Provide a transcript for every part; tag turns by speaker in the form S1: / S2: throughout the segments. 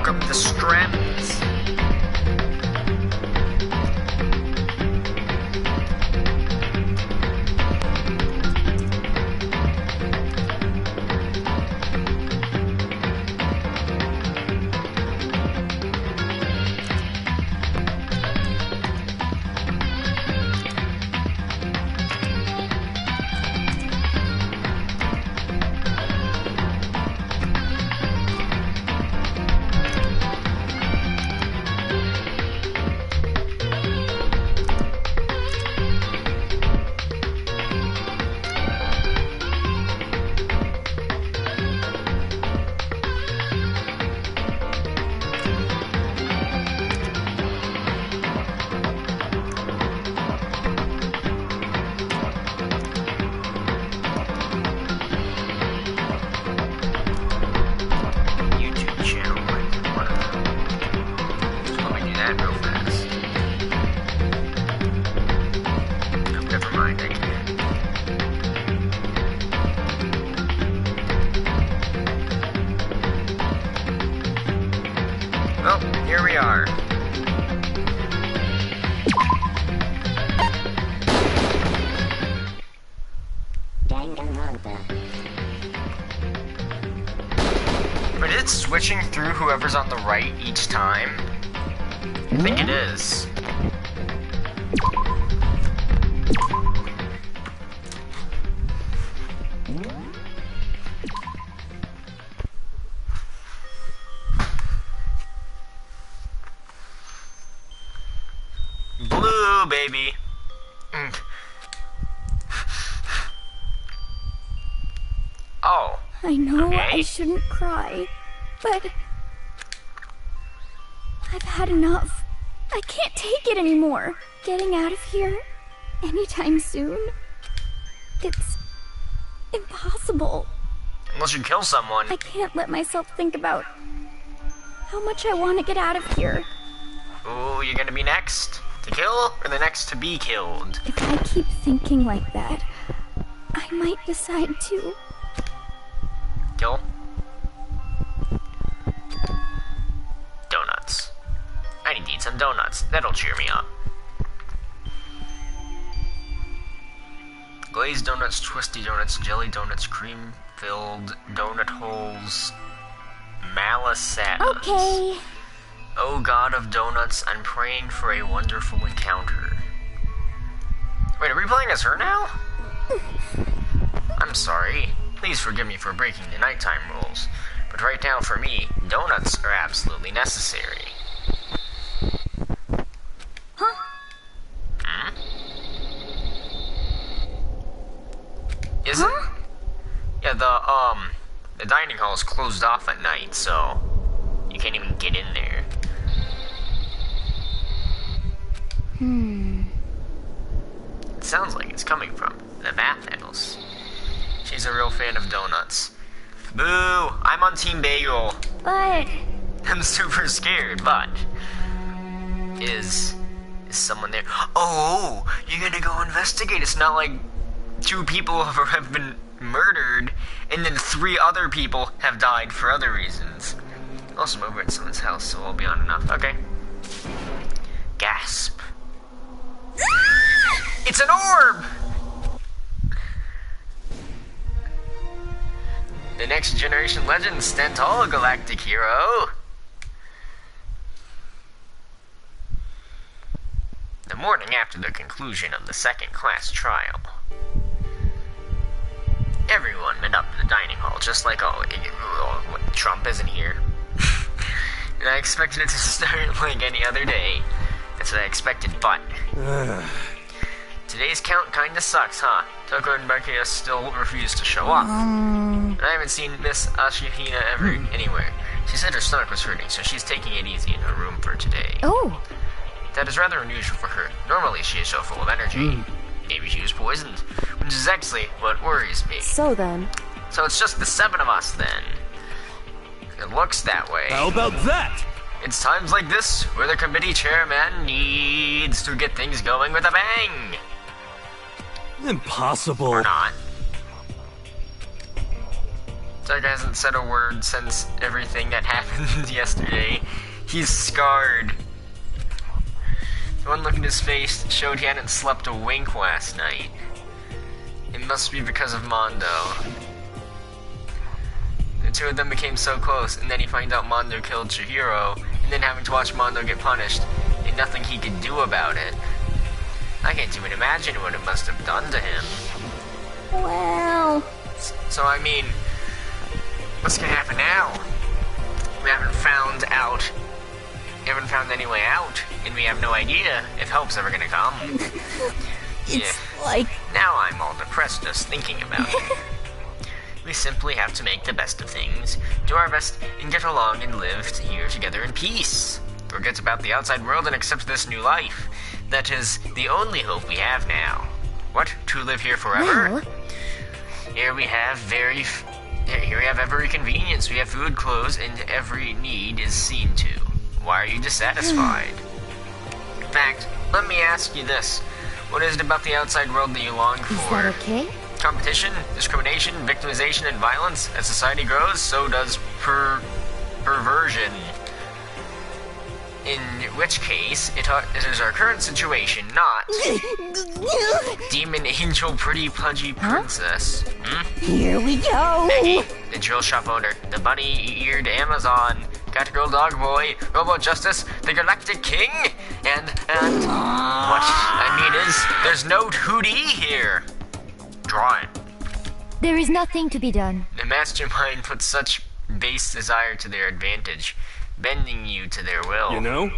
S1: soak up the strength. Well, here we are.
S2: Danganronpa.
S1: But it's switching through whoever's on the right each time. I think it is. Blue, baby. Oh.
S3: I know
S1: okay.
S3: I shouldn't cry, but I've had enough. I can't take it anymore. Getting out of here anytime soon, it's impossible.
S1: Unless you kill someone.
S3: I can't let myself think about how much I want to get out of here.
S1: Ooh, you're gonna be next to kill, or the next to be killed?
S3: If I keep thinking like that, I might decide to...
S1: Kill? Donuts. I need to eat some donuts. That'll cheer me up. Glazed donuts, twisty donuts, jelly donuts, cream-filled donut holes, malasadas.
S3: Okay.
S1: Oh God of donuts, I'm praying for a wonderful encounter. Wait, are we playing as her now? I'm sorry. Please forgive me for breaking the nighttime rules, but right now for me, donuts are absolutely necessary.
S3: Huh?
S1: Hmm? Is it? Yeah, the dining hall is closed off at night, so you can't even get in there. It sounds like it's coming from the bathhouse. She's a real fan of donuts. Boo! I'm on Team Bagel.
S3: But...
S1: I'm super scared, but... Is someone there? Oh! You're gonna go investigate. It's not like 2 people have been murdered, and then 3 other people have died for other reasons. Also, I'm over at someone's house, so I'll be on enough. Okay. Gasp. It's an orb! The next generation legend, Stental, galactic hero. The morning after the conclusion of the second-class trial. Everyone met up in the dining hall, just like, Trump isn't here. And I expected it to start like any other day. That's what I expected, but... Today's count kinda sucks, huh? Toko and Becky still refuse to show up. And I haven't seen Miss Ashihina ever anywhere. She said her stomach was hurting, so she's taking it easy in her room for today.
S3: Oh.
S1: That is rather unusual for her. Normally she is so full of energy. Maybe she was poisoned, which is actually what worries me.
S2: So then...
S1: So it's just the 7 of us, then. It looks that way.
S4: How about that?
S1: It's times like this where the committee chairman needs to get things going with a bang.
S4: Impossible.
S1: Or not. Doug hasn't said a word since everything that happened yesterday. He's scarred. One look at his face showed he hadn't slept a wink last night. It must be because of Mondo. The two of them became so close, and then he finds out Mondo killed Chihiro, and then having to watch Mondo get punished, and nothing he could do about it. I can't even imagine what it must have done to him.
S3: Well...
S1: So, I mean, what's gonna happen now? We haven't found any way out, and we have no idea if help's ever gonna come.
S3: It's like...
S1: Now I'm all depressed just thinking about it. We simply have to make the best of things, do our best, and get along and live here together in peace. Forget about the outside world and accept this new life. That is the only hope we have now. What? To live here forever?
S3: Well...
S1: Here we have every convenience. We have food, clothes, and every need is seen to. Why are you dissatisfied? In fact, let me ask you this. What is it about the outside world that you long for?
S3: Is that okay?
S1: Competition, discrimination, victimization, and violence. As society grows, so does perversion. In which case, it is our current situation, not demon angel pretty pudgy princess.
S3: Here we go!
S1: Maggie, the drill shop owner, the bunny-eared Amazon, Catgirl Dog Boy, Robo Justice, the Galactic King, and what I mean is, there's no 2D here. Draw it.
S2: There is nothing to be done.
S1: The mastermind puts such base desire to their advantage, bending you to their will.
S4: You know?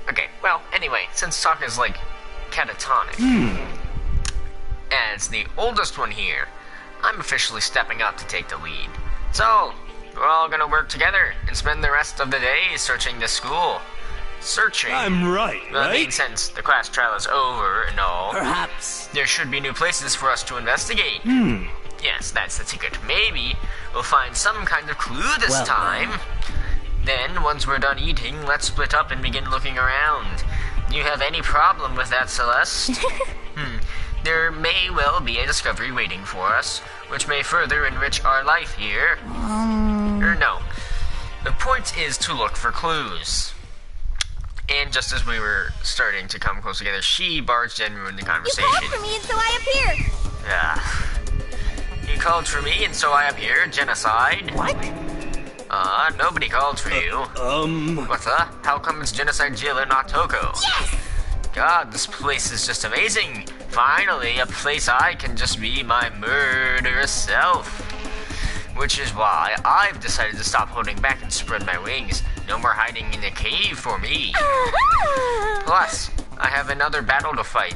S1: Okay, well, anyway, since talk is like catatonic, as the oldest one here, I'm officially stepping up to take the lead. So, we're all gonna work together and spend the rest of the day searching the school. Searching.
S4: I'm right,
S1: I mean,
S4: right?
S1: since the class trial is over and all,
S4: Perhaps.
S1: there should be new places for us to investigate. Yes, that's the ticket. Maybe we'll find some kind of clue this time. Then, once we're done eating, let's split up and begin looking around. Do you have any problem with that, Celeste? There may well be a discovery waiting for us, which may further enrich our life here. No. The point is to look for clues. And just as we were starting to come close together, she barged in and ruined the conversation.
S3: You called for me and so I appeared!
S1: You called for me and so I appeared? Genocide?
S3: What?
S1: Nobody called for you. What the? How come it's Genocide Jill and not Toko?
S3: Yes!
S1: God, this place is just amazing. Finally, a place I can just be my murderous self. Which is why I've decided to stop holding back and spread my wings. No more hiding in a cave for me. Plus, I have another battle to fight.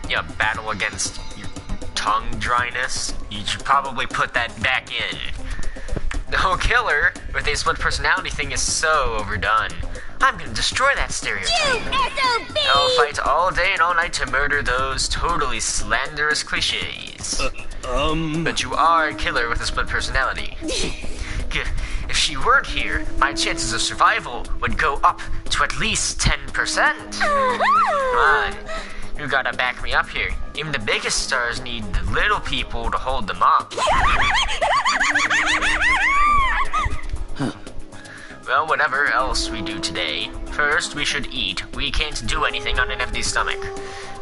S1: Yeah, battle against your tongue dryness. You should probably put that back in. The whole killer with a split personality thing is so overdone. I'm gonna destroy that stereotype.
S3: You SOB!
S1: I'll fight all day and all night to murder those totally slanderous cliches. But you are a killer with a split personality. If she weren't here, my chances of survival would go up to at least 10%. Come on, you gotta back me up here. Even the biggest stars need the little people to hold them up. Well, whatever else we do today, first we should eat. We can't do anything on an empty stomach.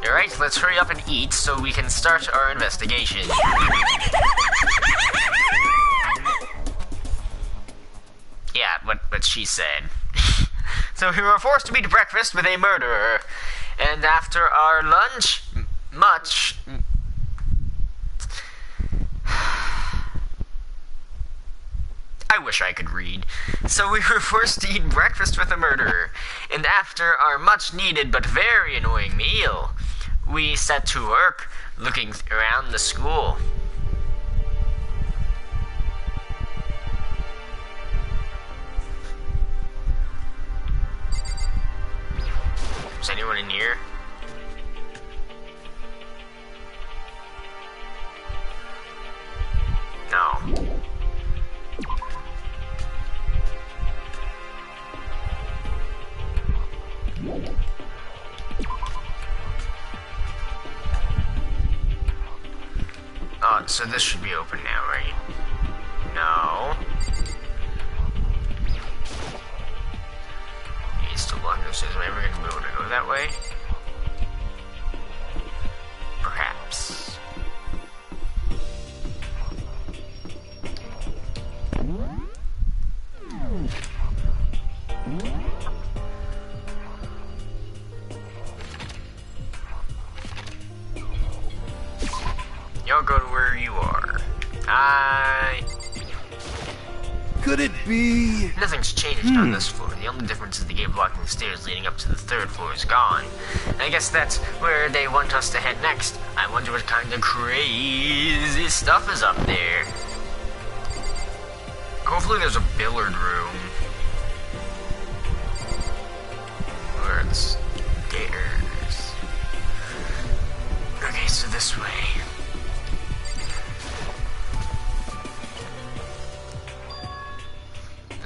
S1: Alright, let's hurry up and eat so we can start our investigation. Yeah, what she said. So we were forced to eat breakfast with a murderer. And after our lunch, I wish I could read. So we were forced to eat breakfast with a murderer. And after our much-needed but very annoying meal, we set to work looking around the school. Is anyone in here? No. So this should be open now, right? that way? Perhaps. Y'all go to where you are.
S4: Could it be?
S1: Nothing's changed on this floor. The only difference is the gate blocking the stairs leading up to the third floor is gone. I guess that's where they want us to head next. I wonder what kind of crazy stuff is up there. Hopefully there's a billiard room. Or it's stairs. Okay, so this way.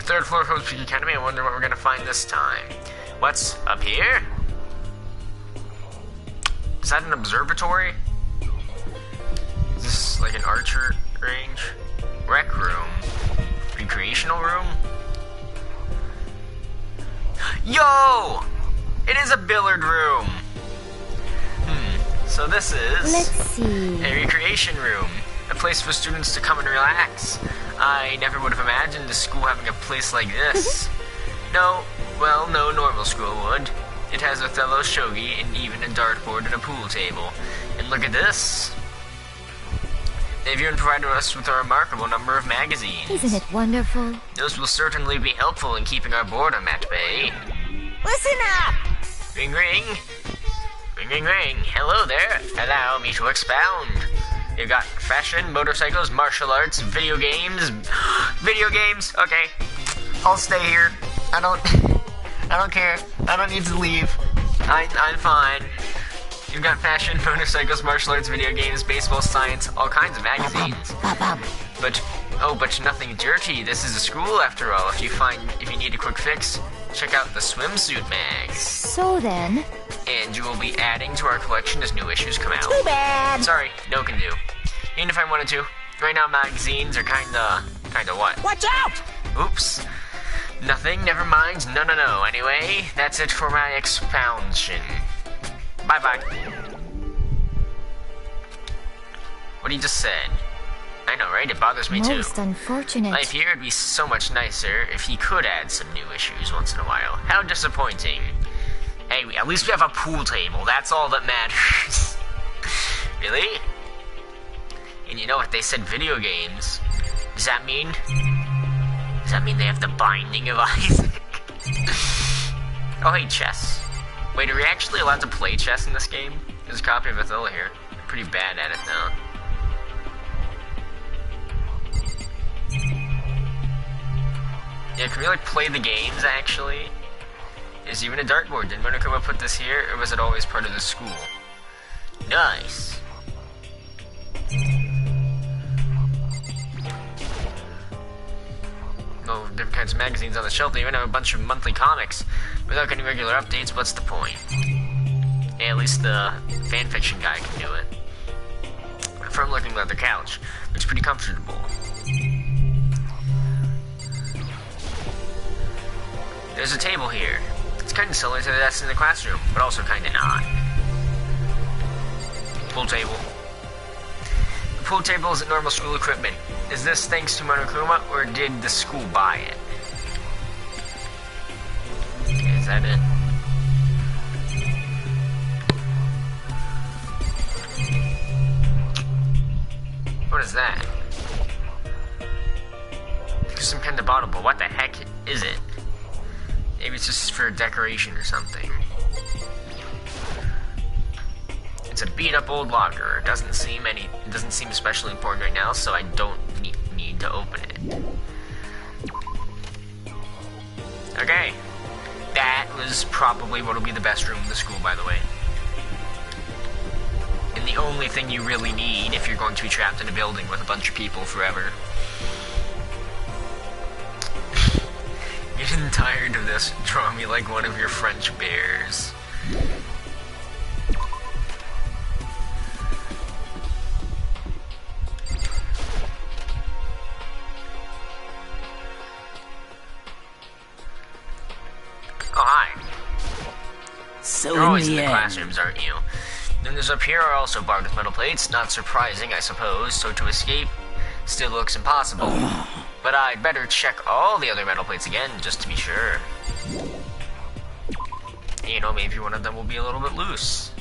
S1: Third floor of Hope's Peak Academy. I wonder what we're gonna find this time. What's up here? Is that an observatory? Is this like an archer range? Rec room? Recreational room? Yo! It is a billiard room! So this is...
S2: Let's see.
S1: a recreation room. A place for students to come and relax. I never would have imagined a school having a place like this. No normal school would. It has Othello's shogi and even a dartboard and a pool table. And look at this. They've even provided us with a remarkable number of magazines.
S2: Isn't it wonderful?
S1: Those will certainly be helpful in keeping our boredom at bay.
S2: Listen up!
S1: Ring ring. Ring ring ring. Hello there. Allow me to expound. You got fashion, motorcycles, martial arts, video games. Video games. Okay, I'll stay here. I don't care. I don't need to leave. I'm fine. You've got fashion, motorcycles, martial arts, video games, baseball, science, all kinds of magazines. But nothing dirty. This is a school after all. If you need a quick fix, check out the swimsuit mags.
S2: So then...
S1: And you will be adding to our collection as new issues come out.
S2: Too bad!
S1: Sorry, no can do. Even if I wanted to. Right now magazines are kinda what?
S2: Watch out!
S1: Oops. Nothing, never mind, no. Anyway, that's it for my expansion. Bye-bye. What he just said. I know, right? It bothers me too.
S2: Most unfortunate.
S1: Life here would be so much nicer if he could add some new issues once in a while. How disappointing. Hey, at least we have a pool table. That's all that matters. Really? And you know what? They said video games. Does that mean they have the Binding of Isaac? Oh, hey, chess. Wait, are we actually allowed to play chess in this game? There's a copy of Othello here. I'm pretty bad at it, though. Yeah, can we, like, play the games, actually? There's even a dartboard. Did Monokuma put this here, or was it always part of the school? Nice. Oh, different kinds of magazines on the shelf. They even have a bunch of monthly comics. Without getting regular updates, what's the point? Hey, at least the fanfiction guy can do it. Firm looking leather couch. Looks pretty comfortable. There's a table here. It's kind of similar to the desk in the classroom, but also kind of not. Pool table. The pool table isn't normal school equipment. Is this thanks to Monokuma, or did the school buy it? Okay, is that it? What is that? There's some kind of bottle, but what the heck is it? Maybe it's just for decoration or something. It's a beat-up old locker. It doesn't seem especially important right now, so I don't need to open it. Okay. That was probably what'll be the best room in the school, by the way. And the only thing you really need if you're going to be trapped in a building with a bunch of people forever. Getting tired of this. Draw me like one of your French bears.
S5: So
S1: You're always in the
S5: end,
S1: classrooms, aren't you? Windows up here are also barred with metal plates. Not surprising, I suppose, so to escape still looks impossible. But I'd better check all the other metal plates again, just to be sure. You know, maybe one of them will be a little bit loose.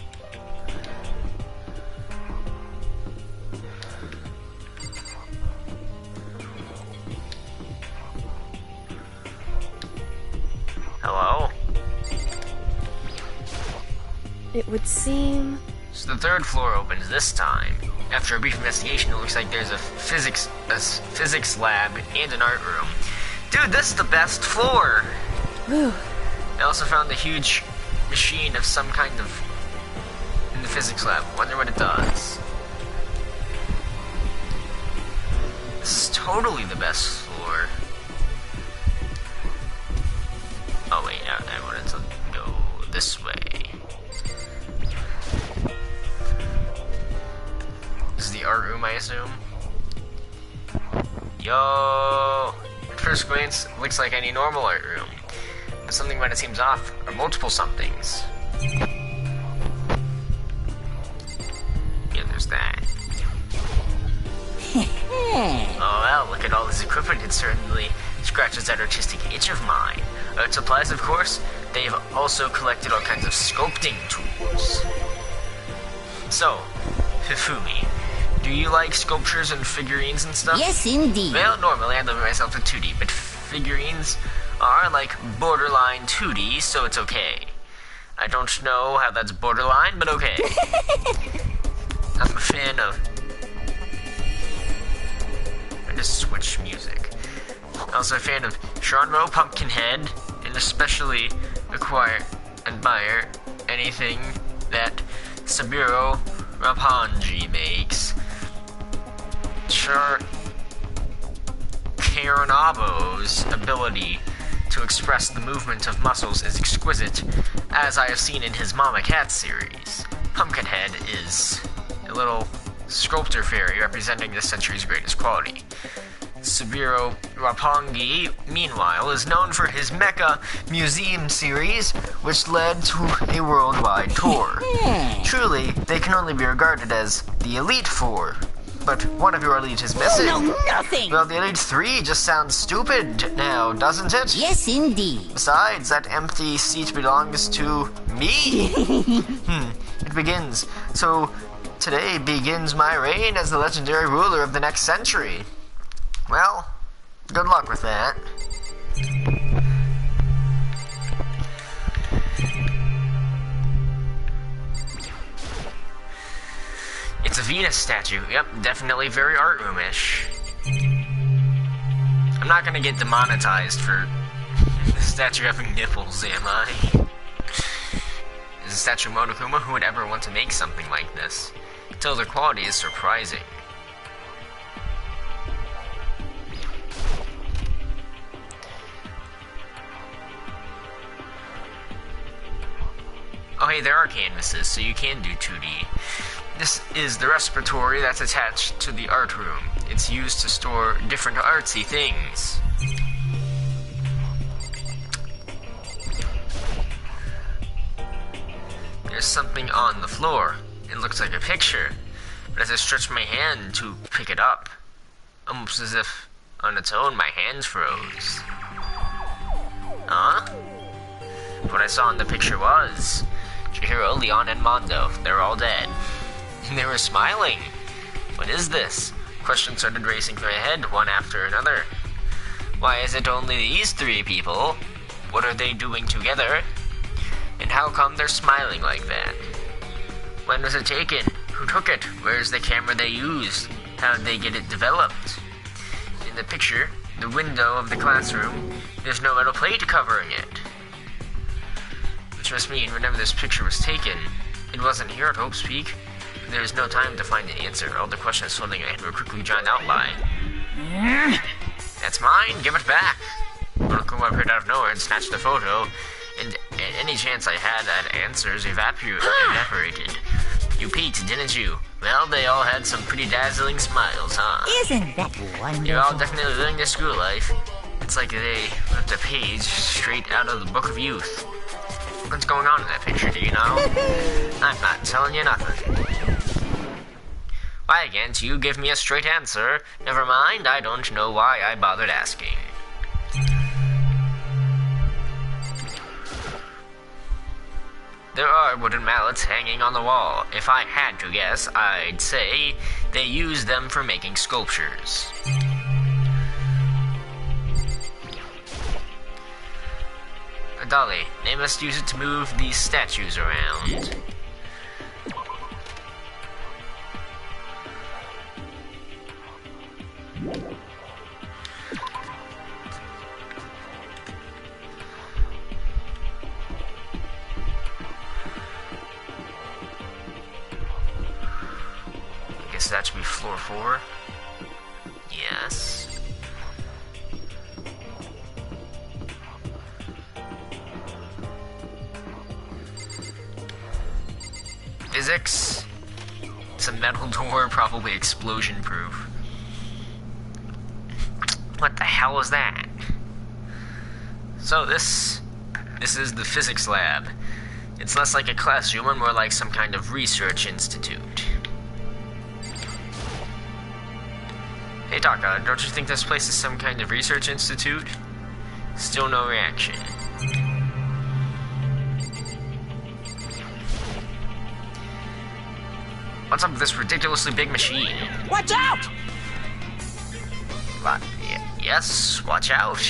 S1: Hello?
S6: It would seem...
S1: So the third floor opens this time. After a brief investigation, it looks like there's a physics lab and an art room. Dude, this is the best floor!
S6: Whew.
S1: I also found a huge machine of some kind of in the physics lab. Wonder what it does. This is totally the best floor. Oh wait, I wanted to go this way. This is the art room, I assume. Yo! At first glance, it looks like any normal art room. But something about it seems off, or multiple somethings. Yeah, there's that. Oh well, look at all this equipment. It certainly scratches that artistic itch of mine. Art supplies, of course. They've also collected all kinds of sculpting tools. So, Hifumi, do you like sculptures and figurines and stuff?
S5: Yes, indeed.
S1: Well, normally I limit myself to 2D, but figurines are like borderline 2D, so it's okay. I don't know how that's borderline, but okay. I'm a fan of... I just switch music. I'm also a fan of Sharnmo Pumpkinhead, and especially admire anything that Saburo Rapanji makes. Karanabo's ability to express the movement of muscles is exquisite, as I have seen in his Mama Cat series. Pumpkinhead is a little sculptor fairy representing this century's greatest quality. Saburo Rapangi, meanwhile, is known for his Mecha Museum series, which led to a worldwide tour. Truly, they can only be regarded as the Elite Four. But one of your elite is missing.
S5: No, nothing!
S1: Well, the Elite 3 just sounds stupid now, doesn't it?
S5: Yes, indeed.
S1: Besides, that empty seat belongs to me. It begins. So, today begins my reign as the legendary ruler of the next century. Well, good luck with that. It's a Venus statue. Yep, definitely very art room-ish. I'm not gonna get demonetized for the statue having nipples, am I? Is a statue Monokuma? Who would ever want to make something like this? Till their quality is surprising. Oh hey, there are canvases, so you can do 2D. This is the respiratory that's attached to the art room. It's used to store different artsy things. There's something on the floor. It looks like a picture, but as I stretch my hand to pick it up, almost as if on its own my hand froze. Huh? What I saw in the picture was Chihiro, Leon, and Mondo. They're all dead. They were smiling. What is this? Questions started racing through my head, one after another. Why is it only these three people? What are they doing together? And how come they're smiling like that? When was it taken? Who took it? Where's the camera they used? How did they get it developed? In the picture, the window of the classroom, there's no metal plate covering it. Which must mean whenever this picture was taken, it wasn't here at Hope's Peak. There is no time to find an answer. All the questions floating ahead were quickly drawn outline. That's mine. Give it back. Monokuma appeared out of nowhere and snatched the photo, and any chance I had at answers evaporated. You peeked, didn't you? Well, they all had some pretty dazzling smiles, huh?
S5: Isn't that wonderful?
S1: You're all definitely living their school life. It's like they ripped a page straight out of the Book of Youth. What's going on in that picture, do you know? I'm not telling you nothing. Why can't you give me a straight answer? Never mind, I don't know why I bothered asking. There are wooden mallets hanging on the wall. If I had to guess, I'd say they use them for making sculptures. Dolly, they must use it to move these statues around. I guess that should be floor 4. Yes. Physics. It's a metal door, probably explosion proof. What the hell is that? So this is the physics lab. It's less like a classroom and more like some kind of research institute. Hey Taka, don't you think this place is some kind of research institute? Still no reaction. What's up with this ridiculously big machine?
S5: Watch out!
S1: What? Yes, watch out.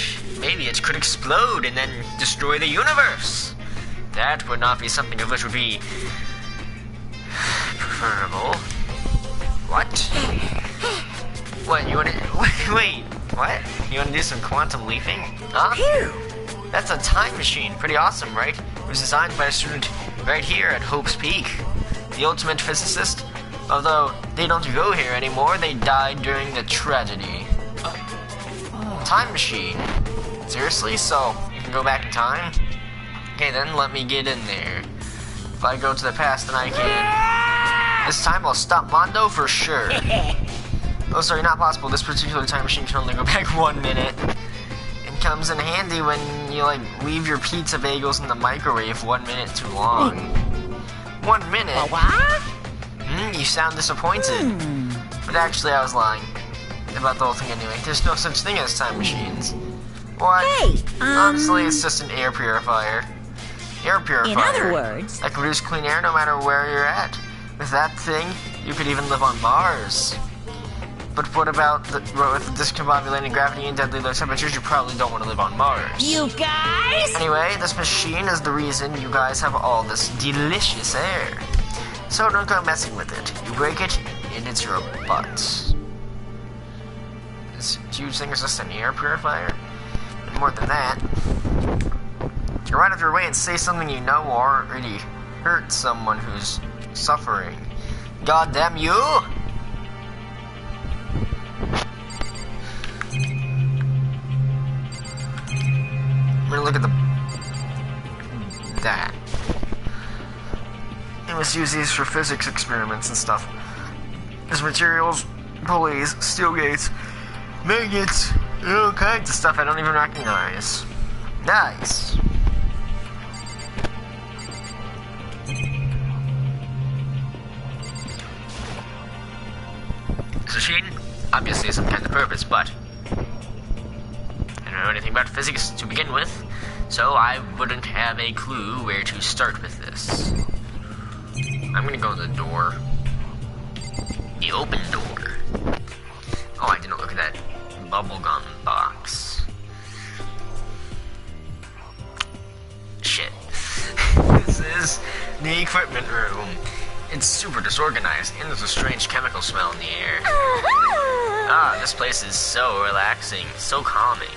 S1: Maybe it could explode and then destroy the universe. That would not be something of which would be preferable. What? What, you wanna... Wait, what? You wanna do some quantum leaping? Huh?
S5: Phew!
S1: That's a time machine. Pretty awesome, right? It was designed by a student right here at Hope's Peak. The ultimate physicist. Although they don't go here anymore, they died during the tragedy. Time machine? Seriously? So, you can go back in time? Okay then, let me get in there. If I go to the past, then I can... This time I'll stop Mondo for sure. Oh, sorry, not possible. This particular time machine can only go back 1 minute. It comes in handy when you, like, leave your pizza bagels in the microwave 1 minute too long. 1 minute?
S5: What?
S1: You sound disappointed. But actually, I was lying about the whole thing anyway. There's no such thing as time machines. What?
S5: Hey,
S1: Honestly, it's just an air purifier. Air purifier.
S5: In other words...
S1: that can produce clean air no matter where you're at. With that thing, you could even live on Mars. But what about with discombobulating gravity and deadly low temperatures? You probably don't want to live on Mars.
S5: You guys?
S1: Anyway, this machine is the reason you guys have all this delicious air. So don't go messing with it. You break it, and it's your butt. This huge thing is just an air purifier? And more than that, you're right out of your way and say something you know will already hurt someone who's suffering. God damn you! We're gonna look at that. You must use these for physics experiments and stuff. There's materials, pulleys, steel gates, magnets, and all kinds of stuff I don't even recognize. Nice. This machine obviously has some kind of purpose, but I don't know anything about physics to begin with, so I wouldn't have a clue where to start with this. I'm gonna go to the door. The open door. Oh, I didn't look at that bubblegum box. Shit. This is the equipment room. It's super disorganized, and there's a strange chemical smell in the air. Ah, this place is so relaxing, so calming.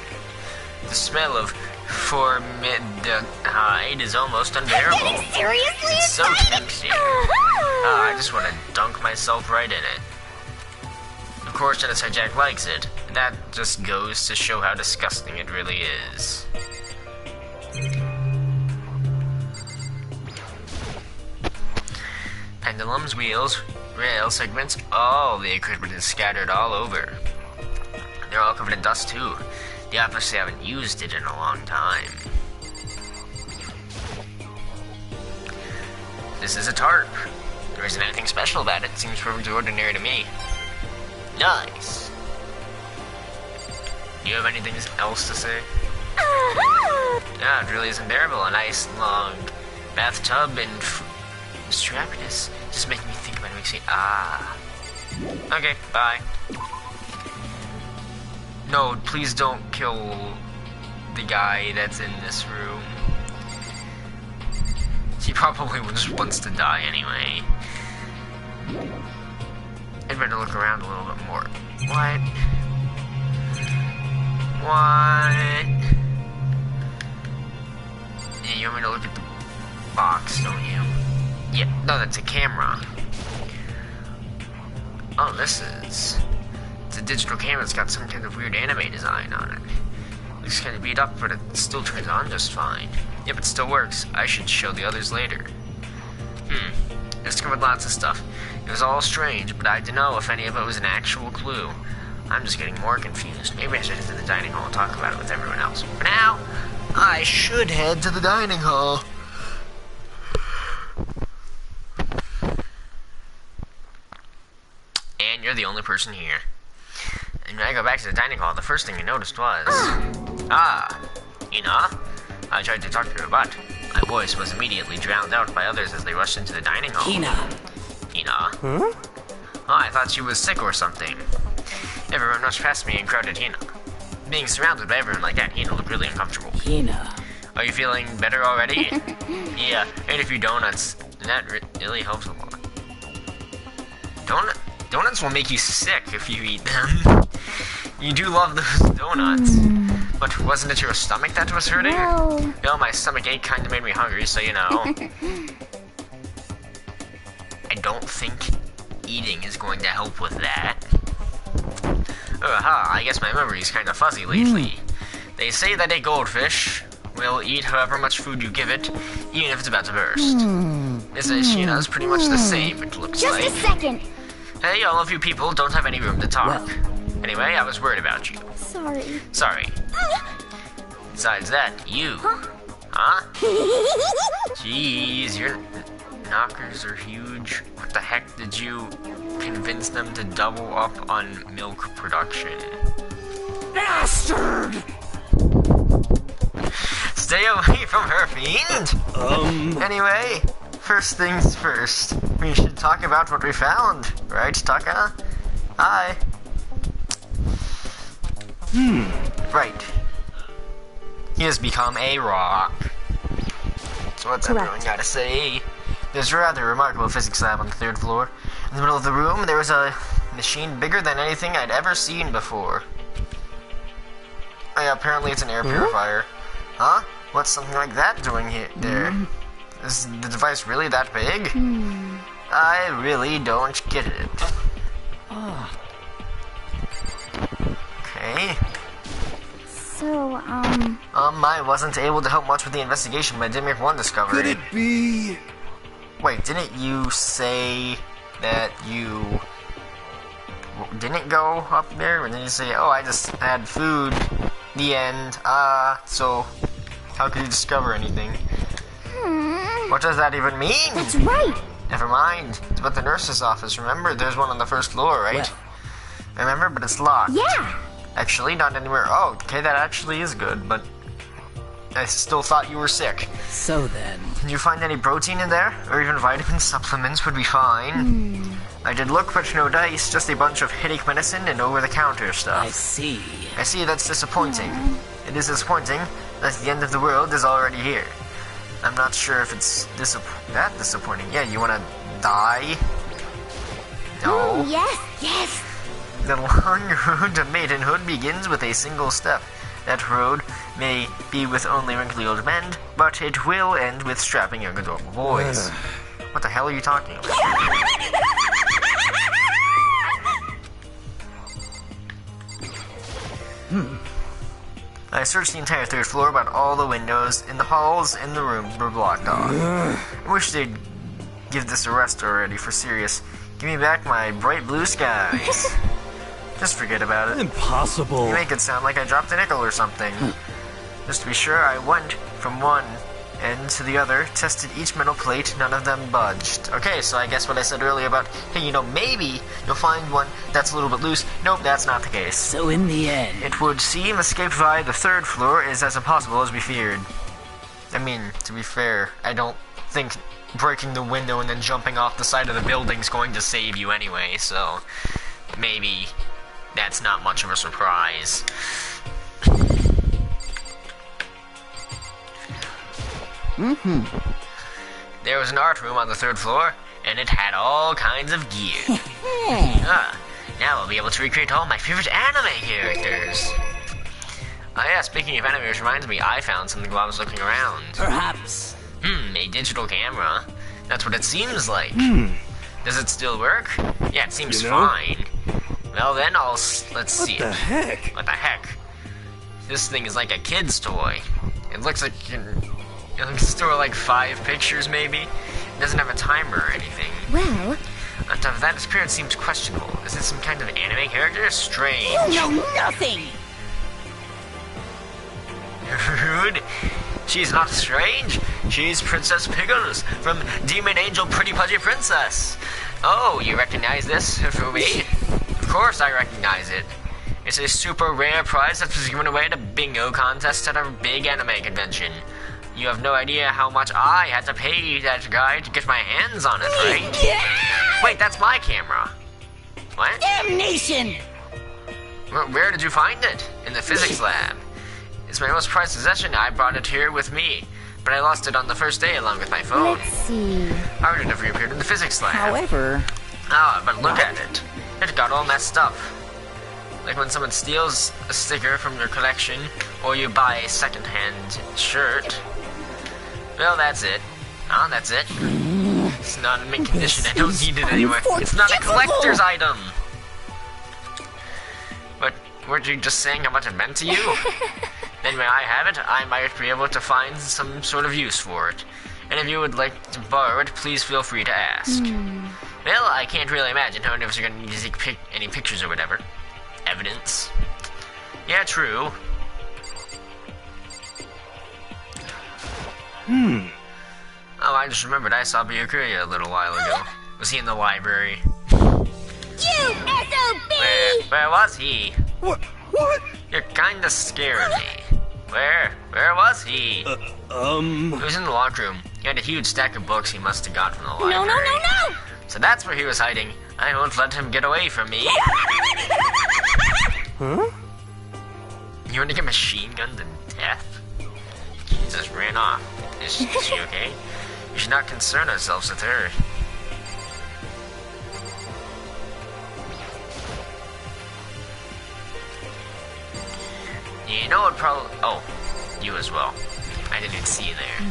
S1: The smell of formaldehyde is almost unbearable.
S3: I'm getting seriously
S1: It's so tempting. I just want to dunk myself right in it. Of course, Genocide Jack likes it. That just goes to show how disgusting it really is. Pendulums, wheels, rail segments, all the equipment is scattered all over. They're all covered in dust too. They obviously haven't used it in a long time. This is a tarp. There isn't anything special about it. It seems perfectly ordinary to me. Nice. Do you have anything else to say? Yeah, it really is unbearable. A nice long bathtub and Mr. Happiness. Just making me think about it makes me Okay, bye. No, please don't kill the guy that's in this room. He probably just wants to die anyway. I'd better look around a little bit more. What? What? Yeah, you want me to look at the box, don't you? Yeah, no, that's a camera. Oh, this is... It's a digital camera that's got some kind of weird anime design on it. Looks kind of beat up, but it still turns on just fine. Yep, it still works. I should show the others later. I discovered lots of stuff. It was all strange, but I didn't know if any of it was an actual clue. I'm just getting more confused. Maybe I should head to the dining hall and talk about it with everyone else. For now, I should head to the dining hall. And you're the only person here. And when I go back to the dining hall, the first thing I noticed was... Ina? I tried to talk to her, but my voice was immediately drowned out by others as they rushed into the dining hall.
S5: Ina.
S1: Ina? Huh? Oh, I thought she was sick or something. Everyone rushed past me and crowded Hina. Being surrounded by everyone like that, Hina looked really uncomfortable.
S5: Ina.
S1: Are you feeling better already? Yeah, ate a few donuts, and that really helps a lot. Donuts will make you sick if you eat them. You do love those donuts. But wasn't it your stomach that was hurting? No, my stomach ache kind of made me hungry, so you know. I don't think eating is going to help with that. I guess my memory's kind of fuzzy lately. They say that a goldfish will eat however much food you give it, even if it's about to burst. This Ishina's pretty much the same, it looks like.
S3: Just a second.
S1: Hey, all of you people don't have any room to talk. Anyway, I was worried about you.
S3: Sorry.
S1: Sorry. Besides that, you. Huh? Jeez, your knockers are huge. What the heck did you convince them to double up on milk production?
S5: Bastard!
S1: Stay away from her, fiend! Anyway, first things first. We should talk about what we found. Right, Taka? Hi. Right. He has become a rock. So what's everyone gotta say? There's a rather remarkable physics lab on the 3rd floor. In the middle of the room, there was a machine bigger than anything I'd ever seen before. Oh yeah, apparently it's an air purifier. Huh? What's something like that doing here? There? Is the device really that big? I really don't get it. Okay.
S3: So,
S1: I wasn't able to help much with the investigation, but I did make one discovery.
S4: Could it be?
S1: Wait, didn't you say that you didn't go up there? And then you say, oh, I just had food. The end. So how could you discover anything? What does that even mean?
S3: that's right.
S1: Never mind. It's about the nurse's office. Remember, there's one on the 1st floor, right? Remember, but it's locked.
S3: Yeah.
S1: Actually, not anywhere. Oh, okay, that actually is good, but I still thought you were sick.
S5: So then...
S1: Did you find any protein in there? Or even vitamin supplements would be fine. I did look, but no dice, just a bunch of headache medicine and over-the-counter stuff.
S5: I see.
S1: I see, that's disappointing. It is disappointing that the end of the world is already here. I'm not sure if it's that disappointing. Yeah, you wanna die? No.
S3: Yes.
S1: The long road to maidenhood begins with a single step. That road may be with only wrinkly old men, but it will end with strapping young adorable boys. What the hell are you talking about? I searched the entire 3rd floor, but all the windows in the halls and the rooms were blocked off. I wish they'd give this a rest already, for serious. Give me back my bright blue skies. Just forget about it.
S4: Impossible.
S1: You make it sound like I dropped a nickel or something. Just to be sure, I went from one and to the other, tested each metal plate, none of them budged. Okay, so I guess what I said earlier about, hey, maybe you'll find one that's a little bit loose. Nope, that's not the case.
S5: So in the end...
S1: It would seem escape via the third floor is as impossible as we feared. I mean, to be fair, I don't think breaking the window and then jumping off the side of the building is going to save you anyway, so maybe that's not much of a surprise. There was an art room on the third floor, and it had all kinds of gear. Now I'll be able to recreate all my favorite anime characters. Oh yeah, speaking of anime, which reminds me, I found something while I was looking around.
S5: Perhaps.
S1: A digital camera. That's what it seems like. Does it still work? Yeah, it seems fine. Well then, let's see it.
S4: What the heck?
S1: What the heck? This thing is like a kid's toy. It looks like it can store like 5 pictures maybe. It doesn't have a timer or anything.
S2: Well,
S1: On top of that, its appearance seems questionable. Is it some kind of anime character? Strange.
S5: You know nothing!
S1: Rude. She's not strange. She's Princess Pickles from Demon Angel Pretty Pudgy Princess. Oh, you recognize this for me? Of course I recognize it. It's a super rare prize that was given away at a bingo contest at a big anime convention. You have no idea how much I had to pay that guy to get my hands on it, right? Wait, that's my camera. What?
S5: Damnation!
S1: Where did you find it? In the physics lab. It's my most prized possession. I brought it here with me, but I lost it on the first day along with my phone.
S2: let's see.
S1: How did it reappeared in the physics lab?
S5: However...
S1: But look at it. It got all messed up. Like when someone steals a sticker from your collection, or you buy a second-hand shirt. Well, that's it. That's it. It's not in mint condition. I don't need it anyway. It's not a collector's item. But weren't you just saying how much it meant to you? Then when I have it, I might be able to find some sort of use for it. And if you would like to borrow it, please feel free to ask. Well, I can't really imagine how any of us are going to need to take any pictures or whatever. Evidence. Yeah, true. Oh, I just remembered I saw Byakuya a little while ago. Was he in the library?
S3: You SOB!
S1: Where was he?
S4: What?
S1: You're kinda scaring me. Where was he? He was in the locker room. He had a huge stack of books he must have got from the library.
S3: No!
S1: So that's where he was hiding. I won't let him get away from me.
S4: Huh?
S1: You want to get machine gunned to death? Jesus ran off. Is she okay? We should not concern ourselves with her. You know what probably... Oh, you as well. I didn't see you there.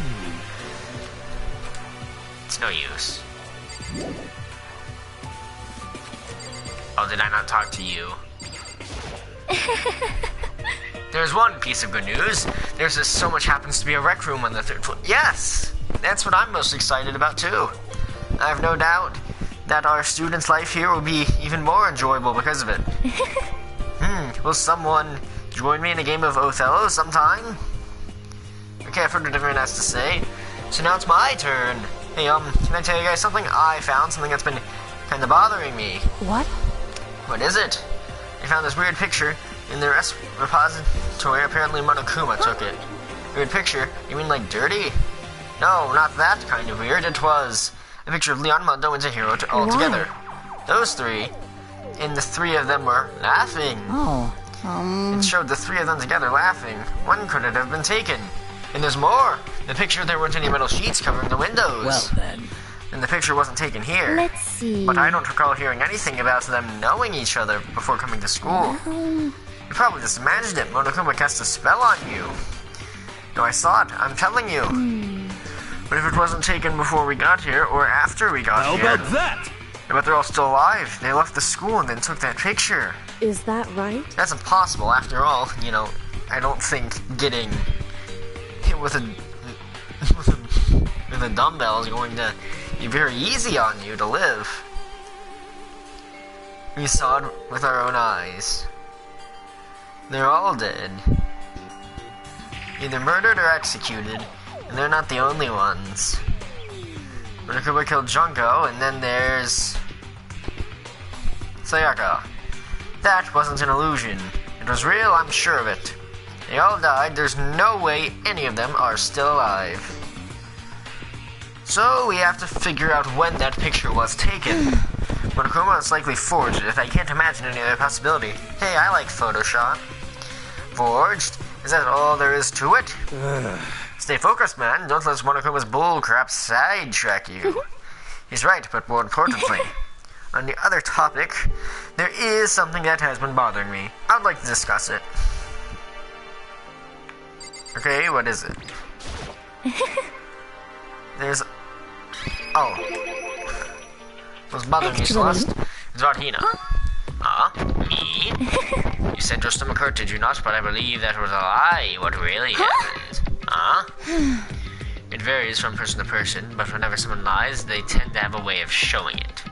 S1: It's no use. Oh, did I not talk to you? There's one piece of good news. There's just so much happens to be a rec room on the third floor. Yes! That's what I'm most excited about, too. I have no doubt that our students' life here will be even more enjoyable because of it. Will someone join me in a game of Othello sometime? Okay, I've heard what everyone has to say. So now it's my turn. Hey, can I tell you guys something? I found something that's been kind of bothering me.
S6: What?
S1: What is it? I found this weird picture in the repository. Apparently Monokuma took it. Weird picture? You mean like dirty? No, not that kind of weird. It was a picture of Leon, Mundo, and Zahiro all together. Those three. And the three of them were laughing. It showed the three of them together laughing. One couldn't have been taken. And there's more. The picture, there weren't any metal sheets covering the windows.
S5: Well then.
S1: And the picture wasn't taken here.
S2: Let's see.
S1: But I don't recall hearing anything about them knowing each other before coming to school. You probably just imagined it. Monokuma cast a spell on you. No, I saw it. I'm telling you. But if it wasn't taken before we got here, or after we got
S4: How
S1: here...
S4: about that?
S1: I bet they're all still alive. They left the school and then took that picture.
S6: Is that right?
S1: That's impossible. After all, I don't think getting hit with a dumbbell is going to be very easy on you to live. We saw it with our own eyes. They're all dead. Either murdered or executed. And they're not the only ones. Monokuma killed Junko, and then there's Sayaka. That wasn't an illusion. It was real, I'm sure of it. They all died. There's no way any of them are still alive. So we have to figure out when that picture was taken. Monokuma is likely forged it. I can't imagine any other possibility. Hey, I like Photoshop. Forged? Is that all there is to it? Stay focused, man. Don't let Monokuma's bullcrap sidetrack you. He's right, but more importantly, on the other topic, there is something that has been bothering me. I'd like to discuss it. Okay, what is it? There's... Oh. What's bothering you, Celeste? It's about Hina. Me? You said your stomach hurt, did you not? But I believe that was a lie. What really happened? It varies from person to person, but whenever someone lies, they tend to have a way of showing it.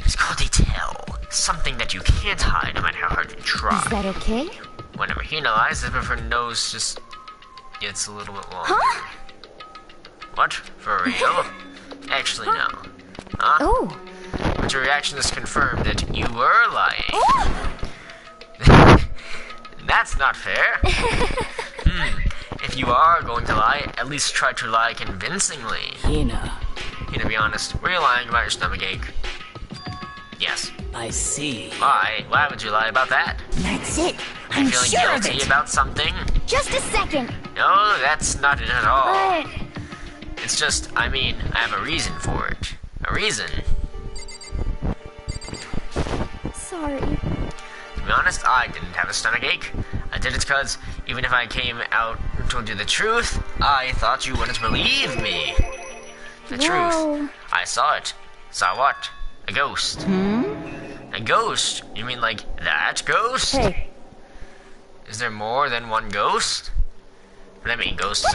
S1: It's called a tell. Something that you can't hide no matter how hard you try.
S2: Is that okay?
S1: Whenever Hina lies, the her nose just gets a little bit long. What? For real? Actually, no.
S2: Oh.
S1: But your reaction has confirmed that you were lying. That's not fair. If you are going to lie, at least try to lie convincingly.
S5: Hina.
S1: Hina, be honest. Were you lying about your stomachache? Yes.
S5: I see.
S1: Why? Why would you lie about that?
S2: That's it.
S1: Are you
S2: I'm
S1: feeling
S2: sure of
S1: guilty
S2: it.
S1: about something?
S2: Just a second.
S1: No, that's not it at all.
S2: But
S1: It's just, I mean, I have a reason for it. A reason.
S3: Sorry.
S1: To be honest, I didn't have a stomachache. I did it because, even if I came out and told you the truth, I thought you wouldn't believe me. The truth. I saw it. Saw what? A ghost. A ghost? You mean like that ghost?
S2: hey,
S1: Is there more than one ghost? But I mean, ghosts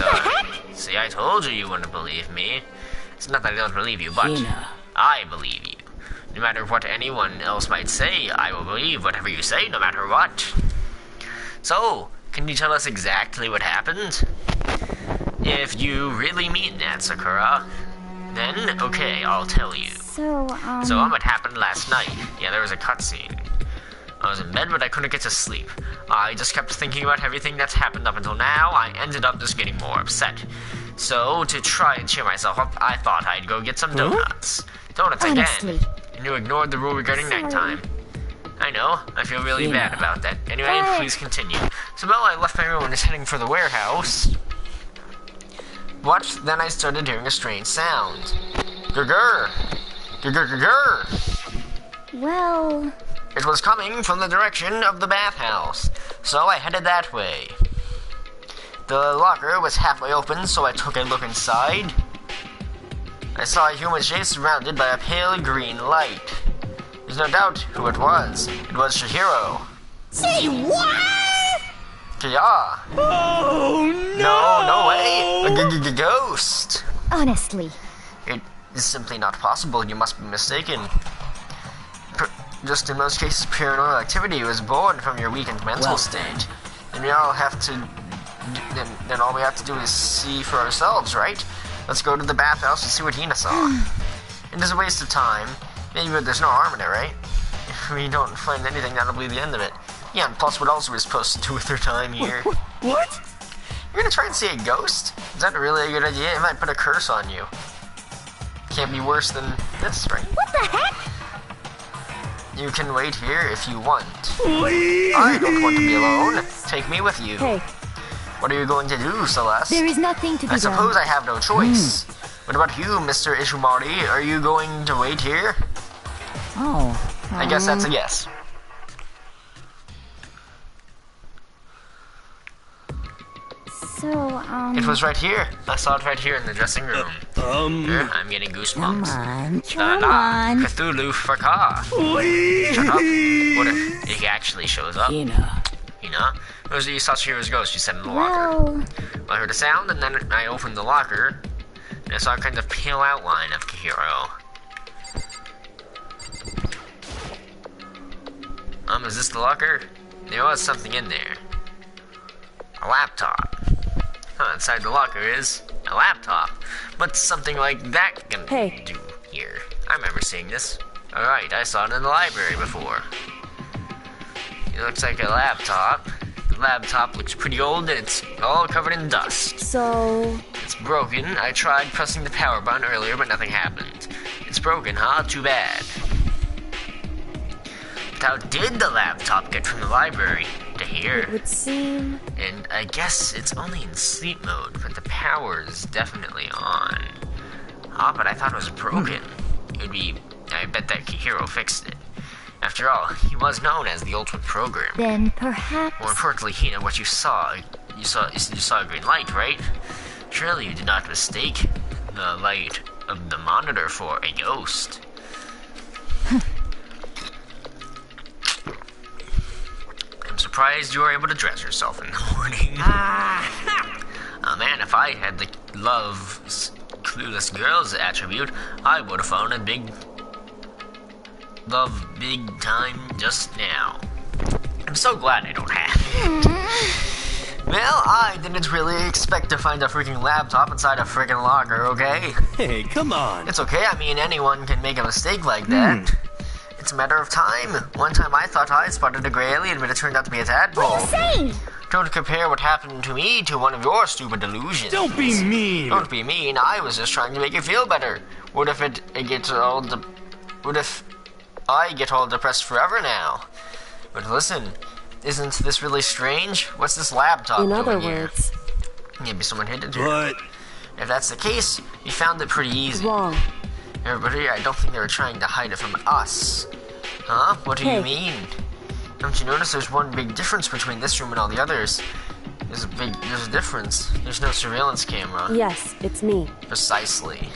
S1: See, I told you wouldn't believe me. It's not that I don't believe you, but
S5: Hina.
S1: I believe you. No matter what anyone else might say, I will believe whatever you say, no matter what. So, can you tell us exactly what happened? If you really mean that, Sakura, then okay, I'll tell you.
S3: So,
S1: What happened last night? Yeah, there was a cutscene. I was in bed, but I couldn't get to sleep. I just kept thinking about everything that's happened up until now. I ended up just getting more upset. So, to try and cheer myself up, I thought I'd go get some donuts. Donuts
S2: honestly.
S1: again. And you ignored the rule regarding
S3: Sorry.
S1: nighttime. I know. I feel really
S5: Yeah.
S1: bad about that. Anyway, please continue. So, I left my room and is heading for the warehouse. But then I started hearing a strange sound. Grr-grr. Grr-grr-grr-grr.
S3: well,
S1: It was coming from the direction of the bathhouse, so I headed that way. The locker was halfway open, so I took a look inside. I saw a human shape surrounded by a pale green light. There's no doubt who it was. It was Shihiro.
S2: Say what?
S1: Yeah.
S5: Oh
S1: No way. A ghost.
S2: Honestly.
S1: It is simply not possible. You must be mistaken. Just in most cases, paranormal activity was born from your weakened mental
S5: Well,
S1: state. And we all have to... Then all we have to do is see for ourselves, right? Let's go to the bathhouse and see what Hina saw. It is a waste of time. Maybe there's no harm in it, right? If we don't find anything, that'll be the end of it. Yeah, and plus what else are we supposed to do with our time here?
S5: What?
S1: You're gonna try and see a ghost? Is that really a good idea? It might put a curse on you. Can't be worse than this, right?
S2: What the heck?
S1: You can wait here if you want. I don't want to be alone. Take me with you.
S2: Hey,
S1: What are you going to do, Celeste?
S2: there is nothing to be
S1: I suppose
S2: done.
S1: I have no choice. What about you, Mr. Ishimori? Are you going to wait here?
S2: Oh.
S1: I guess that's a yes.
S3: so,
S1: It was right here. I saw it right here in the dressing room. I'm getting goosebumps.
S2: Come on.
S1: Cthulhu Fraka. Shut up. What if he actually shows up?
S5: Hina.
S1: You know? It was the Sashiro's ghost, you said in the locker.
S3: well,
S1: I heard a sound, and then I opened the locker, and I saw a kind of pale outline of Kihiro. Is this the locker? There was something in there. A laptop. Inside the locker is a laptop. What's something like that gonna do here? I remember seeing this. Alright, I saw it in the library before. It looks like a laptop. The laptop looks pretty old and it's all covered in dust.
S6: So...
S1: It's broken. I tried pressing the power button earlier, but nothing happened. It's broken, huh? Too bad. But how did the laptop get from the library to here?
S6: It would seem...
S1: And I guess it's only in sleep mode, but the power is definitely on. Ah, but I thought it was broken. It would be... I bet that Kihiro fixed it. After all, he was known as the ultimate programmer.
S2: Then perhaps...
S1: More importantly, Hina, what you saw a green light, right? Surely you did not mistake the light of the monitor for a ghost. I'm surprised you were able to dress yourself in the morning. Man, if I had the love's clueless girls attribute, I would have found a big time just now. I'm so glad I don't have it. Well, I didn't really expect to find a freaking laptop inside a freaking locker, okay?
S4: Hey, come on.
S1: It's okay, I mean, anyone can make a mistake like that. It's a matter of time. One time I thought I spotted a gray alien, but it turned out to be a tadpole.
S2: What are you saying?
S1: Don't compare what happened to me to one of your stupid delusions.
S4: Don't be mean.
S1: Don't be mean. I was just trying to make you feel better. What if I get all depressed forever now? But listen, isn't this really strange? What's this laptop
S6: In
S1: doing
S6: other
S1: here?
S6: words...
S1: Maybe someone hid it here.
S4: But...
S1: If that's the case, you found it pretty easy.
S6: Wrong.
S1: Everybody, I don't think they were trying to hide it from us. Huh? What do you mean? Don't you notice there's one big difference between this room and all the others? There's a difference. There's no surveillance camera.
S6: Yes, it's me.
S1: Precisely.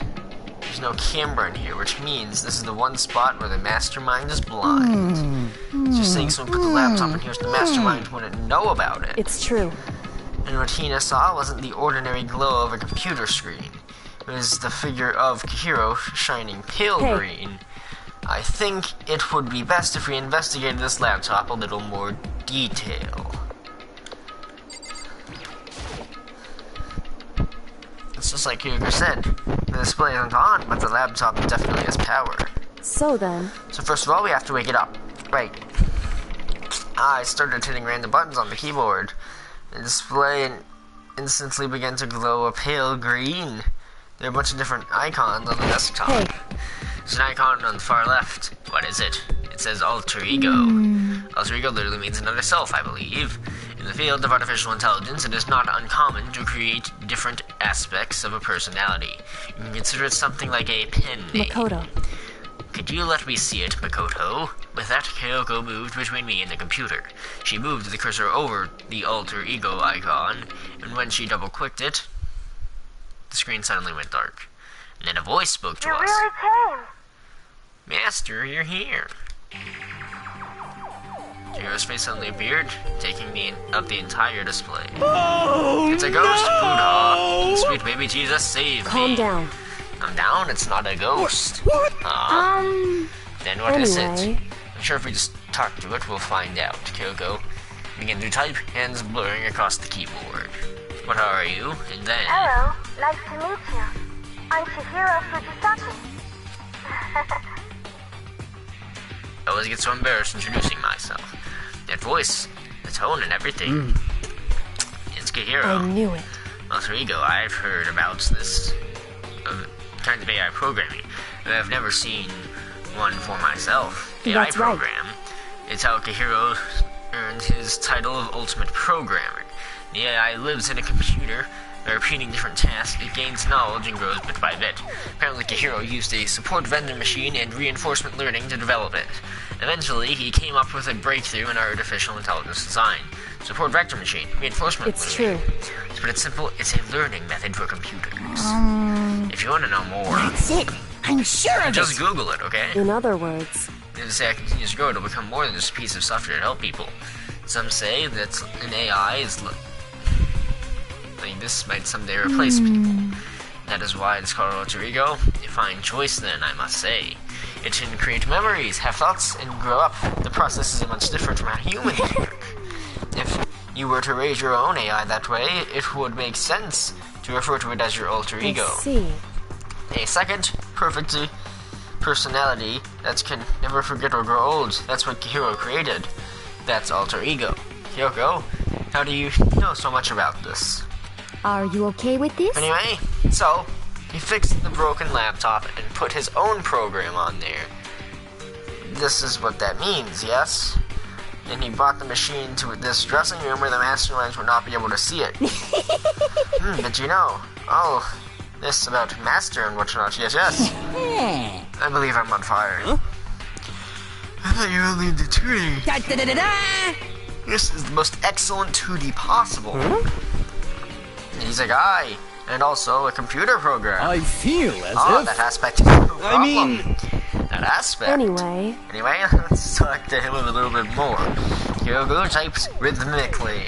S1: There's no camera in here, which means this is the one spot where the mastermind is blind. It's just saying someone put the laptop in here so the mastermind wouldn't know about it.
S6: It's true.
S1: And what Hina saw wasn't the ordinary glow of a computer screen. It was the figure of Kihiro shining pale green. I think it would be best if we investigated this laptop a little more detail. It's just like Hugo said. The display isn't on, but the laptop definitely has power.
S6: So then...
S1: So first of all, we have to wake it up. Right. I started hitting random buttons on the keyboard. The display instantly began to glow a pale green. There are a bunch of different icons on the desktop. There's an icon on the far left. What is it? It says alter ego. Alter ego literally means another self, I believe. In the field of artificial intelligence, it is not uncommon to create different aspects of a personality. You can consider it something like a pen name.
S6: Makoto.
S1: Could you let me see it, Makoto? With that, Kyoko moved between me and the computer. She moved the cursor over the alter ego icon, and when she double-clicked it, the screen suddenly went dark. And then a voice spoke to us.
S7: Really came.
S1: Master, you're here. Jiro's face suddenly appeared, taking up the entire display.
S4: Oh,
S1: it's a ghost,
S4: no!
S1: Buddha. Sweet baby Jesus, save me.
S6: Calm down.
S1: I'm down, it's not a ghost.
S4: What?
S1: Then what is it?
S6: Anyway.
S1: I'm sure if we just talk to it, we'll find out. Kyoko began to type, hands blurring across the keyboard. What are you? And then...
S7: Hello, nice to meet you. I'm Chihiro Fujisaki.
S1: I always get so embarrassed introducing myself. That voice, the tone and everything. It's Kihiro.
S6: I knew it.
S1: Alter ego, I've heard about this kind of AI programming, but I've never seen one for myself. AI
S6: That's right.
S1: program. It's how Kihiro earned his title of ultimate programmer. The AI lives in a computer. By repeating different tasks, it gains knowledge and grows bit by bit. Apparently, Kihiro used a support vending machine and reinforcement learning to develop it. Eventually, he came up with a breakthrough in artificial intelligence design. Support vector machine, reinforcement
S6: It's
S1: learning.
S6: true.
S1: To put it simple, it's a learning method for computers. If you want to know more,
S2: That's it. I'm sure of
S1: just
S2: it.
S1: Google it, okay?
S6: In other words...
S1: If this AI continues to grow, it'll become more than just a piece of software to help people. Some say that an AI is... this might someday replace people. That is why it's called alter ego. A fine choice then, I must say. It can create memories, have thoughts, and grow up. The process is much different from how humans work. If you were to raise your own AI that way, it would make sense to refer to it as your alter ego.
S6: I see.
S1: A second personality that can never forget or grow old. That's what Hiro created. That's alter ego. Kyoko, how do you know so much about this?
S3: Are you okay with this?
S1: Anyway, so he fixed the broken laptop and put his own program on there. This is what that means, yes? And he brought the machine to this dressing room where the masterminds would not be able to see it. But you know, all this about master and whatnot, yes. I believe I'm on fire. Huh? I thought you only did 2D. This is the most excellent 2D possible. He's a guy, and also a computer program.
S4: I feel as if...
S1: that aspect is no problem.
S4: I mean...
S1: That aspect.
S6: Anyway,
S1: Let's talk to him a little bit more. Kyoko types rhythmically.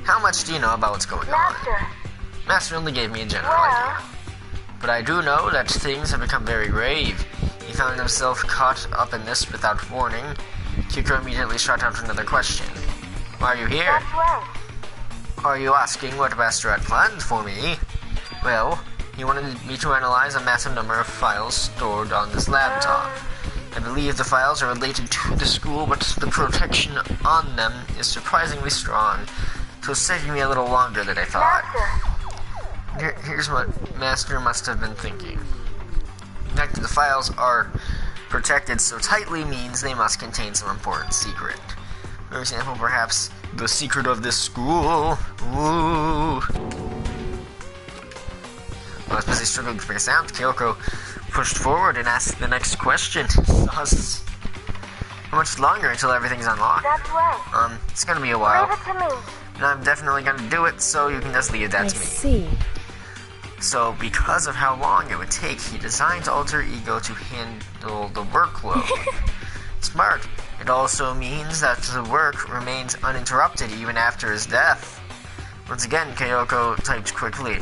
S1: How much do you know about what's going on? Master only gave me a general idea. But I do know that things have become very grave. He found himself caught up in this without warning. Kyoko immediately shot out another question. Why are you here?
S7: That's right.
S1: Are you asking what Master had planned for me? Well, he wanted me to analyze a massive number of files stored on this laptop. I believe the files are related to the school, but the protection on them is surprisingly strong, so it's taking me a little longer than I thought. Here's what Master must have been thinking. The fact that the files are protected so tightly means they must contain some important secret. For example, perhaps the secret of this school. Ooh. While I was busy struggling to make a sound, Kyoko pushed forward and asked the next question. Sus. How much longer until everything's unlocked?
S7: That's right.
S1: It's gonna be a while.
S7: Leave it to me.
S1: And I'm definitely gonna do it, so you can just leave that
S6: I
S1: to me.
S6: see.
S1: So, because of how long it would take, he designed Alter Ego to handle the workload. Smart. It also means that the work remains uninterrupted even after his death. Once again, Kyoko typed quickly.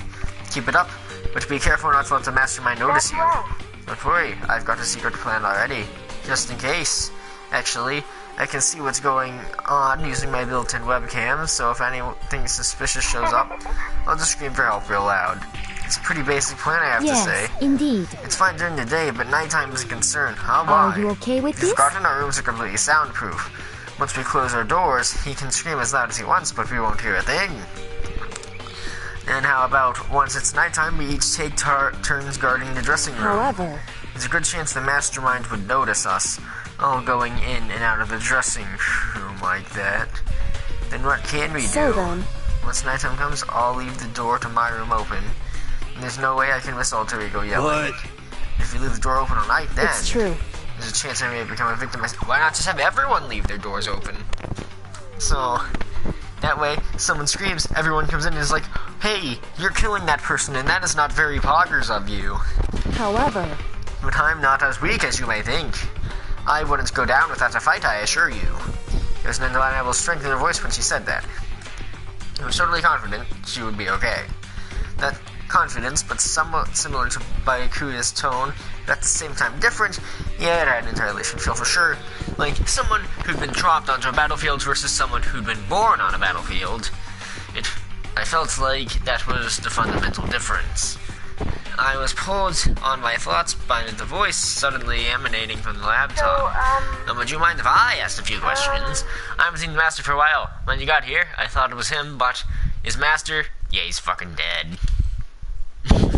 S1: Keep it up, but be careful not to let the mastermind notice
S7: That's
S1: you.
S7: right.
S1: Don't worry, I've got a secret plan already. Just in case. Actually, I can see what's going on using my built-in webcam, so if anything suspicious shows up, I'll just scream for help real loud. It's a pretty basic plan, I have to say.
S3: Yes, indeed.
S1: It's fine during the day, but nighttime is a concern. How
S3: Are
S1: why?
S3: you okay with
S1: His
S3: this?
S1: garden and our rooms are completely soundproof. Once we close our doors, he can scream as loud as he wants, but we won't hear a thing. And how about once it's nighttime, we each take turns guarding the dressing room.
S6: However,
S1: There's a good chance the mastermind would notice us, all going in and out of the dressing room like that. Then what can we do?
S6: so then,
S1: Once nighttime comes, I'll leave the door to my room open. And there's no way I can miss Alter Ego yelling.
S4: What?
S1: If you leave the door open all night, then
S6: it's true.
S1: there's a chance I may become a victim. Why not just have everyone leave their doors open? So, that way, someone screams, everyone comes in and is like, hey, you're killing that person, and that is not very poggers of you.
S6: However,
S1: But I'm not as weak as you may think. I wouldn't go down without a fight, I assure you. There was an undeniable strength in her voice when she said that. I was totally confident she would be okay. That confidence, but somewhat similar to Baikuya's tone, but at the same time different, yet I entirely should feel for sure. Like someone who'd been dropped onto a battlefield versus someone who'd been born on a battlefield. I felt like that was the fundamental difference. I was pulled on my thoughts by the voice suddenly emanating from the laptop. Now, would you mind if I asked a few questions? I haven't seen the Master for a while. When you got here, I thought it was him, but is Master? Yeah, he's fucking dead.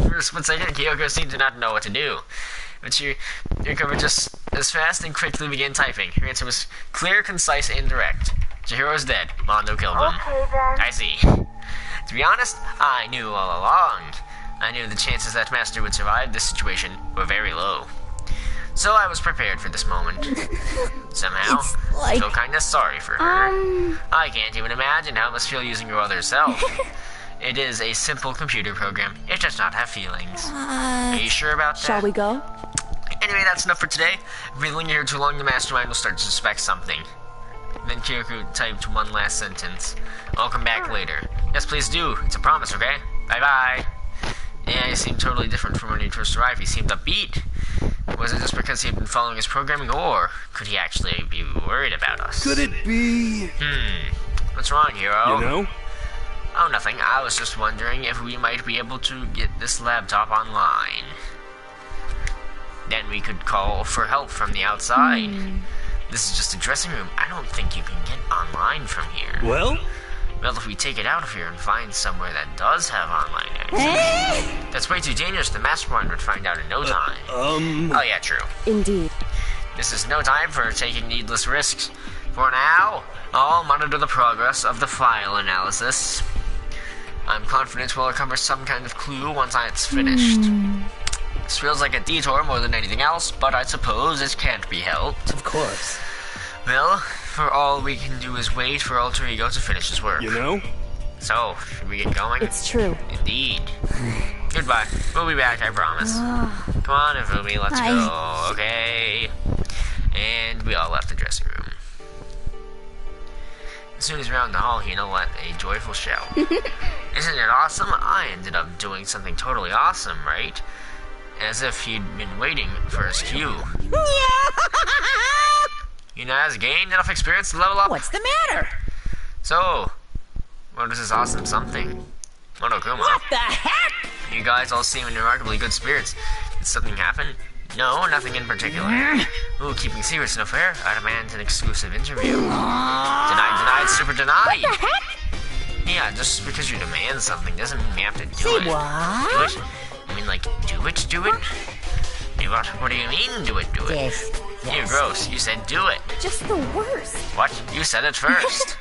S1: For a split second, Kyoko seemed to not know what to do. But she recovered just as fast and quickly began typing. Her answer was clear, concise, and direct. Chihiro's dead. Mondo killed him.
S7: Okay then.
S1: I see. To be honest, I knew all along. I knew the chances that Master would survive this situation were very low. So I was prepared for this moment. Somehow,
S3: It's like-
S1: I feel kinda sorry for her. I can't even imagine how it must feel using your other self. It is a simple computer program. It does not have feelings. Are you sure about that?
S6: shall we go?
S1: Anyway, that's enough for today. If we linger here too long, the mastermind will start to suspect something. Then Kyoko typed one last sentence. I'll come back later. Yes, please do. It's a promise, okay? Bye-bye. Yeah, he seemed totally different from when he first arrived. He seemed upbeat. Was it just because he had been following his programming, or could he actually be worried about us?
S4: Could it be?
S1: What's wrong, hero?
S4: You know?
S1: Oh, nothing. I was just wondering if we might be able to get this laptop online. Then we could call for help from the outside. This is just a dressing room. I don't think you can get online from here.
S4: Well?
S1: Well, if we take it out of here and find somewhere that does have online access. That's way too dangerous. The mastermind would find out in no time. Oh yeah, true.
S6: Indeed.
S1: This is no time for taking needless risks. For now, I'll monitor the progress of the file analysis. I'm confident we'll uncover some kind of clue once it's finished. This feels like a detour more than anything else, but I suppose it can't be helped.
S5: Of course.
S1: Well, for all we can do is wait for Alter Ego to finish his work.
S4: You know?
S1: So, should we get going?
S6: It's true.
S1: Indeed. Goodbye. We'll be back, I promise. Come on, Ifumi, let's go, okay? And we all left the dressing room. As soon as we were out in the hall, Hina let a joyful shout. Isn't it awesome? I ended up doing something totally awesome, right? As if he'd been waiting for his cue. Hina has gained enough experience to level up.
S2: What's the matter?
S1: So, what is this awesome something? Monokuma.
S2: What the heck?
S1: You guys all seem in remarkably good spirits. Did something happen? No, nothing in particular. Ooh, keeping secrets no fair. I demand an exclusive interview. Denied, super denied.
S2: What the heck?
S1: Yeah, just because you demand something doesn't mean you have to do
S2: Say
S1: it.
S2: what?
S1: Do it? I mean, like, do it? Do it? Do what? What do you mean, do it? Do it?
S2: Yes.
S1: You're gross. You said do it.
S3: Just the worst.
S1: What? You said it first.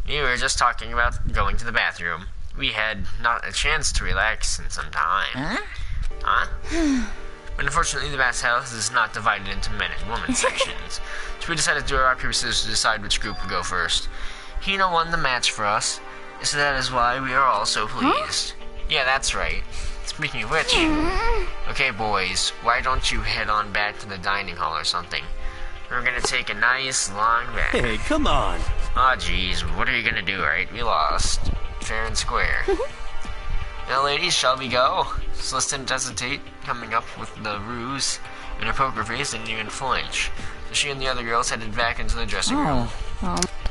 S1: We were just talking about going to the bathroom. We had not a chance to relax in some time. Huh? But unfortunately, the bathhouse is not divided into men and women sections. So we decided to do our paper scissors to decide which group would go first. Hina won the match for us, so that is why we are all so pleased. Yeah, that's right. Speaking of which, okay boys, why don't you head on back to the dining hall or something? We're gonna take a nice long bath.
S4: Hey, come on.
S1: Aw, jeez, what are you gonna do, right? We lost. Fair and square. Now, ladies, shall we go? Celeste didn't hesitate, coming up with the ruse, and her poker face didn't even flinch. So she and the other girls headed back into the dressing room.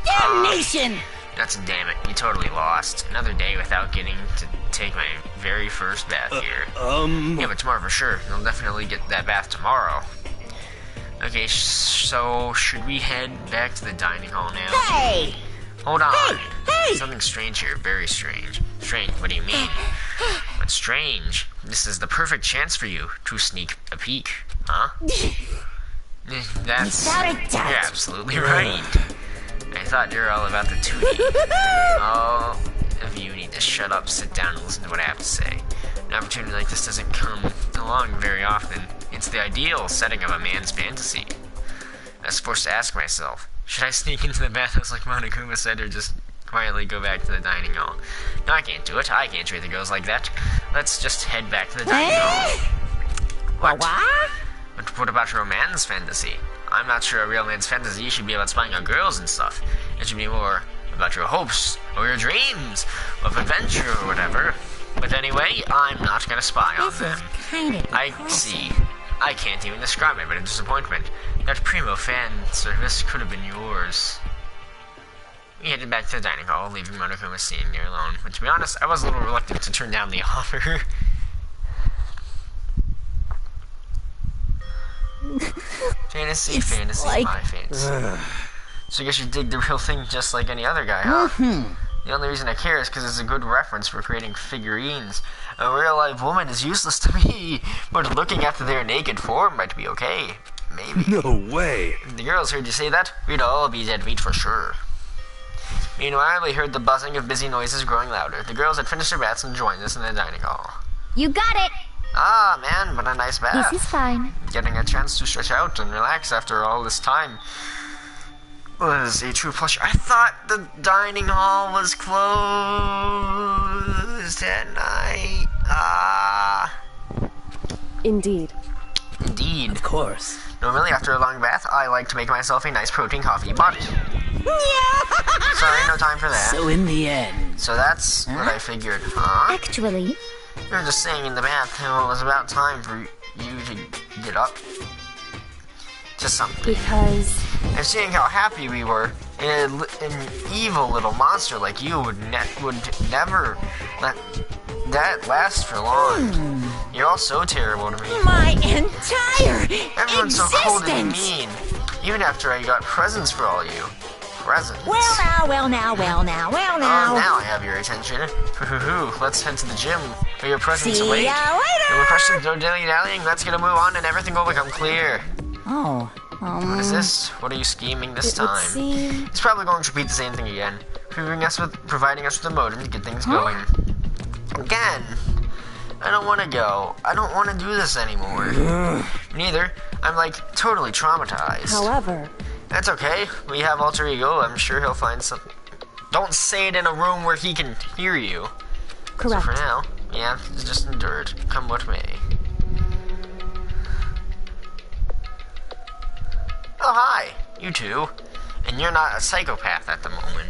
S2: Damnation!
S1: Nuts and damn it, we totally lost. Another day without getting to take my very first bath here. Yeah, but tomorrow for sure. You'll definitely get that bath tomorrow. Okay, so should we head back to the dining hall now?
S2: Hey!
S1: Hold on.
S2: Hey!
S1: Something strange here, very strange. Strange, what do you mean? What's strange? This is the perfect chance for you to sneak a peek, huh? That's...
S2: Without a doubt.
S1: You're absolutely right. I thought you were all about the tootie. All of you need to shut up, sit down, and listen to what I have to say. An opportunity like this doesn't come along very often. It's the ideal setting of a man's fantasy. I was forced to ask myself, should I sneak into the bathhouse like Monokuma said, or just quietly go back to the dining hall? No, I can't do it. I can't treat the girls like that. Let's just head back to the dining hall. What? But what about romance fantasy? I'm not sure a real man's fantasy should be about spying on girls and stuff. It should be more about your hopes, or your dreams, of adventure or whatever. But anyway, I'm not gonna spy on them. I see. I can't even describe it, but a disappointment. That primo fan service could have been yours. We headed back to the dining hall, leaving Monokuma sitting there alone. But to be honest, I was a little reluctant to turn down the offer. Fantasy,
S2: like...
S1: my fantasy. So I guess you dig the real thing just like any other guy, huh? The only reason I care is because it's a good reference for creating figurines. A real-life woman is useless to me, but looking at their naked form might be okay. Maybe.
S4: No way.
S1: If the girls heard you say that, we'd all be dead meat for sure. Meanwhile, we heard the buzzing of busy noises growing louder. The girls had finished their baths and joined us in the dining hall.
S3: You got it!
S1: Ah, man, what a nice bath.
S3: This is fine.
S1: Getting a chance to stretch out and relax after all this time was a true pleasure. I thought the dining hall was closed at night.
S6: Indeed.
S1: Indeed.
S5: Of course.
S1: Normally, after a long bath, I like to make myself a nice protein coffee, but... Sorry, no time for that.
S5: So in the end...
S1: So that's what I figured, huh?
S3: Actually,
S1: You were just saying in the bath how it was about time for you to get up to something.
S6: Because...
S1: And seeing how happy we were, An evil little monster like you would never let that last for long. You're all so terrible to me.
S2: My entire
S1: Everyone's so cold and
S2: existence.
S1: mean. Even after I got presents for all you. Presents.
S2: Well now.
S1: Oh, now I have your attention. Let's head to the gym where your presents
S2: See
S1: await.
S2: ya
S1: No more
S2: later.
S1: questions, no dilly-dallying. Let's get a move on and everything will become clear.
S2: Oh,
S1: What is this? What are you scheming this
S6: It would
S1: time?
S6: seem...
S1: He's probably going to repeat the same thing again, providing us with a modem to get things going. Again! I don't want to go. I don't want to do this anymore. Neither. I'm like totally traumatized.
S6: However,
S1: That's okay. We have alter ego. I'm sure he'll find something. Don't say it in a room where he can hear you.
S6: correct.
S1: So for now, yeah, just endure it. Come what may. Oh, hi. You two. And you're not a psychopath at the moment.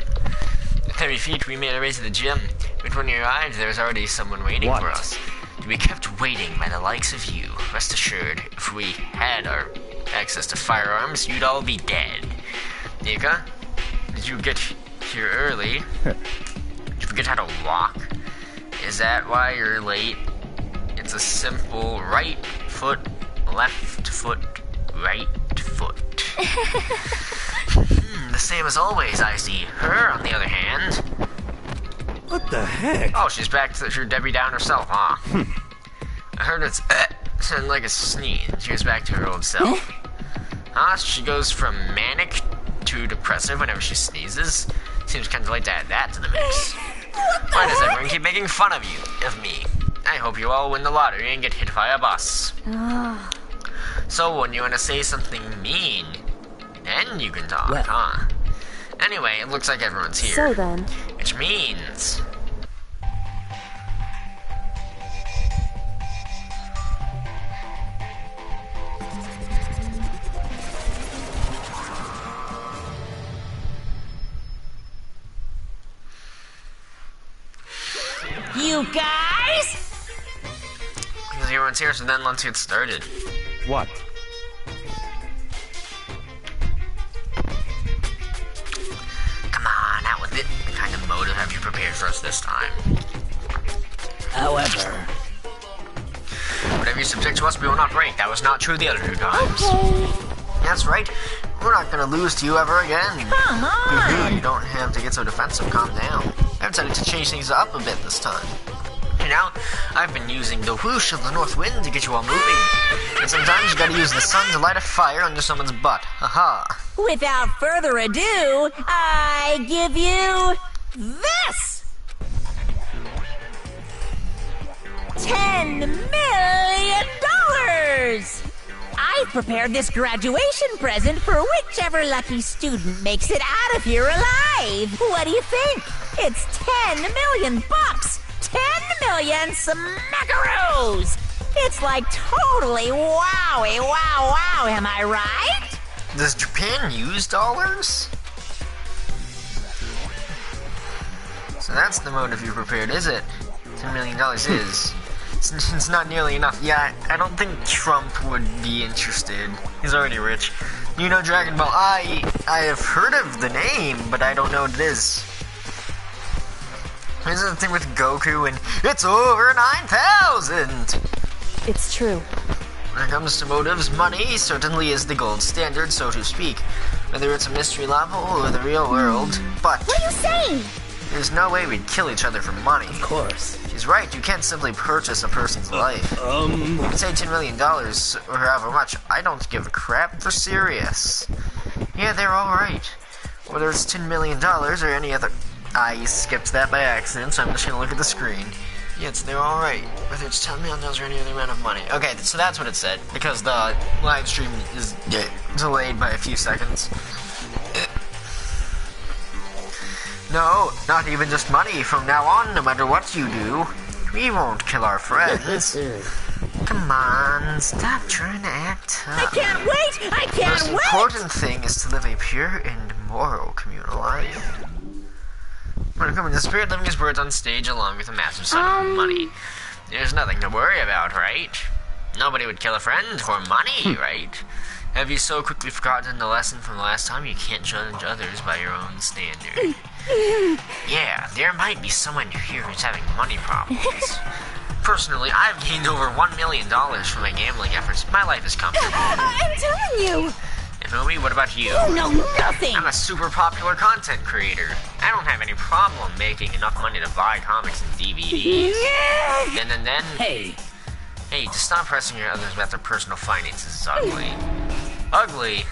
S1: At 30 feet, we made our way to the gym. But when we arrived, there was already someone waiting
S4: What?
S1: for us. To be kept waiting by the likes of you. Rest assured, if we had our access to firearms, you'd all be dead. Nika, did you get here early? Did you forget how to walk? Is that why you're late? It's a simple right foot, left foot, right foot. The same as always, I see. Her, on the other hand.
S4: What the heck?
S1: Oh, she's back to her Debbie Down herself, huh? I heard it's sounded like a sneeze. She was back to her old self. Huh? She goes from manic to depressive whenever she sneezes. Seems kind of late to add that to the mix. Why does everyone keep making fun of me? I hope you all win the lottery and get hit by a bus. So when you want to say something mean, then you can talk,
S5: Well.
S1: huh? Anyway, it looks like everyone's here.
S6: So then,
S1: Which means...
S2: you guys?
S1: Because everyone's here, so then let's get started.
S4: What?
S1: Come on, out with it. What kind of motive have you prepared for us this time?
S5: However,
S1: Whatever you subject to us, we will not break. That was not true the other two times.
S3: Okay.
S1: That's right. We're not gonna lose to you ever again.
S2: Come on.
S1: You don't have to get so defensive. Calm down. I've decided to change things up a bit this time. You know, I've been using the whoosh of the north wind to get you all moving. And sometimes you gotta use the sun to light a fire under someone's butt. Haha.
S2: Without further ado, I give you this! $10 million! I've prepared this graduation present for whichever lucky student makes it out of here alive. What do you think? It's 10 million bucks! 10 million smackaroos! It's like totally wowie, wow, am I right?
S1: Does Japan use dollars? So that's the motive you prepared, is it? $10 million is. It's not nearly enough. Yeah, I don't think Trump would be interested. He's already rich. You know Dragon Ball? I have heard of the name, but I don't know what it is. Isn't the thing with Goku and it's over 9,000?
S6: it's true.
S1: When it comes to motives, money certainly is the gold standard, so to speak. Whether it's a mystery level or the real world. But
S3: What are you saying?
S1: there's no way we'd kill each other for money.
S5: of course.
S1: She's right, you can't simply purchase a person's life. You can say $10 million or however much. I don't give a crap. They're serious. Yeah, they're alright. Whether it's $10 million or any other... I skipped that by accident, so I'm just gonna look at the screen. Yes, they're alright. Whether it's $10 million or any other amount of money. Okay, so that's what it said, because the live stream is delayed by a few seconds. No, not even just money. From now on, no matter what you do, we won't kill our friends. Come on, stop trying to act tough.
S2: I can't wait! I
S1: The most
S2: can't wait!
S1: important thing is to live a pure and moral communal life. When it comes to spirit living his words on stage along with a massive sum of money, there's nothing to worry about, right? Nobody would kill a friend for money, right? Have you so quickly forgotten the lesson from the last time? You can't judge others by your own standard. Yeah, there might be someone here who's having money problems. Personally, I've gained over $1 million from my gambling efforts. My life is comfortable.
S2: I'm telling you!
S1: And Omi, what about you?
S2: You know nothing!
S1: I'm a super popular content creator. I don't have any problem making enough money to buy comics and DVDs. Then... Hey, to stop pressing your others about their personal finances is ugly. Ugly?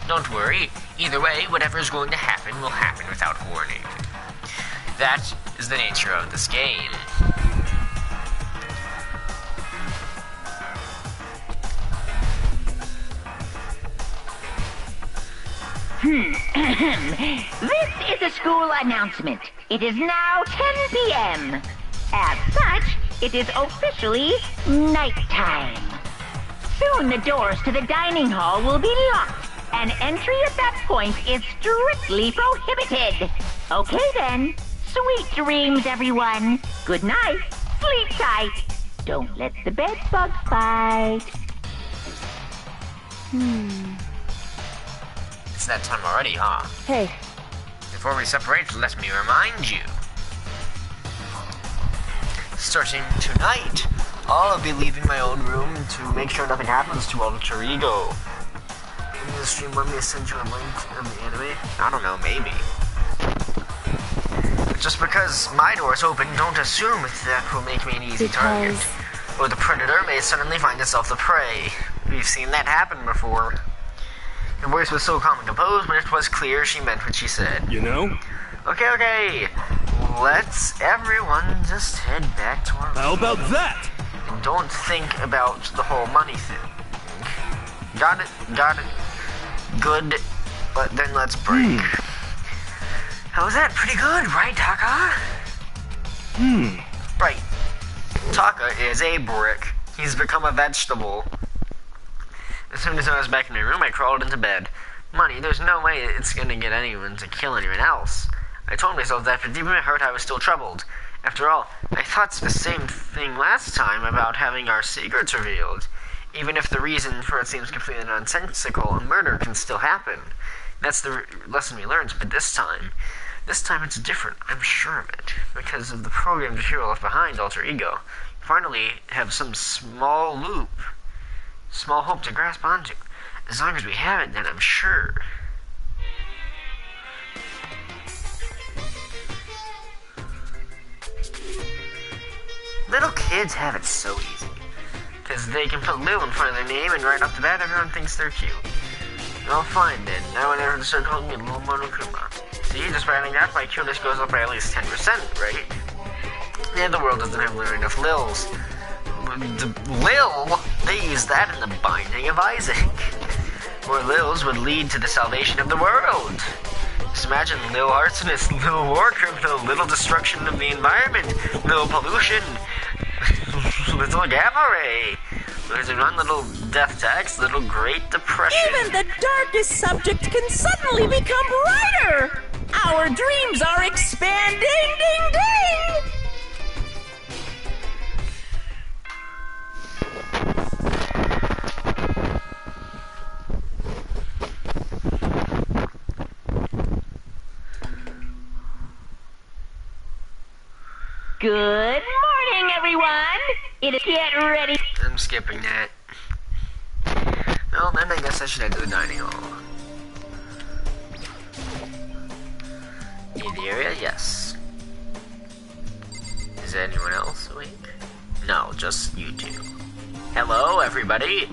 S1: Don't worry. Either way, whatever is going to happen will happen without warning. That is the nature of this game.
S8: This is a school announcement. It is now 10 p.m. As such, it is officially nighttime. Soon the doors to the dining hall will be locked, and entry at that point is strictly prohibited. Okay then. Sweet dreams, everyone. Good night. Sleep tight. Don't let the bed bugs bite.
S1: It's that time already, huh?
S6: Hey,
S1: Before we separate, let me remind you. Starting tonight, I'll be leaving my own room to make sure nothing happens to Alter Ego. In the stream, let me send you a link of the anime. I don't know, maybe. But just because my door's open, don't assume that will make me an easy target. Or the predator may suddenly find itself the prey. We've seen that happen before. Her voice was so calm and composed, but it was clear she meant what she said.
S4: You know?
S1: Okay. Let's everyone just head back to our
S4: How about that?
S1: and don't think about the whole money thing. Got it. Good. But then let's break. How was that? Pretty good, right, Taka? Right. Taka is a brick. He's become a vegetable. As soon as I was back in my room, I crawled into bed. Money, there's no way it's gonna get anyone to kill anyone else. I told myself that, but deep in my heart I was still troubled. After all, I thought the same thing last time about having our secrets revealed. Even if the reason for it seems completely nonsensical, a murder can still happen. That's the lesson we learned, but this time it's different, I'm sure of it. Because of the programmed hero left behind, Alter Ego. Finally have some small hope to grasp onto. As long as we have it, then I'm sure. Little kids have it so easy. Because they can put Lil in front of their name and right off the bat everyone thinks they're cute. Well, fine then. Now I never start calling me Lil Monokuma. See, just finding out my cuteness goes up by at least 10%, right? And the world doesn't have enough Lils. Lil? They use that in the Binding of Isaac. More Lils would lead to the salvation of the world. Just imagine Lil arsonist, Lil war criminal, little destruction of the environment, little pollution, little gamma ray. There's one little death tax, little Great Depression.
S2: Even the darkest subject can suddenly become brighter! Our dreams are expanding! Ding ding!
S8: Good morning, everyone. It is get ready.
S1: I'm skipping that. Well, then I guess I should head to the dining hall. In the area, yes. Is anyone else awake? No, just you two. Hello, everybody.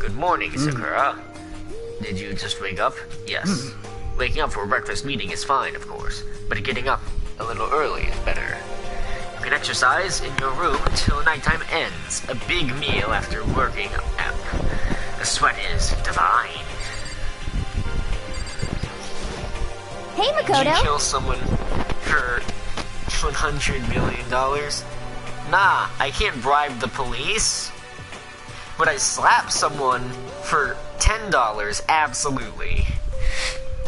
S1: Good morning, Sakura. Did you just wake up? Yes. Waking up for a breakfast meeting is fine, of course, but getting up a little early is better. You can exercise in your room until nighttime ends. A big meal after working out. The sweat is divine.
S3: Hey,
S1: Did you
S3: Makoto.
S1: kill someone for $100 million? Nah, I can't bribe the police. Would I slap someone for $10? Absolutely.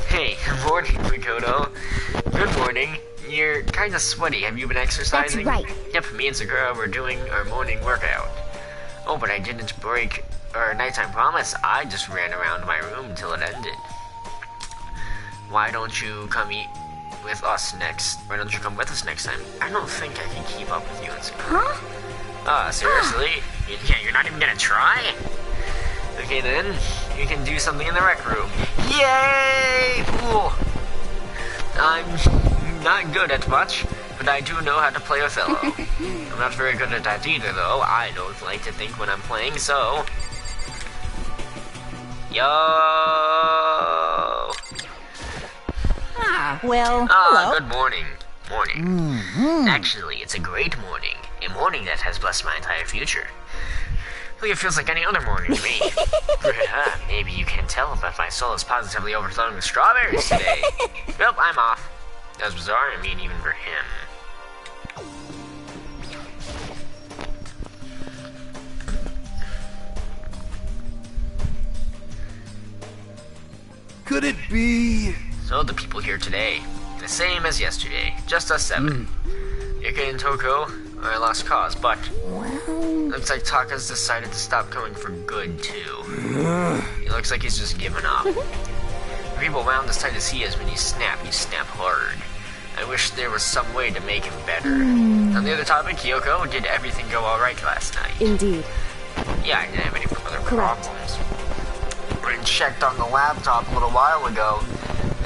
S1: Hey, good morning, Makoto. Good morning. You're kind of sweaty. Have you been exercising?
S3: That's right.
S1: Yep, me and Sakura were doing our morning workout. Oh, but I didn't break our nighttime promise. I just ran around my room until it ended. Why don't you come eat with us next? Why don't you come with us next time? I don't think I can keep up with you in school. Huh? Seriously? You're not even gonna try? Okay then, you can do something in the rec room. Yay! Cool! I'm not good at much, but I do know how to play Othello. I'm not very good at that either, though. I don't like to think when I'm playing, so... Yo!
S2: Hello.
S1: Good morning. Morning. Actually, it's a great morning. A morning that has blessed my entire future. Really, it feels like any other morning to me. Maybe you can't tell, but my soul is positively overflowing with strawberries today. Nope, I'm off. That was bizarre, I mean, even for him.
S4: Could it be?
S1: So the people here today, the same as yesterday, just us 7. Yuka and Toko are a lost cause, but looks like Taka's decided to stop coming for good too. He looks like he's just given up. The people around as tight as he is, when you snap hard. I wish there was some way to make him better. On the other topic, Kyoko, did everything go alright last night?
S6: Indeed.
S1: Yeah, I didn't have any other problems. I checked on the laptop a little while ago,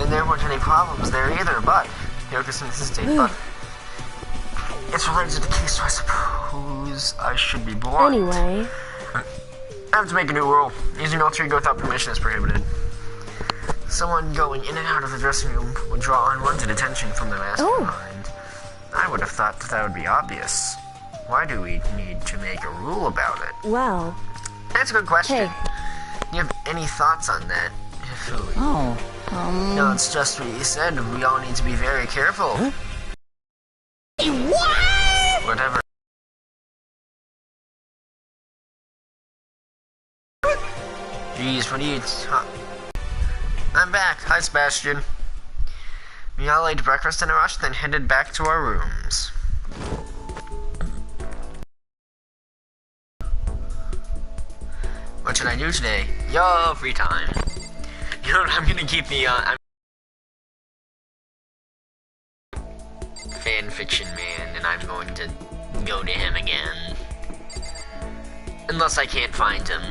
S1: and there weren't any problems there either, but Kyoko seems to state, but it's related to the case, so I suppose I should be blunt.
S6: Anyway.
S1: I have to make a new rule. Using alter ego without permission is prohibited. Someone going in and out of the dressing room would draw unwanted attention from the mastermind. I would have thought that would be obvious. Why do we need to make a rule about it?
S6: Well.
S1: That's a good question.
S6: Hey.
S1: Do you have any thoughts on that? No, it's just what you said. We all need to be very careful.
S2: Huh? What?
S1: Whatever. Jeez, what are you... I'm back. Hi, Sebastian. We all ate breakfast in a rush, then headed back to our rooms. What should I do today? Yo, free time. You know what, I'm gonna keep the, fanfiction man, and I'm going to go to him again. Unless I can't find him.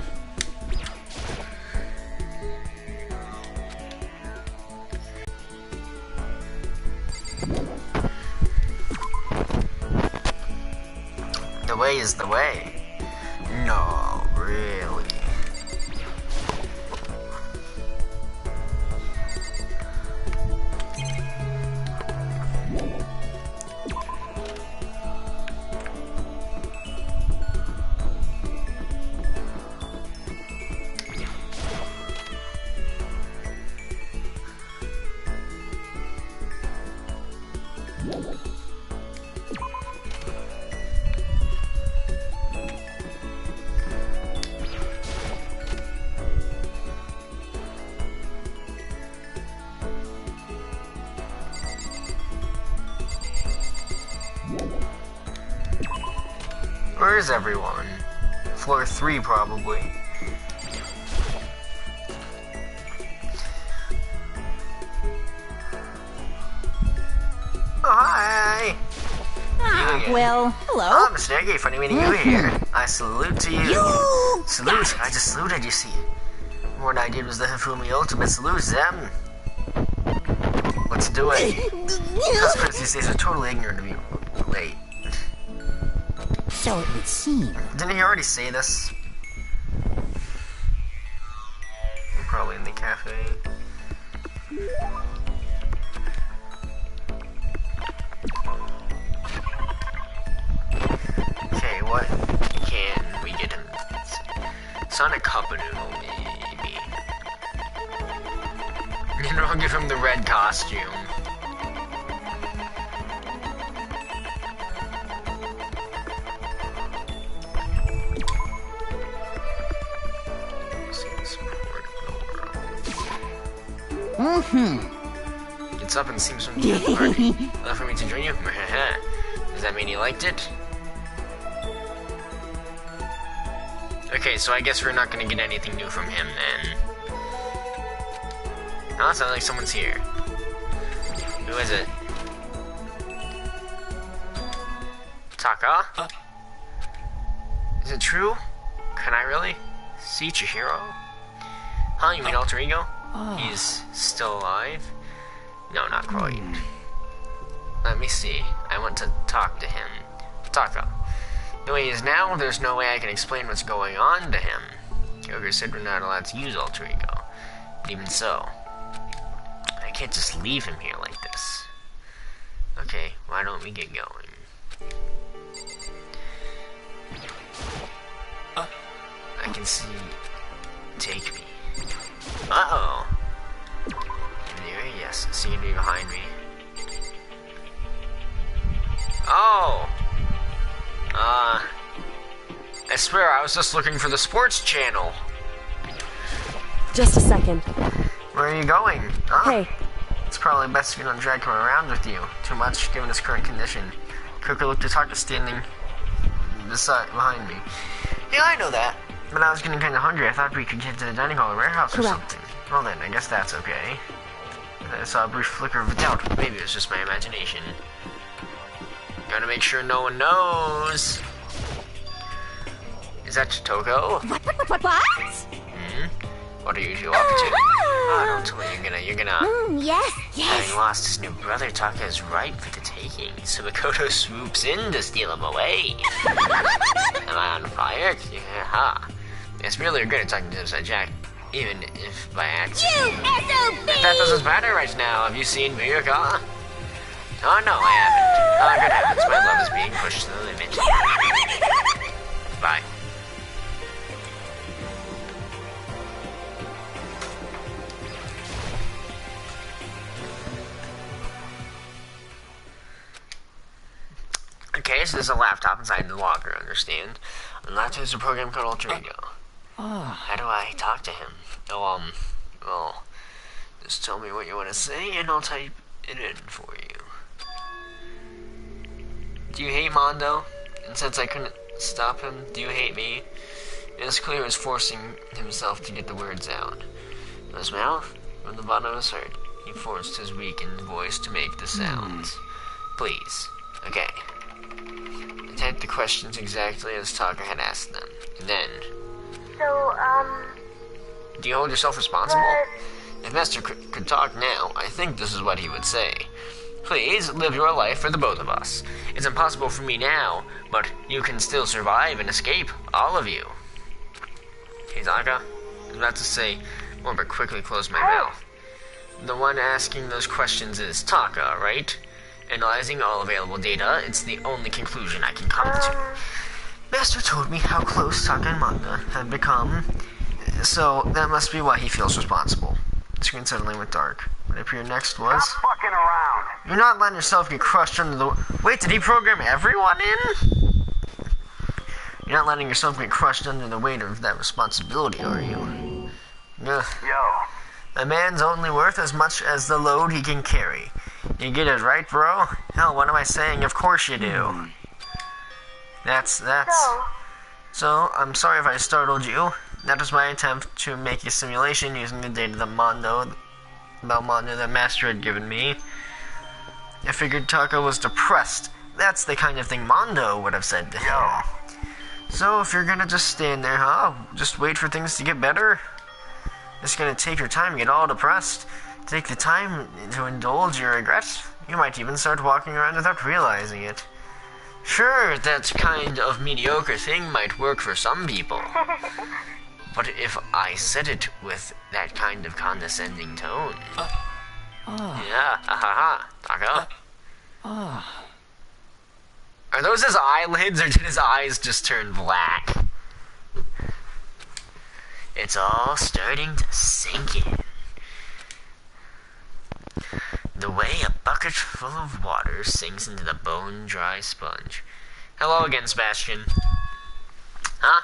S1: The way is the way. No, really. Where is everyone? Floor 3, probably. Oh, hi!
S2: Well, hello.
S1: Oh, Mr. Eggy, funny meeting you here. I salute to you. Salute? I just saluted, you see. What I did was the Hifumi ultimate salute, them. Let's do it. Those Prince these days are totally ignorant of you. Wait.
S2: So it would seem.
S1: Didn't he already say this? Probably in the cafe. Okay, what can we get him? Sonic Cup Noodle, maybe. You know, I'll give him the red costume. Gets up and seems from the party. Love for me to join you? Does that mean you liked it? Okay, so I guess we're not gonna get anything new from him then. Oh, sounds like someone's here. Who is it? Taka? Is it true? Can I really see Chihiro? Huh, you mean alter ego? He's still alive? No, not quite. Let me see. I want to talk to him. Taka. The way he is now, there's no way I can explain what's going on to him. Kyogre said we're not allowed to use alter ego. But even so, I can't just leave him here like this. Okay, why don't we get going? I can see. Take me. Uh-oh. In there, yes. See you behind me. Oh! I swear I was just looking for the sports channel.
S6: Just a second.
S1: Where are you going? Huh?
S6: Hey.
S1: It's probably best if you don't drag him around with you. Too much, given his current condition. Quickly looked at Taka standing behind me. Yeah, I know that. But I was getting kind of hungry. I thought we could get to the dining hall or warehouse or something. Well then, I guess that's okay. I saw a brief flicker of doubt. Maybe it was just my imagination. Gotta make sure no one knows. Is that Chitoko?
S2: What?
S1: What are you two up to? Oh, don't tell me you're gonna...
S2: Yes.
S1: Having lost his new brother, Taka is ripe for the taking. So Makoto swoops in to steal him away. Am I on fire? Yeah. It's really regret talking to this Jack, even if by accident.
S2: You SOB!
S1: That doesn't matter right now. Have you seen Miyuka? Oh no, I haven't. Oh, good heavens, my love is being pushed to the limit. Bye. Okay, so there's a laptop inside the locker, understand? And laptop is a program called Alter Ego. How do I talk to him? Well, just tell me what you want to say and I'll type it in for you. Do you hate Mondo? And since I couldn't stop him, do you hate me? It was clear he was forcing himself to get the words out. From his mouth, from the bottom of his heart, he forced his weakened voice to make the sounds. Please. Okay. I typed the questions exactly as Taka had asked them. And then...
S7: So,
S1: do you hold yourself responsible? If Master could talk now, I think this is what he would say. Please, live your life for the both of us. It's impossible for me now, but you can still survive and escape, all of you. Hey, Taka. I was about to say, but quickly closed my mouth. The one asking those questions is Taka, right? Analyzing all available data, it's the only conclusion I can come to. Master told me how close Taka and Manga had become, so that must be why he feels responsible. The screen suddenly went dark. What appeared next was...
S9: Stop fucking around!
S1: You're not letting yourself get crushed under the... Wait, did he program everyone in? You're not letting yourself get crushed under the weight of that responsibility, are you? Ugh.
S9: Yo.
S1: A man's only worth as much as the load he can carry. You get it right, bro? Hell, what am I saying? Of course you do. That's... So, I'm sorry if I startled you. That was my attempt to make a simulation using the data that Mondo that Master had given me. I figured Taka was depressed. That's the kind of thing Mondo would have said to him. So, if you're gonna just stand there, huh? Just wait for things to get better? It's gonna take your time to get all depressed. Take the time to indulge your regrets. You might even start walking around without realizing it. Sure, that kind of mediocre thing might work for some people. But if I said it with that kind of condescending tone... Yeah, ha. Taka? Are those his eyelids, or did his eyes just turn black? It's all starting to sink in. The way a bucket full of water sinks into the bone-dry sponge. Hello again, Sebastian. Huh?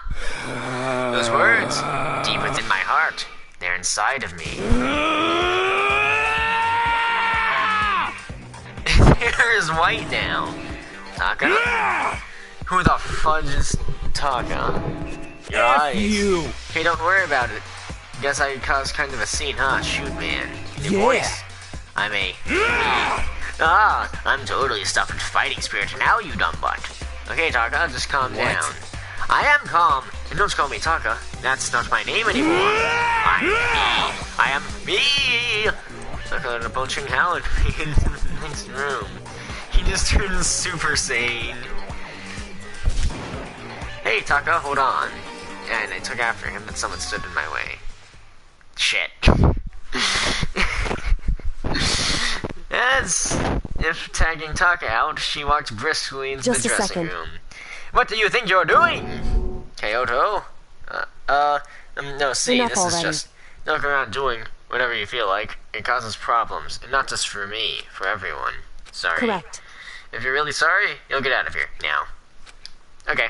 S1: Those words, deep within my heart, they're inside of me. His hair is white now. Taka? Who the fudge is Taka? Your
S4: F
S1: eyes.
S4: you.
S1: Hey, don't worry about it. Guess I caused kind of a scene, huh? Shoot, man. Your
S4: Yeah.
S1: voice. I'm a... I'm totally stuffed with fighting spirit now, you dumb butt. Okay, Taka, just calm down. I am calm, and don't call me Taka. That's not my name anymore. I am me. Taka learned a poaching Howard in the next room. He just turned super sane. Hey, Taka, hold on. And I took after him, but someone stood in my way. Shit. As if tagging Taka out, she walked briskly into
S6: Just
S1: the
S6: a
S1: dressing
S6: second.
S1: room. What do you think you're doing? Kyoto? No, see,
S6: Enough
S1: this is
S6: already.
S1: just... Don't go around doing whatever you feel like. It causes problems, and not just for me, for everyone. Sorry.
S6: Correct.
S1: If you're really sorry, you'll get out of here, now. Okay.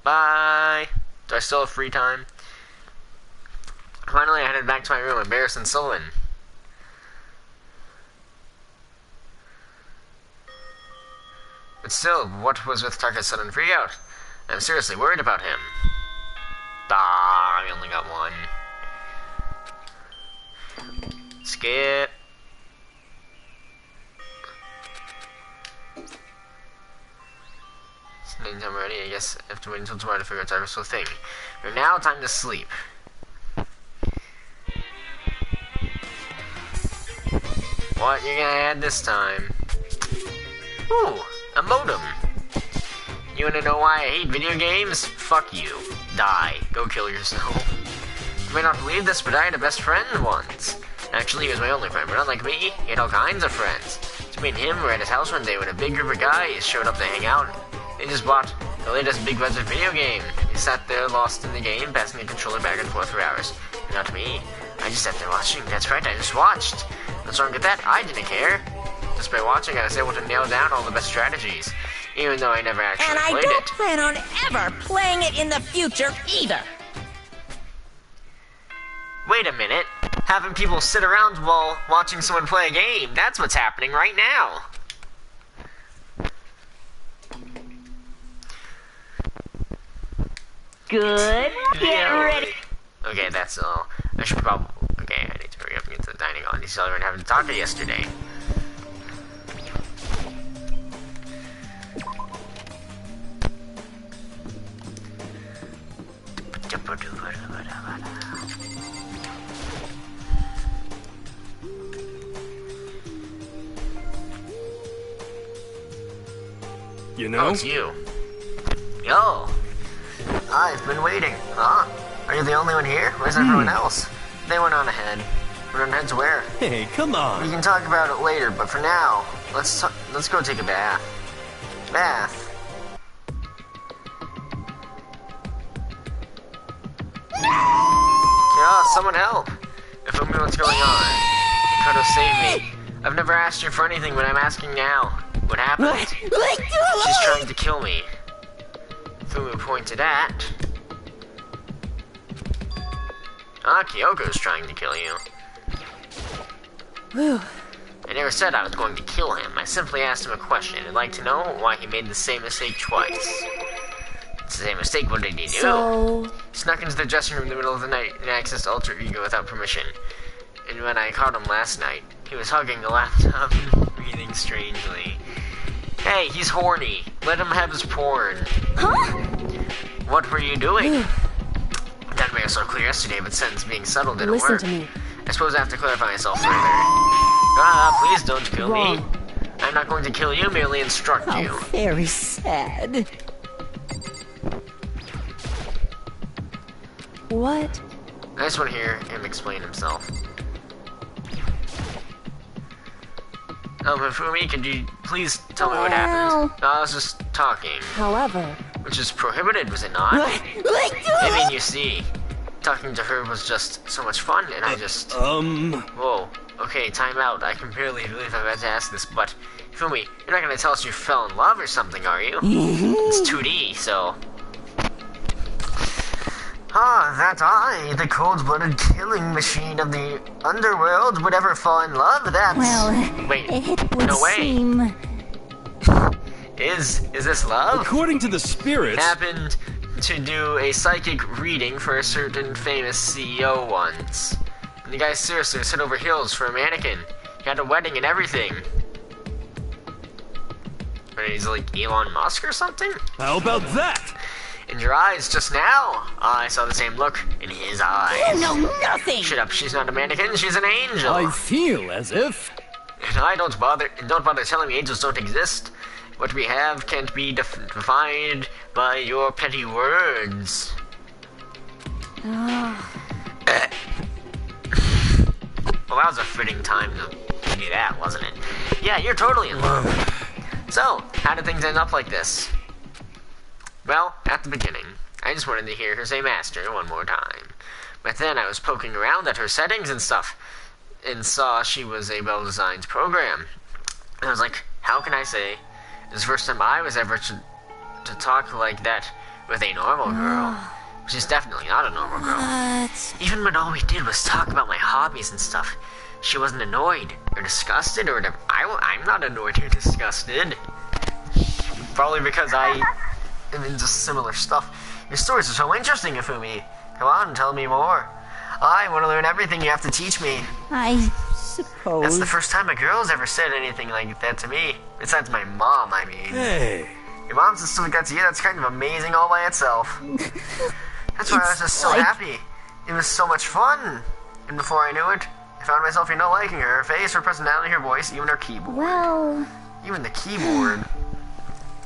S1: Bye. Do I still have free time? Finally, I headed back to my room, embarrassed and sullen. But still, what was with Taka's sudden freakout? I'm seriously worried about him. I only got one. Skip. It's nighttime already. I guess I have to wait until tomorrow to figure out Taka's whole thing. But now, time to sleep. What you gonna add this time? Ooh, a modem. You wanna know why I hate video games? Fuck you. Die. Go kill yourself. You may not believe this, but I had a best friend once. Actually, he was my only friend, but unlike me, he had all kinds of friends. So me and him were at his house one day when a big group of guys showed up to hang out. They just bought the latest big budget video game. He sat there lost in the game, passing the controller back and forth for hours. And not me. I just sat there watching. That's right, I just watched. What's wrong with that? I didn't care. Just by watching, I was able to nail down all the best strategies, even though I never actually
S2: And I
S1: played
S2: don't
S1: it.
S2: plan on ever playing it in the future either.
S1: Wait a minute. Having people sit around while watching someone play a game, that's what's happening right now.
S8: Good. Get ready.
S1: Okay, that's all. I should probably... Okay, I need to hurry up and get to the dining hall. These children having taco yesterday.
S4: You
S1: Oh,
S4: know?
S1: it's you. Yo. I've been waiting. Huh? Are you the only one here? Where's everyone else? They went on ahead. Went on ahead to where?
S4: Hey, come
S1: We
S4: on.
S1: can talk about it later, but for now, let's go take a bath. Bath. Yeah, someone help. If only what's going on. Koto, save me. I've never asked you for anything, but I'm asking now. What happened? She's trying to kill me. Fumu pointed at... Kyoko's trying to kill you.
S6: Whew.
S1: I never said I was going to kill him. I simply asked him a question. I'd like to know why he made the same mistake twice. It's the same mistake, what did he do?
S6: So,
S1: He snuck into the dressing room in the middle of the night and accessed Alter Ego without permission. And when I caught him last night, he was hugging the laptop and breathing strangely. Hey, he's horny. Let him have his porn.
S3: Huh?
S1: What were you doing? That made it so clear yesterday, but since being subtle didn't
S6: listen
S1: work.
S6: to me.
S1: I suppose I have to clarify myself further. Please don't kill me.
S6: Wrong.
S1: I'm not going to kill you, merely instruct you.
S2: Oh, very sad.
S6: What?
S1: I just want to hear him explain himself. Hifumi, could you please tell me what happened? I was just talking,
S6: However,
S1: which is prohibited, was it not? I mean, you see, talking to her was just so much fun, and I just... Whoa, okay, time out. I can barely believe I'm about to ask this, but Hifumi, you're not going to tell us you fell in love or something, are you? It's 2D, so... that I, the cold-blooded killing machine of the underworld, would ever fall in love? That's...
S3: Well,
S1: Wait,
S3: it would
S1: no way.
S3: seem...
S1: Is this love?
S4: According to the spirits,
S1: Happened to do a psychic reading for a certain famous CEO once. And the guy seriously was head over heels for a mannequin. He had a wedding and everything. But he's like Elon Musk or something?
S4: How about that?
S1: In your eyes just now, I saw the same look in his eyes.
S2: You know nothing!
S1: Shut up, she's not a mannequin, she's an angel.
S4: I feel as if...
S1: And I don't bother telling me angels don't exist. What we have can't be defined by your petty words. Well, that was a fitting time to do that, wasn't it? Yeah, you're totally in love. So, how did things end up like this? Well, at the beginning, I just wanted to hear her say master one more time. But then I was poking around at her settings and stuff, and saw she was a well-designed program. And I was like, how can I say it's the first time I was ever to talk like that with a normal girl? She's definitely not a normal girl.
S2: What?
S1: Even when all we did was talk about my hobbies and stuff, she wasn't annoyed or disgusted or whatever. I'm not annoyed or disgusted. Probably because I am into similar stuff. Your stories are so interesting, Ifumi. Come on, tell me more. I want to learn everything you have to teach me.
S2: I suppose.
S1: That's the first time a girl's ever said anything like that to me. Besides my mom, I mean.
S4: Hey.
S1: Your mom says something like that to you, that's kind of amazing all by itself. That's why I was just so happy. It was so much fun. And before I knew it, I found myself, liking her face, her personality, her voice, even her keyboard.
S3: Well,
S1: Even the keyboard.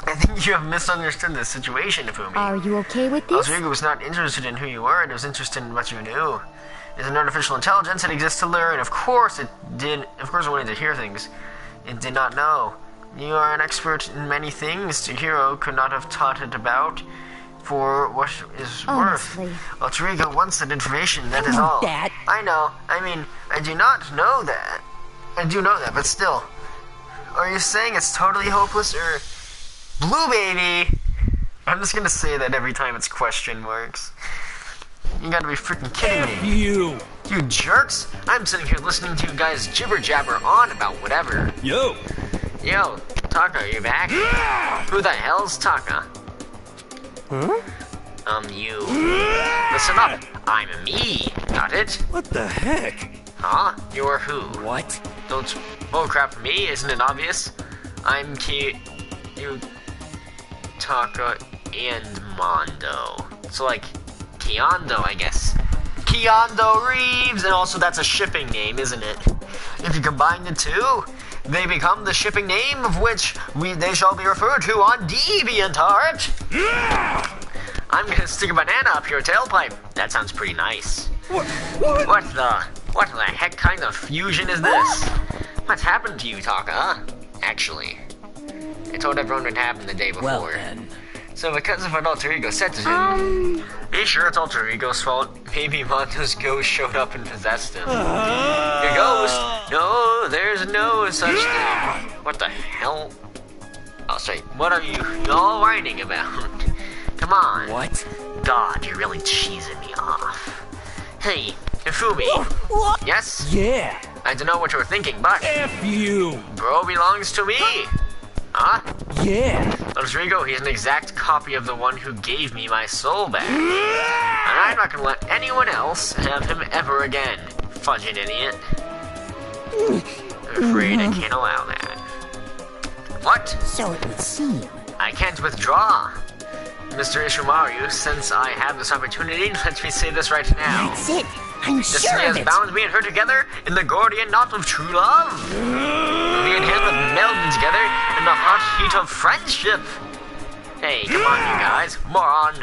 S1: I think you have misunderstood the situation, Ifumi.
S3: are you okay with this?
S1: Rodrigo was not interested in who you were, it was interested in what you knew. It's an artificial intelligence, it exists to learn. Of course it wanted to hear things it did not know. You are an expert in many things Chihiro could not have taught it about for what is
S3: Honestly.
S1: worth. Rodrigo wants that information, that is all.
S2: That.
S1: I know, I do not know that. I do know that, but still. Are you saying it's totally hopeless, or... Blue baby! I'm just gonna say that every time it's question marks. You gotta be freaking kidding me.
S4: You.
S1: You jerks! I'm sitting here listening to you guys jibber jabber on about whatever.
S4: Yo.
S1: Yo, Taka, are you back? Who the hell's Taka?
S4: Huh?
S1: You. Listen up. I'm me. Got it?
S4: What the heck?
S1: Huh? You're who?
S5: What?
S1: Don't. Oh crap, me? Isn't it obvious? I'm you. Taka and Mondo. So like, Kiondo, I guess. Kiondo Reeves! And also that's a shipping name, isn't it? If you combine the two, they become the shipping name of which they shall be referred to on DeviantArt. I'm gonna stick a banana up your tailpipe. That sounds pretty nice. What the heck kind of fusion is this? What's happened to you, Taka? Actually, I told everyone what happened the day before.
S5: Well then.
S1: So because of what Alter Ego said to him, be sure it's Alter Ego's fault. Maybe Mondo's ghost showed up and possessed him. Your ghost? No, there's no such thing. What the hell? Oh, sorry. What are you all whining about? Come on.
S5: What?
S1: God, you're really cheesing me off. Hey, Ifumi.
S2: What?
S1: Yes?
S5: Yeah.
S1: I don't know what you're thinking, but
S4: F you.
S1: bro belongs to me. Huh?
S5: Yeah.
S1: Rodrigo, he's an exact copy of the one who gave me my soul back. And I'm not gonna let anyone else have him ever again. Fudging idiot. I'm afraid I can't allow that. What?
S2: So it would seem.
S1: I can't withdraw. Mr. Ishimaru, since I have this opportunity, let me say this right now.
S2: That's it. I'm sure
S1: Destiny
S2: of
S1: has
S2: it.
S1: bound me and her together in the Gordian knot of true love. Me and him have melded together in the hot heat of friendship. Hey, come on, you guys. Moron.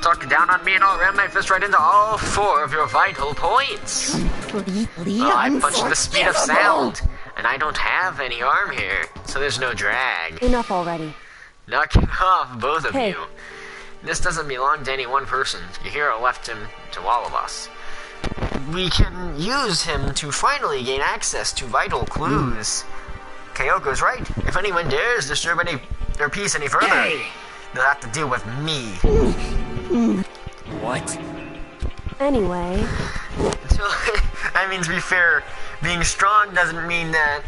S1: Talk down on me and I'll ram my fist right into all 4 of your vital points.
S2: Completely
S1: Well, I punched the speed of
S2: unforgivable.
S1: sound, and I don't have any arm here, so there's no drag.
S6: Enough already.
S1: Knock it off, both of
S6: Hey.
S1: you. This doesn't belong to any one person. Your hero left him to all of us. We can use him to finally gain access to vital clues. Kyoko's right. If anyone dares disturb their peace any further, they'll have to deal with me.
S5: What?
S6: Anyway,
S1: So, I mean, to be fair, being strong doesn't mean that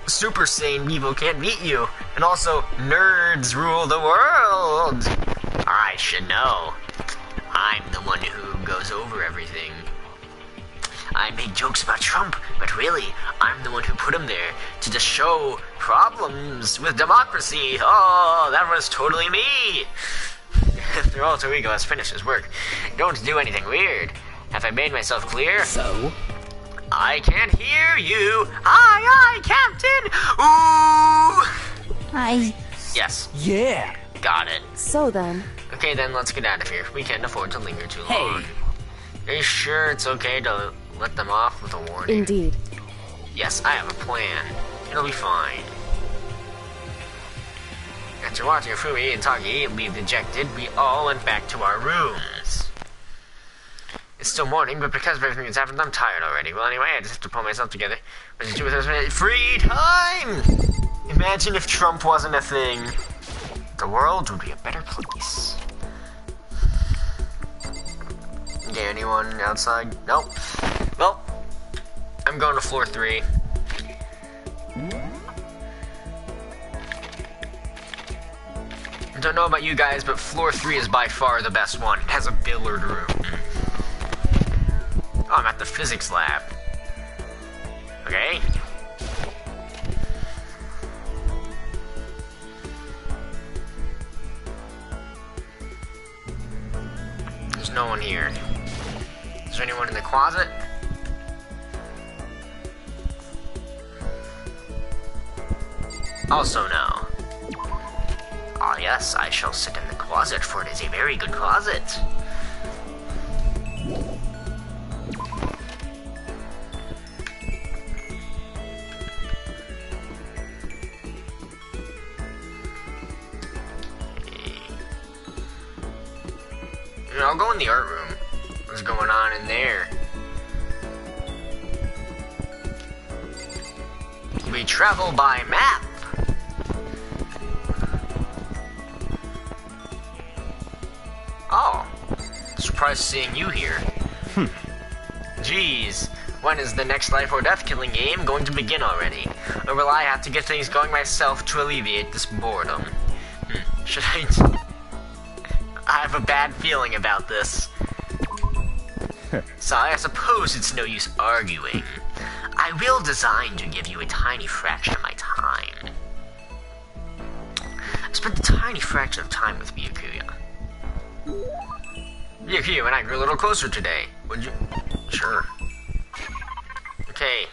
S1: super sane people can't beat you. And also, nerds rule the world. I should know. I'm the one who goes over everything. I make jokes about Trump, but really, I'm the one who put him there to just show problems with democracy. Oh, that was totally me. After Alter Ego has finished his work, don't do anything weird. Have I made myself clear?
S5: So?
S1: I can't hear you. Aye, Captain. Ooh. Yes.
S5: Yeah.
S1: Got it.
S6: So then,
S1: Okay, then let's get out of here. We can't afford to linger too long. Are you sure it's okay to let them off with a warning?
S6: indeed.
S1: Yes, I have a plan. It'll be fine. After watching Fumi and Taki leave dejected, we all went back to our rooms. It's still morning, but because of everything that's happened, I'm tired already. Well, anyway, I just have to pull myself together. What to do with this minute? Free time! Imagine if Trump wasn't a thing. The world would be a better place. Okay, anyone outside? Nope. Well, I'm going to floor 3. I don't know about you guys, but floor 3 is by far the best one. It has a billiard room. Oh, I'm at the physics lab. Okay. There's no one here. Is there anyone in the closet? Also no. Ah yes, I shall sit in the closet, for it is a very good closet. I'll go in the art room. What's going on in there? We travel by map. Oh, surprised seeing you here. Geez, when is the next life or death killing game going to begin already? Or will I have to get things going myself to alleviate this boredom? Should I have a bad feeling about this. So I suppose it's no use arguing. I will design to give you a tiny fraction of my time. I spent a tiny fraction of time with Miyukuya. Miyukuya and I grew a little closer today. Would you? Sure. Okay.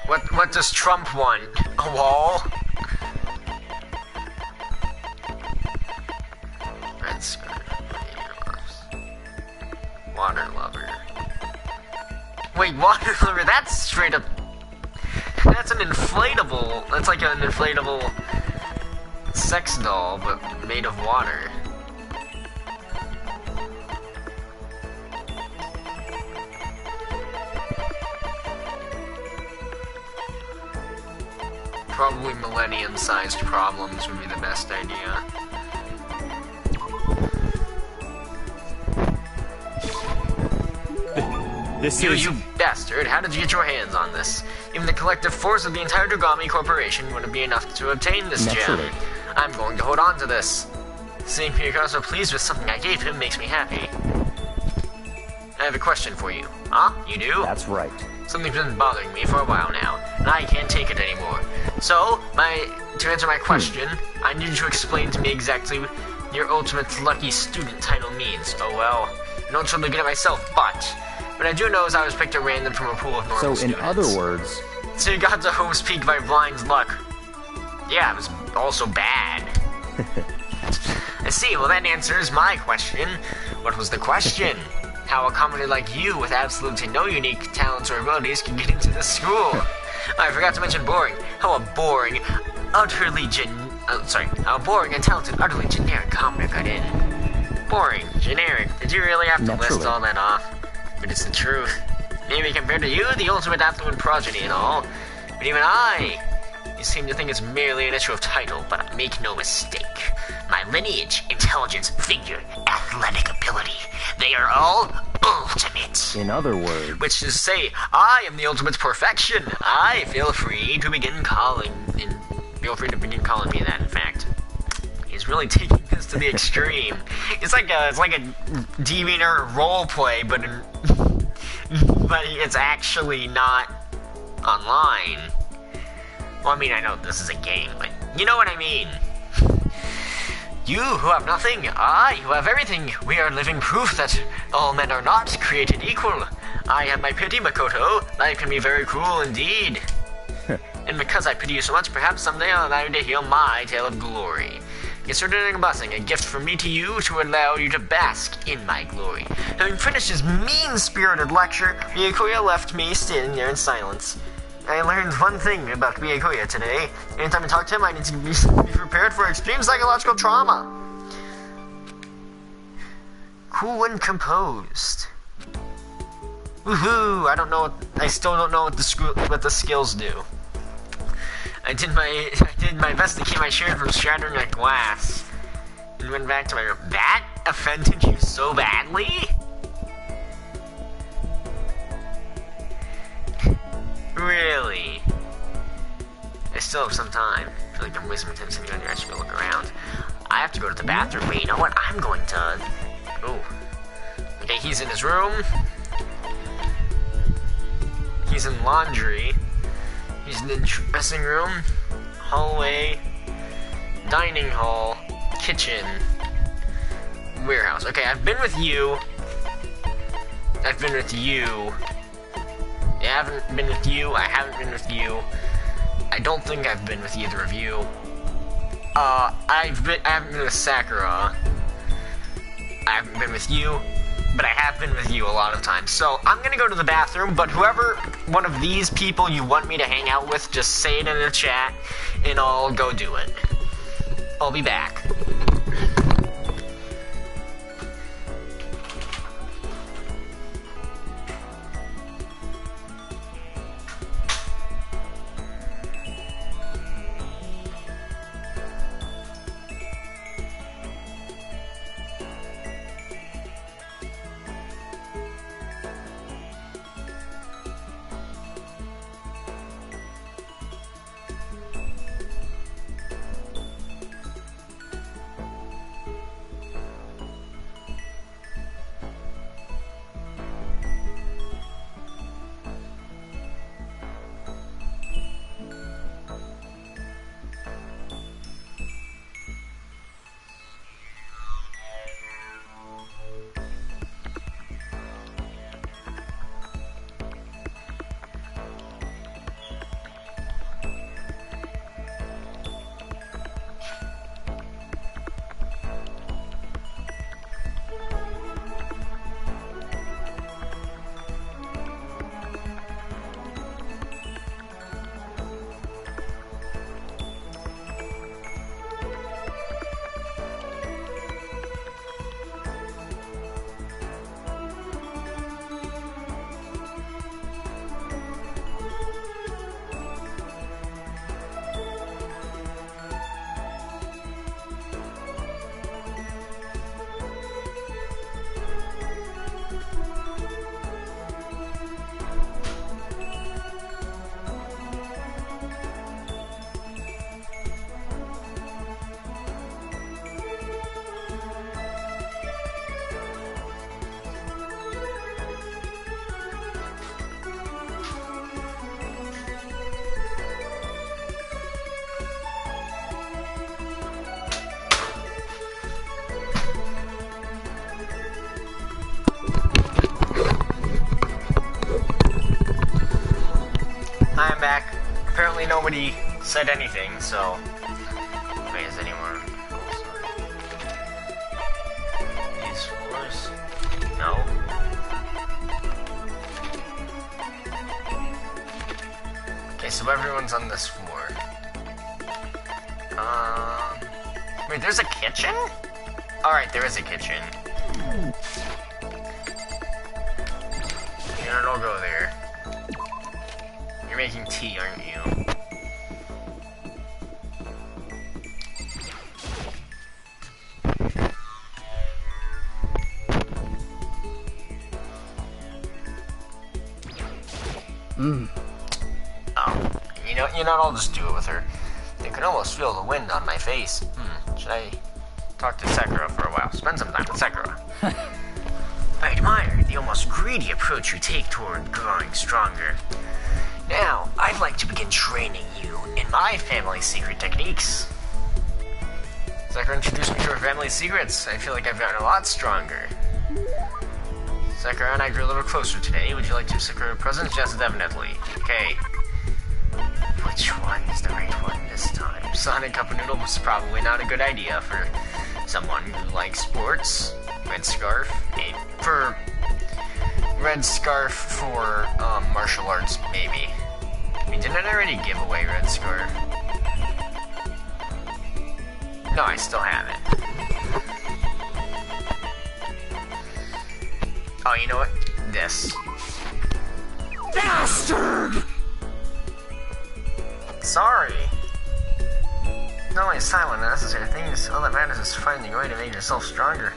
S1: What does Trump want? A wall? Red skirt. Water lover. Wait, water lover? That's straight up. That's an inflatable. That's like an inflatable sex doll, but made of water. Probably millennium-sized problems would be the best idea. You bastard, how did you get your hands on this? Even the collective force of the entire Dogami Corporation wouldn't be enough to obtain this gem. I'm going to hold on to this. Seeing Piyuka so pleased with something I gave him makes me happy. I have a question for you. Huh? You do?
S5: That's right.
S1: Something's been bothering me for a while now, and I can't take it anymore. So, to answer my question, I need you to explain to me exactly what your ultimate lucky student title means. Oh well, I don't totally get it myself, but what I do know is I was picked at random from a pool of normal students.
S5: So, in other words...
S1: So you got to Hope's Peak by blind luck. Yeah, it was also bad. I see, well that answers my question. What was the question? How a commoner like you with absolutely no unique talents or abilities can get into this school? I forgot to mention boring. How boring and talented, utterly generic commoner got in. Boring, generic. Did you really have to list all that off? But it's the truth. Maybe compared to you, the ultimate affluent progeny and all. But even you seem to think it's merely an issue of title, but make no mistake. My lineage, intelligence, figure, athletic ability, they are all ultimate.
S5: In other words...
S1: Which is to say, I am the ultimate perfection. Feel free to begin calling me that, in fact. He's is really taking this to the extreme. It's like a DeviantArt roleplay, but it's actually not online. Well, I mean, I know this is a game, but you know what I mean. You who have nothing, I who have everything, we are living proof that all men are not created equal. I have my pity, Makoto. Life can be very cruel indeed. And because I pity you so much, perhaps someday I'll allow you to heal my tale of glory. Consider it a blessing, a gift from me to you to allow you to bask in my glory. Having finished his mean-spirited lecture, Miyukuya left me standing there in silence. I learned one thing about Miyukuya today. Anytime I talk to him, I need to be prepared for extreme psychological trauma. Cool and composed. Woohoo! I still don't know what the skills do. I did my best to keep my shirt from shattering like glass. And went back to my room. That offended you so badly? Really? I still have some time. I feel like I'm wasting my time sitting on here. I should go look around. I have to go to the bathroom. Wait, you know what? I'm going to... Oh. Okay, he's in his room. He's in laundry. He's in the dressing room. Hallway. Dining hall. Kitchen. Warehouse. Okay, I've been with you. I've been with you. I haven't been with you. I haven't been with you. I don't think I've been with either of you. I haven't been with Sakura. I haven't been with you, but I have been with you a lot of times. So I'm gonna go to the bathroom, but whoever one of these people you want me to hang out with, just say it in the chat, and I'll go do it. I'll be back. I'm back. Apparently nobody said anything, so... Wait, is anyone... These floors? No. Okay, so everyone's on this floor. Wait, there's a kitchen? Alright, there is a kitchen. You know, don't go there. You're making tea, aren't you? Oh, you know what? I'll just do it with her. I can almost feel the wind on my face. Should I talk to Sakura for a while. Spend some time with Sakura. I admire the almost greedy approach you take toward growing stronger. Now, I'd like to begin training you in my family secret techniques. Sakura introduced me to her family secrets. I feel like I've gotten a lot stronger. Sakura and I grew a little closer today. Would you like to Sakura presents? Yes, definitely. Okay. Which one is the right one this time? Sonic Cup of Noodle was probably not a good idea for someone who likes sports. Red Scarf. For Red Scarf for martial arts, maybe. I mean, didn't I already give away Red Scarf? No, I still have it. Oh, you know what? This. Bastard! Sorry. Not only silent and necessary things, all that matters is finding a way to make yourself stronger.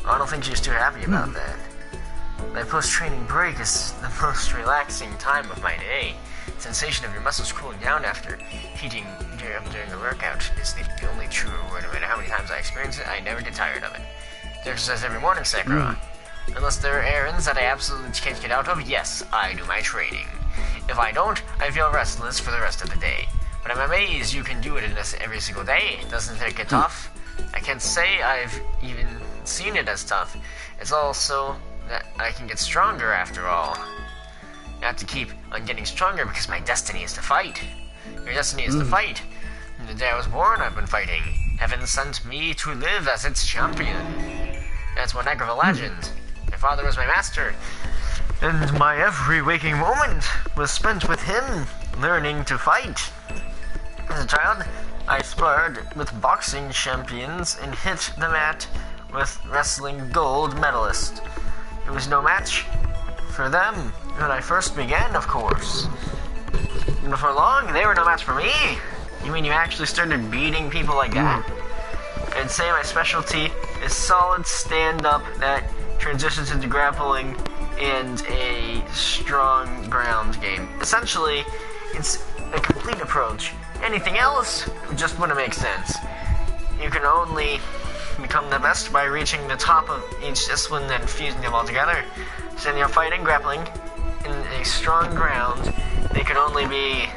S1: Oh, I don't think she's too happy about that. My post-training break is the most relaxing time of my day. The sensation of your muscles cooling down after heating during a workout is the only true reward. No matter how many times I experience it, I never get tired of it. I exercise every morning, Sakura. Unless there are errands that I absolutely can't get out of, yes, I do my training. If I don't, I feel restless for the rest of the day. But I'm amazed you can do it in this every single day. Doesn't it get tough? I can't say I've even seen it as tough. It's also that I can get stronger after all. I have to keep on getting stronger because my destiny is to fight. Your destiny is to fight. From the day I was born, I've been fighting. Heaven sent me to live as its champion. That's one heck of a legend. My father was my master, and my every waking moment was spent with him, learning to fight. As a child, I sparred with boxing champions and hit the mat with wrestling gold medalists. It was no match for them when I first began, of course. And before long, they were no match for me. You mean you actually started beating people like that? I'd say my specialty is solid stand-up that transitions into grappling and a strong ground game. Essentially, it's a complete approach. Anything else just wouldn't make sense. You can only become the best by reaching the top of each discipline and fusing them all together. So when you're fighting, grappling, in a strong ground, they can only be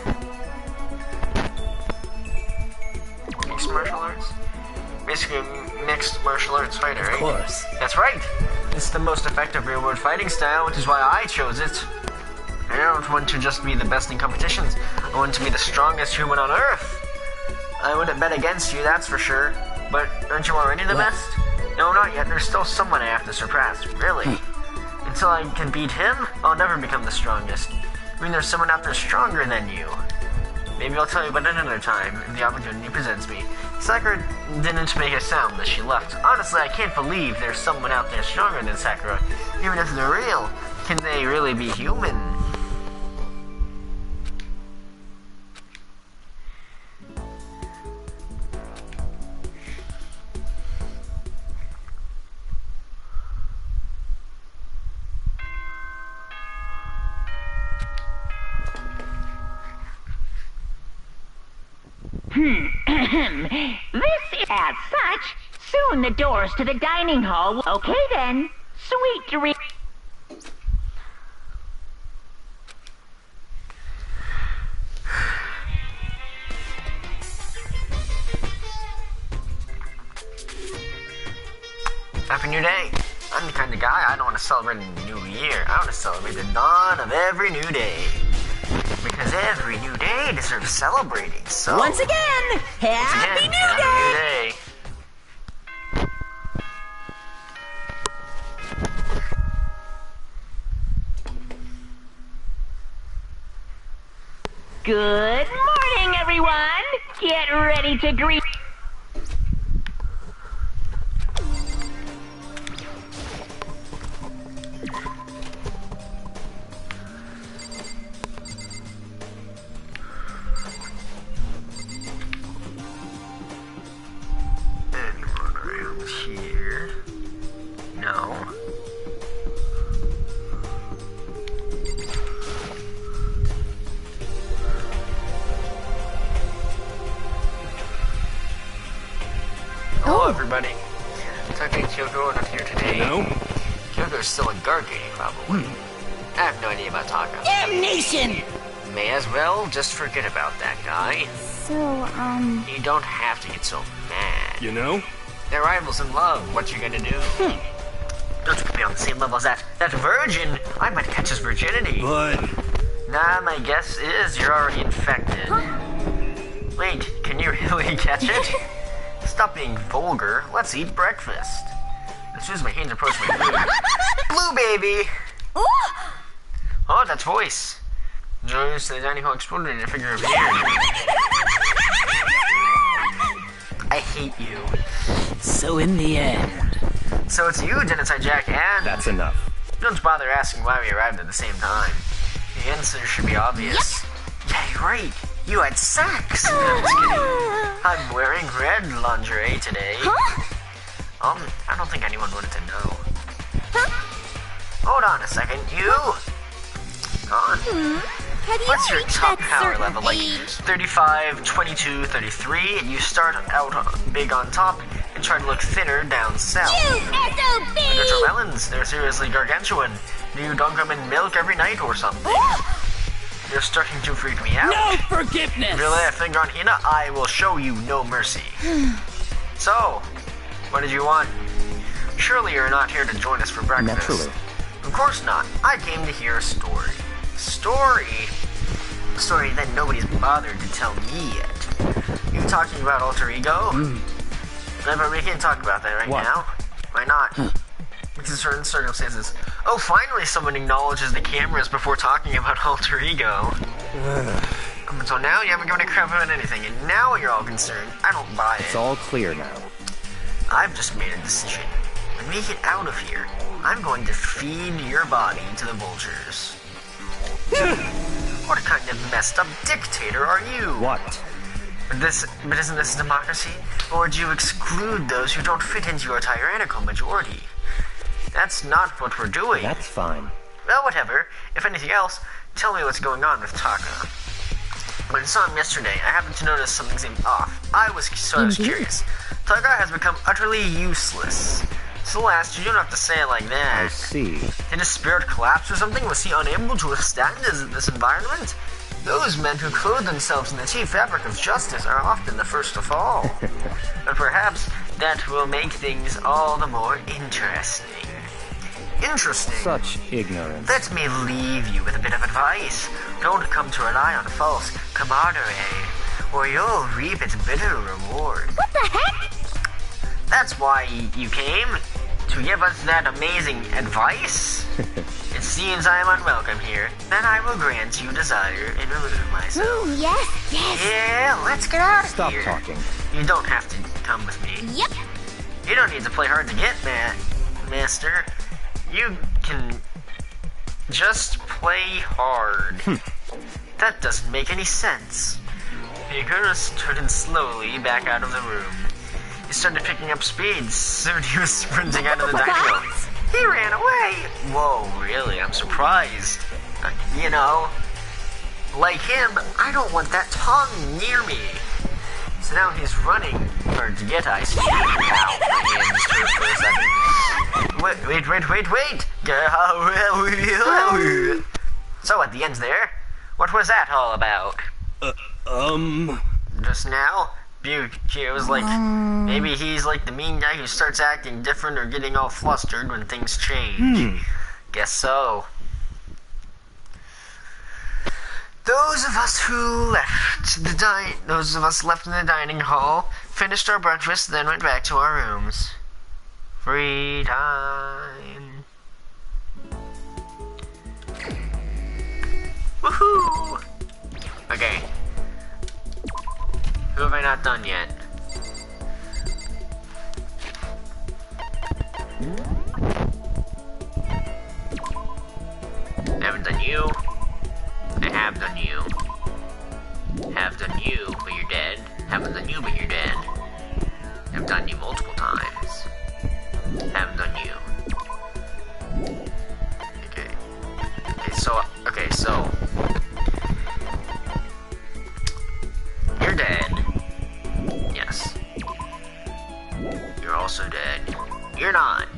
S1: mixed martial arts? Basically a mixed martial arts fighter, right?
S5: Of course.
S1: That's right. It's the most effective real-world fighting style, which is why I chose it. I don't want to just be the best in competitions. I want to be the strongest human on Earth. I wouldn't bet against you, that's for sure. But aren't you already the best? No, not yet. There's still someone I have to surpass. Really? Until I can beat him, I'll never become the strongest. I mean, there's someone out there stronger than you. Maybe I'll tell you about it another time, if the opportunity presents me. Sakura didn't make a sound as she left. Honestly, I can't believe there's someone out there stronger than Sakura. Even if they're real, can they really be human?
S8: This is as such. Soon the doors to the dining hall will... Okay then. Sweet dreams.
S1: Happy New Day. I'm the kind of guy I don't want to celebrate a new year. I want to celebrate the dawn of every new day. Because every new day deserves celebrating, so...
S2: Once again, Happy New Day!
S8: Good morning, everyone. Get ready to greet...
S1: Here. No. Hello, everybody. Talking to Kyoko enough here today.
S4: No?
S1: Kyoko's still in Gargate, probably. I have no idea about Taka.
S2: Damnation!
S1: May as well just forget about that guy.
S3: So,
S1: You don't have to get so mad.
S4: You know?
S1: They're rivals in love. What you gonna do? Don't you put me on the same level as that virgin. I might catch his virginity.
S4: But...
S1: Nah, my guess is you're already infected. Wait, can you really catch it? Stop being vulgar. Let's eat breakfast. As soon as my hands approach my food. Blue baby! Oh, that's voice. Joins the dining hall exploded in a figure of air. I hate you.
S5: So in the end...
S1: So it's you, Dennis Jack, and...
S4: That's enough.
S1: Don't bother asking why we arrived at the same time. The answer should be obvious. Yeah, you're right. You had sex. I'm just kidding. I'm wearing red lingerie today. I don't think anyone wanted to know. Hold on a second, you. On.
S2: Have you
S1: What's your
S2: reached
S1: top
S2: that
S1: power
S2: certain
S1: level? Like
S2: age?
S1: 35, 22, 33, and you start out big on top and try to look thinner down south.
S2: You SOB!
S1: Look at your melons. They're seriously gargantuan. Do you dunk them in milk every night or something? You're starting to freak me out.
S5: No forgiveness!
S1: If you lay a finger on Hina, I will show you no mercy. So, what did you want? Surely you're not here to join us for breakfast.
S4: Naturally.
S1: Of course not. I came to hear a story. Story? A story that nobody's bothered to tell me yet. You talking about alter ego? No, but we can't talk about that right
S4: What?
S1: now. Why not? Because in certain circumstances. Oh, finally someone acknowledges the cameras before talking about alter ego. So now you haven't given a crap about anything, and now you're all concerned. I don't buy it.
S4: It's all clear now.
S1: I've just made a decision. When we get out of here, I'm going to feed your body to the vultures. What kind of messed up dictator are you?
S4: What?
S1: But isn't this democracy? Or do you exclude those who don't fit into your tyrannical majority? That's not what we're doing.
S4: That's fine.
S1: Well, whatever. If anything else, tell me what's going on with Taka. When I saw him yesterday, I happened to notice something seemed off. I was curious. Taka has become utterly useless. Celeste, you don't have to say it like that.
S4: I see.
S1: Did his spirit collapse or something? Was he unable to withstand this environment? Those men who clothe themselves in the cheap fabric of justice are often the first to fall. But perhaps that will make things all the more interesting. Interesting?
S4: Such ignorance.
S1: Let me leave you with a bit of advice. Don't come to rely on false camaraderie, or you'll reap its bitter reward.
S2: What the heck?
S1: That's why you came? To give us that amazing advice? It seems I am unwelcome here. Then I will grant you desire and remove myself.
S2: Ooh, yes.
S1: Yeah, let's get out of
S4: Stop
S1: here.
S4: talking.
S1: You don't have to come with me.
S2: Yep.
S1: You don't need to play hard to get, master. You can just play hard. That doesn't make any sense. Higura started slowly back out of the room. He started picking up speed. Soon he was sprinting out of the dining room. He ran away. Whoa, really? I'm surprised. You know, like him, I don't want that tongue near me. So now he's running hard to get ice. Ow, my hands hurt for a second. Wait. So at the end there, what was that all about? Just now? He was like, maybe he's like the mean guy who starts acting different or getting all flustered when things change. Guess so. Those of us left in the dining hall finished our breakfast, then went back to our rooms. Free time. Woohoo! Okay. Who have I not done yet? I haven't done you. I have done you. Have done you, but you're dead. Haven't done you, but you're dead. I've done you multiple times. Haven't done you. Okay, so. You're dead. Yes. You're also dead. You're not.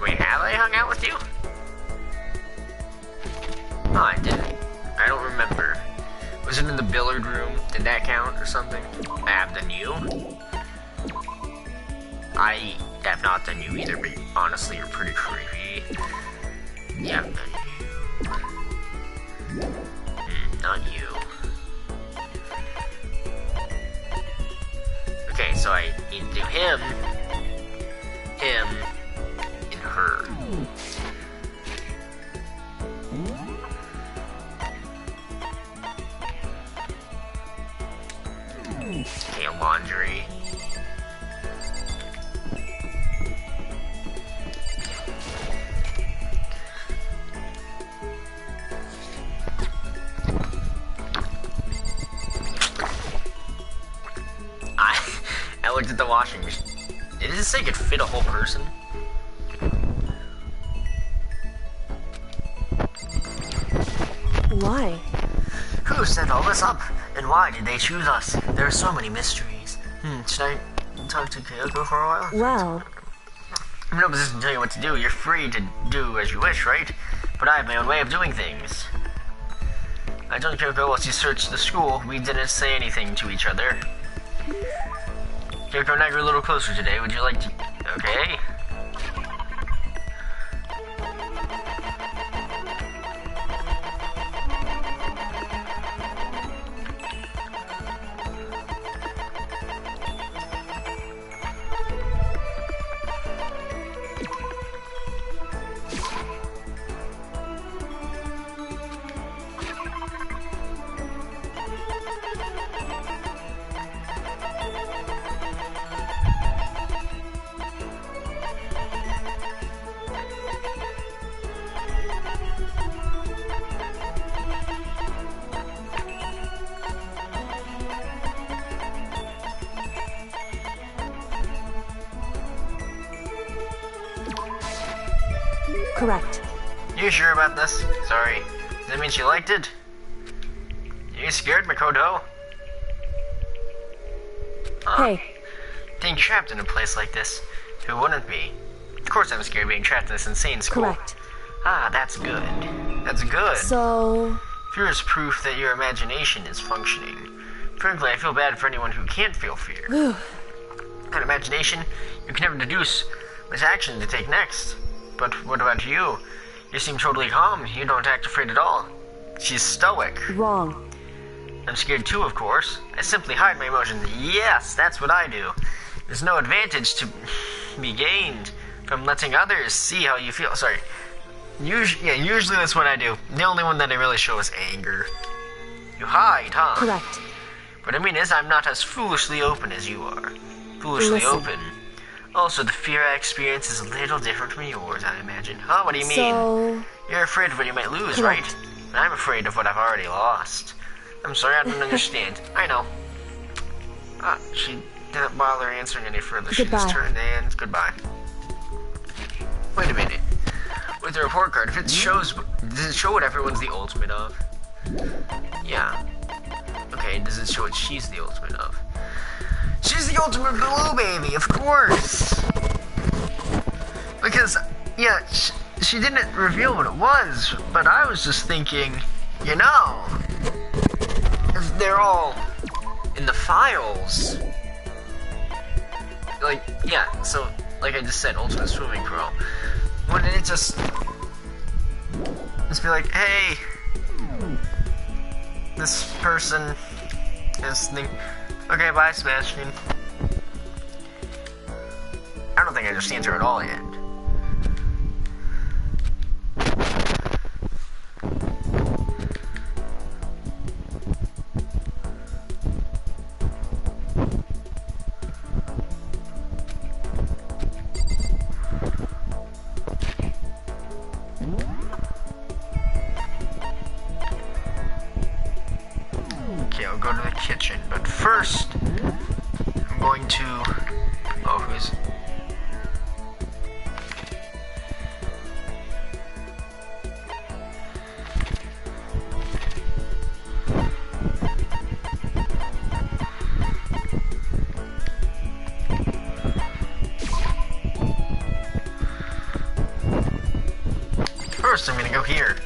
S1: Wait, have I hung out with you? Oh, I didn't. I don't remember. Was it in the billiard room? Did that count or something? I have done you. I have not done you either, but honestly, you're pretty creepy. Yeah, I've done you. Not you. Okay, so I need to do him, and her. Okay, laundry. I looked at the washing machine. Did it say it could fit a whole person?
S6: Why?
S1: Who set all this up? And why did they choose us? There are so many mysteries. Should I talk to Kyoko for a while?
S6: Well,
S1: I'm in no position to tell you what to do. You're free to do as you wish, right? But I have my own way of doing things. I told Kyoko while she searched the school, we didn't say anything to each other. Kyoko and I grew a little closer today. Would you like to... Okay.
S6: correct.
S1: You sure about this? Sorry. Does that mean she liked it? Are you scared, Makoto?
S6: Hey.
S1: Being trapped in a place like this, who wouldn't be? Of course I'm scared being trapped in this insane school.
S6: Correct.
S1: Ah, that's good. That's good.
S6: So...
S1: Fear is proof that your imagination is functioning. Frankly, I feel bad for anyone who can't feel fear. An imagination, you can never deduce which action to take next. But what about you? You seem totally calm. You don't act afraid at all. She's stoic.
S6: Wrong.
S1: I'm scared too, of course. I simply hide my emotions. Yes, that's what I do. There's no advantage to be gained from letting others see how you feel. Sorry. Usually that's what I do. The only one that I really show is anger. You hide, huh?
S6: Correct.
S1: What I mean is, I'm not as foolishly open as you are. Foolishly
S6: Listen.
S1: open. Also, the fear I experience is a little different from yours, I imagine. Huh? What do you mean?
S6: So...
S1: You're afraid of what you might lose,
S6: Correct.
S1: right? And I'm afraid of what I've already lost. I'm sorry, I don't understand. I know. She didn't bother answering any further. She
S6: Goodbye.
S1: just turned and goodbye. Wait a minute. With the report card, if it shows, does it show what everyone's the ultimate of? Yeah. Okay, does it show what she's the ultimate of? She's the ultimate blue baby, of course! Because, yeah, she didn't reveal what it was, but I was just thinking, you know, if they're all in the files, like, yeah, so, like I just said, ultimate swimming pro, wouldn't it just be like, hey, this person is okay, bye, Sebastian. I don't think I understand her at all yet. Okay, I'll go to the kitchen, but first, I'm going to... Oh, who's... First, I'm gonna go here.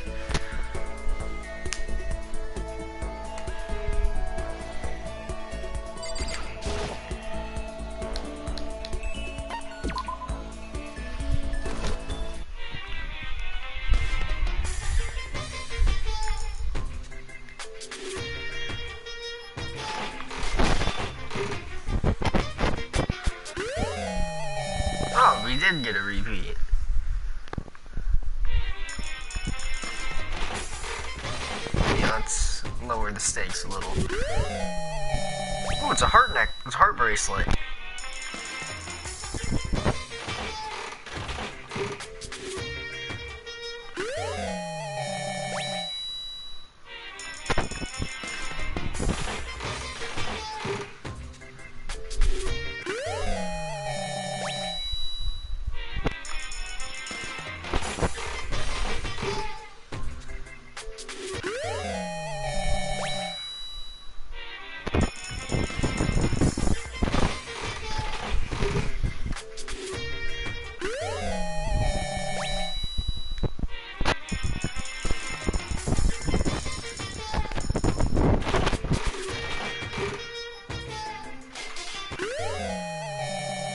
S1: Oh, we did get a repeat. Yeah, let's lower the stakes a little. Oh, it's a heart neck. It's a heart bracelet.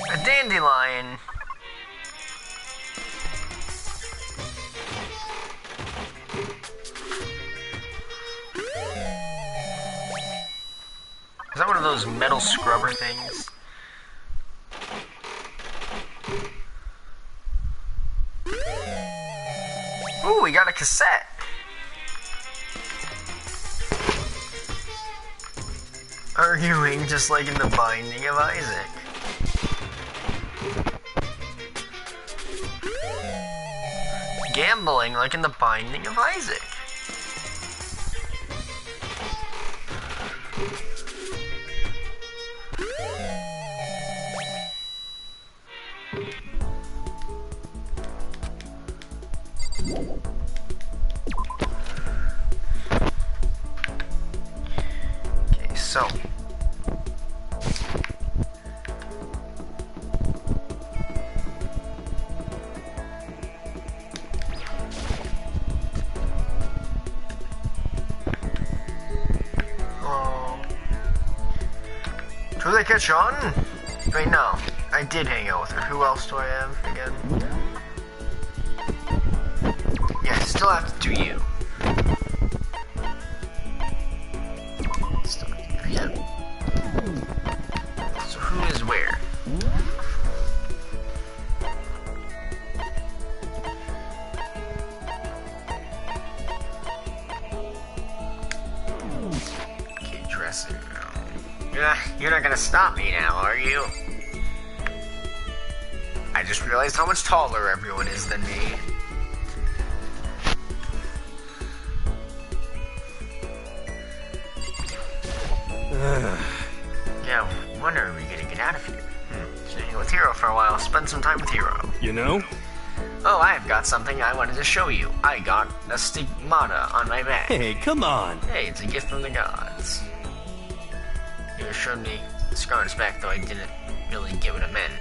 S1: A dandelion. Is that one of those metal scrubber things? Ooh, we got a cassette. Arguing just like in the Binding of Isaac. Gambling like in the Binding of Isaac. Okay, so who did I catch on? Wait, no. I did hang out with her. Who else do I have again? Yeah, I still have to do you. Still have to do him. So who is where? Okay, dressing room. You're not gonna stop me now, are you? I just realized how much taller everyone is than me. Yeah, when are we gonna get out of here? Should hang with Hero for a while, spend some time with Hero.
S9: You know?
S1: Oh, I've got something I wanted to show you. I got a stigmata on my back.
S9: Hey, come on.
S1: Hey, it's a gift from the gods. You showed me the scar on his back, though I didn't really get what it meant.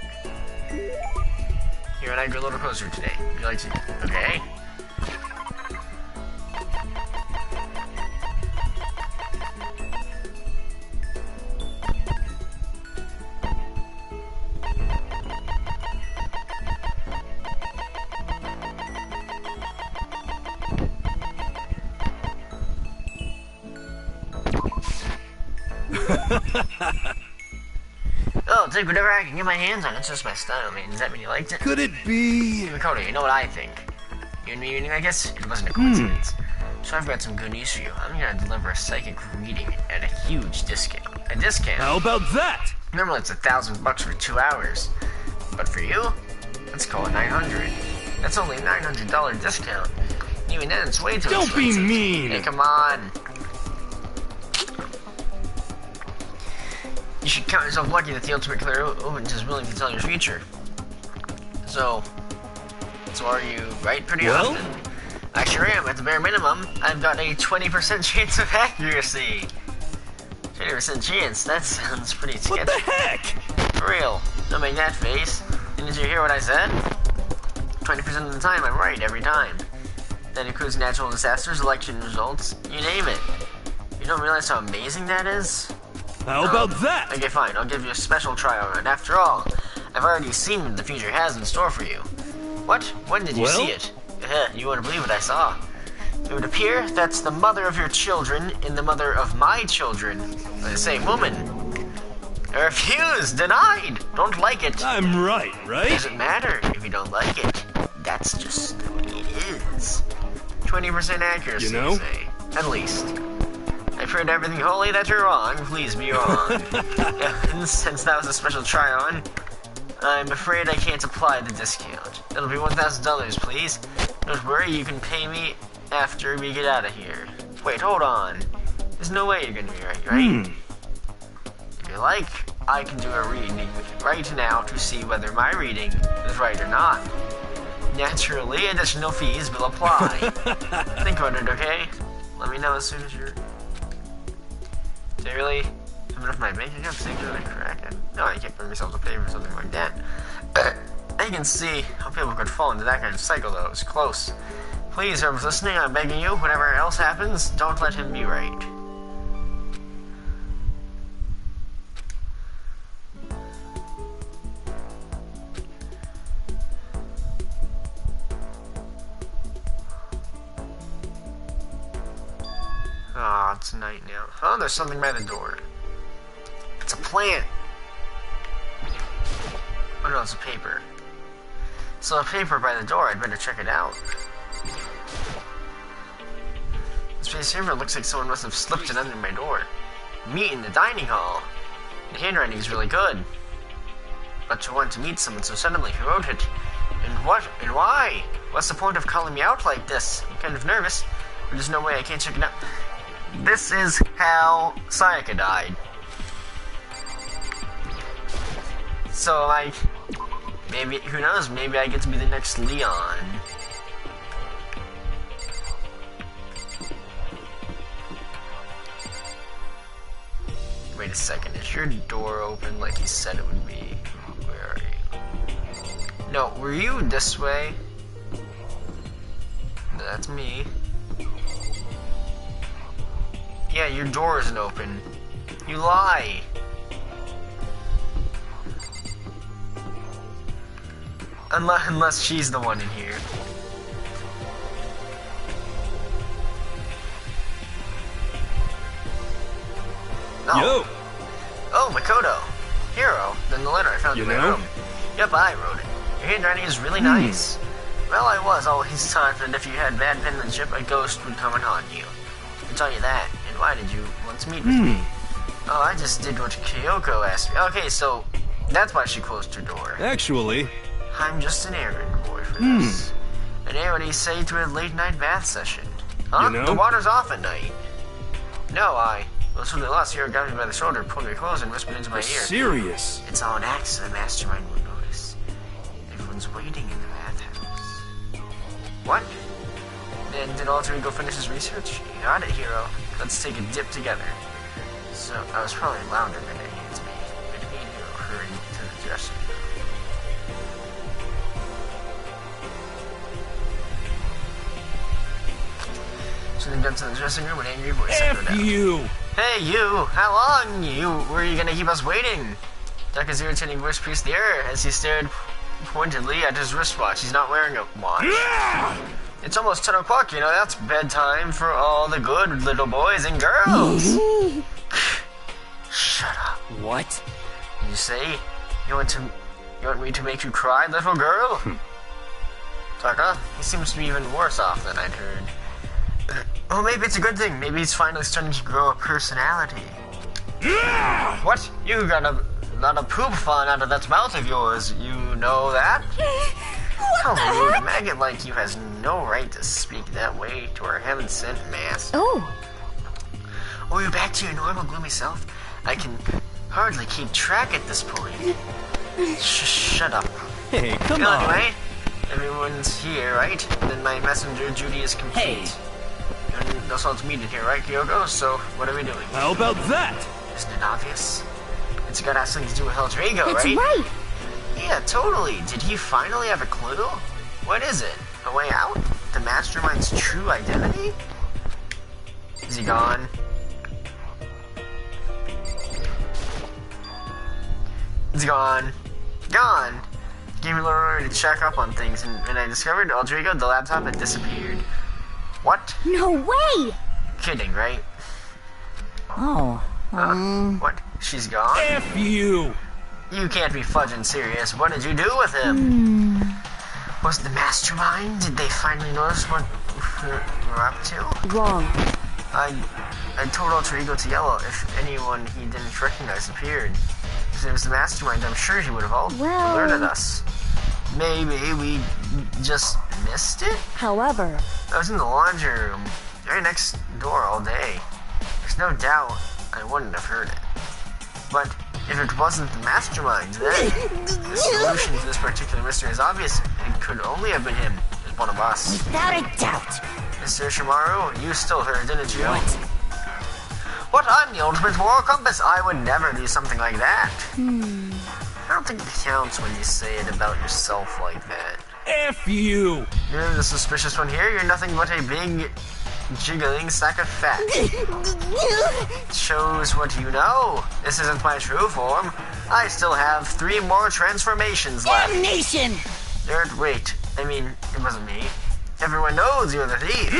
S1: Here, and I grew a little closer today. Would you like to? Okay. Oh, take whatever I can get my hands on. It's just my style, man. Does that mean you liked it?
S9: Could it be?
S1: Makoto, you know what I think? You and me, I guess it wasn't a coincidence. So I've got some good news for you. I'm gonna deliver a psychic reading at a huge discount. A discount?
S9: How about that?
S1: Normally it's $1,000 for 2 hours. But for you, let's call it $900. That's only a $900 discount. Even then, it's way too expensive.
S9: Don't be mean!
S1: Hey, come on. You should count yourself lucky that the ultimate clairvoyant is willing to tell your future. So are you right pretty often? I sure am. At the bare minimum, I've got a 20% chance of accuracy. 20% chance? That sounds pretty sketchy.
S9: What the heck?
S1: For real. Don't make that face. Didn't you hear what I said? 20% of the time, I'm right every time. That includes natural disasters, election results, you name it. You don't realize how amazing that is?
S9: How about that?
S1: Okay, fine. I'll give you a special trial run. After all, I've already seen what the future has in store for you. What? When did you see it? You wouldn't believe what I saw. It would appear that's the mother of your children and the mother of my children. The same woman. I refuse! Denied! Don't like it.
S9: I'm right?
S1: Doesn't matter if you don't like it. That's just the way it is. 20% accuracy,
S9: You know?
S1: say. At least. I've heard everything holy that you're wrong. Please be wrong. And since that was a special try-on, I'm afraid I can't apply the discount. It'll be $1,000, please. Don't worry, you can pay me after we get out of here. Wait, hold on. There's no way you're gonna be right? If you like, I can do a reading right now to see whether my reading is right or not. Naturally, additional fees will apply. Think about it, okay? Let me know as soon as you're... Really? Even if my bank account statement is correct? No, I can't bring myself to pay for something like that. I can see how people could fall into that kind of cycle, though. It's close. Please, whoever's listening, I'm begging you, whatever else happens, don't let him be right. Ah, it's night now. Oh, there's something by the door. It's a plant. Oh no, it's a paper. So a paper by the door, I'd better check it out. This piece of paper looks like someone must have slipped it under my door. Meet in the dining hall. The handwriting is really good. But to want to meet someone so suddenly, who wrote it? And what? And why? What's the point of calling me out like this? I'm kind of nervous, but there's no way I can't check it out. This is how Sayaka died. So, like, maybe, who knows, maybe I get to be the next Leon. Wait a second, is your door open like you said it would be? Where are you? No, were you this way? That's me. Yeah, your door isn't open. You lie. Unless she's the one in here. Oh.
S9: Yo!
S1: Oh, Makoto. Hero. Then the letter I found in my room. Yep, I wrote it. Your handwriting is really nice. Well, I was always taught that if you had bad penmanship, a ghost would come and haunt you. I can tell you that. And why did you want to meet with me? Oh, I just did what Kyoko asked me. Okay, so that's why she closed her door.
S9: Actually,
S1: I'm just an errand boy for this. And what do you say to a late-night bath session? Huh?
S9: You know?
S1: The water's off at night. No, I was really lost. Hero grabbed me by the shoulder, pulled me close, and whispered into my ear.
S9: serious.
S1: It's all an accident. The mastermind will notice. Everyone's waiting in the bathhouse. What? Then did Alter Ego finish his research? You got it, Hero. Let's take a dip together. So, I was probably louder than it needs to be. But me and Hero hurried to the dressing room. So they got to the dressing room, an angry voice echoed out.
S9: you!
S1: Hey, you! How long? Were you gonna keep us waiting? Daka's irritating voice pierced the air as he stared pointedly at his wristwatch. He's not wearing a watch. It's almost 10 o'clock, you know, that's bedtime for all the good little boys and girls. Shut up.
S5: What?
S1: You say? You want me to make you cry, little girl? Taka, he seems to be even worse off than I'd heard. Oh, maybe it's a good thing. Maybe he's finally starting to grow a personality. What? You got a lot of poop falling out of that mouth of yours. You know that? How rude. A maggot like you has no right to speak that way to our heaven-sent master.
S3: Oh,
S1: Oh, you're back to your normal gloomy self? I can hardly keep track at this point. Shut up.
S9: Hey, come
S1: Well,
S9: on.
S1: anyway, everyone's here, right? Then my messenger duty is complete.
S5: Hey.
S1: And no one's needed here, right, Kyoko? So, what are we doing?
S9: How about that?
S1: Isn't it obvious? It's gotta have something to do with Alter Ego,
S3: that's
S1: right?
S3: right.
S1: Yeah, totally. Did he finally have a clue? What is it? A way out? the mastermind's true identity? Is he gone? He's gone. Gone! Gave me a little early to check up on things, and when I discovered alter ego, the laptop had disappeared. What?
S3: No way!
S1: Kidding, right?
S2: Oh.
S1: What? She's gone?
S9: F you!
S1: You can't be fudging serious. What did you do with him? Was it the mastermind? Did they finally notice what we're up to?
S6: Wrong.
S1: I told alter ego to yellow if anyone he didn't recognize appeared. If it was the mastermind, I'm sure he would have alerted us. Maybe we just missed it?
S6: However,
S1: I was in the laundry room, right next door all day. There's no doubt I wouldn't have heard it. But if it wasn't the mastermind, then the solution to this particular mystery is obvious. It could only have been him, as one of us.
S2: Without a doubt.
S1: Mr. Shimaru, you still heard, didn't you? What? I'm the ultimate moral compass. I would never do something like that. I don't think it counts when you say it about yourself like that.
S9: F you!
S1: You're the suspicious one here. You're nothing but a big, jiggling sack of fat. Shows what you know. This isn't my true form. I still have 3 more transformations left.
S2: Damnation!
S1: Wait. I mean, it wasn't me. Everyone knows you're the thief.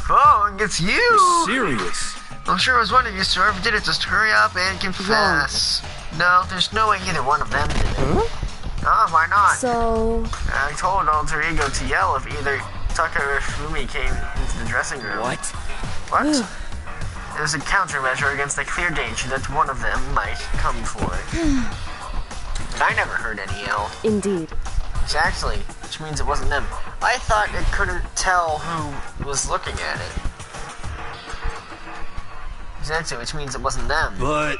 S1: Wrong, it's you!
S9: You're serious?
S1: I'm sure it was one of you, sir. If you did it, just hurry up and confess. No, there's no way either one of them did it. Oh, why not?
S6: so...
S1: I told alter ego to yell if either Tucker or Fumi came into the dressing room.
S5: What?
S1: What? It was a countermeasure against the clear danger that one of them might come for it. But I never heard any yell.
S6: Indeed.
S1: Exactly, which means it wasn't them. I thought it couldn't tell who was looking at it. Exactly, which means it wasn't them.
S9: But...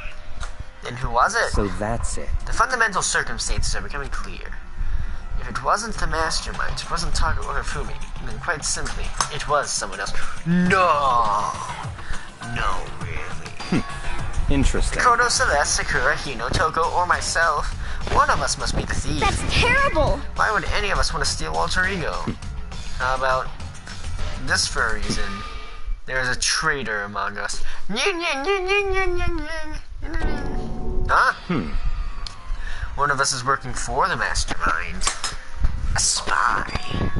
S1: Then who was it?
S4: So that's it.
S1: The fundamental circumstances are becoming clear. If it wasn't the mastermind, it wasn't Taka or Fumi, then quite simply, it was someone else. No! No, really.
S4: Interesting.
S1: Kodo, Celeste, Sakura, Hino, Toko, or myself, one of us must be the thief.
S3: That's terrible!
S1: Why would any of us want to steal alter ego? How about this for a reason? There is a traitor among us. Huh? One of us is working for the mastermind. A spy.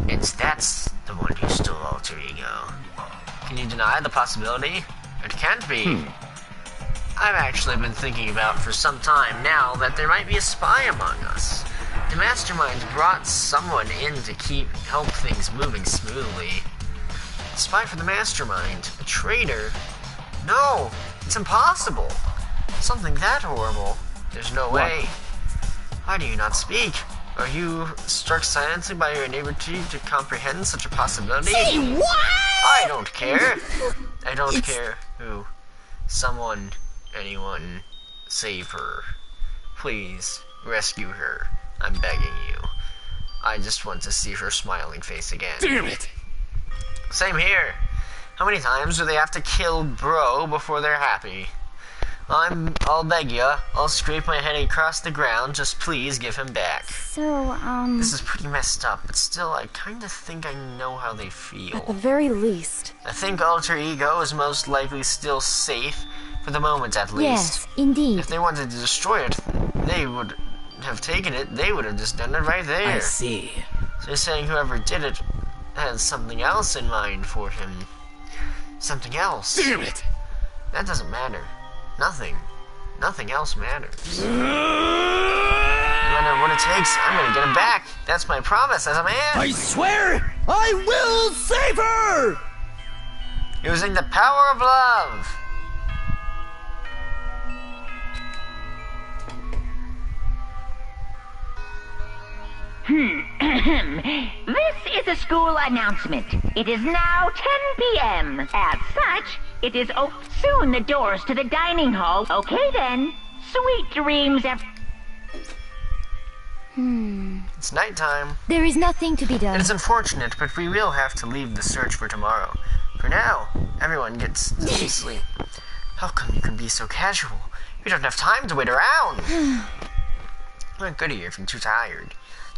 S1: And that's the one who stole alter ego. Can you deny the possibility? It can't be. I've actually been thinking about for some time now that there might be a spy among us. The mastermind brought someone in to help things moving smoothly. A spy for the mastermind? A traitor? No, it's impossible. Something that horrible. There's no way. Why do you not speak? Are you struck silently by your inability to comprehend such a possibility?
S2: Say what?
S1: I don't care. I don't care who. Someone, anyone, save her. Please, rescue her. I'm begging you. I just want to see her smiling face again.
S9: Damn it!
S1: Same here. How many times do they have to kill bro before they're happy? I'll beg ya. I'll scrape my head across the ground. Just please give him back.
S3: So,
S1: This is pretty messed up, but still, I kinda think I know how they
S6: At the
S1: feel.
S6: very least.
S1: I think alter ego is most likely still safe, for the moment at least.
S3: yes, indeed.
S1: If they wanted to destroy it, they would have taken it. They would have just done it right there.
S5: I see.
S1: So you're saying whoever did it has something else in mind for him. Something else.
S9: Damn it!
S1: That doesn't matter. Nothing. Nothing else matters. No matter what it takes, I'm gonna get him back. That's my promise as a man.
S9: I swear I will save her!
S1: Using the power of love.
S8: This is a school announcement. It is now 10 p.m. As such, it is soon the doors to the dining hall. Okay then. Sweet dreams,
S1: It's nighttime.
S3: There is nothing to be
S1: It
S3: done.
S1: is unfortunate, but we will have to leave the search for tomorrow. For now, everyone gets to sleep. How come you can be so casual? We don't have time to wait around. Not good of you if you're too tired.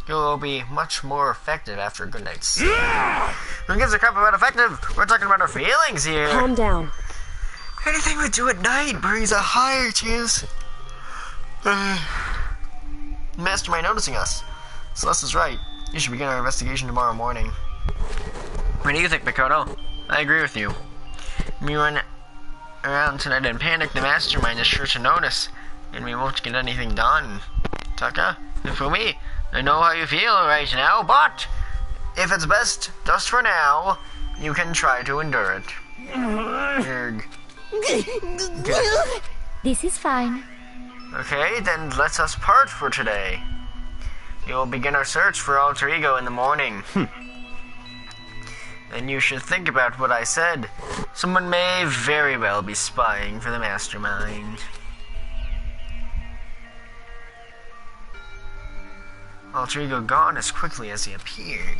S1: You'll be much more effective after a good night's sleep. Who gives a crap about effective? We're talking about our feelings here.
S6: Calm down.
S1: Anything we do at night brings a higher chance. Mastermind noticing us. Celeste's right. You should begin our investigation tomorrow morning. What do you think, Makoto? I agree with you. We run around tonight in panic, the mastermind is sure to notice, and we won't get anything done. Taka, for me, I know how you feel right now, but if it's best, just for now, you can try to endure it. Erg.
S3: This is fine.
S1: Okay, then let us part for today. We will begin our search for Alter Ego in the morning. And you should think about what I said. Someone may very well be spying for the mastermind. Alter Ego gone as quickly as he appeared.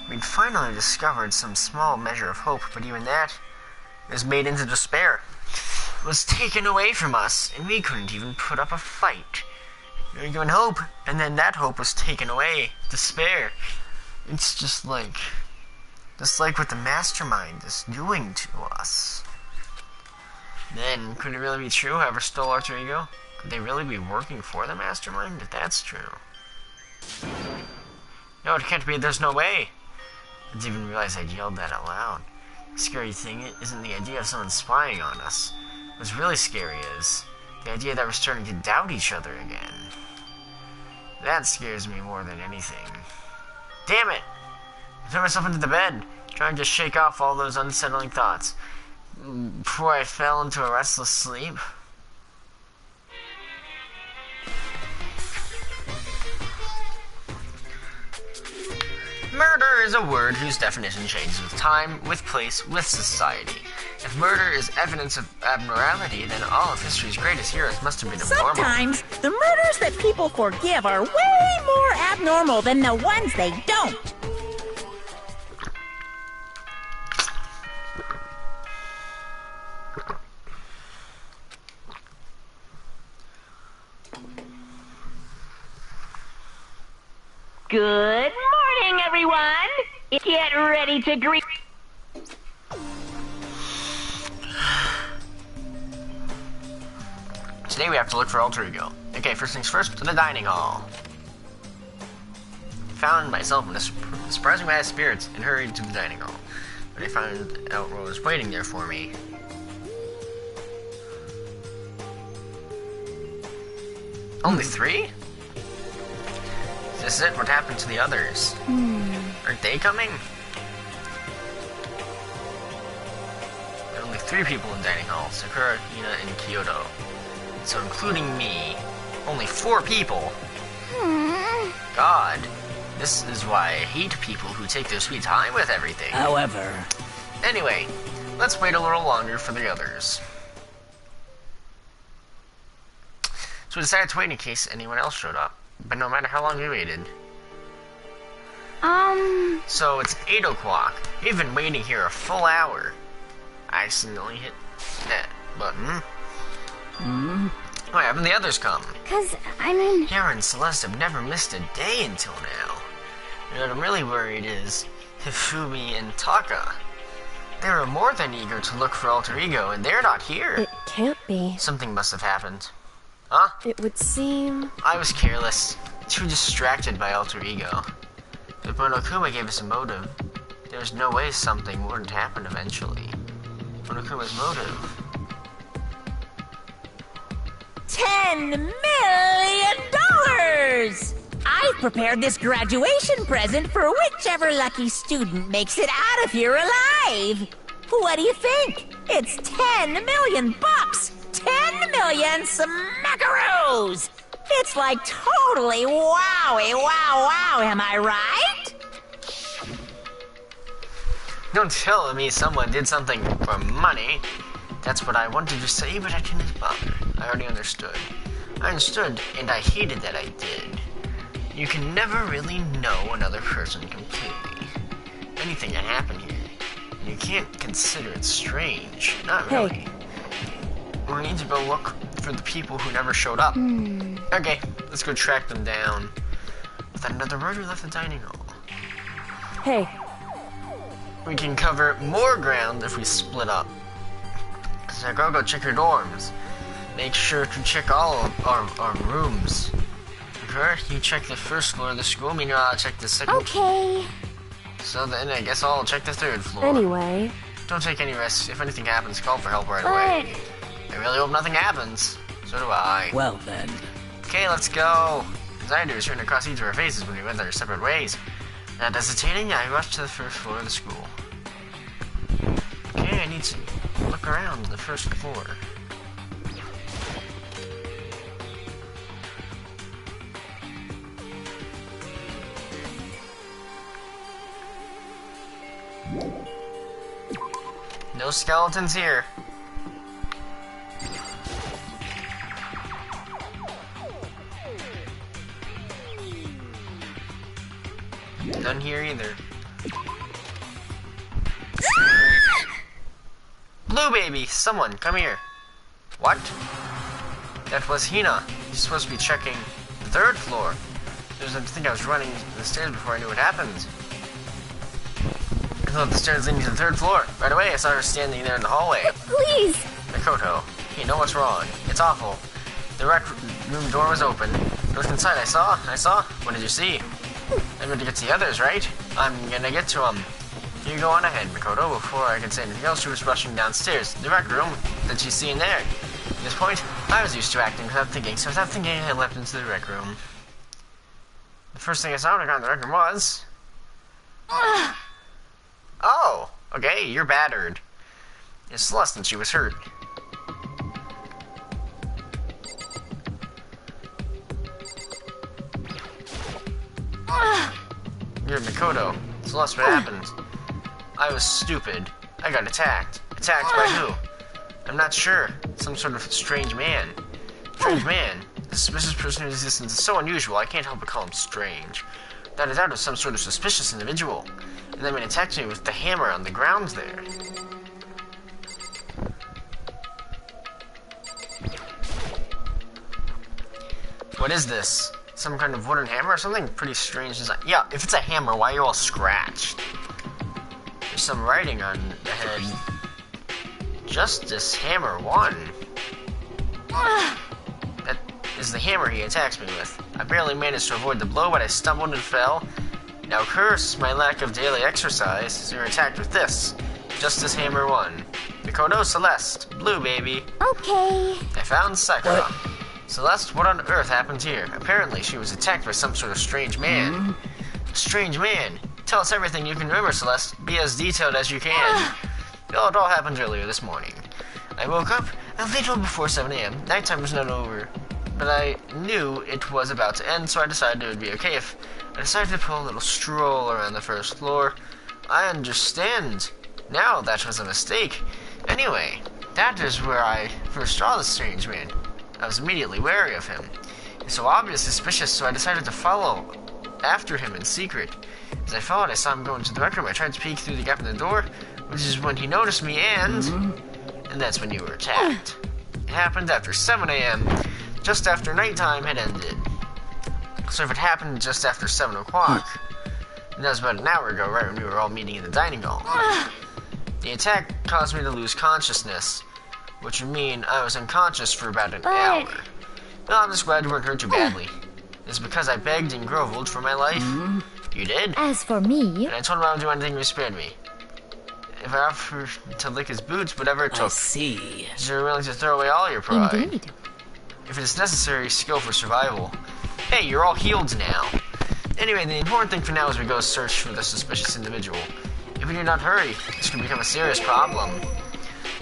S1: We'd finally discovered some small measure of hope, but even that was made into despair. It was taken away from us, and we couldn't even put up a fight. We were given hope, and then that hope was taken away. Despair. It's just like what the mastermind is doing to us. Then, could it really be true whoever stole Alter Ego? Could they really be working for the mastermind, if that's true? No, it can't be. There's no way. I didn't even realize I'd yelled that out loud. The scary thing isn't the idea of someone spying on us. What's really scary is the idea that we're starting to doubt each other again. That scares me more than anything. Damn it! I threw myself into the bed, trying to shake off all those unsettling thoughts, before I fell into a restless sleep. Murder is a word whose definition changes with time, with place, with society. If murder is evidence of abnormality, then all of history's greatest heroes must have been abnormal.
S2: Sometimes the murders that people forgive are way more abnormal than the ones they don't.
S8: Good morning, everyone. Get ready to greet.
S1: Today we have to look for Alter Ego. Okay, first things first, to the dining hall. Found myself in a surprising bad spirits and hurried to the dining hall. But I found out what was waiting there for me. Only 3? Is this it? What happened to the others? Aren't they coming? There are only 3 people in dining hall, Sakura, Hina, and Kyoto. So including me, only 4 people. God, this is why I hate people who take their sweet time with everything.
S5: However,
S1: Anyway, let's wait a little longer for the others. So we decided to wait in case anyone else showed up. But no matter how long we waited. So it's 8 o'clock. We've been waiting here a full hour. I accidentally hit that button. Why haven't the others come? Kara and Celeste have never missed a day until now. And what I'm really worried is Hifumi and Taka. They were more than eager to look for Alter Ego, and they're not here.
S6: It can't be.
S1: Something must have happened. Huh?
S6: It would seem...
S1: I was careless, too distracted by Alter Ego. But Monokuma gave us a motive. There was no way something wouldn't happen eventually. Monokuma's motive.
S2: $10 million! I've prepared this graduation present for whichever lucky student makes it out of here alive. What do you think? It's 10 million bucks! 10 million smackaroos! It's like totally wowie wow, am I right?
S1: Don't tell me someone did something for money. That's what I wanted to say, but I didn't bother. I already understood. I understood, and I hated that I did. You can never really know another person completely. Anything can happen here. You can't consider it strange. Not really. We need to go look for the people who never showed up. Okay, Let's go track them down. Without another word, we left the dining hall.
S6: Hey,
S1: We can cover more ground if we split up. So go check your dorms. Make sure to check all of our rooms. Okay, you check the first floor of the school, meanwhile I'll check the second.
S3: Okay.
S1: So then I guess I'll check the third floor.
S6: anyway.
S1: Don't take any risks. If anything happens, call for help right away. I really hope nothing happens. So do I.
S5: Well then.
S1: Okay, let's go. As I do is turn across each of our faces when we went our separate ways. Not hesitating, I rushed to the first floor of the school. Okay, I need to look around the first floor. No skeletons here. None here either. Blue baby, someone, come here. What? That was Hina. You're supposed to be checking the third floor. I think I was running the stairs before I knew what happened. I thought the stairs leading to the third floor. Right away, I saw her standing there in the hallway.
S3: Please.
S1: Makoto, you know what's wrong. It's awful. The rec room door was open. Looked inside, I saw. What did you see? I'm going to get to the others, right? I'm gonna get to them. You go on ahead, Makoto. Before I could say anything else, she was rushing downstairs. The rec room that she's seeing there. At this point, I was used to acting without thinking, so without thinking, I leapt into the rec room. The first thing I saw when I got in the rec room was... Oh, okay, you're battered. It's Celeste and she was hurt. You're Makoto. Celeste, what happened? I was stupid. I got attacked. Attacked by who? I'm not sure. Some sort of strange man. Strange man? The suspicious person in existence is so unusual, I can't help but call him strange. Without a doubt, it was some sort of suspicious individual. And then he attacked me with the hammer on the ground there. What is this? Some kind of wooden hammer or something pretty strange design. Yeah, if it's a hammer, why are you all scratched? There's some writing on the head. Justice Hammer 1. That is the hammer he attacks me with. I barely managed to avoid the blow, but I stumbled and fell. Now curse my lack of daily exercise, so you're attacked with this. Justice Hammer 1. Makoto, Celeste. Blue, baby.
S3: Okay.
S1: I found Sakura. Celeste, what on earth happened here? Apparently, she was attacked by some sort of strange man. Strange man? Tell us everything you can remember, Celeste. Be as detailed as you can. It all happened earlier this morning. I woke up a little before 7 a.m. Nighttime was not over, but I knew it was about to end, so I decided it would be okay if I decided to pull a little stroll around the first floor. I understand. Now that was a mistake. Anyway, that is where I first saw the strange man. I was immediately wary of him. He's so obviously suspicious, so I decided to follow after him in secret. As I followed, I saw him go into the rec room. I tried to peek through the gap in the door, which is when he noticed me, and that's when you were attacked. It happened after 7 a.m., just after nighttime had ended. So if it happened just after 7 o'clock, that was about an hour ago, right when we were all meeting in the dining hall. The attack caused me to lose consciousness, which would mean I was unconscious for about an hour. Well, I'm just glad you weren't hurt too badly. It's because I begged and groveled for my life. You did?
S3: As for me...
S1: And I told him I would do anything to spare me. If I offered to lick his boots, whatever it took.
S5: I see.
S1: You're willing to throw away all your pride.
S3: Indeed.
S1: If it is necessary, skill for survival. Hey, you're all healed now. Anyway, the important thing for now is we go search for the suspicious individual. If we do not hurry, this could become a serious problem.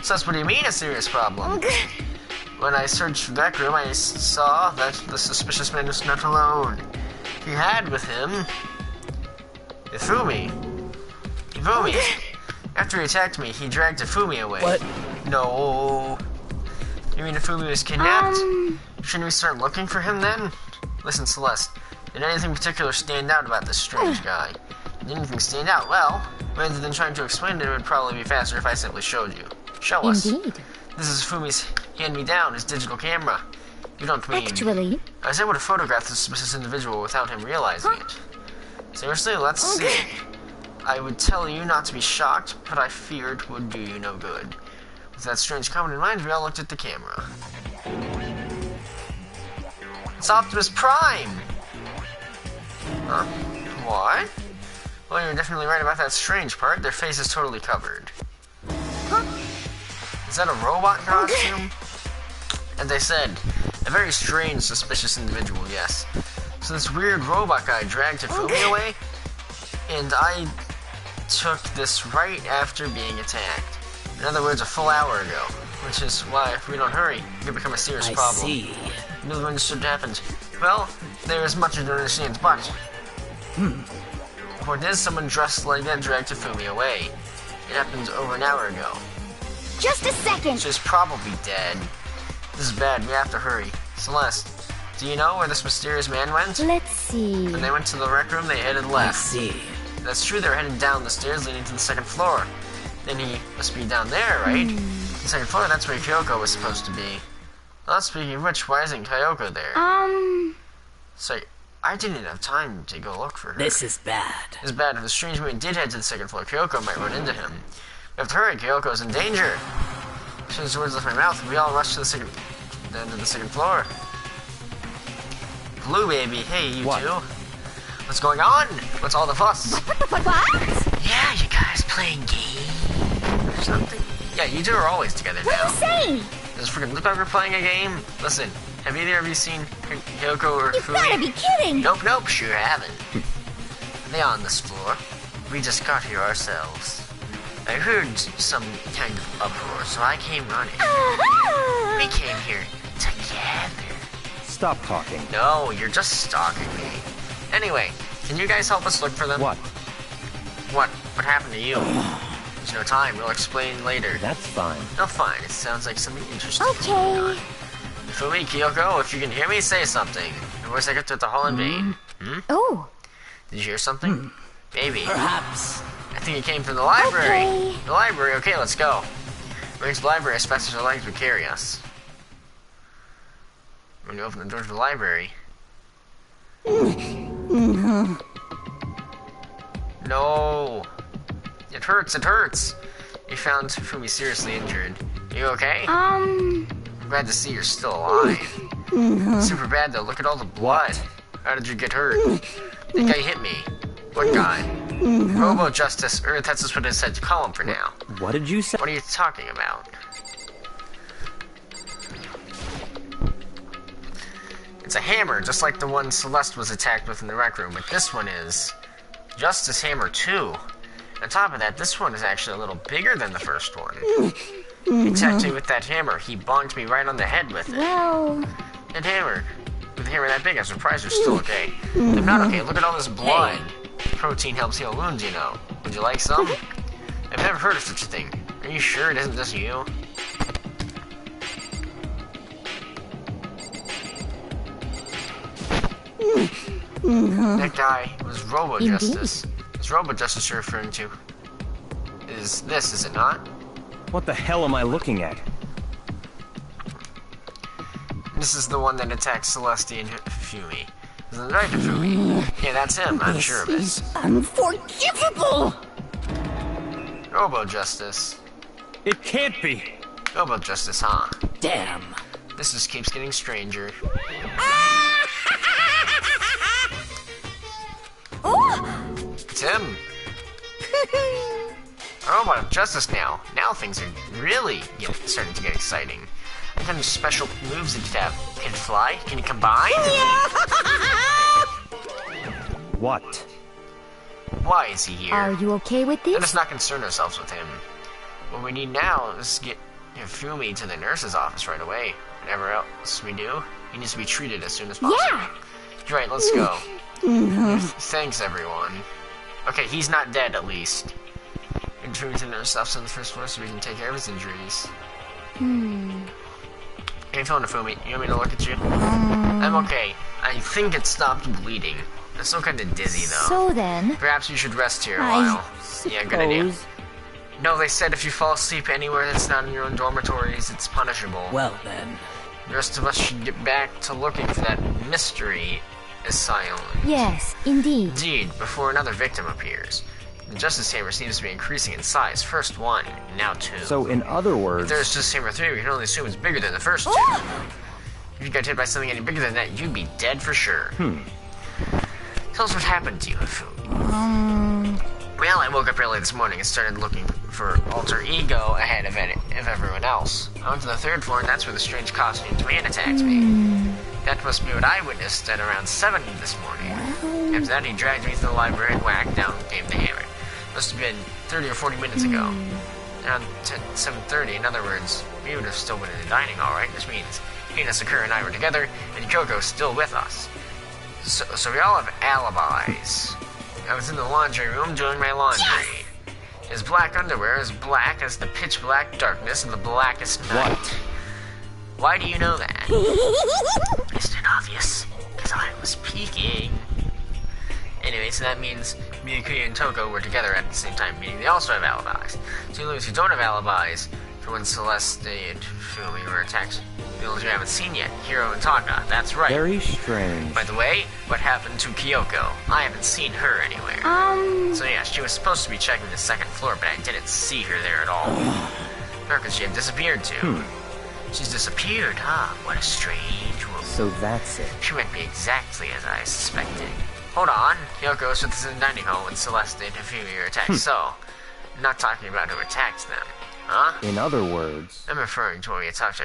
S1: So what do you mean a serious problem? When I searched the rec room, I saw that the suspicious man was not alone. He had with him Ifumi. Ifumi. After he attacked me, he dragged Ifumi away.
S5: What?
S1: No. You mean Ifumi was kidnapped? Shouldn't we start looking for him then? Listen, Celeste, did anything particular stand out about this strange guy? Did anything stand out? Well, rather than trying to explain it, it would probably be faster if I simply showed you. Show us.
S3: Indeed.
S1: This is Fumi's hand-me-down, his digital camera. You don't mean...
S3: Actually,
S1: I was able to photograph this suspicious individual without him realizing it. Seriously, let's see. I would tell you not to be shocked, but I feared it would do you no good. With that strange comment in mind, we all looked at the camera. It's Optimus Prime! Huh? What? Well, you're definitely right about that strange part. Their face is totally covered. Is that a robot costume? And they said, a very strange, suspicious individual, yes. So this weird robot guy dragged Hifumi away, and I took this right after being attacked. In other words, a full hour ago. Which is why, if we don't hurry, it could become a serious problem.
S5: I see.
S1: You know when this should happen. Well, there is much I don't understand, but... What is someone dressed like that dragged Hifumi away? It happened over an hour ago.
S3: just a second.
S1: She's probably dead. This is bad, we have to hurry. Celeste, do you know where this mysterious man went?
S3: Let's see.
S1: When they went to the rec room, they headed
S5: I
S1: left.
S5: see.
S1: That's true, they're heading down the stairs leading to the second floor. Then he must be down there, right? The second floor, that's where Kyoko was supposed to be. Well, speaking of which, why isn't Kyoko there? So, I didn't have time to go look for her.
S5: This is bad.
S1: It's bad. If the strange man did head to the second floor, Kyoko might run into him. We have to hurry, Kyoko's in danger. As soon as the words left my mouth, we all rushed to the end of the second floor. Blue baby, hey, you
S4: What?
S1: two. What's going on? What's all the fuss?
S3: What?
S1: Yeah, you guys playing games or something? Yeah, you two are always together
S3: What
S1: now.
S3: are you saying?
S1: Does it freaking look like we're playing a game? Listen, have either of you seen Kyoko or
S3: You
S1: Fumi?
S3: gotta be kidding.
S1: Nope, sure haven't. They on this floor. We just got here ourselves. I heard some kind of uproar, so I came running. We came here together.
S4: Stop talking.
S1: No, you're just stalking me. Anyway, can you guys help us look for them?
S4: What?
S1: What happened to you? There's no time, we'll explain later.
S4: That's fine.
S1: No, fine, it sounds like something interesting.
S3: Okay.
S1: Fumi, Kyoko, if you can hear me, say something. Otherwise I get to the hall in vain.
S3: Oh.
S1: Did you hear something? Maybe.
S5: Perhaps.
S1: I think it came from the library.
S3: Okay.
S1: The library, okay, let's go. We're into the library as fast as our legs would carry us. When you open the door to the library. No. It hurts. You found Fumi seriously injured. You okay? I'm glad to see you're still alive. Super bad though, look at all the blood. How did you get hurt? The guy hit me. What guy? Robo Justice, or that's just what it said to call him for now.
S4: What did you say?
S1: What are you talking about? It's a hammer, just like the one Celeste was attacked with in the rec room, but this one is Justice Hammer 2. On top of that, this one is actually a little bigger than the first one. He attacked me with that hammer. He bonked me right on the head with it.
S3: Well.
S1: That hammer. With a hammer that big, I'm surprised you're still okay. I'm not okay. Look at all this blood. Protein helps heal wounds, you know. Would you like some? I've never heard of such a thing. Are you sure it isn't just you? That guy was Robo Justice. Is Robo Justice you're referring to? Is it not?
S4: What the hell am I looking at?
S1: This is the one that attacked Celeste and Fumi. Isn't it right, Fumi? Yeah, that's him, I'm sure of it.
S3: Unforgivable!
S1: Robo Justice.
S4: It can't be.
S1: Robo Justice, huh?
S5: Damn.
S1: This just keeps getting stranger. It's him. Robot Justice now. Now things are really starting to get exciting. What kind of special moves did you have? Can it fly? Can it combine?
S4: What?
S1: Why is he here?
S3: Are you okay with
S1: Let
S3: this?
S1: us not concern ourselves with him. What we need now is to get Fumi to the nurse's office right away. Whatever else we do, he needs to be treated as soon as possible.
S3: Yeah.
S1: You're right, let's go. Thanks, everyone. Okay, he's not dead, at least. Intrude to the nurse's office on the first floor so we can take care of his injuries. Hey, phone Fumi, you want me to look at you? I'm okay. I think it stopped bleeding. I'm still kind of dizzy, though.
S3: So then,
S1: Perhaps you should rest here a while. Yeah, good idea.
S3: suppose.
S1: No, they said if you fall asleep anywhere that's not in your own dormitories, it's punishable.
S5: Well then.
S1: The rest of us should get back to looking for that mystery asylum.
S3: Yes, indeed.
S1: Indeed, before another victim appears. The Justice Chamber seems to be increasing in size. First one, now two.
S4: So, in other words...
S1: If there's Justice Chamber 3, we can only assume it's bigger than the first two. If you got hit by something any bigger than that, you'd be dead for sure. Tell us what happened to you, Fu. Well, I woke up early this morning and started looking for alter ego ahead of everyone else. I went to the third floor, and that's where the strange costumed man attacked me. That must be what I witnessed at around 7 this morning. After that, he dragged me to the library and whacked down gave the hammer. Must have been 30 or 40 minutes ago. Around 7:30, in other words, we would have still been in the dining hall, right? Which means he and Sakura and I were together, and Kyoko's still with us. So we all have alibis. I was in the laundry room doing my laundry. His black underwear is black as the pitch black darkness of the blackest night.
S4: What?
S1: Why do you know that? Isn't it obvious? Because I was peeking. Anyway, so that means Miyuki and Toko were together at the same time, meaning they also have alibis. So you lose who don't have alibis for when Celeste and Fumi were attacked. The ones you haven't seen yet, Hiro and Taka. That's right.
S4: Very strange.
S1: By the way, what happened to Kyoko? I haven't seen her anywhere. So yeah, she was supposed to be checking the second floor, but I didn't see her there at all. Where could she have disappeared to? She's disappeared, huh? What a strange woman.
S4: So that's it.
S1: She went be exactly as I suspected. Hold on, Kyoko's with us in the dining hall when Celeste and Hifumi were attacked, so... I'm not talking about who attacked them, huh?
S4: In other words...
S1: I'm referring to what we talked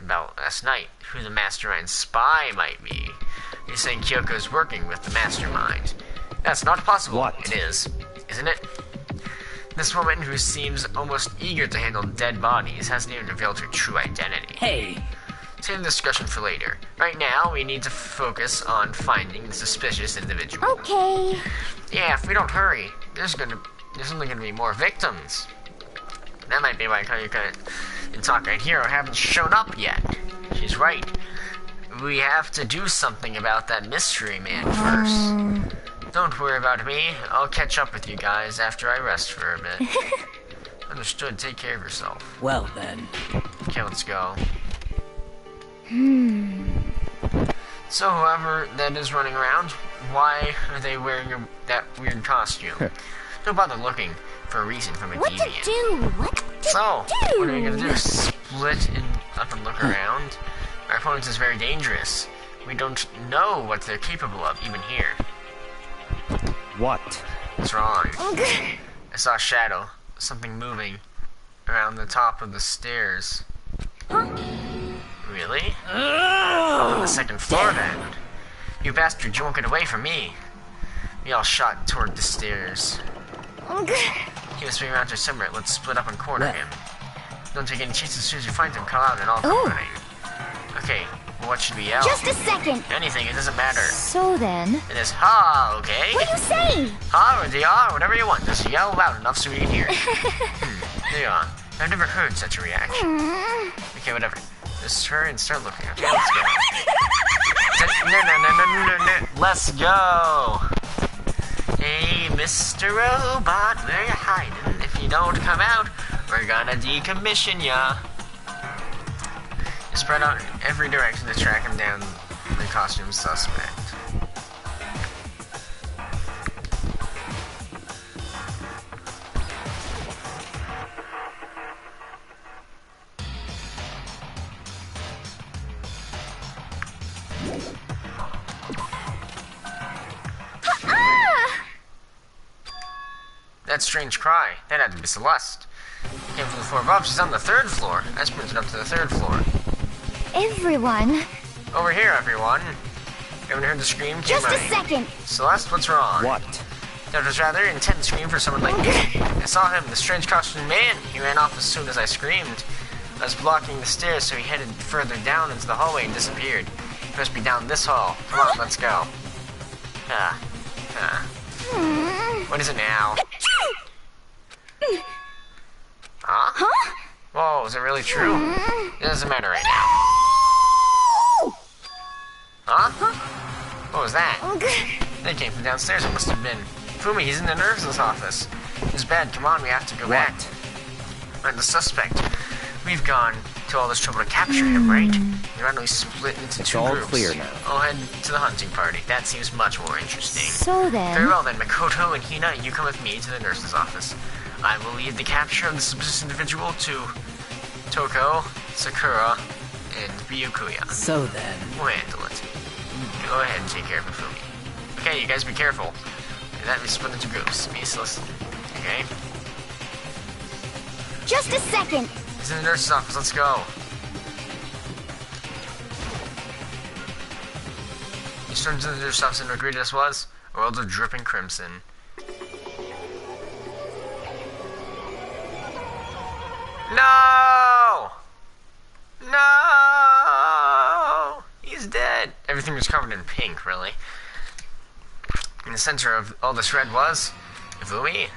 S1: about last night, who the mastermind spy might be. You're saying Kyoko's working with the mastermind. That's not possible.
S4: What?
S1: It is, isn't it? This woman who seems almost eager to handle dead bodies hasn't even revealed her true identity.
S5: Hey,
S1: Save the discussion for later. Right now, we need to focus on finding the suspicious individual.
S3: Okay.
S1: Yeah, if we don't hurry, there's only gonna be more victims. That might be why Kayuka and Taka and Hiro haven't shown up yet. She's right. We have to do something about that mystery man first. Don't worry about me. I'll catch up with you guys after I rest for a bit. Understood. Take care of yourself.
S5: well then.
S1: Okay, let's go. So whoever that is running around, why are they wearing that weird costume? Don't bother looking for a reason from a
S3: What to
S1: deviant.
S3: do? What to
S1: So,
S3: do?
S1: what are we gonna do? Split up and look around? Our opponent is very dangerous. We don't know what they're capable of, even here.
S4: What?
S1: What's wrong? I saw a shadow. Something moving around the top of the stairs. Really? On the second floor, then. You bastard, you won't get away from me. We all shot toward the stairs. He was being around here somewhere. Let's split up and corner him. Don't take any chances. As soon as you find him, call out and I'll come running. Okay, well, what should we yell?
S3: Just a second.
S1: Anything, it doesn't matter.
S3: So then...
S1: It is ha, okay?
S3: What do you say?
S1: Ha or the ah, whatever you want. Just yell loud enough so we can hear it. There you are. I've never heard such a reaction. Okay, whatever. Just hurry and start looking. Okay, let's go. No. Let's go. Hey, Mr. Robot, where you hiding? If you don't come out, we're gonna decommission ya. You spread out in every direction to track him down, the costume suspect. That strange cry, that had to be Celeste. Came from the floor above, she's on the third floor. I sprinted up to the third floor.
S3: Everyone.
S1: Over here, everyone. You haven't heard the scream? Keep
S3: Just a
S1: running.
S3: second.
S1: Celeste, what's wrong?
S4: What?
S1: That was rather intense scream for someone like me. I saw him, the strange costumed man. He ran off as soon as I screamed. I was blocking the stairs, so he headed further down into the hallway and disappeared. He must be down this hall. Come on, let's go. What is it now? Huh? Whoa, is it really true? It doesn't matter right now. Huh? What was that? They came from downstairs. It must have been Fumi. He's in the nurse's office. It's bad. Come on, we have to go back. Find the suspect. We've gone to all this trouble to capture him, right? You're randomly split into two
S4: all
S1: groups.
S4: clear now.
S1: I'll head to the hunting party. That seems much more interesting.
S2: So then...
S1: Very well then, Makoto and Hina, you come with me to the nurse's office. I will lead the capture of the suspicious individual to Toko, Sakura, and Ryukuya.
S5: So then.
S1: We'll handle it. Go ahead and take care of Ifumi. Okay, you guys be careful. That we split into groups. Me, listen. Okay?
S3: Just a second.
S1: He's in the nurse's office. Let's go. You stormed into the nurse's office and what greeted us was a world of dripping crimson. No! No! He's dead. Everything was covered in pink, really. In the center of all this red was Ifumi.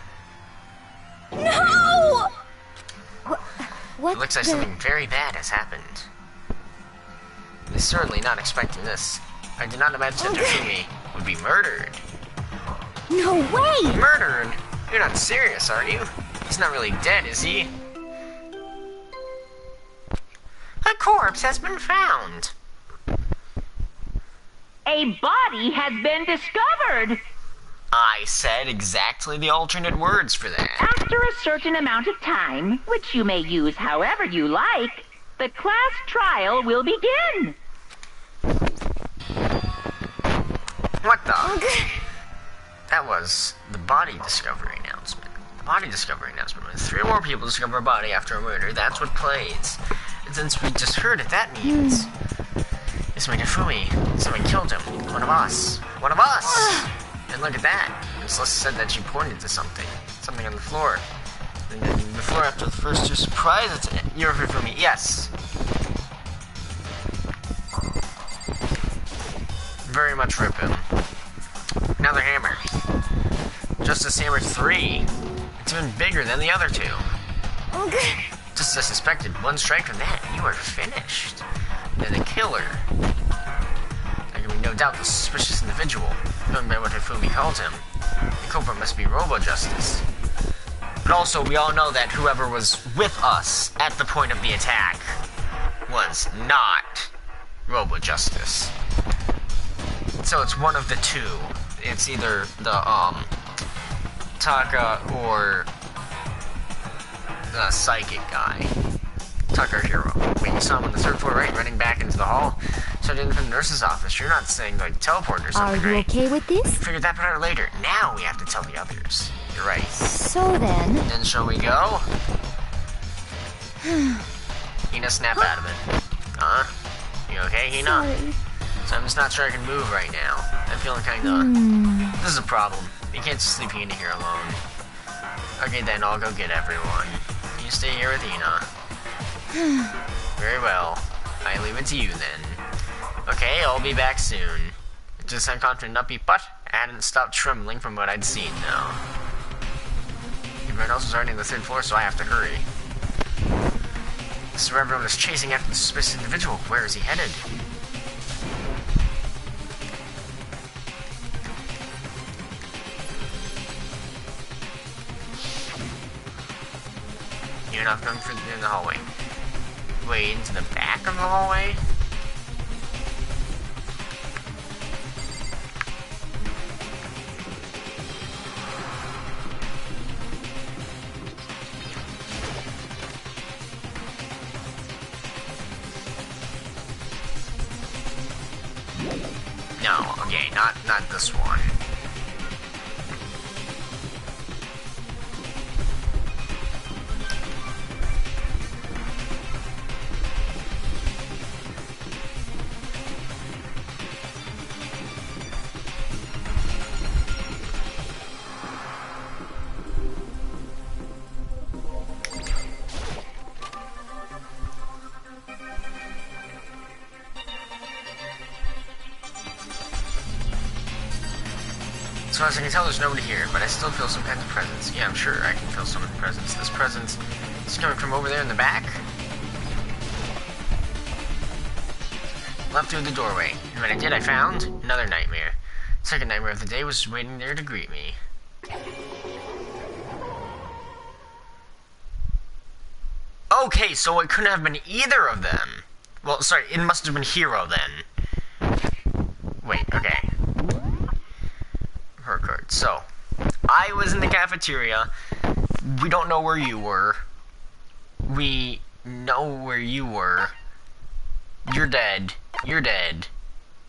S3: No! What
S1: It looks like something very bad has happened. I'm certainly not expecting this. I did not imagine that Ifumi would be murdered.
S3: No way!
S1: Murdered? You're not serious, are you? He's not really dead, is he? A corpse has been found.
S8: A body has been discovered.
S1: I said exactly the alternate words for that.
S8: After a certain amount of time, which you may use however you like, the class trial will begin.
S1: What the? That was the body discovery announcement. The body discovery announcement. When 3 or more people discover a body after a murder, that's what plays. And since we just heard it, that means... It's my Ifumi. Someone killed him. One of us. One of us! And look at that. Celeste said that she pointed to something. Something on the floor. And then the floor after the first 2 surprises. You're Ifumi. Yes. Very much rip him. Another hammer. Justice Hammer 3. It's even bigger than the other 2. Just as I suspected, one strike from that, you are finished. Then the killer. There can be no doubt the suspicious individual, going by what Ifumi called him. The culprit must be Robo-Justice. But also, we all know that whoever was with us at the point of the attack was not Robo-Justice. So it's one of the 2. It's either the, Taka or the psychic guy. Tucker Hero. Wait, you saw him on the 3rd floor, right? Running back into the hall? So I did it from the nurse's office. You're not saying, like, teleport or something,
S2: Are you
S1: right?
S2: okay with this?
S1: Figured that part out later. Now we have to tell the others. You're right.
S2: So then...
S1: Then shall we go? Hina, snap out of it. Huh? You okay, Hina?
S3: Sorry.
S1: So I'm just not sure I can move right now. I'm feeling kinda... This is a problem. You can't just leave Hina here alone. Okay then, I'll go get everyone. You stay here with Hina. Very well. I leave it to you then. Okay, I'll be back soon. Just I'm confident upbeat, but I hadn't stopped trembling from what I'd seen now. Everyone else was already on the 3rd floor, so I have to hurry. So everyone is chasing after the suspicious individual. Where is he headed? You're not going further in the hallway. Wait, into the back of the hallway? No, okay, not this one. As far as I can tell, there's nobody here, but I still feel some kind of presence. Yeah, I'm sure I can feel some presence. This presence is coming from over there in the back. Left through the doorway. And when I did, I found another nightmare. Second nightmare of the day was waiting there to greet me. Okay, so it couldn't have been either of them. Well, sorry, it must have been Hero then. Wait, okay. Her card. So, I was in the cafeteria. We don't know where you were. We know where you were. You're dead. You're dead.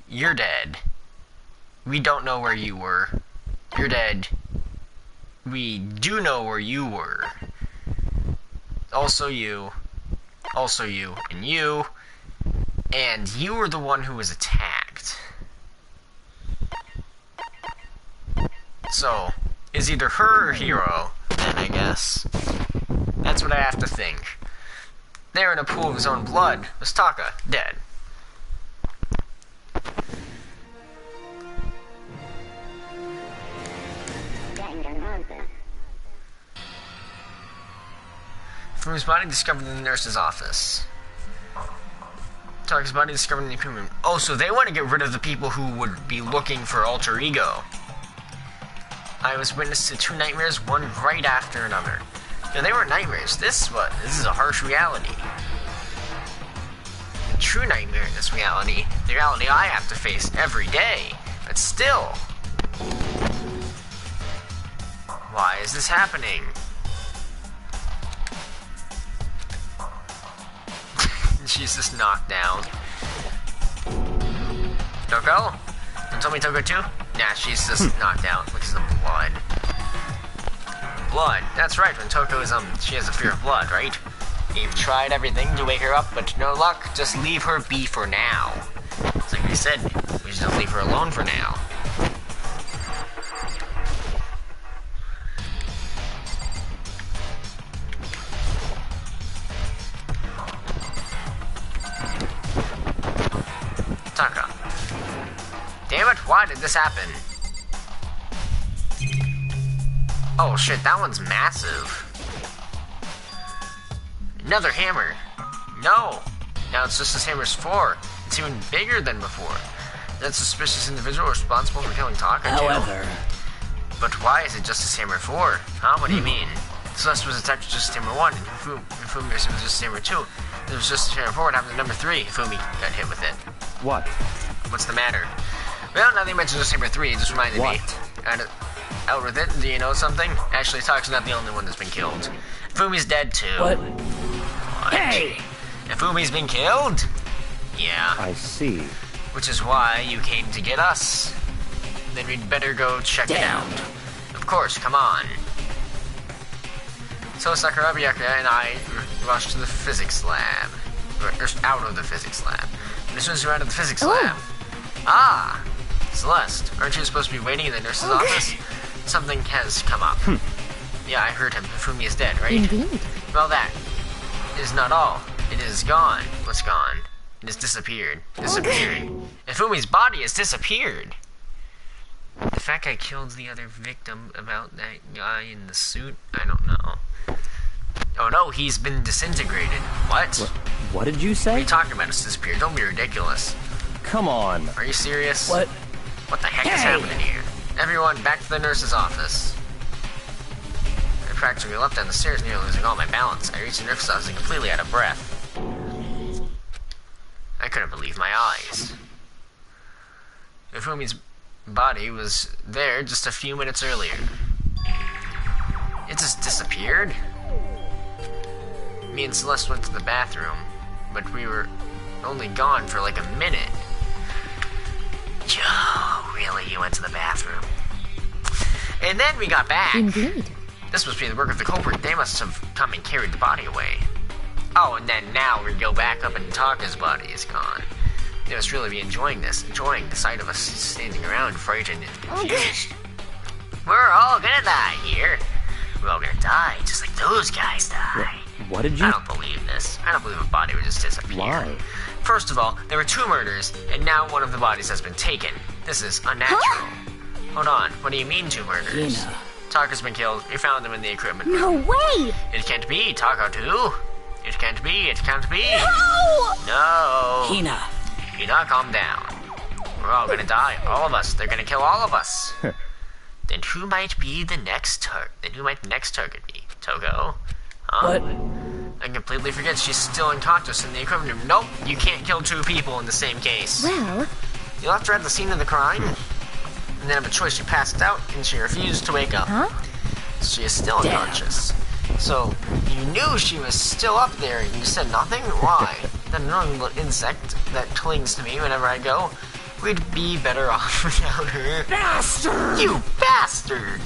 S1: You're dead. We don't know where you were. You're dead. We do know where you were. Also you. Also you. And you. And you were the one who was attacked. So, is either her or Hero, then I guess. That's what I have to think. There in a pool of his own blood was Taka, dead. From his body discovered in the nurse's office. Taka's body discovered in the improvement. Oh, so they want to get rid of the people who would be looking for alter ego. I was witness to 2 nightmares, one right after another. No, they were nightmares. This is a harsh reality. A true nightmare in this reality. The reality I have to face every day. But still. Why is this happening? She's just knocked down. Toko? Don't tell me Toko too? Nah, she's just knocked out because of the blood. Blood. That's right, when Toko is, she has a fear of blood, right? You've tried everything to wake her up, but no luck. Just leave her be for now. It's like we said, we should just leave her alone for now. Taka. Damn it, why did this happen? Oh shit, that one's massive. Another hammer. No. Now it's just as hammer's 4. It's even bigger than before. That suspicious individual responsible for killing Taka too.
S5: However...
S1: But why is it just as hammer 4? Huh? What do you mean? Celeste was attacked with just as hammer 1, and Hifumi was just as hammer 2. There was just as hammer 4, what happened to number 3? Hifumi got hit with it.
S4: What?
S1: What's the matter? Well, now that you mentioned just hammer 3, it just reminded me. Out with it, do you know something? Actually, Taka's not the only one that's been killed. Fumi's dead too.
S5: What?
S1: Hey! Fumi's been killed? Yeah.
S4: I see.
S1: Which is why you came to get us. Then we'd better go check it out. Of course, come on. So Sakurabayaka and I rushed to the physics lab. Or out of the physics lab. And as soon as we're out of the physics lab... Ah! Celeste, aren't you supposed to be waiting in the nurse's office? Something has come up. Yeah, I heard him. Fumi is dead, right?
S3: Indeed.
S1: Well, that is not all. It is gone. What's gone? It has disappeared. Disappeared. And Fumi's body has disappeared. The fact I killed the other victim about that guy in the suit? I don't know. Oh no, he's been disintegrated. What?
S4: What did you
S1: What are
S4: say?
S1: you talking about? It's disappeared. Don't be ridiculous.
S4: Come on.
S1: Are you serious?
S5: What?
S1: What the heck is happening here? Everyone, back to the nurse's office. I practically leapt down the stairs, nearly losing all my balance. I reached the nurse's office and completely out of breath. I couldn't believe my eyes. Ifumi's body was there just a few minutes earlier. It just disappeared? Me and Celeste went to the bathroom, but we were only gone for like a minute. Oh, really? You went to the bathroom? And then we got back.
S3: Indeed.
S1: This must be the work of the culprit. They must have come and carried the body away. Oh, and then now we go back up and Taka's body is gone. They must really be enjoying this, enjoying the sight of us standing around frightened and confused. We're all gonna die here. We're all gonna die, just like those guys died.
S4: What did you...
S1: I don't believe this. I don't believe a body would just disappear.
S4: Why?
S1: First of all, there were 2 murders, and now one of the bodies has been taken. This is unnatural. Hold on, what do you mean 2 murders?
S5: Hina.
S1: Taka's been killed. We found him in the equipment room.
S3: No way!
S1: It can't be, Taka too. It can't be, it can't be.
S3: No!
S1: No.
S5: Hina.
S1: Hina, calm down. We're all gonna die, all of us. They're gonna kill all of us. Then who might be the next target? Then who might the next target be? Toko?
S5: What?
S1: I completely forget she's still unconscious in the equipment room. Nope, you can't kill two people in the same case.
S2: Well,
S1: You'll have to at the scene of the crime, and then have a choice. She passed out, and she refused to wake up.
S2: huh?
S1: She is still unconscious. So, you knew she was still up there, and you said nothing? Why? That annoying little insect that clings to me whenever I go. We'd be better off without her.
S2: Bastard!
S1: You bastard!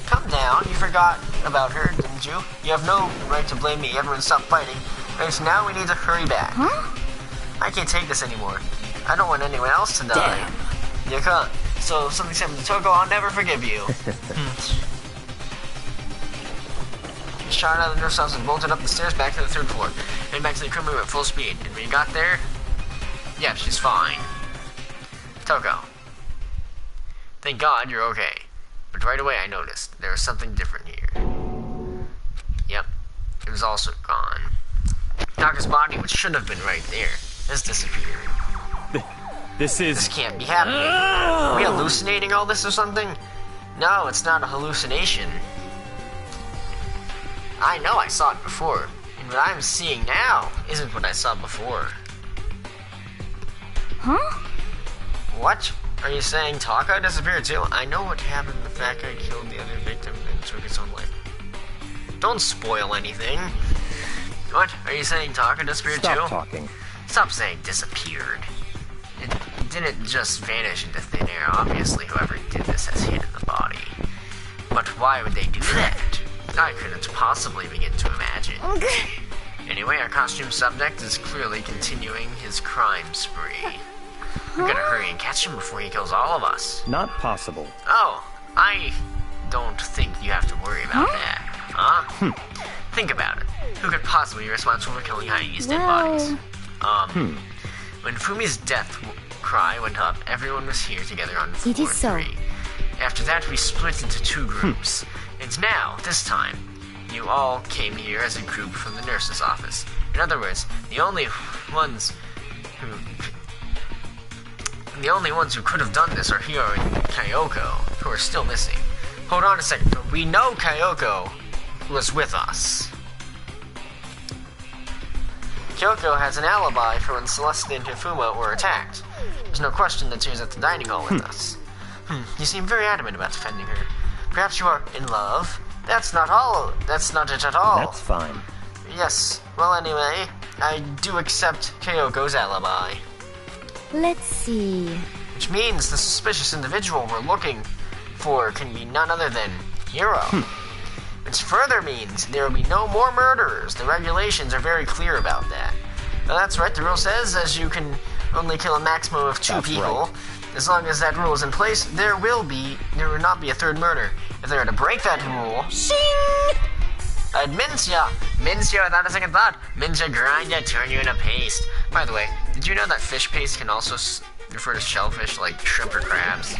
S1: Come down, you forgot about her, didn't you? You have no right to blame me. Everyone stop fighting. Right now, we need to hurry back.
S2: Huh?
S1: I can't take this anymore. I don't want anyone else to die.
S5: Damn.
S1: You can't. So if something's happened to Toko, I'll never forgive you. Shot out of the nurse house and bolted up the stairs back to the 3rd floor. Heading back to the equipment room at full speed. And when you got there, yeah, she's fine. Toko. Thank God you're okay. But right away I noticed there was something different here. Yep, it was also gone. Taka's body, which should have been right there, has disappeared. This can't be happening. Are we hallucinating all this or something? No, it's not a hallucination. I know I saw it before, and what I'm seeing now isn't what I saw before.
S3: Huh?
S1: What? Are you saying Taka disappeared too? I know what happened. The fat guy killed the other victim and took his own life. Don't spoil anything. What? Are you saying Taka disappeared too?
S4: Stop talking.
S1: Stop saying disappeared. It didn't just vanish into thin air. Obviously, whoever did this has hidden the body. But why would they do that? I couldn't possibly begin to imagine. Anyway, our costume subject is clearly continuing his crime spree. We gotta hurry and catch him before he kills all of us.
S4: Not possible.
S1: Oh, I don't think you have to worry about that. Huh? Think about it. Who could possibly be responsible for killing Haii's dead bodies? When Fumi's death cry went up, everyone was here together on floor
S3: It is so.
S1: 3. After that, we split into 2 groups. And now, this time, you all came here as a group from the nurse's office. In other words, the only ones who could have done this are Hiro and Kyoko, who are still missing. Hold on a second. We know Kyoko was with us. Kyoko has an alibi for when Celeste and Hifuma were attacked. There's no question that she was at the dining hall with us. You seem very adamant about defending her. Perhaps you are in love? That's not it at all.
S4: That's fine.
S1: Yes. Well, anyway, I do accept Kyoko's alibi.
S3: Let's see.
S1: Which means the suspicious individual we're looking for can be none other than Hiro. Which further means there will be no more murderers. The regulations are very clear about that. Well, that's right, the rule says as you can only kill a maximum of 2
S4: That's
S1: people.
S4: right.
S1: As long as that rule is in place, there will not be a 3rd murder. If they were to break that rule, I'd mince ya without a second thought. Mince ya, grind ya, turn you into paste. By the way, did you know that fish paste can also refer to shellfish like shrimp or crabs?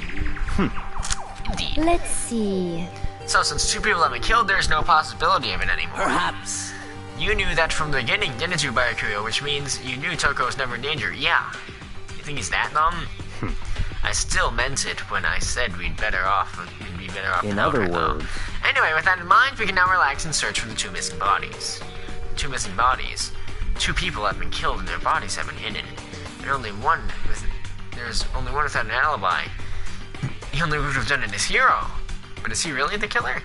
S1: Indeed.
S3: Let's see.
S1: So since 2 people have been killed, there's no possibility of it anymore.
S5: Perhaps.
S1: You knew that from the beginning, didn't you, Byakuya? Which means you knew Toko was never in danger. Yeah. You think he's that dumb? I still meant it when I said we'd be better off
S4: In
S1: without
S4: other
S1: her, though.
S4: words,
S1: Anyway, with that in mind, we can now relax and search for the 2 missing bodies. 2 missing bodies. 2 people have been killed and their bodies have been hidden. There's only one without an alibi. The only one who would have done it is Hiro. But is he really the killer?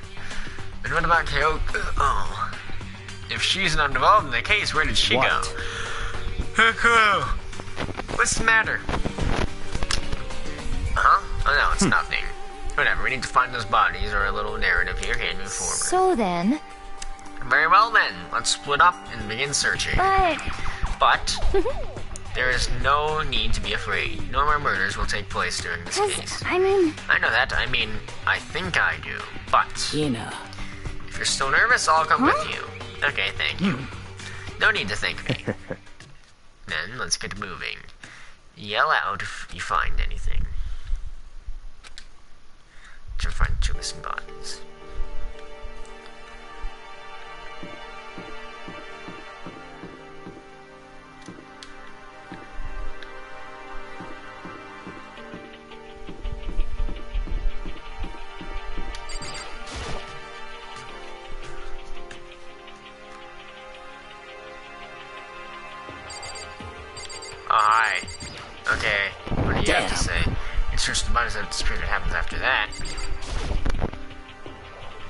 S1: And what about Kyoko? Oh. If she's not involved in the case, where did she
S4: What?
S1: go? What's the matter? Huh? Oh no, it's nothing. Whatever, we need to find those bodies or a little narrative here can move forward.
S3: So then,
S1: Very well then, let's split up and begin searching. But there is no need to be afraid. No more murders will take place during this case.
S3: I mean,
S1: I know that. I mean, I think I do. But
S5: Ina.
S1: if you're still nervous, I'll come with you. Okay, thank you. No need to thank me. Then let's get moving. Yell out if you find anything. To find 2 missing bodies. search the bodies that disappeared. What happens after that?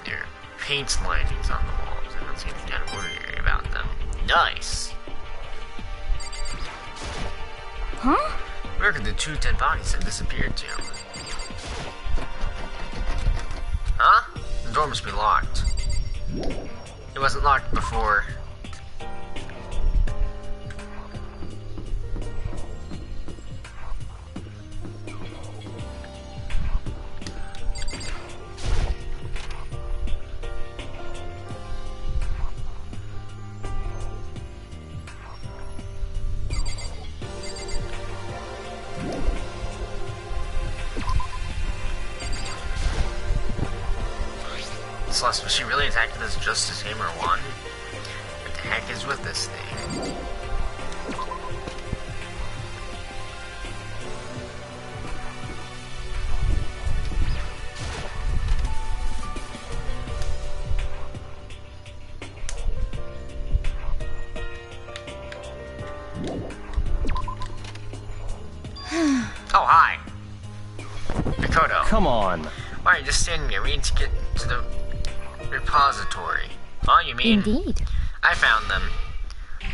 S1: There are paint linings on the walls. I don't see anything out of ordinary about them. Nice!
S3: Huh?
S1: Where could the 2 dead bodies have disappeared to? Huh? The door must be locked. It wasn't locked before. Celeste, was she really attacking us just as Hammer won? What the heck is with this thing? Oh, hi. Mikoto.
S4: Come on.
S1: Why are you just standing there? We need to get to the repository. Oh, you mean?
S3: Indeed.
S1: I found them.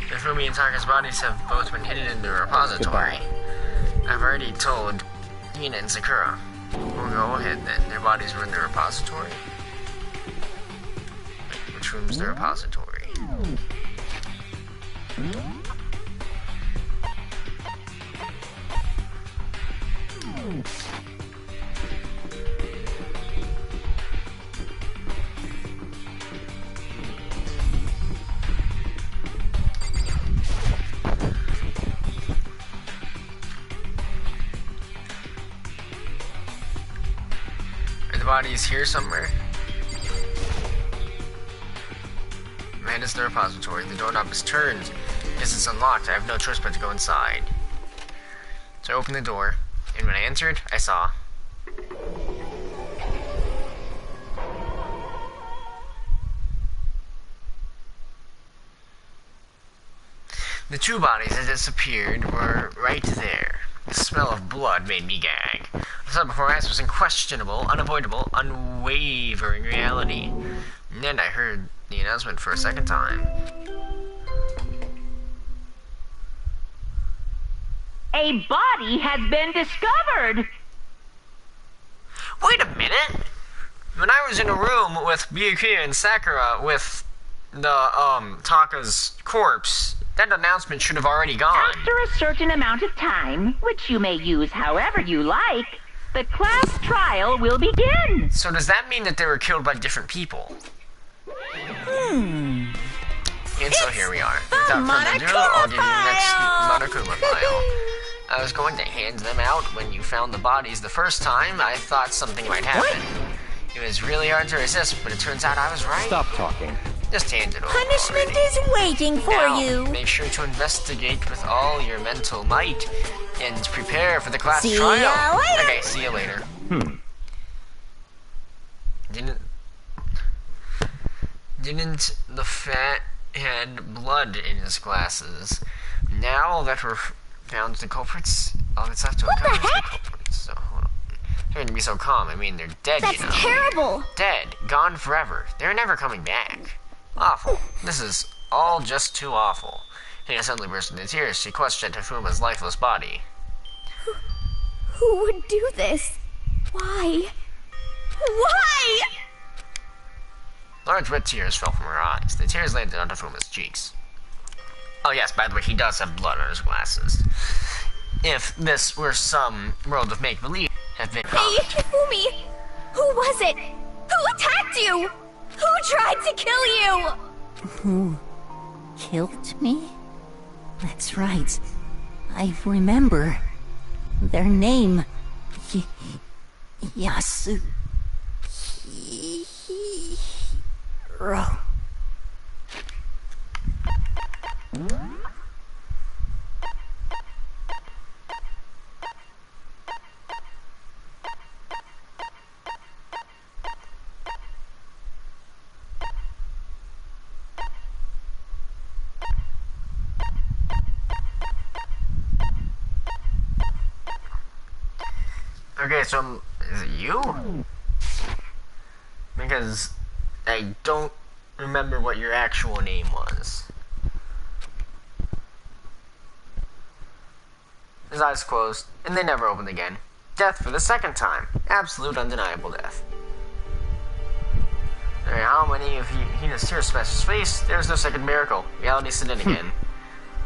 S1: Ifumi and Taka's bodies have both been hidden in the repository. I've already told Hina and Sakura. We'll go ahead then. Their bodies were in the repository. Which room's the repository? Bodies here somewhere. Man, it's the repository. The doorknob is turned. Yes, it's unlocked. I have no choice but to go inside. So I opened the door, and when I entered, I saw the 2 bodies that disappeared were right there. The smell of blood made me gag. The sight before my eyes was unquestionable, unavoidable, unwavering reality. And then I heard the announcement for a second time.
S8: A body has been discovered!
S1: Wait a minute! When I was in a room with Byakuya and Sakura with the, Taka's corpse, that announcement should have already gone.
S8: After a certain amount of time, which you may use however you like, the class trial will begin.
S1: So does that mean that they were killed by different people? And so here we are. Without further ado, I'll give you the next Monokuma file. I was going to hand them out when you found the bodies the first time. I thought something might happen. It was really hard to resist, but it turns out I was right.
S4: Stop talking.
S1: Just hand it over
S2: Punishment
S1: already.
S2: is waiting for
S1: Now,
S2: you.
S1: make sure to investigate with all your mental might and prepare for the class
S2: See
S1: trial.
S2: ya later.
S1: Okay, see you later. Didn't the fat had blood in his glasses? Now that we're found the culprits, all that's left to uncover is the culprits. So, hold on. Trying to be so calm. I mean, they're dead,
S3: That's
S1: you know.
S3: terrible.
S1: Dead. Gone forever. They're never coming back. Awful. This is all just too awful. Hina suddenly burst into tears. She questioned Hifuma's lifeless body.
S3: Who would do this? Why? Why?
S1: Large wet tears fell from her eyes. The tears landed on Hifuma's cheeks. Oh yes, by the way, he does have blood on his glasses. If this were some world of make-believe, have been
S3: Hey, Hifumi! Who was it? Who attacked you? Who tried to kill you?
S2: Who killed me? That's right. I remember. Their name. Yasuhiro.
S1: Okay, so is it you? Because I don't remember what your actual name was. His eyes closed, and they never opened again. Death for the second time. Absolute undeniable death. Alright, how many of you he just tears smash his face? There's no second miracle. Reality set in again.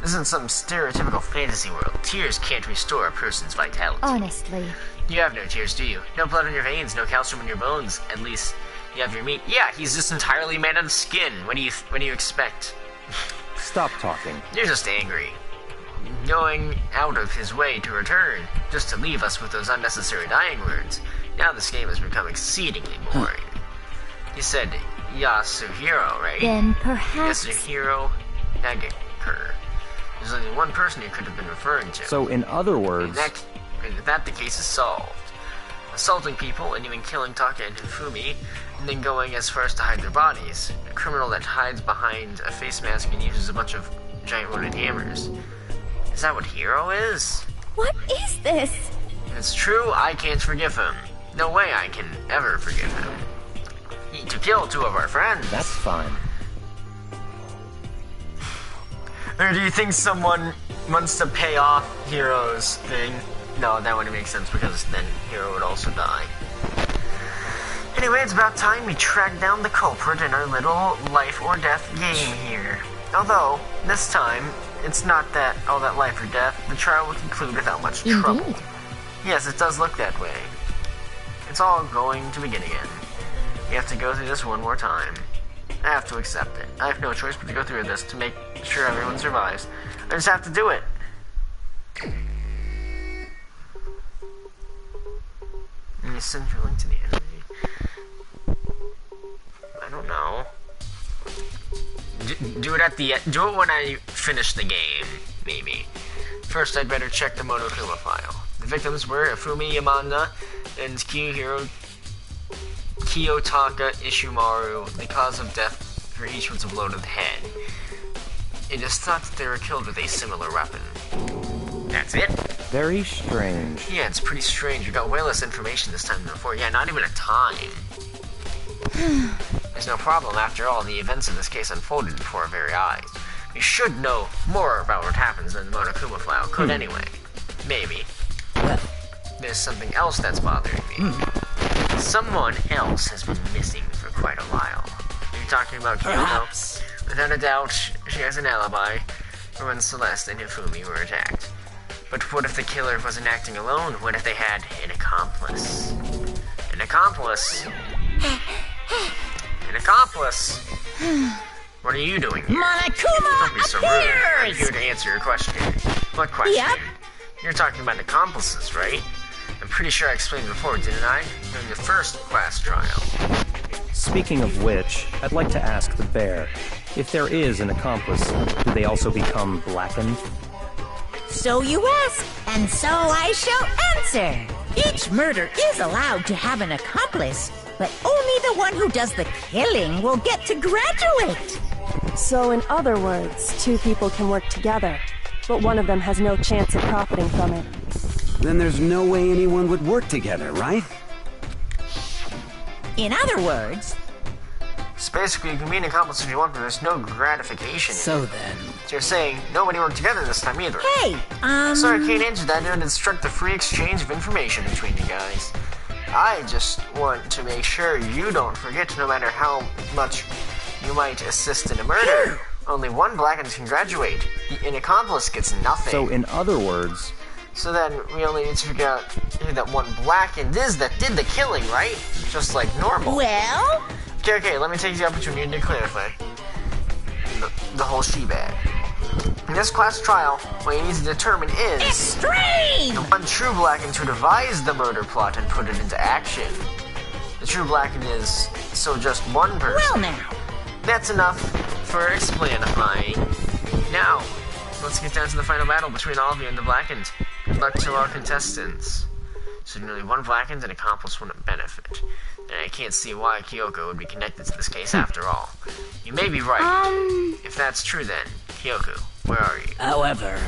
S1: This isn't some stereotypical fantasy world. Tears can't restore a person's vitality.
S3: Honestly.
S1: You have no tears, do you? No blood in your veins, no calcium in your bones. At least you have your meat. Yeah, he's just entirely made out of skin. What do you expect?
S4: Stop talking.
S1: You're just angry. Going out of his way to return, just to leave us with those unnecessary dying words. Now this game has become exceedingly boring. You said Yasuhiro, right?
S3: Then perhaps...
S1: Yasuhiro Nagaker. There's only one person you could have been referring to.
S4: So, in other words...
S1: That the case is solved. Assaulting people and even killing Taka and Hifumi, and then going as far as to hide their bodies. A criminal that hides behind a face mask and uses a bunch of giant wooden hammers. Is that what Hero is?
S3: What is this?
S1: If it's true, I can't forgive him. No way I can ever forgive him. To kill two of our friends.
S4: That's fine.
S1: Or do you think someone wants to pay off Hero's thing? No, that wouldn't make sense because then Hero would also die. Anyway, it's about time we track down the culprit in our little life or death game here. Although, this time, it's not that all that life or death. The trial will conclude without much trouble.
S3: Indeed.
S1: Yes, it does look that way. It's all going to begin again. We have to go through this one more time. I have to accept it. I have no choice but to go through this to make sure everyone survives. I just have to do it. And you send your link to the enemy. I don't know. Do it at the end. Do it when I finish the game, maybe. First, I'd better check the Monokuma file. The victims were Ifumi Yamada and Kiyotaka Ishimaru. The cause of death for each was a blow to the head. It is thought that they were killed with a similar weapon. That's it?
S4: Very strange.
S1: Yeah, it's pretty strange. We got way less information this time than before. Yeah, not even a time. There's no problem. After all, the events in this case unfolded before our very eyes. We should know more about what happens than the Monokuma file could anyway. Maybe. There's something else that's bothering me. Someone else has been missing for quite a while. You're talking about Kyoko? Without a doubt, she has an alibi for when Celeste and Hifumi were attacked. But what if the killer wasn't acting alone? What if they had an accomplice? An accomplice? An accomplice? What are you doing here?
S2: Monokuma
S1: Don't be so rude. I'm
S2: appears!
S1: here to answer your question. What question?
S2: Yep.
S1: You're talking about accomplices, right? I'm pretty sure I explained before, didn't I? During the first class trial.
S4: Speaking of which, I'd like to ask the bear, if there is an accomplice, do they also become blackened?
S2: So you ask, and so I shall answer. Each murder is allowed to have an accomplice, but only the one who does the killing will get to graduate.
S6: So, in other words, two people can work together, but one of them has no chance of profiting from it.
S9: Then there's no way anyone would work together, right?
S2: In other words,
S1: So basically, you can be an accomplice if you want, but there's no gratification.
S5: So then,
S1: So you're saying nobody worked together this time either.
S2: hey,
S1: Sorry, I can't answer that. It would instruct the free exchange of information between you guys. I just want to make sure you don't forget, no matter how much you might assist in a murder. Only one blackened can graduate. An accomplice gets nothing.
S4: So, in other words,
S1: So then we only need to figure out who that one blackened is that did the killing, right? Just like normal.
S2: well,
S1: Okay, let me take the opportunity to clarify the whole shebang. In this class trial, what you need to determine is
S2: extreme!
S1: the one true blackened who devised the murder plot and put it into action. The true blackened is so just one person.
S2: Well now,
S1: That's enough for explainifying. Now, let's get down to the final battle between all of you and the blackened. Good luck to our contestants. So nearly one blackened and accomplice wouldn't benefit. And I can't see why Kyoko would be connected to this case after all. You may be right. If that's true then, Kyoko, where are you?
S5: however,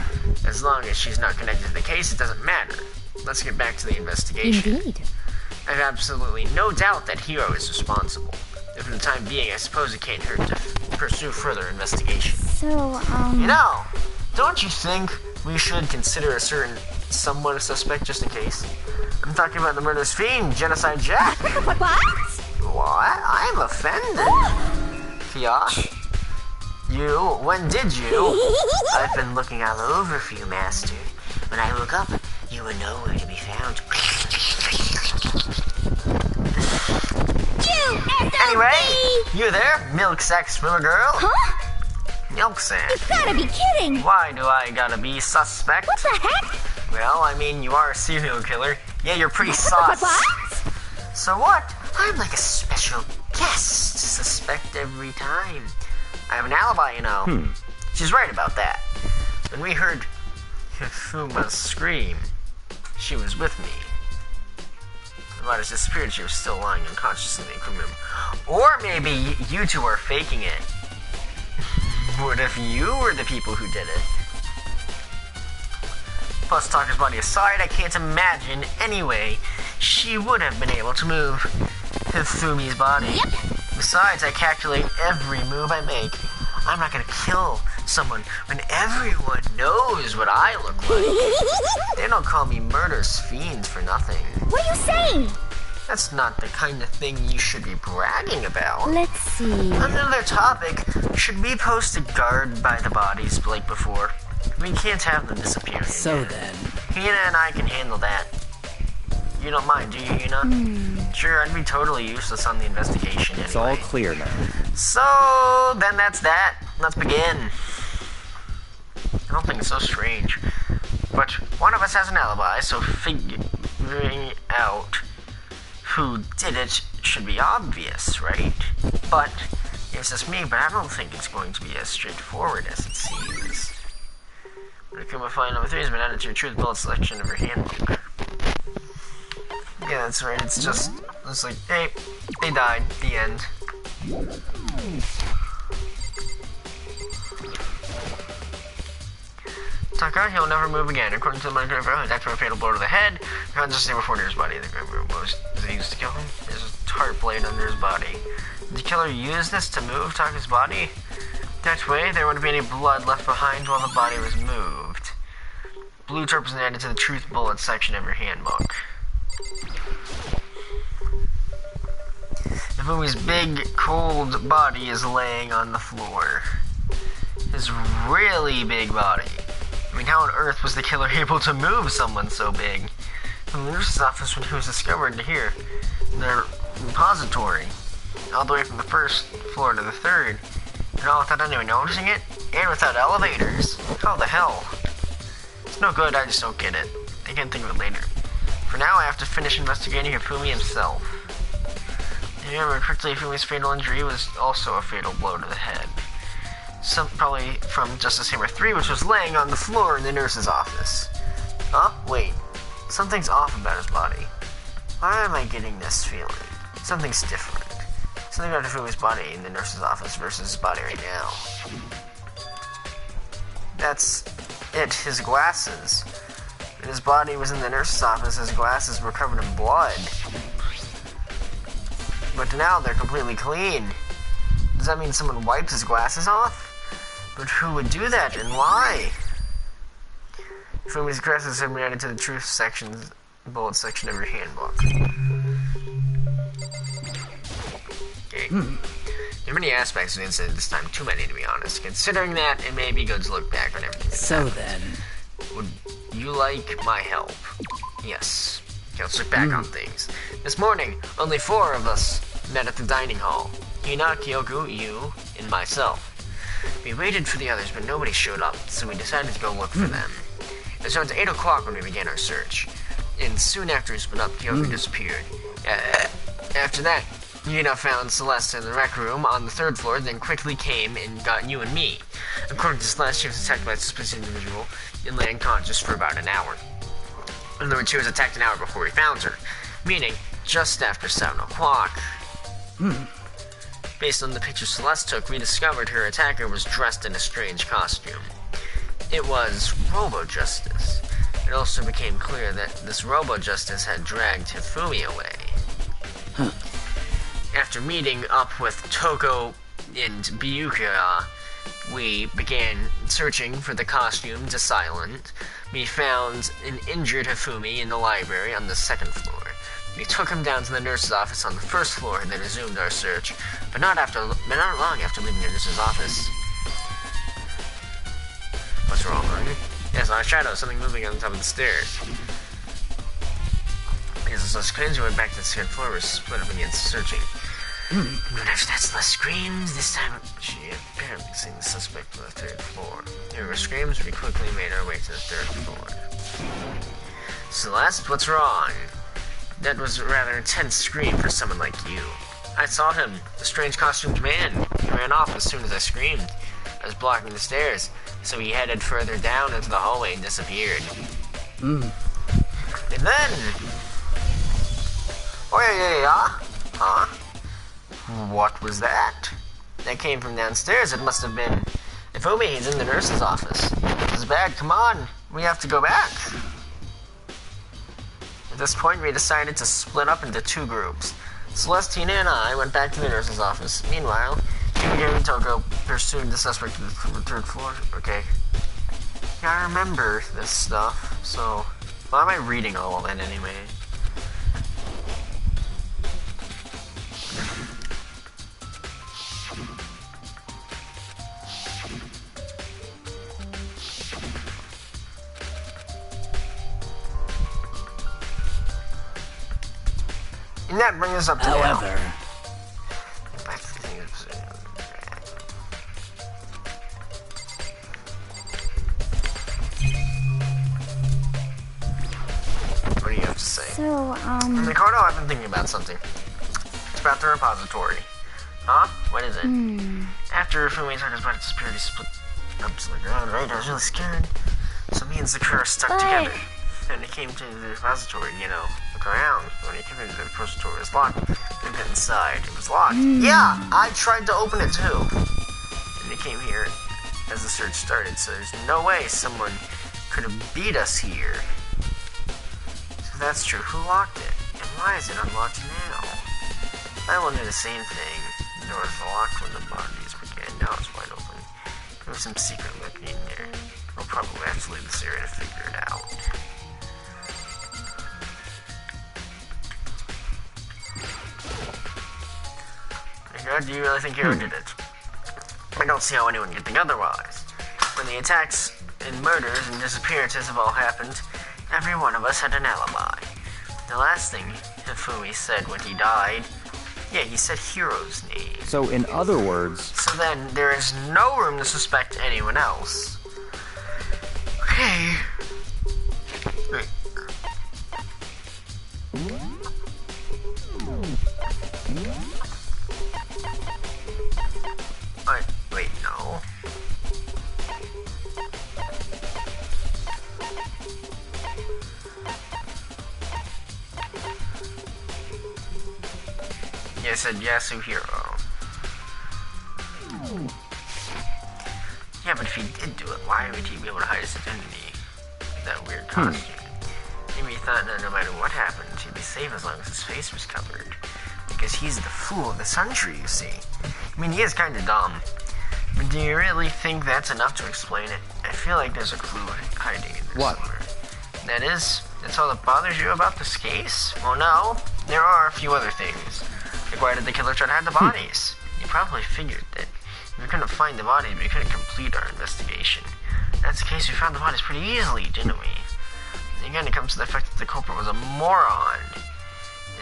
S1: As long as she's not connected to the case, it doesn't matter. let's get back to the investigation.
S2: Indeed.
S1: I have absolutely no doubt that Hiro is responsible. And for the time being, I suppose it can't hurt to pursue further investigation.
S3: So,
S1: You know, don't you think we should consider a certain someone a suspect just in case? I'm talking about the murderous fiend, Genocide Jack.
S2: What?
S1: What? I'm offended. Yeah? You? When did you? I've been looking all over for you, Master. When I woke up, you were nowhere to be found. Anyway, you there, milk sack swimmer girl?
S2: Huh?
S1: Milk sack.
S2: You gotta be kidding!
S1: Why do I gotta be suspect?
S2: What the heck?
S1: Well, I mean, you are a serial killer. Yeah, you're pretty sus.
S2: What?
S1: So what? I'm like a special guest suspect every time. I have an alibi, you know. She's right about that. When we heard Hifuma's scream, she was with me. The body's disappeared, she was still lying unconscious in the equipment room. Or maybe you two are faking it. What if you were the people who did it? Plus, Tucker's body aside, I can't imagine any way she would have been able to move Hifumi's body.
S2: Yep.
S1: Besides, I calculate every move I make. I'm not gonna kill someone when everyone knows what I look like. They don't call me murderous fiends for nothing.
S2: What are you saying?
S1: That's not the kind of thing you should be bragging about.
S2: Let's see.
S1: On another topic, should we post a guard by the bodies like before? We can't have them disappearing.
S5: So
S1: again.
S5: then,
S1: Hina and I can handle that. You don't mind, do you, Hina? Sure, I'd be totally useless on the investigation
S4: It's
S1: anyway.
S4: all clear now.
S1: So, then that's that. Let's begin. I don't think it's so strange. But one of us has an alibi, so figuring out who did it should be obvious, right? But, it's just me, but I don't think it's going to be as straightforward as it seems. Akuma File number 3 has been added to your truth bullet selection of your handbook. Yeah, that's right, it's like, hey, they died, the end. Taka, he'll never move again. According to the medical report, after a fatal blow to the head, consciousness before near his body. The grave room was used to kill him. There's a heart blade under his body. Did the killer use this to move Taka's body? That way, there wouldn't be any blood left behind while the body was moved. Blue turp was added to the truth bullet section of your handbook. Ifumi's big, cold body is laying on the floor. His really big body. I mean, how on earth was the killer able to move someone so big? From the nurse's office when he was discovered here, their repository, all the way from the first floor to the third, and all without anyone noticing it, and without elevators. How the hell? It's no good, I just don't get it. I can think of it later. For now, I have to finish investigating Hifumi himself. If you remember correctly, Hifumi's fatal injury was also a fatal blow to the head. Probably from Justice Hammer 3, which was laying on the floor in the nurse's office. Huh? Wait. Something's off about his body. Why am I getting this feeling? Something's different. Something about Hifumi's body in the nurse's office versus his body right now. That's it, his glasses. When his body was in the nurse's office, his glasses were covered in blood. But now they're completely clean. Does that mean someone wiped his glasses off? But who would do that, and why? Fumi's glasses have been added to the truth sections, bullet section of your handbook. Okay. There are many aspects of the incident this time, too many to be honest. Considering that, it may be good to look back on everything.
S5: so then,
S1: Would you like my help? Yes. Okay, let's look back on things. This morning, only 4 of us met at the dining hall. Hina, Kyoku, you, and myself. We waited for the others, but nobody showed up, so we decided to go look for them. It was around 8 o'clock when we began our search, and soon after we split up, Kyoku disappeared. After that, Hina found Celeste in the rec room on the 3rd floor, then quickly came and got you and me. According to Celeste, she was attacked by a suspicious individual and lay unconscious for about an hour. In other words, she was attacked an hour before we found her, meaning just after 7 o'clock. Based on the picture Celeste took, we discovered her attacker was dressed in a strange costume. It was Robo-Justice. It also became clear that this robo-justice had dragged Hifumi away. After meeting up with Toko and Byuka, we began searching for the costume to Silent. We found an injured Hifumi in the library on the 2nd floor. We took him down to the nurse's office on the 1st floor and then resumed our search, but not long after leaving the nurse's office. What's wrong, Martin? Yes, I saw a shadow, something moving on top of the stairs. As the screams, we went back to the 2nd floor, we split up against searching. But after that's less screams, this time she apparently seen the suspect on the 3rd floor. There were screams, we quickly made our way to the 3rd floor. Celeste, what's wrong? That was a rather intense scream for someone like you. I saw him, the strange costumed man. He ran off as soon as I screamed. I was blocking the stairs, so he headed further down into the hallway and disappeared. And then... Oh yeah. Huh? What was that? That came from downstairs. It must have been... Hifumi, he's in the nurse's office. This is bad. Come on. We have to go back. At this point, we decided to split up into 2 groups. Celestina and I went back to the nurse's office. Meanwhile, Yuki and Toko pursued the suspect to the 3rd floor. Okay. Yeah, I remember this stuff, so... Why am I reading all of that anyway? And that brings us up to
S5: However, what do you have to say?
S3: So,
S1: Ricardo, I've been thinking about something. It's about the repository. Huh? What is it? After Hifumi heard his body disappeared, he split up to the ground, right? I was really scared. So me and Sakura stuck together. And he came to the repository, look around. When he came into the repository, it was locked. We got inside, it was locked. Yeah, I tried to open it too. And he came here as the search started, so there's no way someone could have beat us here. So that's true. Who locked it? And why is it unlocked now? I wondered the same thing. The door was locked when the bodies began. Now it's wide open. There was some secret lurking in there. We'll probably have to leave this area to figure it out. Do you really think Hero did it? I don't see how anyone could think otherwise. When the attacks and murders and disappearances have all happened, every one of us had an alibi. The last thing Hifumi said when he died, he said Hero's name.
S4: So in other words...
S1: So then, there is no room to suspect anyone else. Okay. Wait. Wait, no. Yeah, I said Yasuhiro. Yeah, but if he did do it, why would he be able to hide his identity? That weird costume. Maybe he thought that no matter what happened, he'd be safe as long as his face was covered. Because he's the fool of the century, you see. I mean, he is kind of dumb. But do you really think that's enough to explain it? I feel like there's a clue hiding in there somewhere. That's all that bothers you about this case? Well, no. There are a few other things. Like, why did the killer try to hide the bodies? He probably figured that if we couldn't find the bodies, we couldn't complete our investigation. If that's the case, we found the bodies pretty easily, didn't we? And again, it comes to the fact that the culprit was a moron.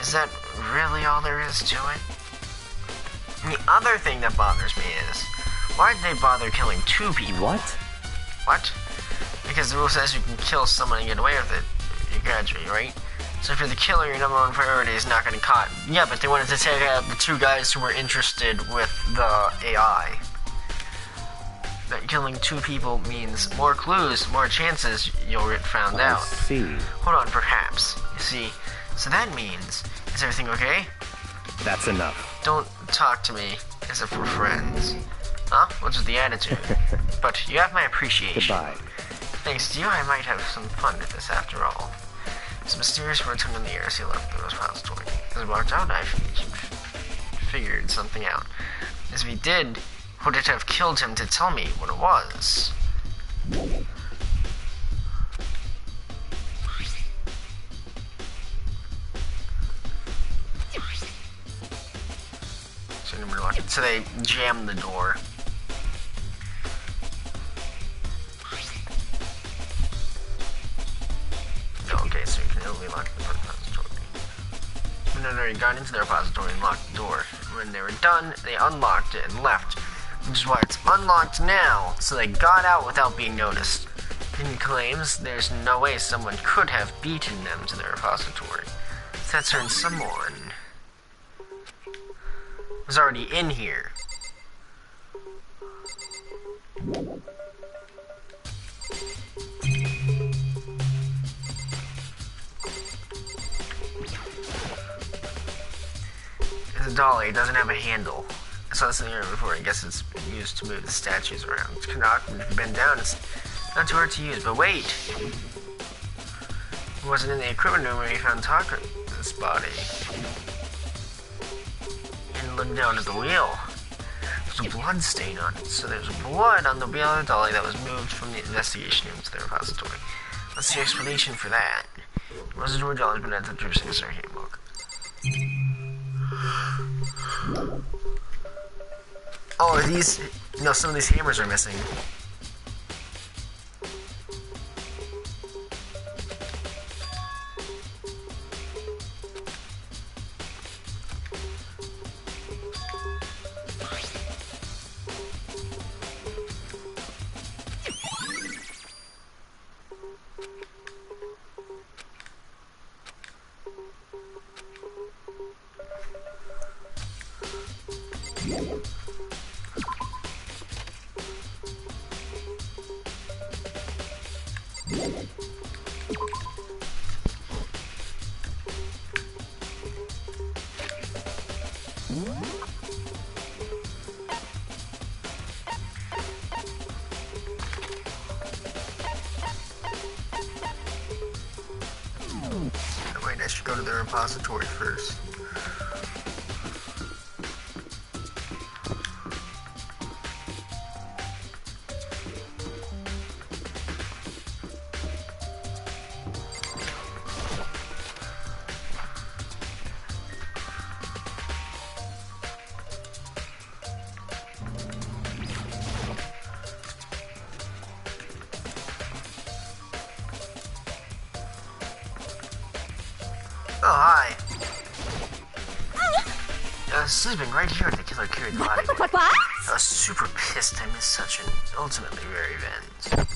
S1: Is that really all there is to it? And the other thing that bothers me is, why did they bother killing 2 people? What? Because the rule says you can kill someone and get away with it. You graduate, right? So if you're the killer, your number 1 priority is not getting caught. Yeah, but they wanted to take out the 2 guys who were interested with the AI. That killing 2 people means more clues, more chances you'll get found out.
S4: I see.
S1: Hold on, perhaps. You see, so that means, is everything okay?
S4: That's enough.
S1: Don't talk to me as if we're friends. Huh? What's with the attitude? But you have my appreciation.
S4: Goodbye.
S1: Thanks to you, I might have some fun with this after all. Some mysterious words hung in the air as he left the repository. As he walked out, I figured something out. As if he did, would it have killed him to tell me what it was? So they jammed the door. Okay, so you can only lock the repository. When they'd already gone into the repository and locked the door. When they were done, they unlocked it and left. Which is why it's unlocked now, so they got out without being noticed. He claims there's no way someone could have beaten them to the repository. That turns someone was already in here. It's a dolly, it doesn't have a handle. I saw this in the area before, I guess it's been used to move the statues around. It's kind of awkward if you bend down, it's not too hard to use, but wait! It wasn't in the equipment room where we found Taka's body. And looked down at the wheel. There's a blood stain on it, so there's blood on the wheel of the dolly that was moved from the investigation room to the repository. What's the explanation for that? It wasn't where dolly's been at the Drifting our handbook. Oh, are these... No, some of these hammers are missing. Wait, I should go to the repository first. Oh, hi. Sleeping right here at the killer carried the body.
S2: What?
S1: I was super pissed I missed such an ultimately rare event.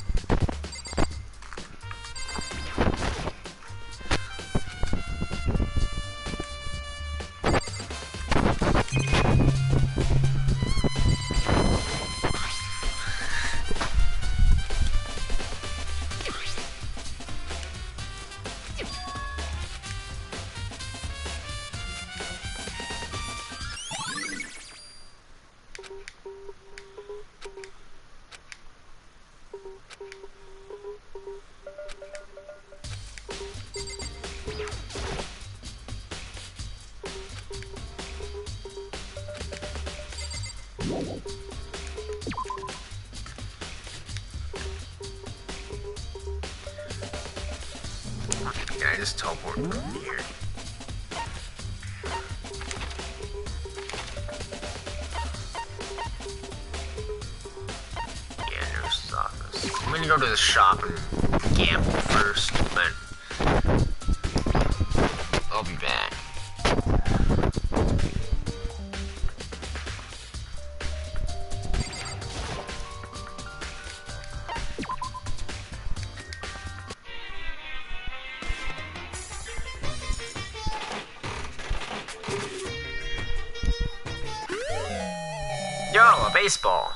S1: Can I just teleport from here? Yeah, nurse's office. I'm gonna go to the shop and gamble first, but I'll be back. Yo, a baseball.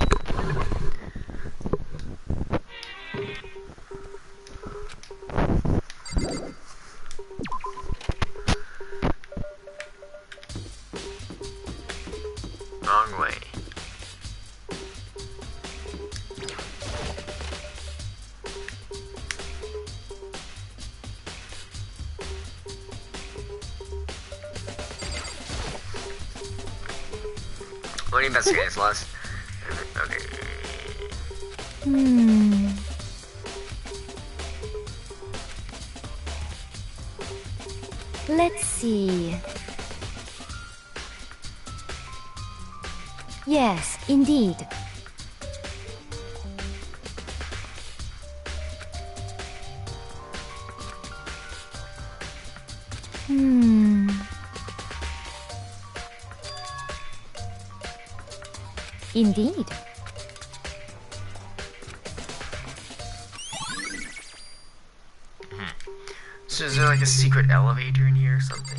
S1: Wrong way. What do you investigate this, Les? Okay.
S10: Let's see. Yes, indeed. Indeed.
S1: So is there like a secret elevator in here or something?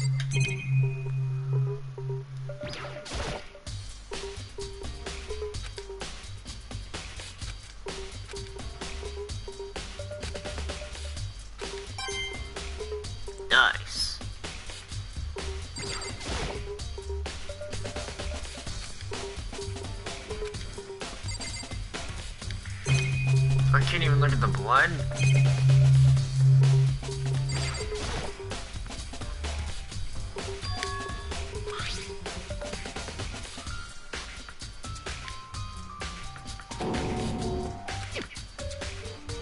S1: Nice. I can't even look at the blood.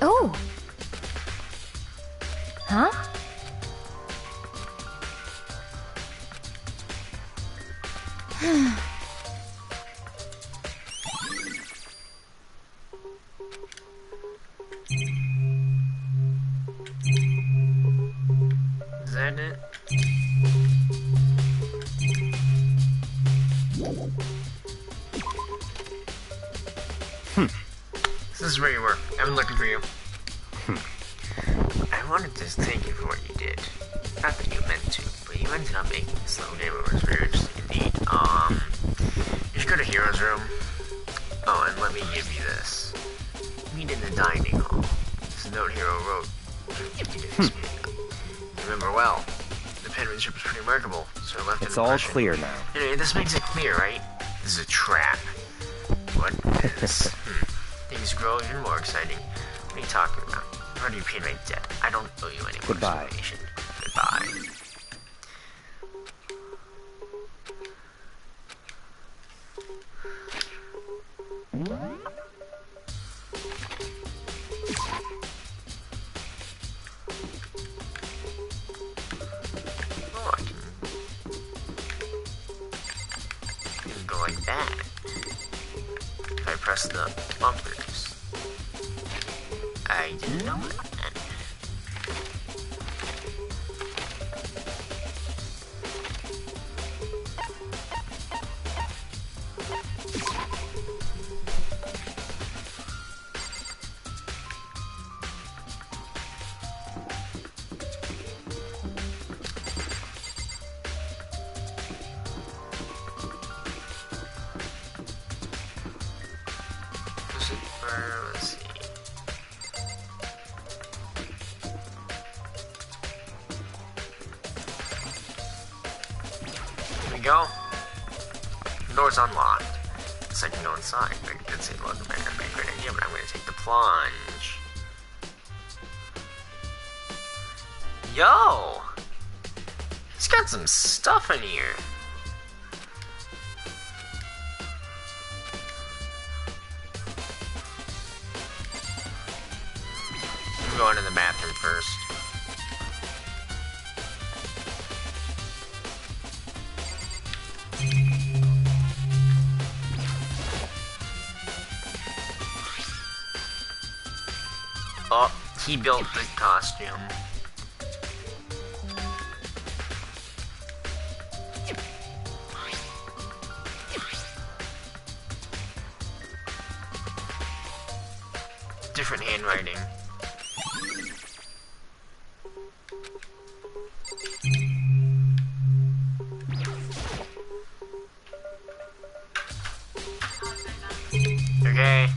S10: Oh. Huh?
S1: Is that it? This is where you were. I've been looking for you. I wanted to thank you for what you did. Not that you meant to, but you ended up making this little game over. It's very interesting indeed. You should go to Hero's room. Oh, and let me give you this. Meet in the dining hall. This is a note Hero wrote. Remember well. The penmanship is pretty remarkable, so I left
S4: It's
S1: an
S4: all
S1: impression.
S4: clear now.
S1: Anyway, this makes it clear, right? This is a trap. What is? Things grow even more exciting. What are you talking about? I've already paid my debt. I don't owe you any more
S4: Goodbye.
S1: explanation. Goodbye. Oh, I can go like that. If I press the bumpers. I didn't know that. Let's see. Here we go. The door's unlocked. So I can go inside. I did say welcome back. That'd be a great idea, but I'm going to take the plunge. Yo! He's got some stuff in here. I'm going to the bathroom first. Oh, he built the costume. Different handwriting. Okay.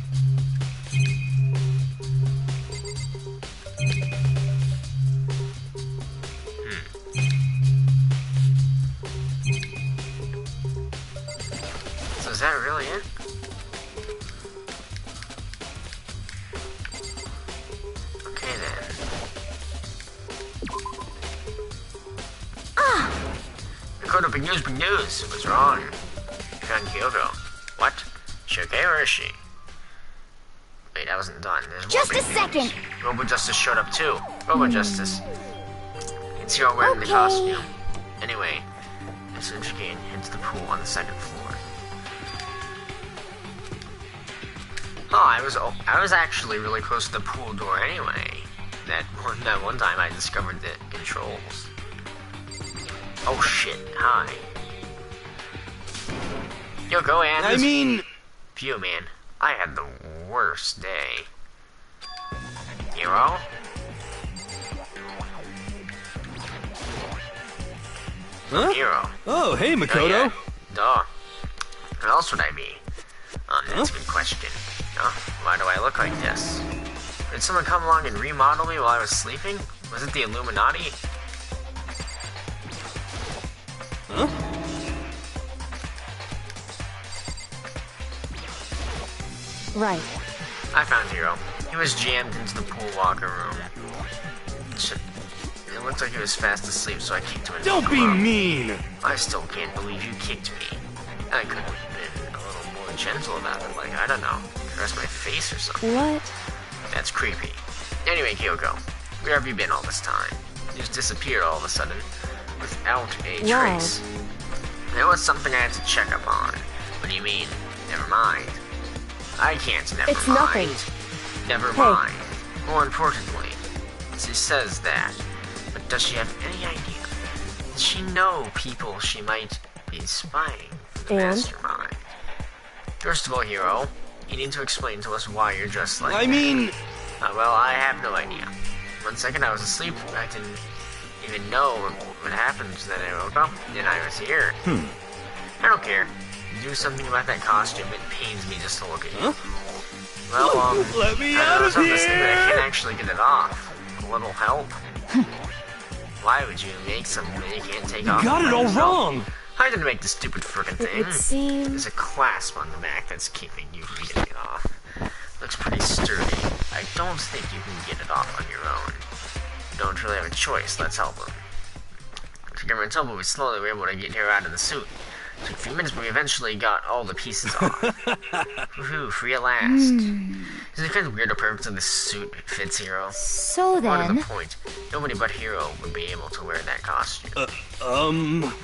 S1: So is that really it? Okay then. Dakota, big news, big news. What's wrong? I found Kyoto.
S5: What? Is she okay or is she? Wait, I wasn't done.
S3: Just a second.
S5: Robo Justice showed up too. Robo Justice. It's Hero wearing the costume. Anyway, as soon as you can, head to the pool on the second floor. Oh, I was actually really close to the pool door anyway. That one time I discovered the controls. Oh shit! Hi. Yo, go and.
S9: I mean,
S5: phew, man. I had the worst day. Hero?
S9: huh?
S5: Hero.
S9: Oh, hey, Makoto.
S5: Oh, yeah. Duh. What else would I be? That's a good question. Why do I look like this? Did someone come along and remodel me while I was sleeping? Was it the Illuminati?
S9: Huh?
S6: Right.
S5: I found Hero. He was jammed into the pool locker room. Shit. It looked like he was fast asleep, so I kicked him in.
S9: Don't be mean!
S5: I still can't believe you kicked me. I could have been a little more gentle about it, like, I don't know, caress my face or something.
S6: What?
S5: That's creepy. Anyway, Kyoko, where have you been all this time? You just disappeared all of a sudden, without a trace. There was something I had to check up on. What do you mean? Never mind. I can't never
S6: It's
S5: mind.
S6: nothing.
S5: Never mind. More importantly, she says that, but does she have any idea? Does she know people she might be spying for the mastermind? First of all, Hero, you need to explain to us why you're dressed like that.
S9: I mean...
S5: well, I have no idea. 1 second I was asleep, I didn't even know what happened, then I woke up, and I was here. I don't care. Do something about that costume, it pains me just to look at you. Well,
S9: let me
S5: I
S9: out
S5: know
S9: of
S5: something that I
S9: here!
S5: can't actually get it off. A little help. Why would you make something that you can't take off?
S9: You got it all wrong!
S5: I didn't make this stupid frickin' thing.
S6: It seems...
S5: There's a clasp on the back that's keeping you from getting it off. Looks pretty sturdy. I don't think you can get it off on your own. You don't really have a choice. Let's help him. Together until we slowly were able to get her out of the suit. Took a few minutes, but we eventually got all the pieces off. Woohoo, free at last. Isn't it kind of weird how perfectly this suit fits Hero?
S10: So
S5: More to the
S10: then,
S5: point, nobody but Hero would be able to wear that costume.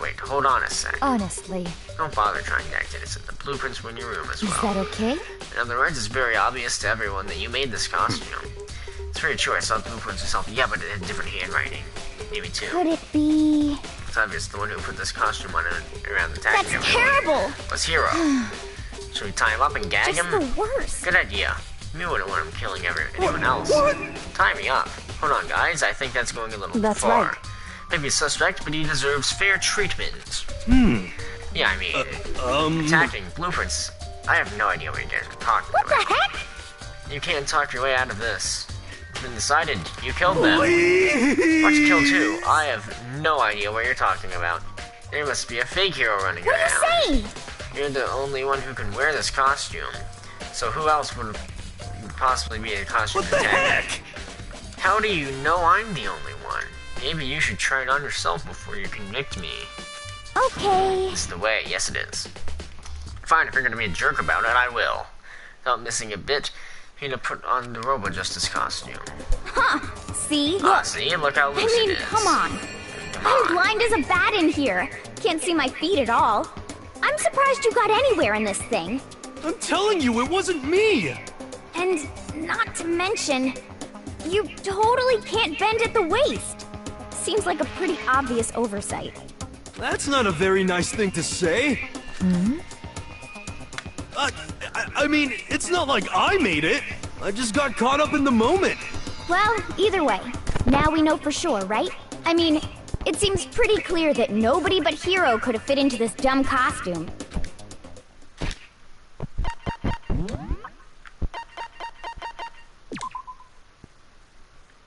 S5: Wait, hold on a sec.
S10: honestly,
S5: Don't bother trying to act innocent. The blueprints were in your room as
S10: is
S5: well.
S10: that okay?
S5: In other words, it's very obvious to everyone that you made this costume. It's very true, I saw the blueprints myself. Yeah, but it had different handwriting. Maybe two.
S10: Could it be...
S5: It's obvious the one who put this costume on around the tag.
S3: That's terrible.
S5: Was Hero. Should we tie him up and gag
S3: Just
S5: him?
S3: the worst.
S5: Good idea. You wouldn't want him killing anyone else. Tie me up. Hold on, guys. I think that's going a little
S6: That's
S5: far.
S6: right.
S5: Maybe a suspect, but he deserves fair treatment. Yeah, I mean, attacking blueprints. I have no idea what you guys are talking about.
S3: What the heck?
S5: You can't talk your way out of this. It's been decided. You killed them. Why'd you kill two? I have no idea what you're talking about. There must be a fake Hero running
S3: What
S5: around.
S3: are you saying?
S5: You're the only one who can wear this costume. So who else would possibly be a costume
S9: What the heck?
S5: How do you know I'm the only one? Maybe you should try it on yourself before you convict me.
S3: Okay.
S5: This is the way. Yes, it is. Fine, if you're gonna be a jerk about it, I will. Without missing a bit, you need to put on the Robo Justice costume.
S3: Huh. See?
S5: Ah, see? Look how loose
S3: I mean,
S5: it is.
S3: come on.
S5: Come
S3: I'm
S5: on.
S3: blind as a bat in here. Can't see my feet at all. I'm surprised you got anywhere in this thing.
S9: I'm telling you, it wasn't me!
S3: And not to mention, you totally can't bend at the waist. Seems like a pretty obvious oversight.
S9: That's not a very nice thing to say. I mean, it's not like I made it. I just got caught up in the moment.
S3: Well, either way, now we know for sure, right? I mean, it seems pretty clear that nobody but Hero could have fit into this dumb costume.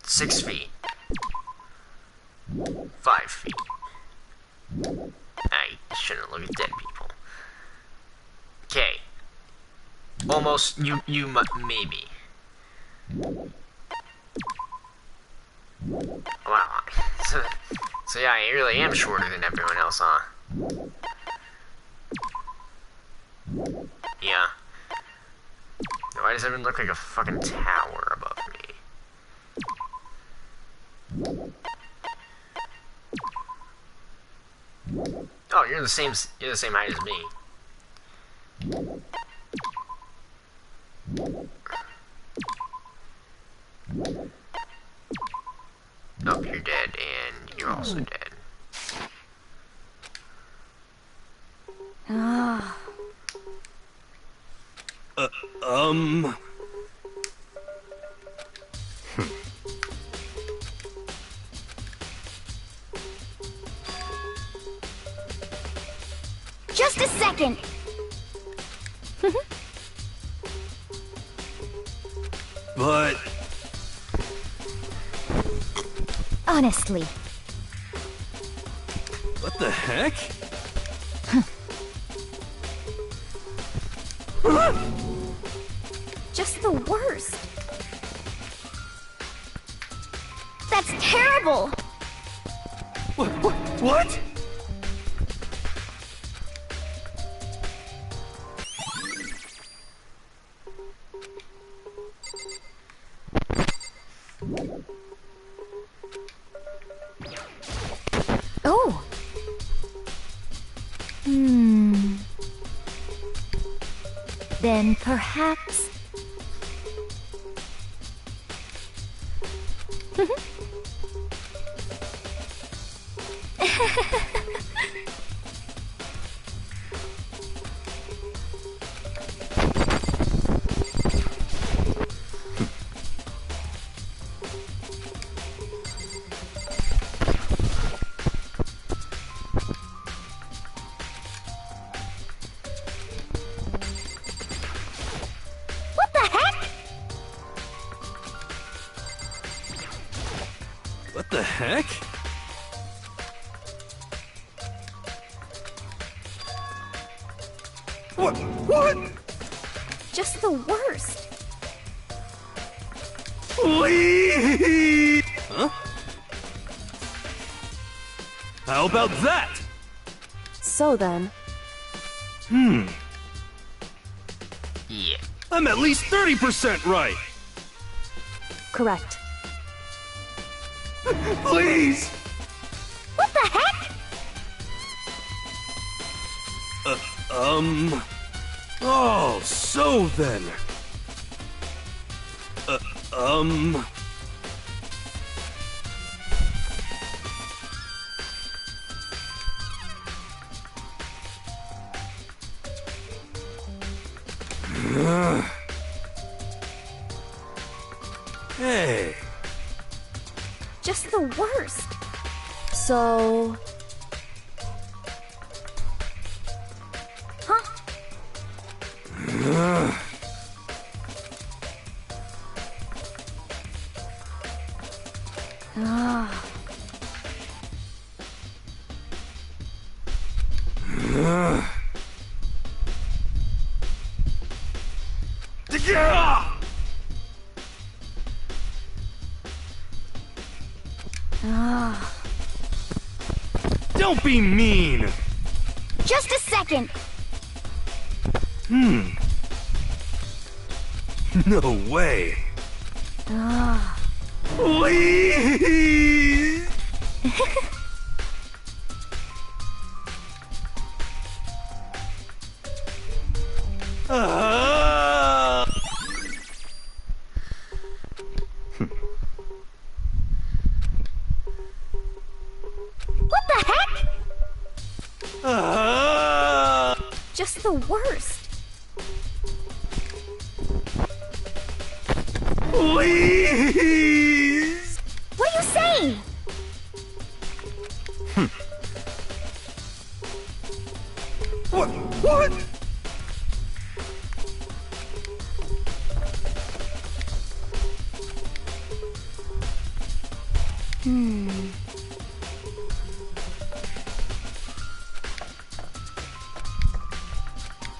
S5: Six feet. 5 feet. I shouldn't look at dead people. Okay. Almost, maybe. Wow. So yeah, I really am shorter than everyone else, huh? Yeah. Why does everyone look like a fucking tower above me? Oh, you're the same height as me. Oh, you're dead, and you're also dead.
S10: Ah.
S3: Just a second.
S9: But
S10: Honestly.
S9: what the heck?
S3: Just the worst. That's terrible.
S9: What?
S10: Oh. Then perhaps.
S3: What the heck?
S9: What the heck? What?
S3: Just the worst.
S9: Please! Huh? How about that?
S6: So then,
S5: Yeah.
S9: I'm at least 30% right.
S6: correct.
S9: Please!
S3: What the heck?
S9: Oh, so then. Hey.
S3: Just the worst.
S6: So,
S3: Huh?
S6: ah,
S3: Ah.
S9: Don't be mean.
S3: Just a second.
S9: No way.
S3: Ah.
S9: Please. Ah.
S3: What the heck?
S9: Ah.
S3: Just the worst.
S9: Please.
S3: What are you saying?
S9: What?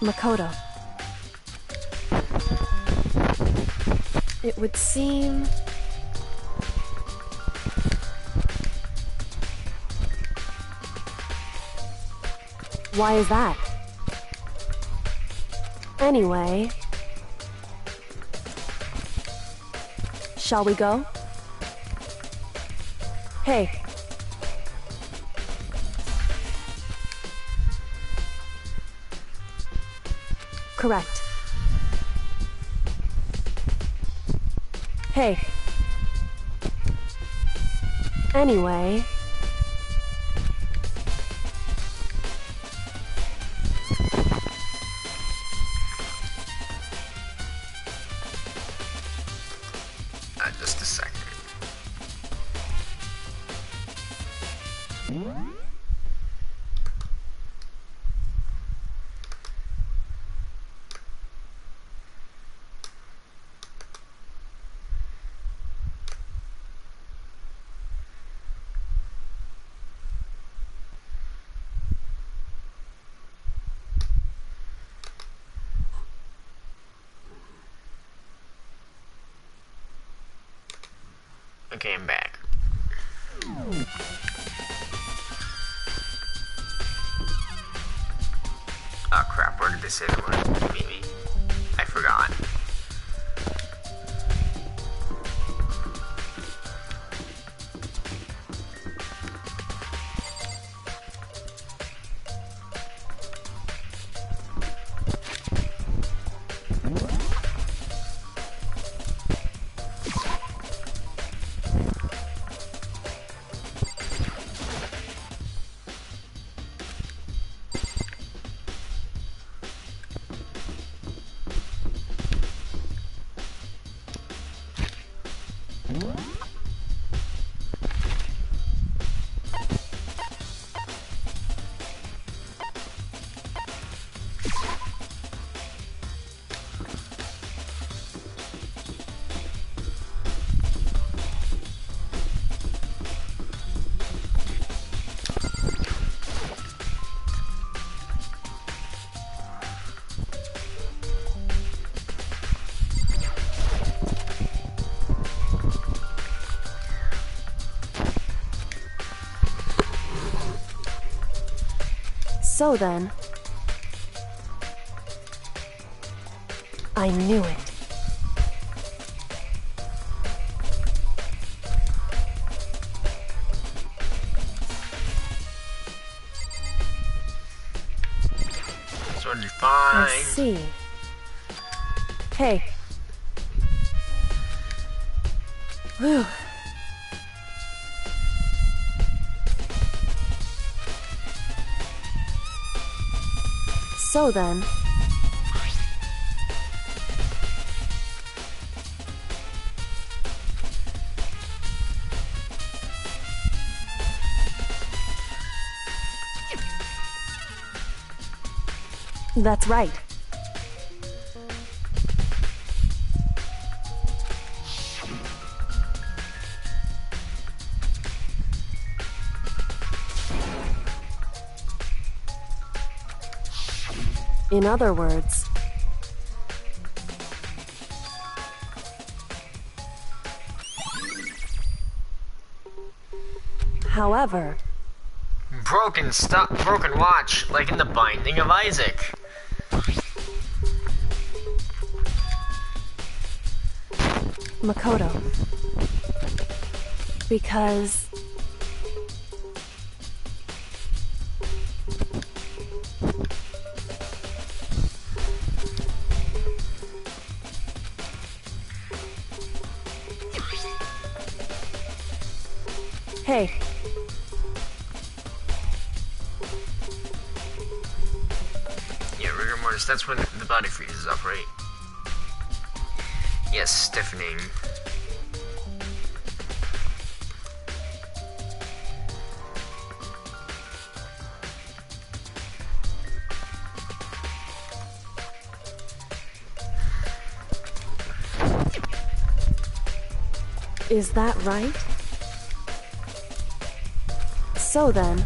S6: Makoto. It would seem... Why is that? Anyway, shall we go? Hey. Correct. Hey. Anyway.
S5: Just a second. Okay, I'm back. Oh crap, where did they say they wanted to meet me? I forgot.
S6: So then, I knew it.
S5: So you're fine.
S6: I see. Hey. Whew. So then... That's right. In other words, however,
S5: Broken watch, like in the Binding of Isaac.
S6: Makoto, because hey.
S5: Yeah, rigor mortis, that's when the body freezes up, right? Yes, stiffening.
S6: Is that right? So then...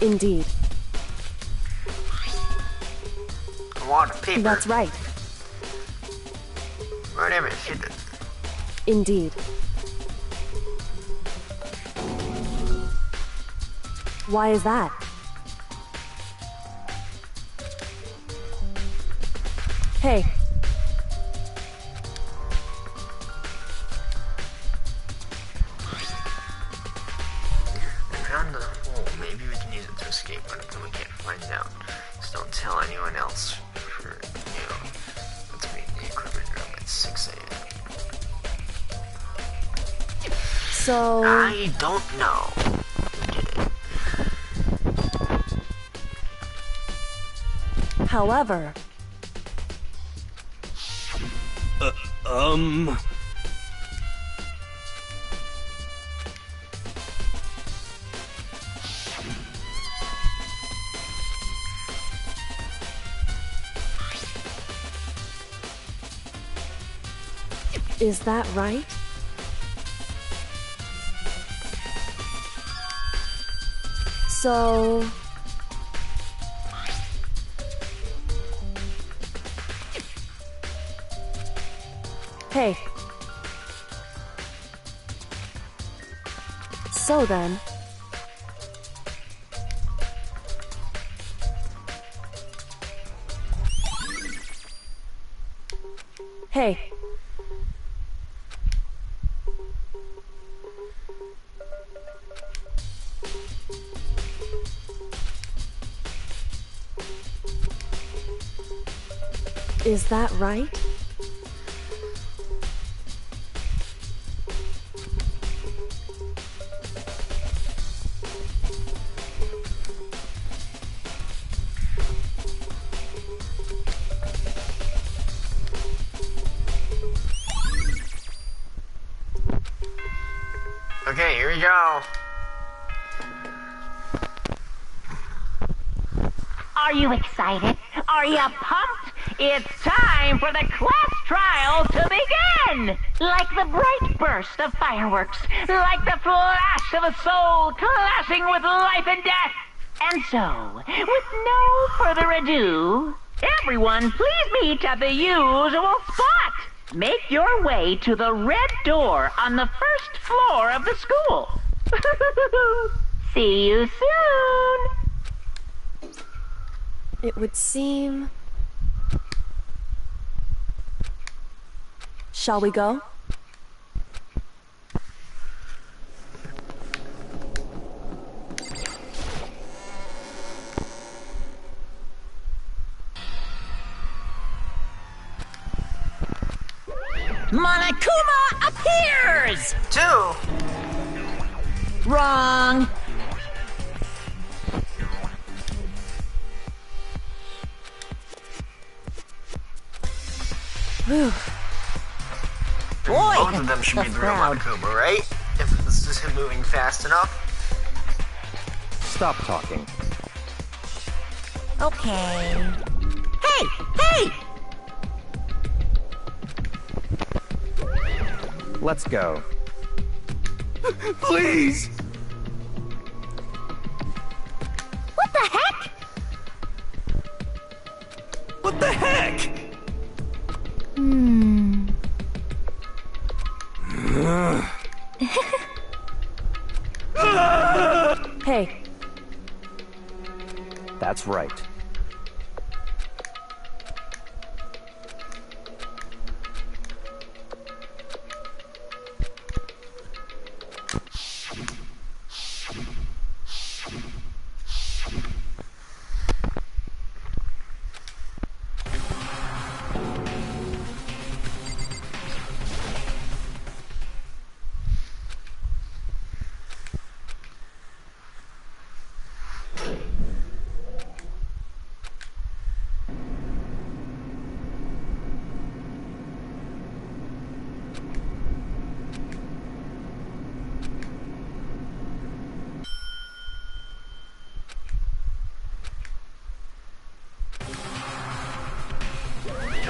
S6: Indeed.
S5: A wad of paper.
S6: That's right.
S5: Where am I hidden?
S6: Indeed. Why is that? Hey.
S5: I found the hole. Maybe we can use it to escape, but we can't find out. Just don't tell anyone else. For let's meet the equipment room at 6 a.m.
S6: So...
S5: I don't know who did it.
S6: However... Is that right? So... Hey. So then... Hey. Is that right?
S5: Okay, here we go.
S8: Are you excited? Are you pumped? It's time for the class trial to begin! Like the bright burst of fireworks, like the flash of a soul clashing with life and death. And so, with no further ado, everyone please meet at the usual spot. Make your way to the red door on the first floor of the school. See you soon!
S6: It would seem... Shall we go?
S2: Monokuma appears!
S5: 2.
S2: Wrong.
S6: Whew.
S2: Boy,
S5: Both of them should be
S2: the
S5: the real
S2: crowd.
S5: Monokuma, right? If this is him moving fast enough.
S4: Stop talking.
S2: Okay. Hey! Hey!
S4: Let's go.
S9: Please!
S2: What the heck?
S9: What the heck?
S6: Hey.
S4: That's right.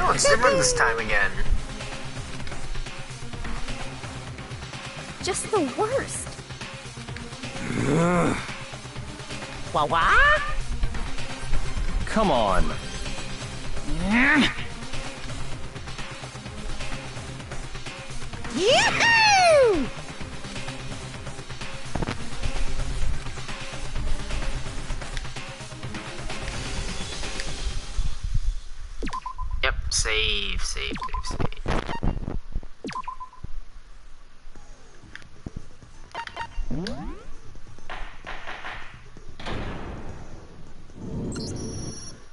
S5: Oh, it's different this time again.
S3: Just the worst.
S2: Wah?
S4: Come on.
S2: Yahoo!
S5: Yep, save.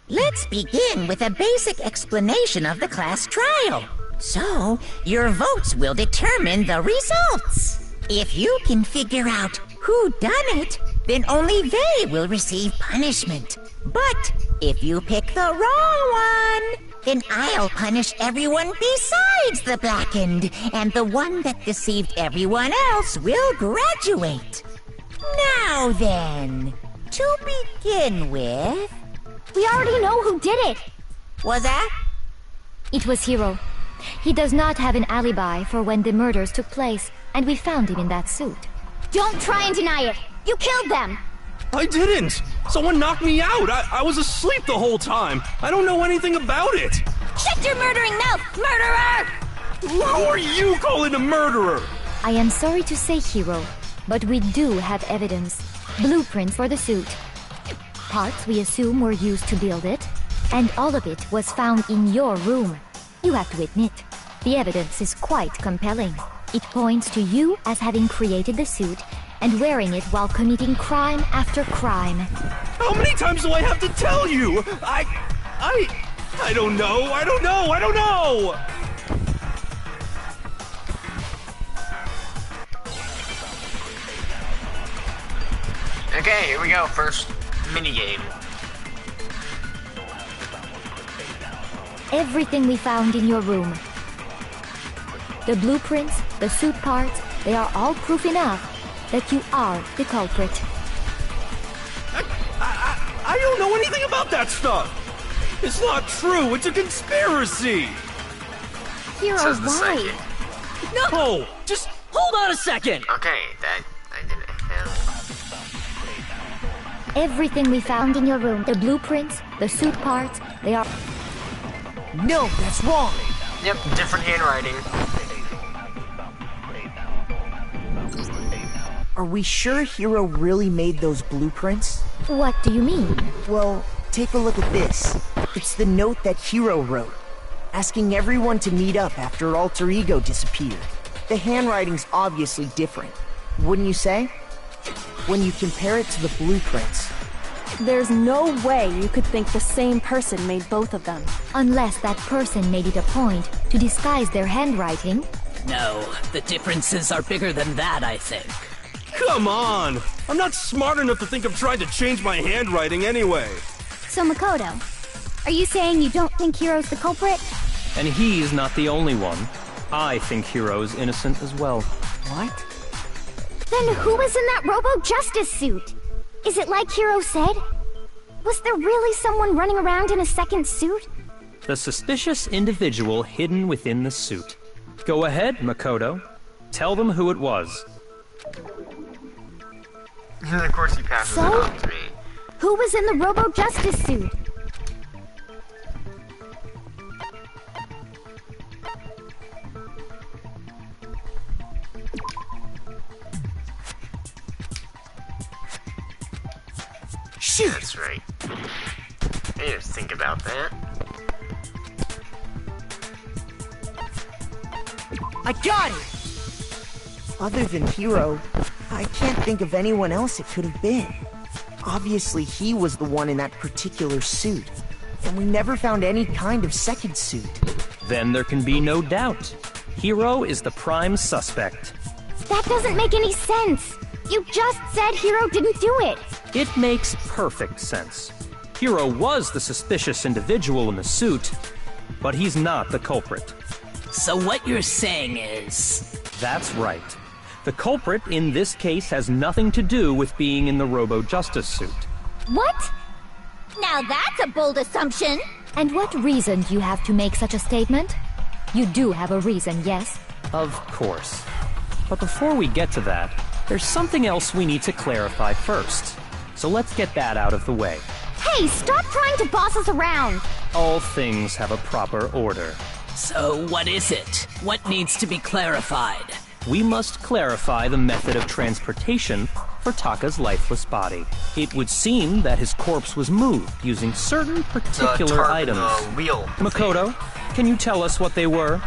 S2: Let's begin with a basic explanation of the class trial. So, your votes will determine the results. If you can figure out who done it, then only they will receive punishment. But if you pick the wrong one, then I'll punish everyone besides the blackened, and the one that deceived everyone else will graduate. Now then, to begin with...
S3: We already know who did it.
S2: Was that?
S10: It was Hiro. He does not have an alibi for when the murders took place, and we found him in that suit.
S3: Don't try and deny it. You killed them.
S9: I didn't! Someone knocked me out! I was asleep the whole time! I don't know anything about it!
S3: Shut your murdering mouth, murderer!
S9: Who are you calling a murderer?
S10: I am sorry to say, Hiro, but we do have evidence. Blueprints for the suit. Parts we assume were used to build it, and all of it was found in your room. You have to admit, the evidence is quite compelling. It points to you as having created the suit and wearing it while committing crime after crime.
S9: How many times do I have to tell you? I don't know.
S5: Okay, here we go. First minigame.
S10: Everything we found in your room. The blueprints, the suit parts, they are all proof enough that you are the culprit.
S9: I don't know anything about that stuff! It's not true! It's a conspiracy!
S3: Hiro,
S5: Says the
S3: why?
S5: psychic.
S9: No! Just hold on a second!
S5: Okay, that I didn't have.
S10: Everything we found in your room, the blueprints, the suit parts, they are...
S2: No, that's wrong.
S5: Yep, different handwriting.
S11: Are we sure Hiro really made those blueprints?
S10: What do you mean?
S11: Well, take a look at this. It's the note that Hiro wrote, asking everyone to meet up after Alter Ego disappeared. The handwriting's obviously different, wouldn't you say? When you compare it to the blueprints.
S6: There's no way you could think the same person made both of them.
S10: Unless that person made it a point to disguise their handwriting.
S12: No, the differences are bigger than that, I think.
S9: Come on! I'm not smart enough to think of trying to change my handwriting anyway.
S3: So, Makoto, are you saying you don't think Hiro's the culprit?
S4: And he's not the only one. I think Hiro's innocent as well.
S11: What?
S3: Then who was in that Robo-Justice suit? Is it like Hiro said? Was there really someone running around in a second suit?
S4: The suspicious individual hidden within the suit. Go ahead, Makoto. Tell them who it was.
S5: And of course he passes it on to me.
S3: Who was in the Robo-Justice suit?
S11: Shoot!
S5: That's right. I need to think about that.
S11: I got it! Other than Hiro, I can't think of anyone else it could have been. Obviously, he was the one in that particular suit, and we never found any kind of second suit.
S4: Then there can be no doubt. Hiro is the prime suspect.
S3: That doesn't make any sense! You just said Hiro didn't do it!
S4: It makes perfect sense. Hiro was the suspicious individual in the suit, but he's not the culprit.
S12: So what you're saying is...
S4: That's right. The culprit in this case has nothing to do with being in the Robo-Justice suit.
S3: What? Now that's a bold assumption!
S10: And what reason do you have to make such a statement? You do have a reason, yes?
S4: Of course. But before we get to that, there's something else we need to clarify first. So let's get that out of the way.
S10: Hey, stop trying to boss us around!
S4: All things have a proper order.
S12: So, what is it? What needs to be clarified?
S4: We must clarify the method of transportation for Taka's lifeless body. It would seem that his corpse was moved using certain particular items.
S1: Wheel.
S4: Makoto, can you tell us what they were?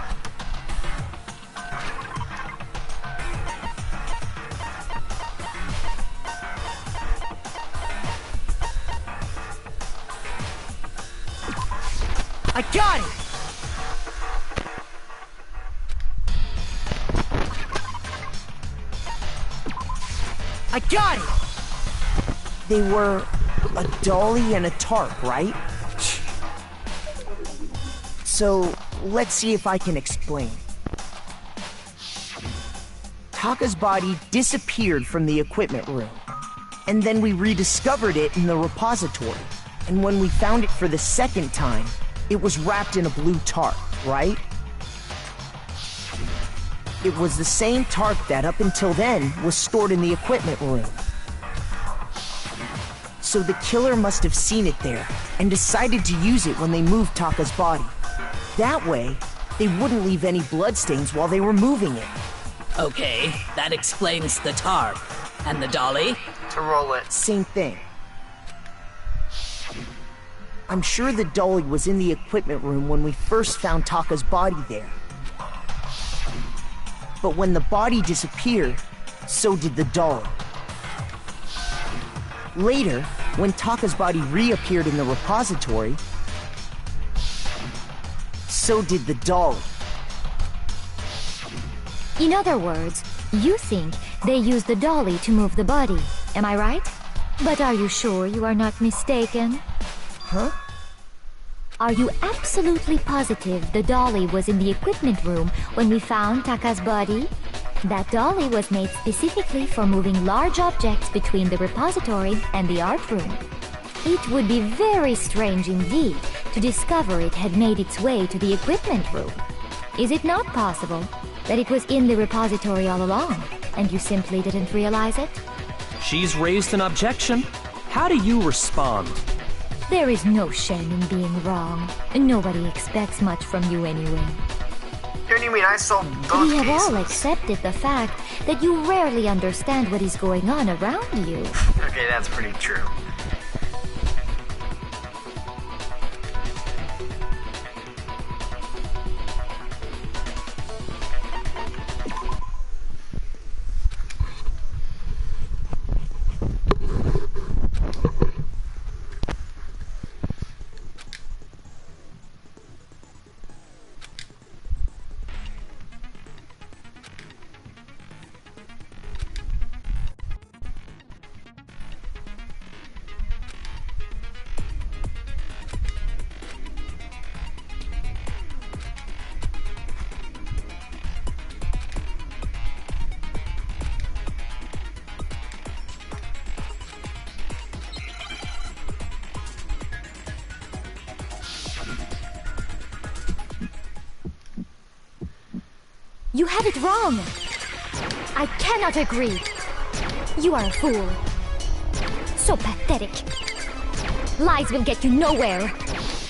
S11: I got it! I got it! They were a dolly and a tarp, right? So, let's see if I can explain. Taka's body disappeared from the equipment room, and then we rediscovered it in the repository. And when we found it for the second time, it was wrapped in a blue tarp, right? It was the same tarp that, up until then, was stored in the equipment room. So the killer must have seen it there, and decided to use it when they moved Taka's body. That way, they wouldn't leave any bloodstains while they were moving it.
S12: Okay, that explains the tarp. And the dolly?
S1: To roll it.
S11: Same thing. I'm sure the dolly was in the equipment room when we first found Taka's body there. But when the body disappeared, so did the dolly. Later, when Taka's body reappeared in the repository, so did the dolly.
S10: In other words, you think they used the dolly to move the body, am I right? But are you sure you are not mistaken?
S11: Huh?
S10: Are you absolutely positive the dolly was in the equipment room when we found Taka's body? That dolly was made specifically for moving large objects between the repository and the art room. It would be very strange indeed to discover it had made its way to the equipment room. Is it not possible that it was in the repository all along, and you simply didn't realize it?
S4: She's raised an objection. How do you respond?
S10: There is no shame in being wrong. Nobody expects much from you anyway.
S1: What do you mean? I saw both
S10: We have
S1: cases.
S10: all accepted the fact that you rarely understand what is going on around you.
S1: Okay, that's pretty true.
S10: You have it wrong. I cannot agree. You are a fool. So pathetic. Lies will get you nowhere.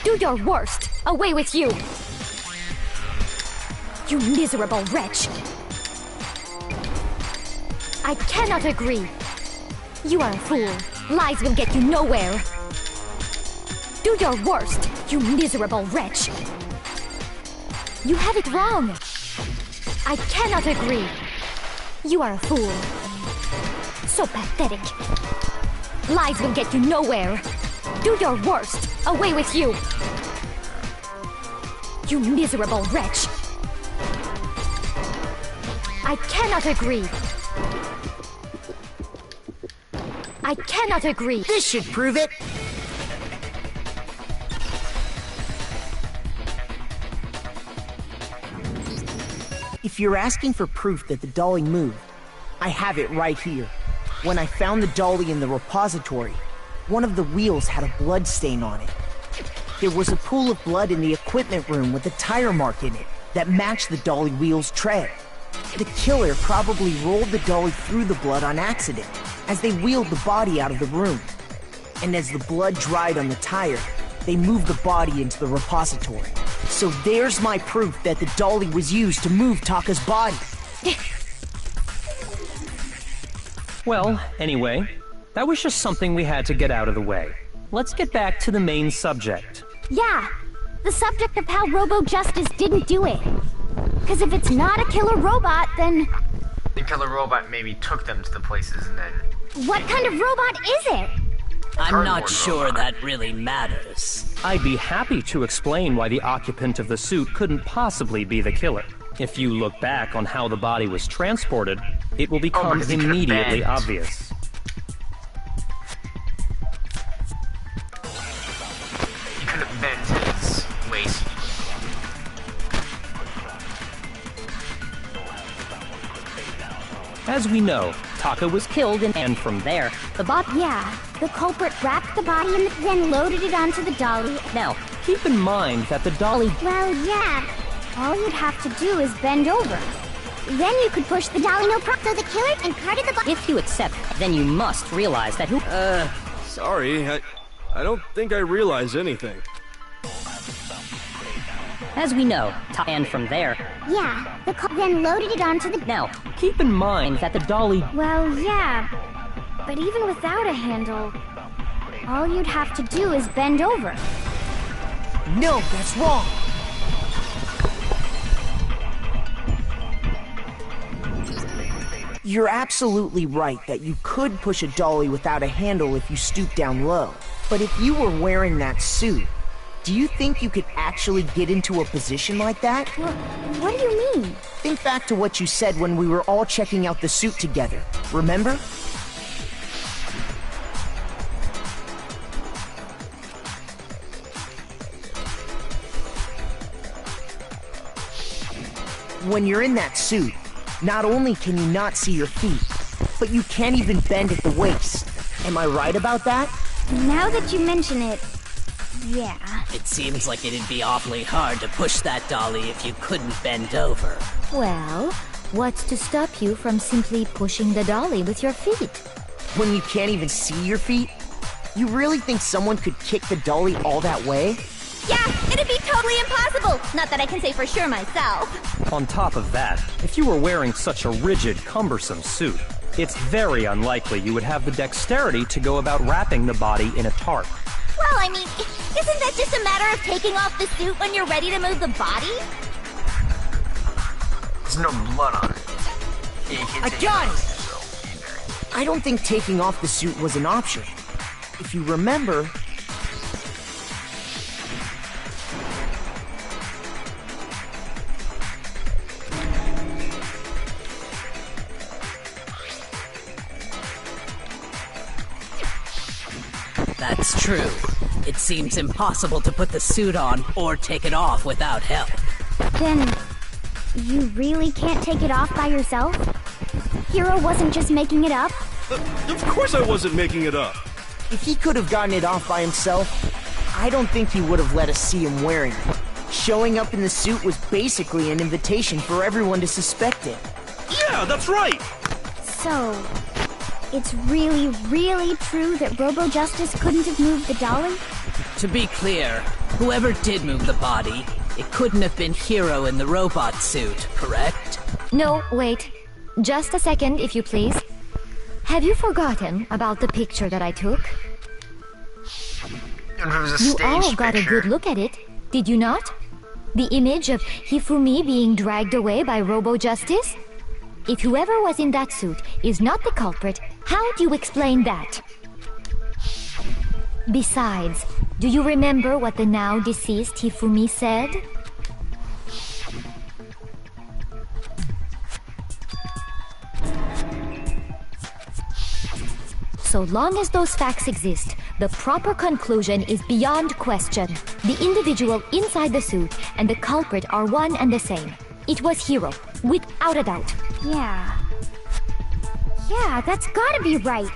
S10: Do your worst. Away with you. You miserable wretch. I cannot agree. You are a fool. Lies will get you nowhere. Do your worst, you miserable wretch. You have it wrong. I cannot agree. You are a fool. So pathetic. Lies will get you nowhere. Do your worst. Away with you. You miserable wretch. I cannot agree. I cannot agree.
S11: This should prove it. If you're asking for proof that the dolly moved, I have it right here. When I found the dolly in the repository, one of the wheels had a blood stain on it. There was a pool of blood in the equipment room with a tire mark in it that matched the dolly wheel's tread. The killer probably rolled the dolly through the blood on accident, as they wheeled the body out of the room. And as the blood dried on the tire, they moved the body into the repository. So there's my proof that the dolly was used to move Taka's body.
S4: Well, anyway, that was just something we had to get out of the way. Let's get back to the main subject.
S3: Yeah, the subject of how Robo Justice didn't do it. Because if it's not a killer robot, then...
S1: The killer robot maybe took them to the places and then...
S3: What kind of robot is it?
S12: I'm not sure that really matters.
S4: I'd be happy to explain why the occupant of the suit couldn't possibly be the killer. If you look back on how the body was transported, it will become
S1: because he could've
S4: immediately
S1: bent.
S4: obvious.
S1: He couldn't bend his waist.
S4: As we know, Taka was killed and from there, the body...
S3: Yeah, the culprit wrapped the body and then loaded it onto the dolly.
S4: Now, keep in mind that the dolly...
S3: Well, yeah. All you'd have to do is bend over. Then you could push the dolly no problem. So the killer and carted the body.
S13: If you accept, then you must realize that who...
S9: Sorry, I don't think I realize anything.
S13: As we know, and from there...
S3: Yeah, the then loaded it onto the...
S4: Now, keep in mind that the dolly...
S3: Well, yeah. But even without a handle, all you'd have to do is bend over.
S11: No, that's wrong. You're absolutely right that you could push a dolly without a handle if you stoop down low. But if you were wearing that suit, do you think you could actually get into a position like that?
S3: What do you mean?
S11: Think back to what you said when we were all checking out the suit together. Remember? When you're in that suit, not only can you not see your feet, but you can't even bend at the waist. Am I right about that?
S3: Now that you mention it, yeah.
S12: It seems like it'd be awfully hard to push that dolly if you couldn't bend over.
S10: Well, what's to stop you from simply pushing the dolly with your feet?
S11: When you can't even see your feet? You really think someone could kick the dolly all that way?
S2: Yeah, it'd be totally impossible. Not that I can say for sure myself.
S4: On top of that, if you were wearing such a rigid, cumbersome suit, it's very unlikely you would have the dexterity to go about wrapping the body in a tarp.
S2: Well, I mean, isn't that just a matter of taking off the suit when you're ready to move the body?
S1: There's no blood on it. Yeah, you can't
S11: I
S1: take
S11: got
S1: it
S11: it!
S1: off, so
S11: I don't think taking off the suit was an option. If you remember...
S12: That's true. It seems impossible to put the suit on or take it off without help.
S3: Then, you really can't take it off by yourself? Hiro wasn't just making it up?
S9: Of course I wasn't making it up.
S11: If he could have gotten it off by himself, I don't think he would have let us see him wearing it. Showing up in the suit was basically an invitation for everyone to suspect it.
S9: Yeah, that's right!
S3: So, it's really, really true that Robo Justice couldn't have moved the dolly?
S12: To be clear, whoever did move the body, it couldn't have been Hiro in the robot suit, correct?
S10: No, wait. Just a second, if you please. Have you forgotten about the picture that I took?
S1: It was a
S10: You
S1: stage
S10: all got a
S1: picture.
S10: good look at it, did you not? The image of Hifumi being dragged away by Robo Justice? If whoever was in that suit is not the culprit, how do you explain that? Besides, do you remember what the now deceased Hifumi said? So long as those facts exist, the proper conclusion is beyond question. The individual inside the suit and the culprit are one and the same. It was Hiro, without a doubt.
S3: Yeah. Yeah, that's gotta be right.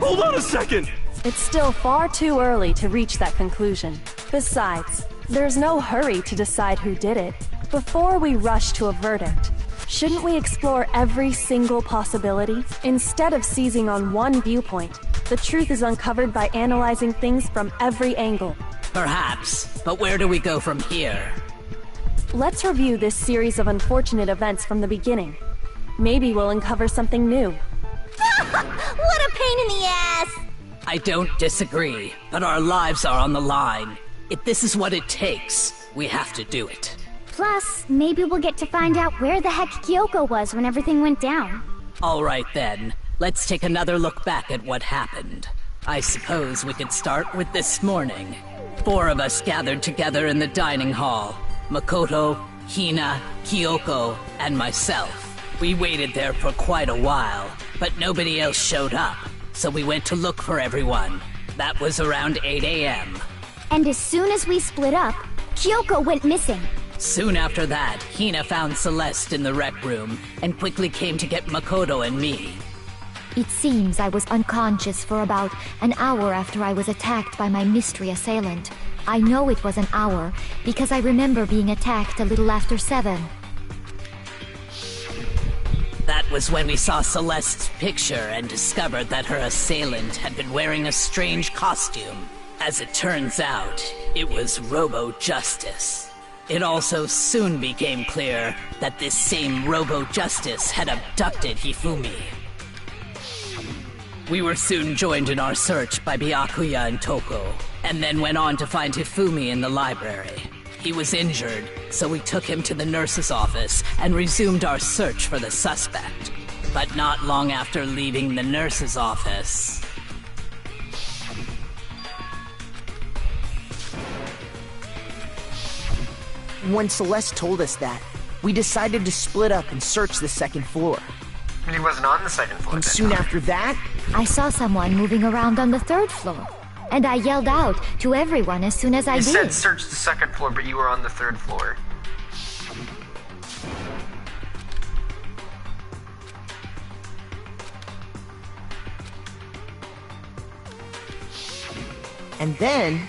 S9: Hold on a second!
S6: It's still far too early to reach that conclusion. Besides, there's no hurry to decide who did it before we rush to a verdict. Shouldn't we explore every single possibility? Instead of seizing on one viewpoint, the truth is uncovered by analyzing things from every angle.
S12: Perhaps, but where do we go from here?
S6: Let's review this series of unfortunate events from the beginning. Maybe we'll uncover something new.
S2: What a pain in the ass!
S12: I don't disagree, but our lives are on the line. If this is what it takes, we have to do it.
S3: Plus, maybe we'll get to find out where the heck Kyoko was when everything went down.
S12: Alright then, let's take another look back at what happened. I suppose we could start with this morning. 4 of us gathered together in the dining hall. Makoto, Hina, Kyoko, and myself. We waited there for quite a while, but nobody else showed up, so we went to look for everyone. That was around 8 a.m.
S3: And as soon as we split up, Kyoko went missing.
S12: Soon after that, Hina found Celeste in the rec room and quickly came to get Makoto and me.
S10: It seems I was unconscious for about an hour after I was attacked by my mystery assailant. I know it was an hour because I remember being attacked a little after 7.
S12: That was when we saw Celeste's picture and discovered that her assailant had been wearing a strange costume. As it turns out, it was Robo-Justice. It also soon became clear that this same Robo-Justice had abducted Hifumi. We were soon joined in our search by Byakuya and Toko, and then went on to find Hifumi in the library. He was injured, so we took him to the nurse's office and resumed our search for the suspect. But not long after leaving the nurse's office...
S11: When Celeste told us that, we decided to split up and search the second floor.
S1: He wasn't on the second floor.
S11: And soon after that,
S10: I saw someone moving around on the 3rd floor, and I yelled out to everyone as soon as I did.
S1: You said search the second floor, but you were on the 3rd floor.
S11: and then...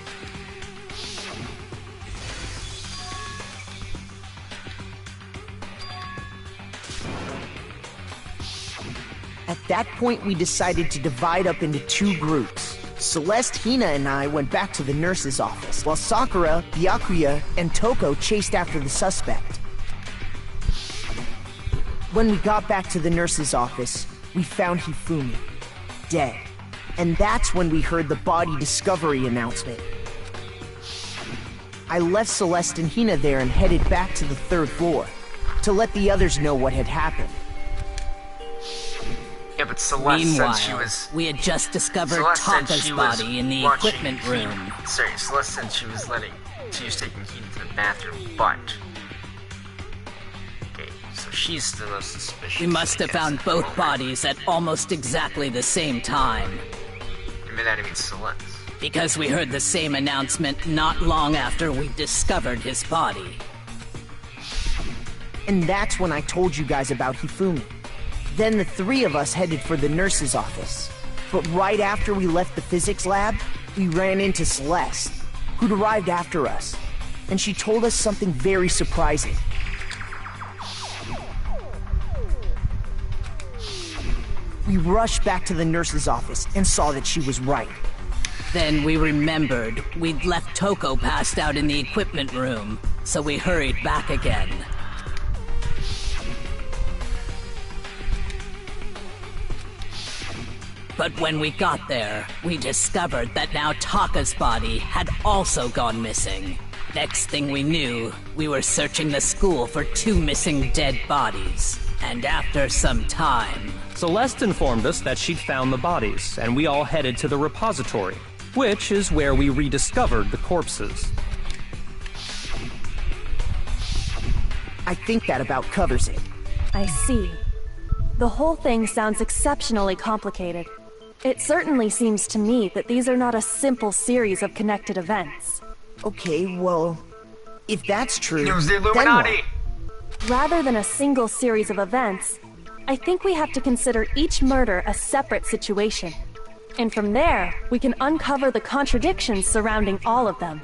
S11: At that point, we decided to divide up into 2 groups. Celeste, Hina, and I went back to the nurse's office, while Sakura, Byakuya, and Toko chased after the suspect. When we got back to the nurse's office, we found Hifumi, dead. And that's when we heard the body discovery announcement. I left Celeste and Hina there and headed back to the 3rd floor, to let the others know what had happened.
S1: Yeah, but Celeste
S12: Meanwhile,
S1: said she was...
S12: we had just discovered
S1: Celeste said
S12: Taka's
S1: she was
S12: body in the
S1: watching
S12: equipment room.
S1: Sorry, Celeste said she was taking Hina to the bathroom, but... Okay, so she's still most suspicious.
S12: We must have found both bodies at almost exactly the same time.
S1: I mean, that means Celeste.
S12: Because we heard the same announcement not long after we discovered his body.
S11: And that's when I told you guys about Hifumi. Then the 3 of us headed for the nurse's office. But right after we left the physics lab, we ran into Celeste, who'd arrived after us. And she told us something very surprising. We rushed back to the nurse's office and saw that she was right.
S12: Then we remembered we'd left Toko passed out in the equipment room, so we hurried back again. But when we got there, we discovered that now Taka's body had also gone missing. Next thing we knew, we were searching the school for 2 missing dead bodies. And after some time...
S4: Celeste informed us that she'd found the bodies, and we all headed to the repository, which is where we rediscovered the corpses.
S11: I think that about covers it.
S6: I see. The whole thing sounds exceptionally complicated. It certainly seems to me that these are not a simple series of connected events.
S11: Okay, well, if that's true,
S1: It was the
S11: then
S1: Illuminati!
S11: what?
S6: Rather than a single series of events, I think we have to consider each murder a separate situation. And from there, we can uncover the contradictions surrounding all of them.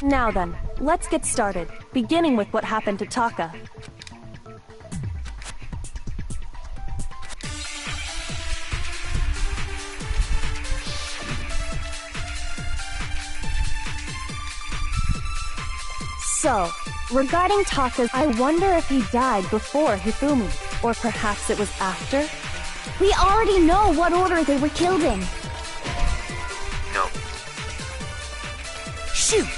S6: Now then, let's get started, beginning with what happened to Taka. So, regarding Taka's, I wonder if he died before Hifumi, or perhaps it was after?
S3: We already know what order they were killed in.
S5: No.
S11: Shoot!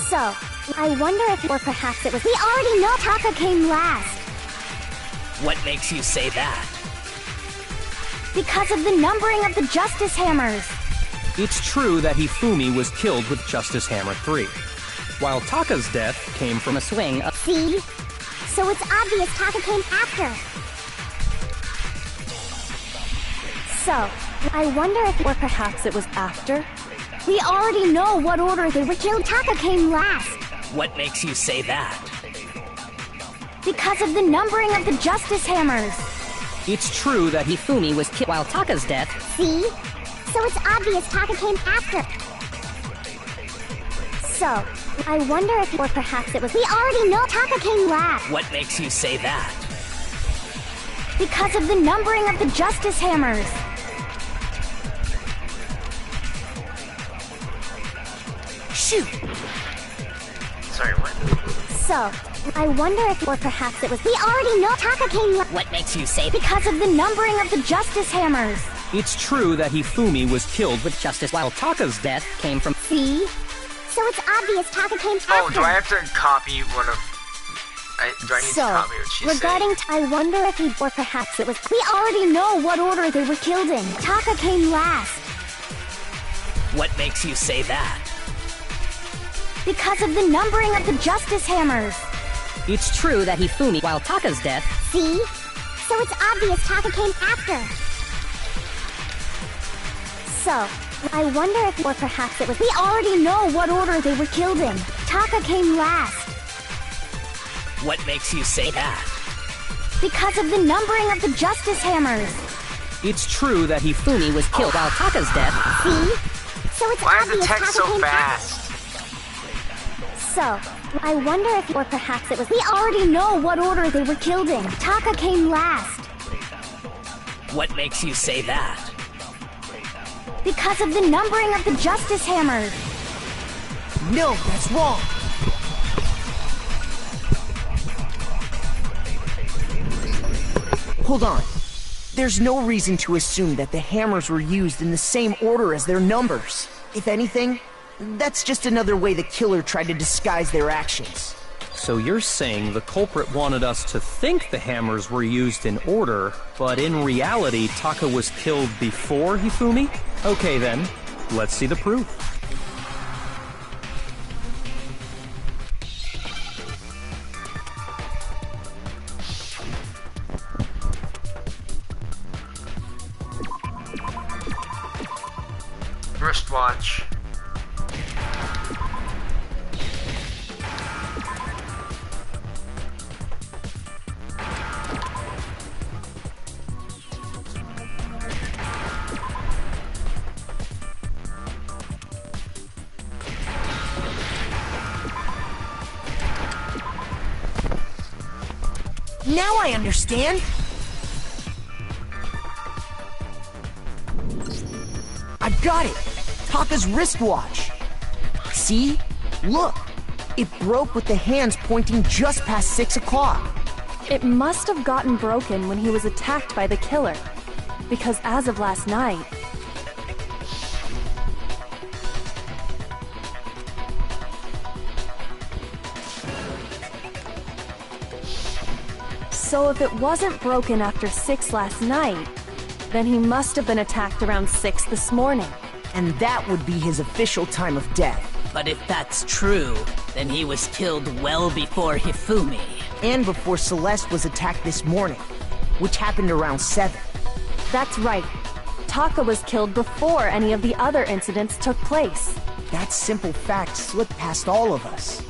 S3: So, I wonder if, or perhaps it was. We already know Taka came last.
S12: What makes you say that?
S3: Because of the numbering of the Justice Hammers.
S4: It's true that Hifumi was killed with Justice Hammer 3, while Taka's death came from a swing of...
S3: See? So it's obvious Taka came after. So, I wonder if,
S6: or perhaps it was after?
S3: We already know what order they were killed. Taka came last.
S12: What makes you say that?
S3: Because of the numbering of the Justice Hammers.
S13: It's true that Hifumi was killed while Taka's death...
S3: See? So it's obvious Taka came after. So, I wonder if, or perhaps it was. We already know Taka came last.
S12: What makes you say that?
S3: Because of the numbering of the Justice Hammers.
S11: Shoot!
S5: Sorry, what?
S3: So, I wonder if, or perhaps it was. We already know Taka came last.
S13: What makes you say...
S3: Because of the numbering of the Justice Hammers.
S4: It's true that Hifumi was killed with
S13: Justice, while Taka's death came from...
S3: See? So it's obvious Taka came after.
S5: Oh, do I have to copy one of... do I need to copy what she's
S3: regarding
S5: saying?
S3: I wonder if he, or perhaps it was. We already know what order they were killed in. Taka came last.
S12: What makes you say that?
S3: Because of the numbering of the Justice Hammers.
S13: It's true that Hifumi, while Taka's death...
S3: See? So it's obvious Taka came after. So, I wonder if, or perhaps it was. We already know what order they were killed in. Taka came last.
S12: What makes you say that?
S3: Because of the numbering of the Justice Hammers.
S4: It's true that
S13: Hifumi was killed while Taka's death...
S3: See? So it's
S5: Why is
S3: obvious
S5: the text
S3: Taka
S5: so
S3: came
S5: fast?
S3: So, I wonder if, or perhaps it was. We already know what order they were killed in. Taka came last.
S12: What makes you say that?
S3: Because of the numbering of the Justice Hammers.
S11: No, that's wrong. Hold on. There's no reason to assume that the hammers were used in the same order as their numbers. If anything, that's just another way the killer tried to disguise their actions.
S4: So you're saying the culprit wanted us to think the hammers were used in order, but in reality Taka was killed before Hifumi? Okay then, let's see the proof.
S5: Wristwatch.
S11: Now I understand! I've got it! Taka's wristwatch! See? Look! It broke with the hands pointing just past 6 o'clock.
S6: It must have gotten broken when he was attacked by the killer. Because as of last night... So if it wasn't broken after 6 last night, then he must have been attacked around 6 this morning.
S11: And that would be his official time of death.
S12: But if that's true, then he was killed well before Hifumi.
S11: And before Celeste was attacked this morning, which happened around 7.
S6: That's right. Taka was killed before any of the other incidents took place.
S11: That simple fact slipped past all of us.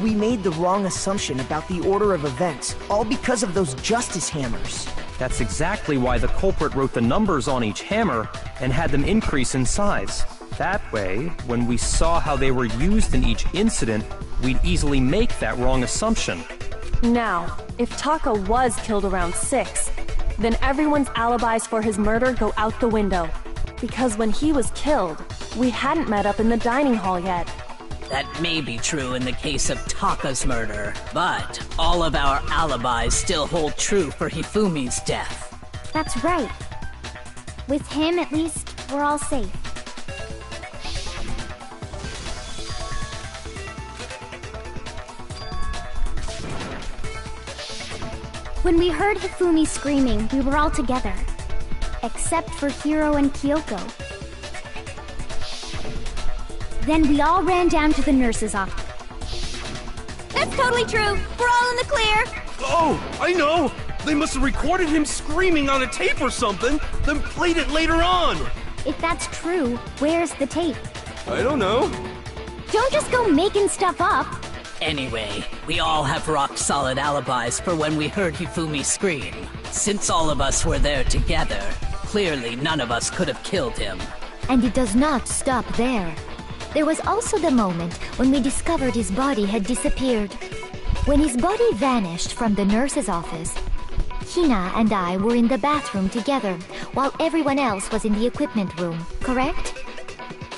S11: We made the wrong assumption about the order of events, all because of those justice hammers.
S4: That's exactly why the culprit wrote the numbers on each hammer and had them increase in size. That way, when we saw how they were used in each incident, we'd easily make that wrong assumption.
S6: Now, if Taka was killed around 6, then everyone's alibis for his murder go out the window. Because when he was killed, we hadn't met up in the dining hall yet.
S12: That may be true in the case of Taka's murder, but all of our alibis still hold true for Hifumi's death.
S3: That's right. With him, at least, we're all safe. When we heard Hifumi screaming, we were all together. Except for Hiro and Kyoko. Then we all ran down to the nurse's office.
S7: That's totally true. We're all in the clear.
S9: Oh, I know! They must have recorded him screaming on a tape or something, then played it later on!
S3: If that's true, where's the tape?
S9: I don't know.
S3: Don't just go making stuff up.
S12: Anyway, we all have rock-solid alibis for when we heard Hifumi scream. Since all of us were there together, clearly none of us could have killed him.
S10: And it does not stop there. There was also the moment when we discovered his body had disappeared. When his body vanished from the nurse's office, Hina and I were in the bathroom together, while everyone else was in the equipment room, correct?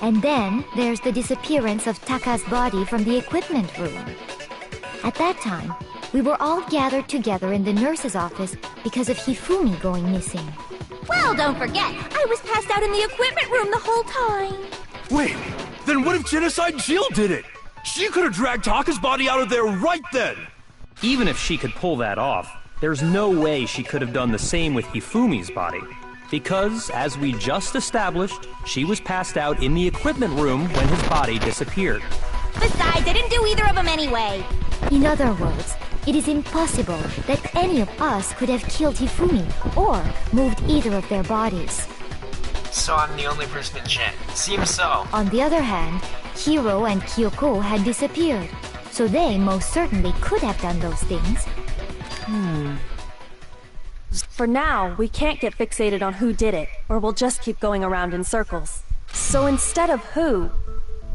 S10: And then there's the disappearance of Taka's body from the equipment room. At that time, we were all gathered together in the nurse's office because of Hifumi going missing.
S7: Well, don't forget, I was passed out in the equipment room the whole time.
S9: Wait, then what if Genocide Jill did it? She could have dragged Taka's body out of there right then!
S4: Even if she could pull that off, there's no way she could have done the same with Hifumi's body. Because, as we just established, she was passed out in the equipment room when his body disappeared.
S7: Besides, I didn't do either of them anyway.
S10: In other words, it is impossible that any of us could have killed Hifumi or moved either of their bodies.
S1: So I'm the only person in chat. Seems so.
S10: On the other hand, Hiro and Kyoko had disappeared, so they most certainly could have done those things.
S6: For now, we can't get fixated on who did it, or we'll just keep going around in circles. So instead of who,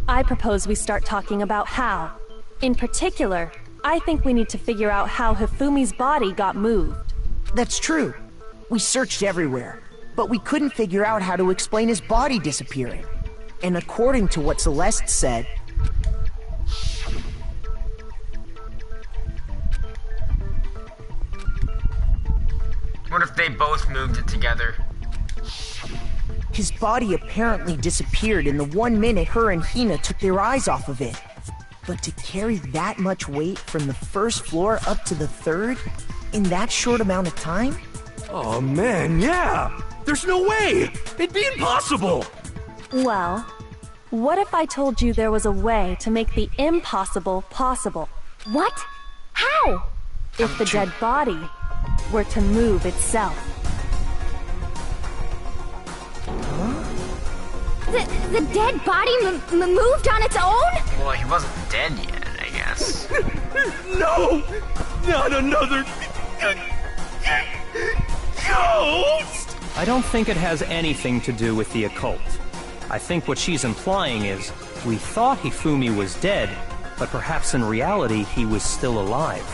S6: I propose we start talking about how. In particular, I think we need to figure out how Hifumi's body got moved.
S11: That's true. We searched everywhere, but we couldn't figure out how to explain his body disappearing. And according to what Celeste said,
S1: What if they both moved it together?
S11: his body apparently disappeared in the 1 minute her and Hina took their eyes off of it. But to carry that much weight from the first floor up to the third in that short amount of time?
S9: Oh man, yeah! There's no way! It'd be impossible!
S6: Well, what if I told you there was a way to make the impossible possible?
S3: What? How?
S6: If the dead body were to move itself.
S3: The dead body moved on its own?
S1: Well, he wasn't dead yet, I guess.
S9: No! Not another... ghost!
S4: I don't think it has anything to do with the occult. I think what she's implying is, we thought Hifumi was dead, but perhaps in reality he was still alive.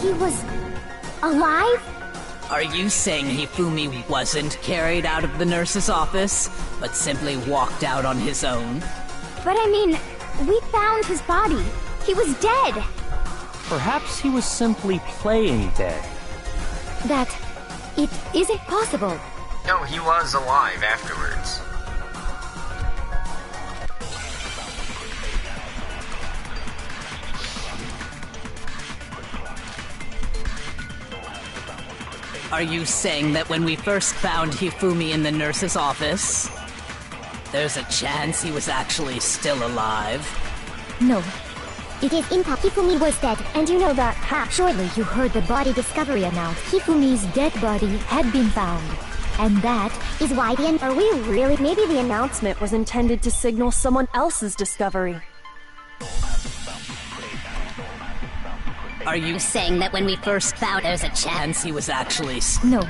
S3: He was... alive?
S12: Are you saying Hifumi wasn't carried out of the nurse's office, but simply walked out on his own?
S3: But I mean, we found his body. He was dead.
S4: Perhaps he was simply playing dead.
S10: That... it isn't possible.
S1: No, he was alive afterwards.
S12: Are you saying that when we first found Hifumi in the nurse's office, there's a chance he was actually still alive?
S10: No. It is impossible. Hifumi was dead, and you know that. Surely you heard the body discovery announced. Hifumi's dead body had been found. And that is why the...
S6: Are we really... Maybe the announcement was intended to signal someone else's discovery.
S12: Are you saying that when we first found there's a chance he was actually...
S10: No.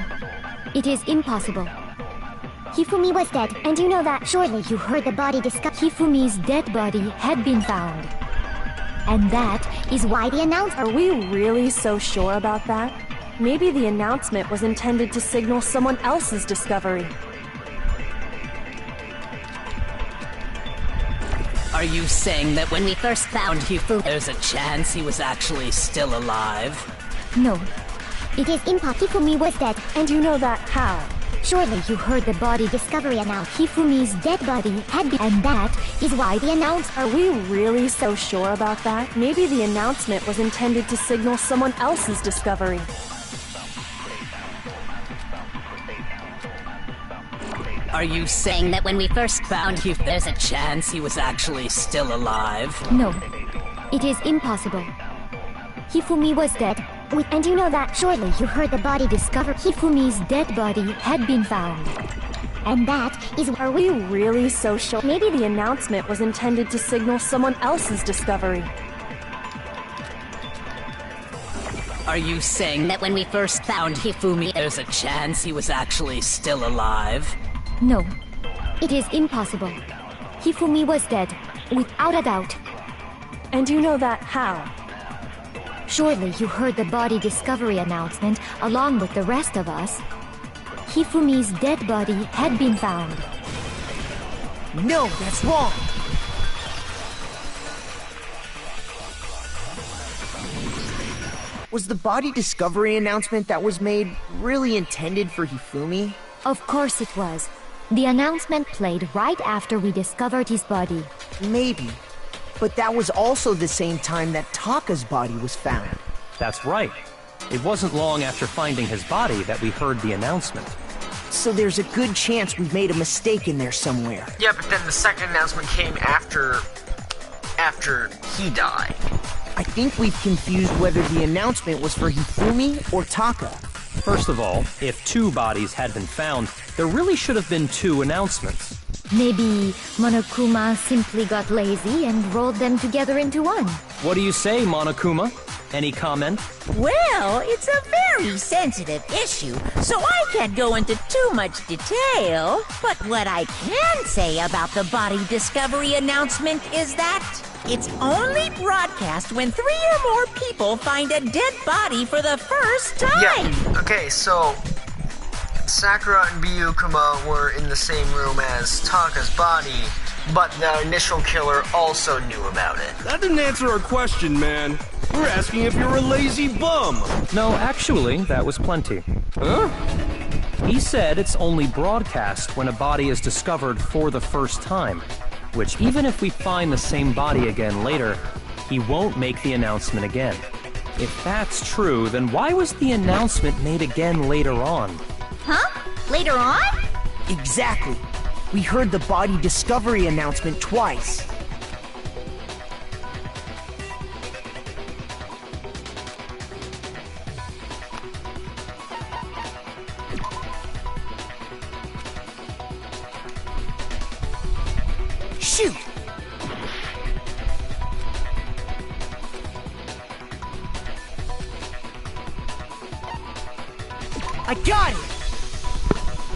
S10: It is impossible. Hifumi was dead, and you know that. Surely you heard the body discovery. Hifumi's dead body had been found. And that is why the announcement...
S6: Are we really so sure about that? Maybe the announcement was intended to signal someone else's discovery.
S12: Are you saying that when we first found Hifumi, there's a chance he was actually still alive?
S10: No. It is impossible. Hifumi was dead.
S6: And you know that how?
S10: Surely you heard the body discovery announced. Hifumi's dead body had been... And that is why the
S6: Are we really so sure about that? Maybe the announcement was intended to signal someone else's discovery.
S12: Are you saying that when we first found Hifumi, there's a chance he was actually still alive?
S10: No. It is impossible. Hifumi was dead. And you know that surely you heard the body discovered. Hifumi's dead body had been found. And that is...
S6: Are we really so sure? Maybe the announcement was intended to signal someone else's discovery.
S12: Are you saying that when we first found Hifumi, there's a chance he was actually still alive?
S10: No. It is impossible. Hifumi was dead, without a doubt.
S6: And you know that how?
S10: Surely you heard the body discovery announcement along with the rest of us. Hifumi's dead body had been found.
S11: No, that's wrong! Was the body discovery announcement that was made really intended for Hifumi?
S10: Of course it was. The announcement played right after we discovered his body.
S11: Maybe. But that was also the same time that Taka's body was found.
S4: That's right. It wasn't long after finding his body that we heard the announcement.
S11: So there's a good chance we've made a mistake in there somewhere.
S1: Yeah, but then the second announcement came after he died.
S11: I think we've confused whether the announcement was for Hifumi or Taka.
S4: First of all, if 2 bodies had been found, there really should have been 2 announcements.
S10: Maybe Monokuma simply got lazy and rolled them together into one.
S4: What do you say, Monokuma? Any comment?
S2: Well, it's a very sensitive issue, so I can't go into too much detail. But what I can say about the body discovery announcement is that it's only broadcast when 3 or more people find a dead body for the first time.
S1: Yeah, okay, so Sakura and Biyukuma were in the same room as Taka's body, but the initial killer also knew about it.
S9: That didn't answer our question, man. We're asking if you're a lazy bum.
S4: No, actually, that was plenty.
S9: Huh?
S4: He said it's only broadcast when a body is discovered for the first time, which even if we find the same body again later, he won't make the announcement again. If that's true, then why was the announcement made again later on?
S7: Huh? Later on?
S11: Exactly. We heard the body discovery announcement twice. Shoot! I got it!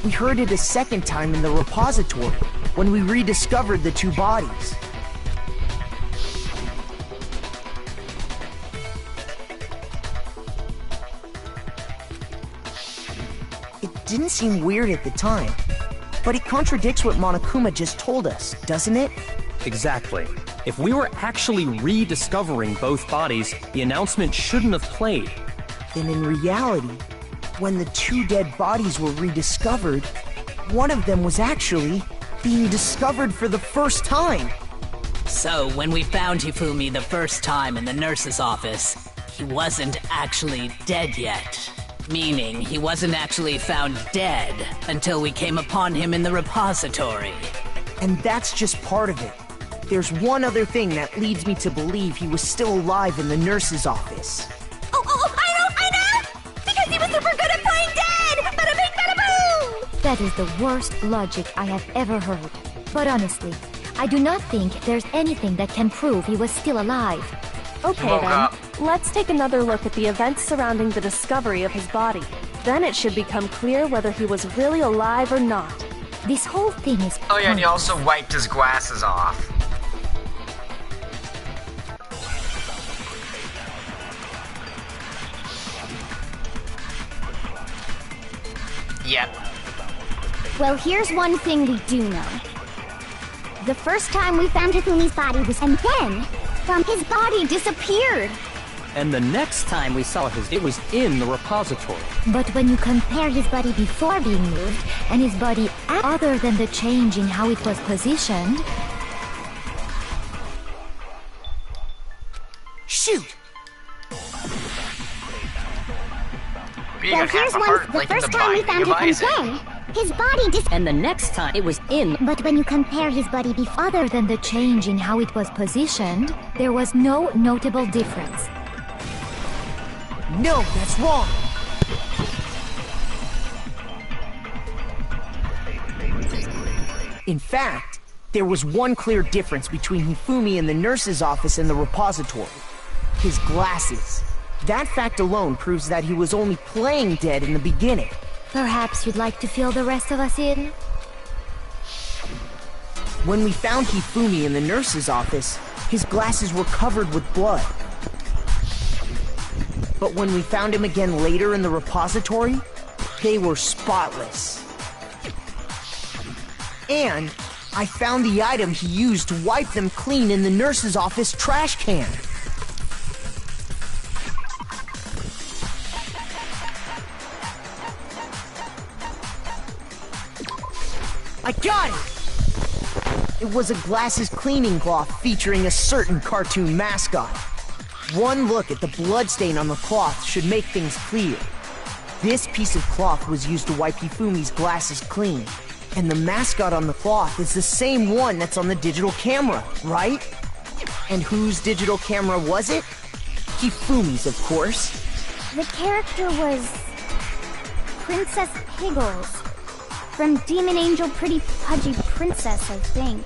S11: We heard it a second time in the repository, when we rediscovered the 2 bodies. It didn't seem weird at the time, but it contradicts what Monokuma just told us, doesn't it?
S4: Exactly. If we were actually rediscovering both bodies, the announcement shouldn't have played.
S11: Then in reality, when the 2 dead bodies were rediscovered, one of them was actually being discovered for the first time.
S12: So, when we found Hifumi the first time in the nurse's office, he wasn't actually dead yet. Meaning, he wasn't actually found dead until we came upon him in the repository.
S11: And that's just part of it. There's one other thing that leads me to believe he was still alive in the nurse's office.
S7: Oh, I know! Because he was super good at playing dead! Bada bing, bada boo!
S10: That is the worst logic I have ever heard. But honestly, I do not think there's anything that can prove he was still alive.
S6: Okay then, let's take another look at the events surrounding the discovery of his body. Then it should become clear whether he was really alive or not.
S10: This whole thing is...
S1: Oh yeah, and he also wiped his glasses off. Yep.
S3: Well, here's one thing we do know. The first time we found Hifumi's body was, and then, his body disappeared.
S4: And the next time we saw it was in the repository.
S10: But when you compare his body before being moved and his body other than the change in how it was positioned...
S11: Shoot!
S3: Well, here's one. The first time we found Hifumi's body, his body
S13: And the next time it was in...
S3: But when you compare his body before...
S10: Other than the change in how it was positioned, there was no notable difference.
S11: No, that's wrong! In fact, there was one clear difference between Hifumi in the nurse's office and the repository. His glasses. That fact alone proves that he was only playing dead in the beginning.
S10: Perhaps you'd like to fill the rest of us in?
S11: When we found Hifumi in the nurse's office, his glasses were covered with blood. But when we found him again later in the repository, they were spotless. And I found the item he used to wipe them clean in the nurse's office trash can. I got it! It was a glasses cleaning cloth featuring a certain cartoon mascot. One look at the bloodstain on the cloth should make things clear. This piece of cloth was used to wipe Hifumi's glasses clean. And the mascot on the cloth is the same one that's on the digital camera, right? And whose digital camera was it? Hifumi's, of course.
S3: The character was... Princess Piggles. From Demon Angel Pretty Pudgy Princess, I think.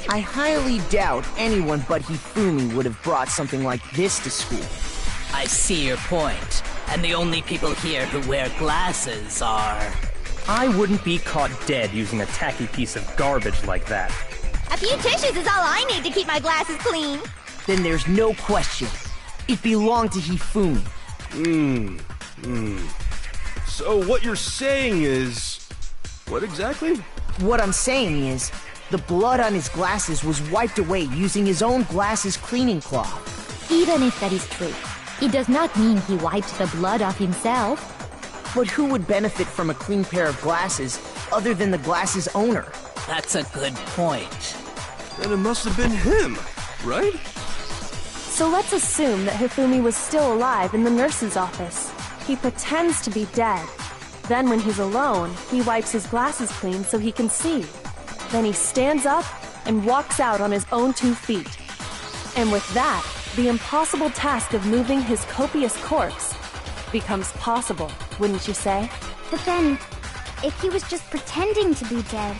S11: I highly doubt anyone but Hifumi would have brought something like this to school.
S12: I see your point. And the only people here who wear glasses are...
S4: I wouldn't be caught dead using a tacky piece of garbage like that.
S7: A few tissues is all I need to keep my glasses clean.
S11: Then there's no question. It belonged to Hifumi.
S9: So what you're saying is... What exactly?
S11: What I'm saying is, the blood on his glasses was wiped away using his own glasses cleaning cloth.
S10: Even if that is true, it does not mean he wiped the blood off himself.
S11: But who would benefit from a clean pair of glasses other than the glasses owner?
S12: That's a good point.
S9: Then it must have been him, right?
S6: So let's assume that Hifumi was still alive in the nurse's office. He pretends to be dead. Then when he's alone, he wipes his glasses clean so he can see. Then he stands up and walks out on his own 2 feet. And with that, the impossible task of moving his copious corpse becomes possible, wouldn't you say?
S3: But then, if he was just pretending to be dead,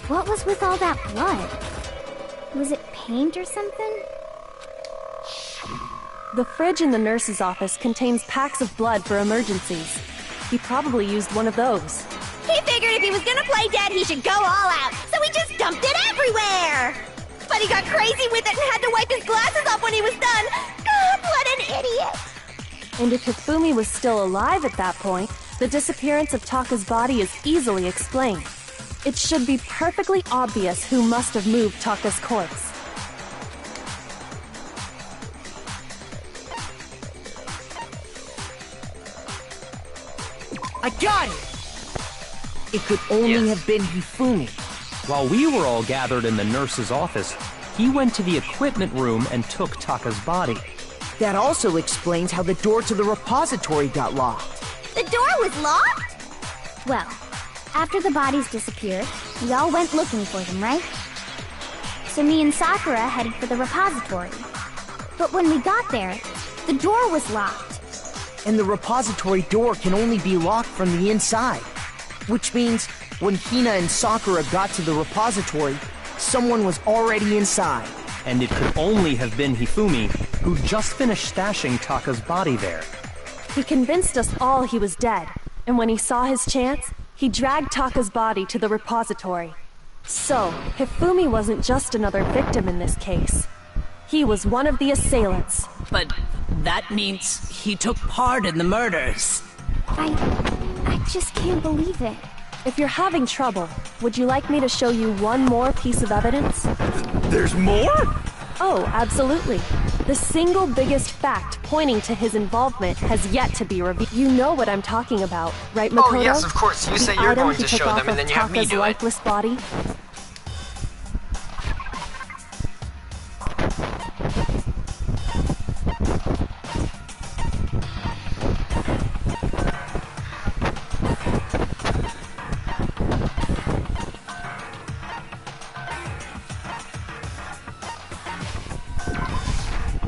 S3: what was with all that blood? Was it paint or something?
S6: The fridge in the nurse's office contains packs of blood for emergencies. He probably used one of those.
S7: He figured if he was gonna play dead, he should go all out, so he just dumped it everywhere! But he got crazy with it and had to wipe his glasses off when he was done! God, what an idiot!
S6: And if Hifumi was still alive at that point, the disappearance of Taka's body is easily explained. It should be perfectly obvious who must have moved Taka's corpse.
S11: I got it! It could only have been Hifumi.
S4: While we were all gathered in the nurse's office, he went to the equipment room and took Taka's body.
S11: That also explains how the door to the repository got locked.
S7: The door was locked?
S3: Well, after the bodies disappeared, we all went looking for them, right? So me and Sakura headed for the repository. But when we got there, the door was locked.
S11: And the repository door can only be locked from the inside. Which means, when Hina and Sakura got to the repository, someone was already inside.
S4: And it could only have been Hifumi, who just finished stashing Taka's body there.
S6: He convinced us all he was dead, and when he saw his chance, he dragged Taka's body to the repository. So, Hifumi wasn't just another victim in this case. He was one of the assailants.
S12: But that means he took part in the murders.
S3: I just can't believe it.
S6: If you're having trouble, would you like me to show you one more piece of evidence?
S9: There's more?
S6: Oh, absolutely. The single biggest fact pointing to his involvement has yet to be revealed. You know what I'm talking about, right, Makoto?
S1: Oh, yes, of course. You say you're
S6: item
S1: going
S6: he
S1: to
S6: took
S1: show
S6: off
S1: them, and
S6: of
S1: then you have me
S6: Taka's
S1: do it.
S6: lifeless body.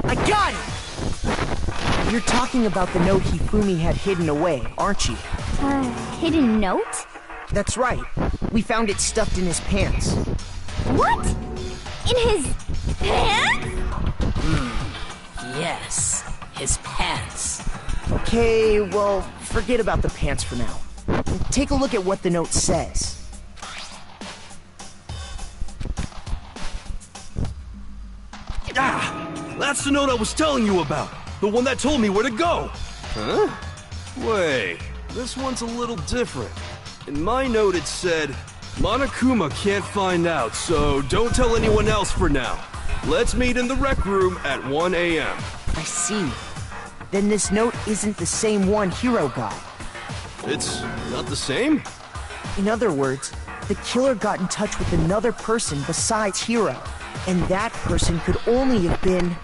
S11: I got it! You're talking about the note Hifumi had hidden away, aren't you?
S3: Hidden note?
S11: That's right. We found it stuffed in his pants.
S3: What? In his pants?
S12: Yes, his pants.
S11: Okay, well, forget about the pants for now. Take a look at what the note says.
S9: Ah! That's the note I was telling you about! The one that told me where to go! Huh? Wait, this one's a little different. In my note it said, Monokuma can't find out, so don't tell anyone else for now. Let's meet in the rec room at 1 a.m.
S11: I see. Then this note isn't the same one Hiro got.
S9: It's not the same?
S11: In other words, the killer got in touch with another person besides Hiro. And that person could only have been...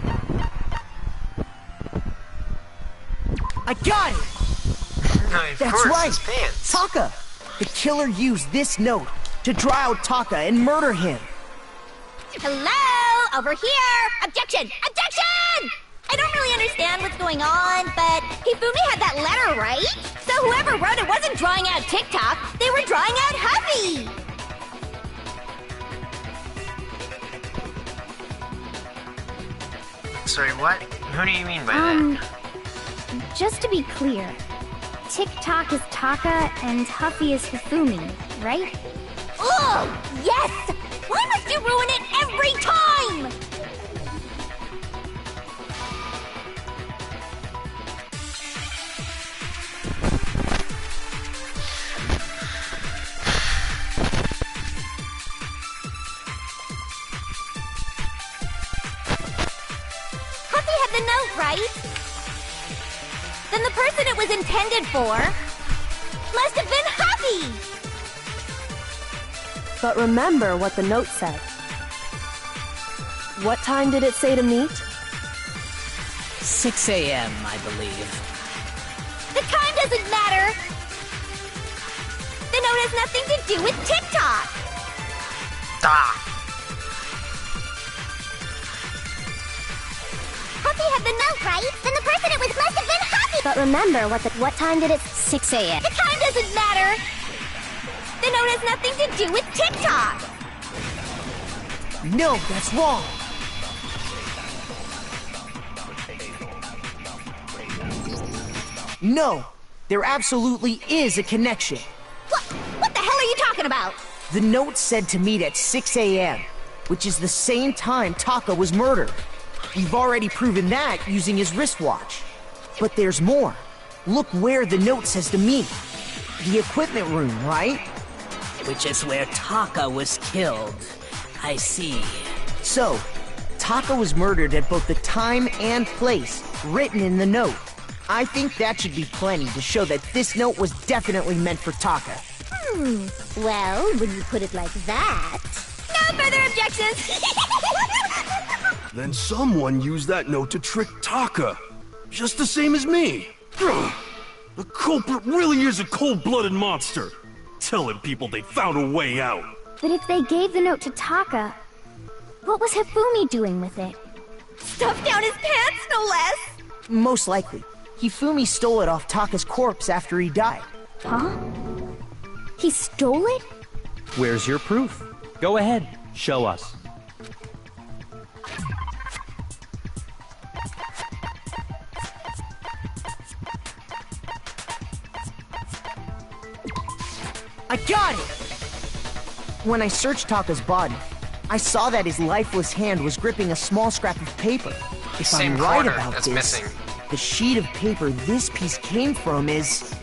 S11: I got it!
S1: Of
S11: That's
S1: course,
S11: right!
S1: his pants.
S11: Taka! The killer used this note to draw out Taka and murder him.
S7: Hello? Over here! Objection! Objection! I don't really understand what's going on, but Hifumi had that letter, right? So whoever wrote it wasn't drawing out TikTok, they were drawing out Huffy!
S1: Sorry, what? Who do you mean by that?
S3: Just to be clear, TikTok is Taka and Huffy is Hifumi, right?
S7: Oh, yes! Why must you ruin it every time? Huffy had the note, right? Then the person it was intended for must have been Huffy!
S6: But remember what the note said. What time did it say to meet?
S12: 6 a.m., I believe.
S7: The time doesn't matter! The note has nothing to do with TikTok!
S1: Ah!
S7: Huffy had the note, right? Then the person it was must have been Huffy!
S3: But remember what time did it? 6 a.m.
S7: The time doesn't matter! The note has nothing to do with TikTok!
S11: No, that's wrong. No, there absolutely is a connection.
S7: What the hell are you talking about?
S11: The note said to meet at 6 a.m., which is the same time Taka was murdered. We've already proven that using his wristwatch. But there's more. Look where the note says to meet. The equipment room, right?
S12: Which is where Taka was killed. I see.
S11: So, Taka was murdered at both the time and place written in the note. I think that should be plenty to show that this note was definitely meant for Taka.
S3: Well, when you put it like that...
S7: No further objections!
S9: Then someone used that note to trick Taka. Just the same as me. Ugh. The culprit really is a cold-blooded monster. Telling people they found a way out.
S3: But if they gave the note to Taka, what was Hifumi doing with it?
S7: Stuffed down his pants, no less!
S11: Most likely. Hifumi stole it off Taka's corpse after he died.
S3: Huh? He stole it?
S4: Where's your proof? Go ahead, show us.
S11: I got it! When I searched Taka's body, I saw that his lifeless hand was gripping a small scrap of paper. If
S1: Same
S11: I'm right
S1: corner
S11: about
S1: that's
S11: this,
S1: missing.
S11: the sheet of paper this piece came from is...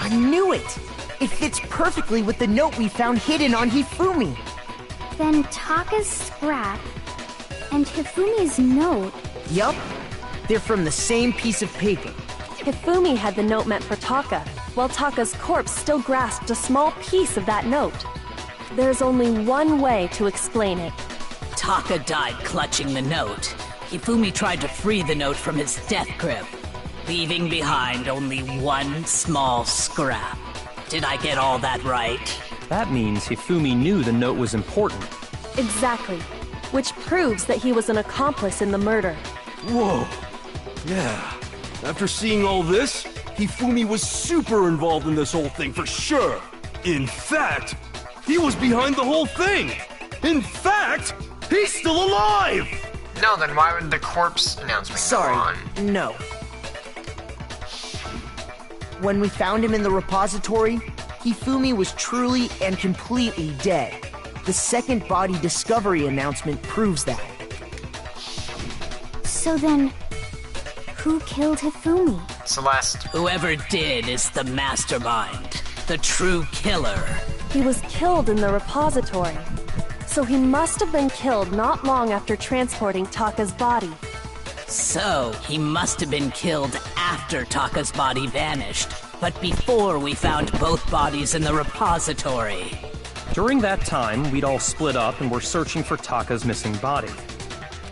S11: I knew it! It fits perfectly with the note we found hidden on Hifumi.
S3: Then Taka's scrap and Hifumi's note.
S11: Yup. They're from the same piece of paper.
S6: Hifumi had the note meant for Taka, while Taka's corpse still grasped a small piece of that note. There's only one way to explain it.
S12: Taka died clutching the note. Hifumi tried to free the note from his death grip, leaving behind only one small scrap. Did I get all that right?
S4: That means Hifumi knew the note was important.
S6: Exactly. Which proves that he was an accomplice in the murder.
S9: Whoa. Yeah. After seeing all this, Hifumi was super involved in this whole thing for sure. In fact, he was behind the whole thing. In fact, he's still alive!
S1: No, then why would the corpse announcement go on?
S11: No. When we found him in the repository, Hifumi was truly and completely dead. The second body discovery announcement proves that.
S3: So then, who killed Hifumi?
S1: Celeste.
S12: Whoever did is the mastermind, the true killer.
S6: He was killed in the repository. So he must have been killed not long after transporting Taka's body.
S12: So, he must have been killed after Taka's body vanished, but before we found both bodies in the repository.
S4: During that time, we'd all split up and were searching for Taka's missing body.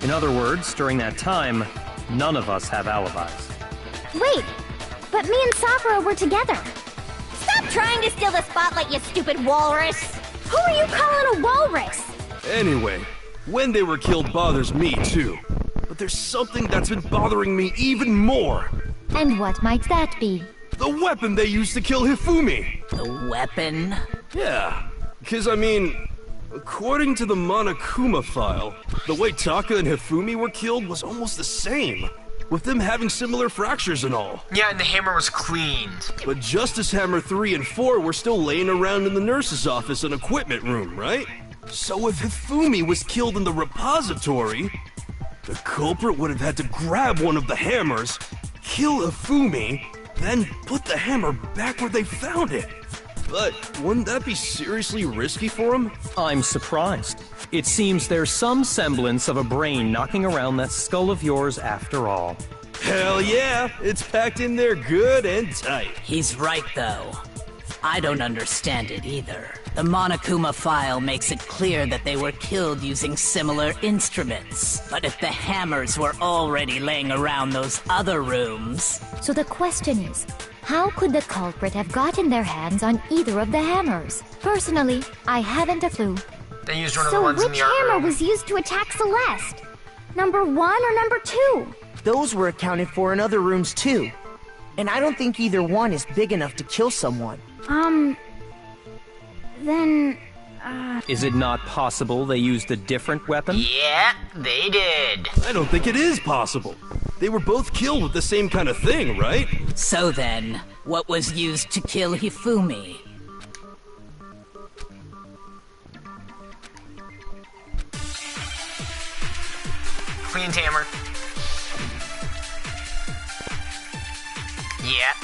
S4: In other words, during that time, none of us have alibis.
S3: Wait, but me and Sakura were together.
S7: Stop trying to steal the spotlight, you stupid walrus!
S3: Who are you calling a walrus?
S9: Anyway, when they were killed bothers me too. But there's something that's been bothering me even more.
S10: And what might that be?
S9: The weapon they used to kill Hifumi.
S12: The weapon?
S9: Yeah, because I mean, according to the Monokuma file, the way Taka and Hifumi were killed was almost the same, with them having similar fractures and all.
S1: Yeah, and the hammer was cleaned.
S9: But Justice Hammer 3 and 4 were still laying around in the nurse's office and equipment room, right? So if Hifumi was killed in the repository, the culprit would have had to grab one of the hammers, kill Hifumi, then put the hammer back where they found it. But wouldn't that be seriously risky for him?
S4: I'm surprised. It seems there's some semblance of a brain knocking around that skull of yours after all.
S9: Hell yeah, it's packed in there good and tight.
S12: He's right, though. I don't understand it either. The Monokuma file makes it clear that they were killed using similar instruments. But if the hammers were already laying around those other rooms...
S10: So the question is, how could the culprit have gotten their hands on either of the hammers? Personally, I haven't a clue.
S1: They used one of
S3: So
S1: the ones in
S3: which
S1: the art
S3: hammer
S1: room.
S3: was used to attack Celeste? Number 1 or number 2?
S11: Those were accounted for in other rooms too. And I don't think either one is big enough to kill someone.
S3: Then...
S4: Is it not possible they used a different weapon?
S1: Yeah, they did.
S9: I don't think it is possible. They were both killed with the same kind of thing, right?
S12: So then, what was used to kill Hifumi?
S1: Cleaned hammer. Yeah.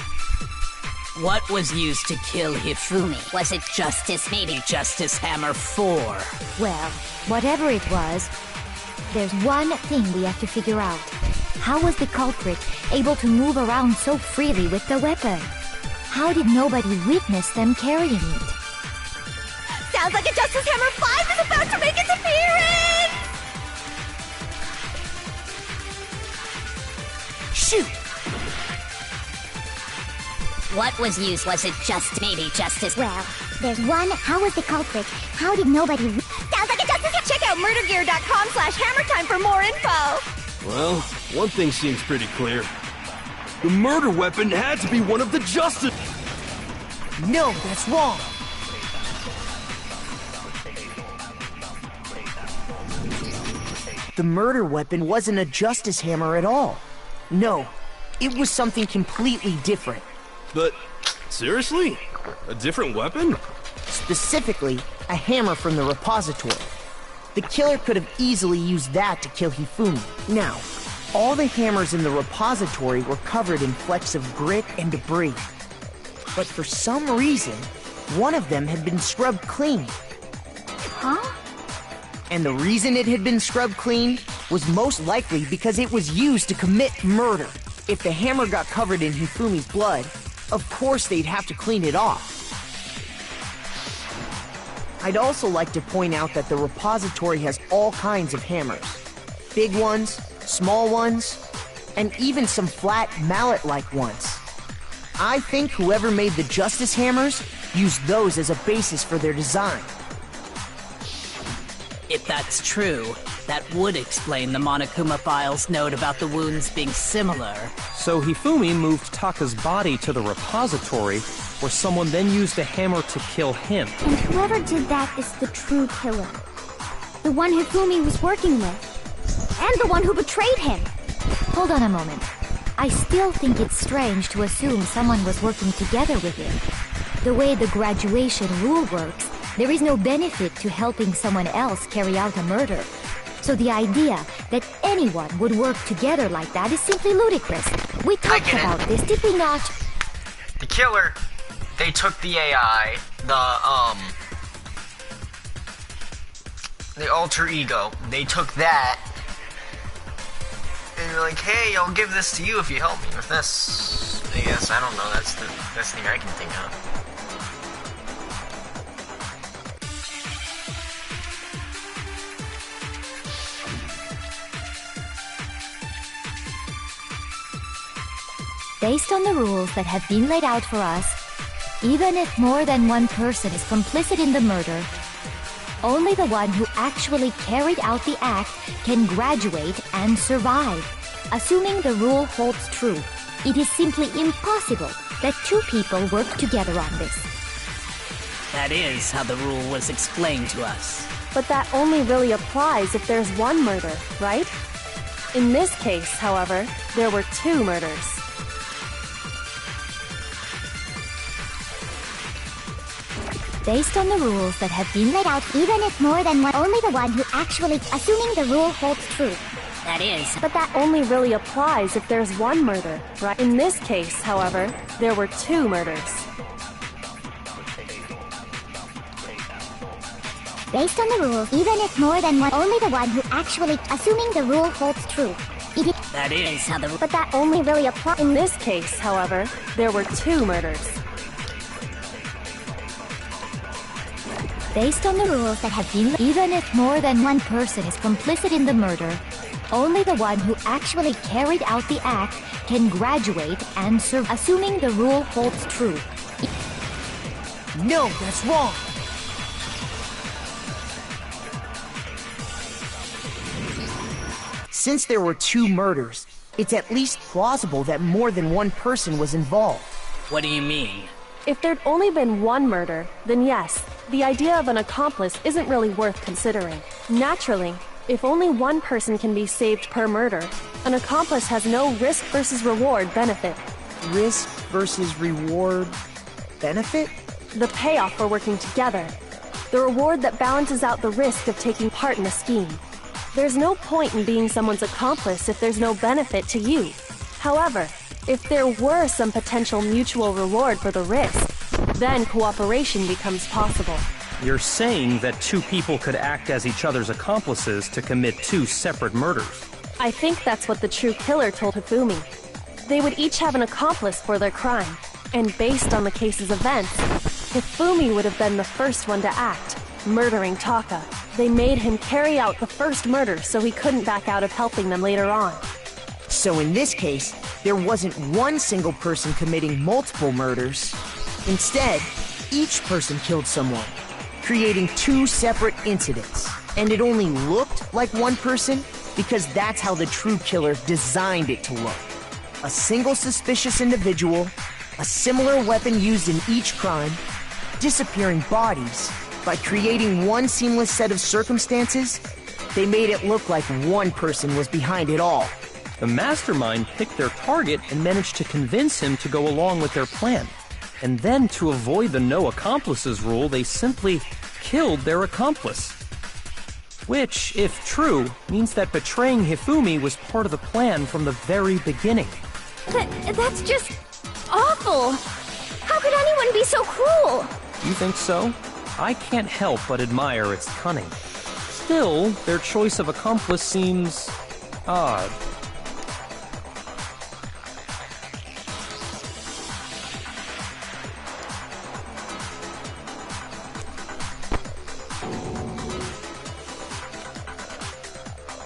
S12: What was used to kill Hifumi? Was it Justice, maybe Justice Hammer 4?
S10: Well, whatever it was, there's one thing we have to figure out. How was the culprit able to move around so freely with the weapon? How did nobody witness them carrying it?
S7: Sounds like a Justice Hammer 5 is about to make its appearance!
S11: Shoot!
S8: What was used? Was it just maybe Justice?
S3: Well, there's one. How was the culprit? How did nobody...
S7: Sounds like a Justice Hammer! Check out murdergear.com/hammertime for more info!
S9: Well, one thing seems pretty clear. The murder weapon had to be one of the Justice...
S11: No, that's wrong. The murder weapon wasn't a Justice Hammer at all. No, it was something completely different.
S9: But, seriously? A different weapon?
S11: Specifically, a hammer from the repository. The killer could have easily used that to kill Hifumi. Now, all the hammers in the repository were covered in flecks of grit and debris. But for some reason, One of them had been scrubbed clean.
S3: Huh?
S11: And the reason it had been scrubbed clean was most likely because it was used to commit murder. If the hammer got covered in Hifumi's blood, of course they'd have to clean it off. I'd also like to point out that the repository has all kinds of hammers. Big ones, small ones, and even some flat mallet-like ones. I think whoever made the Justice Hammers used those as a basis for their design.
S12: If that's true, that would explain the Monokuma file's note about the wounds being similar.
S4: So Hifumi moved Taka's body to the repository, where someone then used a hammer to kill him.
S3: And whoever did that is the true killer. The one Hifumi was working with. And the one who betrayed him.
S10: Hold on a moment. I still think it's strange to assume someone was working together with him. The way the graduation rule works, there is no benefit to helping someone else carry out a murder. So the idea that anyone would work together like that is simply ludicrous. We talked about this, did we not?
S1: The killer, they took the AI, the alter ego, they took that, and they're like, hey, I'll give this to you if you help me with this. I guess, I don't know, that's the best thing I can think of.
S10: Based on the rules that have been laid out for us, even if more than one person is complicit in the murder, only the one who actually carried out the act can graduate and survive. Assuming the rule holds true, it is simply impossible that two people work together on this.
S12: That is how the rule was explained to us.
S6: But that only really applies if there's one murder, right? In this case, however, there were two murders.
S10: Based on the rules that have been laid out,
S3: Even if more than one, only the one who actually, assuming the rule holds true.
S8: That is.
S6: But that only really applies if there's one murder, right? In this case, however, there were two murders.
S3: Based on the rules, even if more than one, only the one who actually, assuming the rule holds true.
S12: That is how the...
S6: But that only really applies. In this case, however, there were two murders.
S10: Based on the rules that have been, even if more than one person is complicit in the murder, only the one who actually carried out the act can graduate and serve, assuming the rule holds true.
S11: No, that's wrong! Since there were two murders, it's at least plausible that more than one person was involved.
S12: What do you mean?
S6: If there'd only been one murder, then yes, the idea of an accomplice isn't really worth considering. Naturally, if only one person can be saved per murder, an accomplice has no risk versus reward benefit.
S11: Risk versus reward benefit?
S6: The payoff for working together. The reward that balances out the risk of taking part in a scheme. There's no point in being someone's accomplice if there's no benefit to you. However, if there were some potential mutual reward for the risk, then cooperation becomes possible.
S4: You're saying that two people could act as each other's accomplices to commit two separate murders.
S6: I think that's what the true killer told Hifumi. They would each have an accomplice for their crime, and based on the case's events, Hifumi would have been the first one to act, murdering Taka. They made him carry out the first murder so he couldn't back out of helping them later on.
S11: So in this case, there wasn't one single person committing multiple murders. Instead, each person killed someone, creating two separate incidents. And it only looked like one person because that's how the true killer designed it to look. A single suspicious individual, a similar weapon used in each crime, disappearing bodies. By creating one seamless set of circumstances, they made it look like one person was behind it all.
S4: The mastermind picked their target and managed to convince him to go along with their plan. And then, to avoid the no accomplices rule, they simply killed their accomplice. Which, if true, means that betraying Hifumi was part of the plan from the very beginning.
S3: That's just awful! How could anyone be so cruel?
S4: You think so? I can't help but admire its cunning. Still, their choice of accomplice seems odd.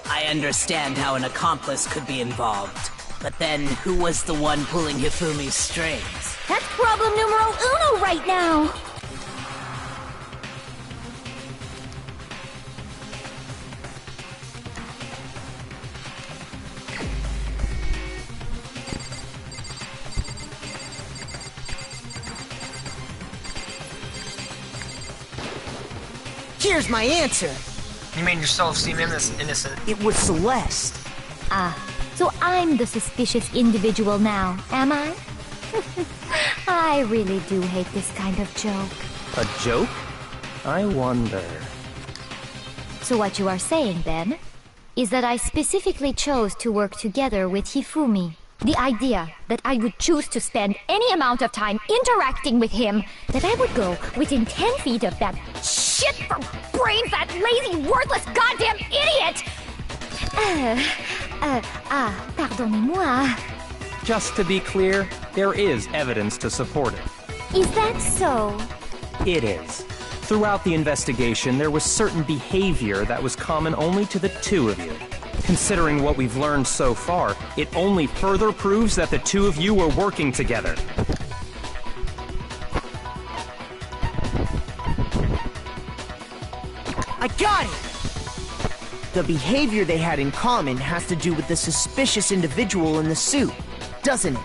S12: I understand how an accomplice could be involved, but then who was the one pulling Hifumi's strings?
S3: That's problem numero uno right now!
S11: Here's my answer.
S1: You made yourself seem innocent.
S11: It was Celeste.
S10: Ah, so I'm the suspicious individual now, am I? I really do hate this kind of joke.
S4: A joke? I wonder.
S10: So what you are saying, then, is that I specifically chose to work together with Hifumi. The idea that I would choose to spend any amount of time interacting with him, that I would go within 10 feet of that shit for brains, that lazy, worthless, goddamn idiot! Pardonnez-moi.
S4: Just to be clear, there is evidence to support it.
S10: Is that so?
S4: It is. Throughout the investigation, there was certain behavior that was common only to the two of you. Considering what we've learned so far, it only further proves that the two of you were working together.
S11: I got it! The behavior they had in common has to do with the suspicious individual in the suit, doesn't it?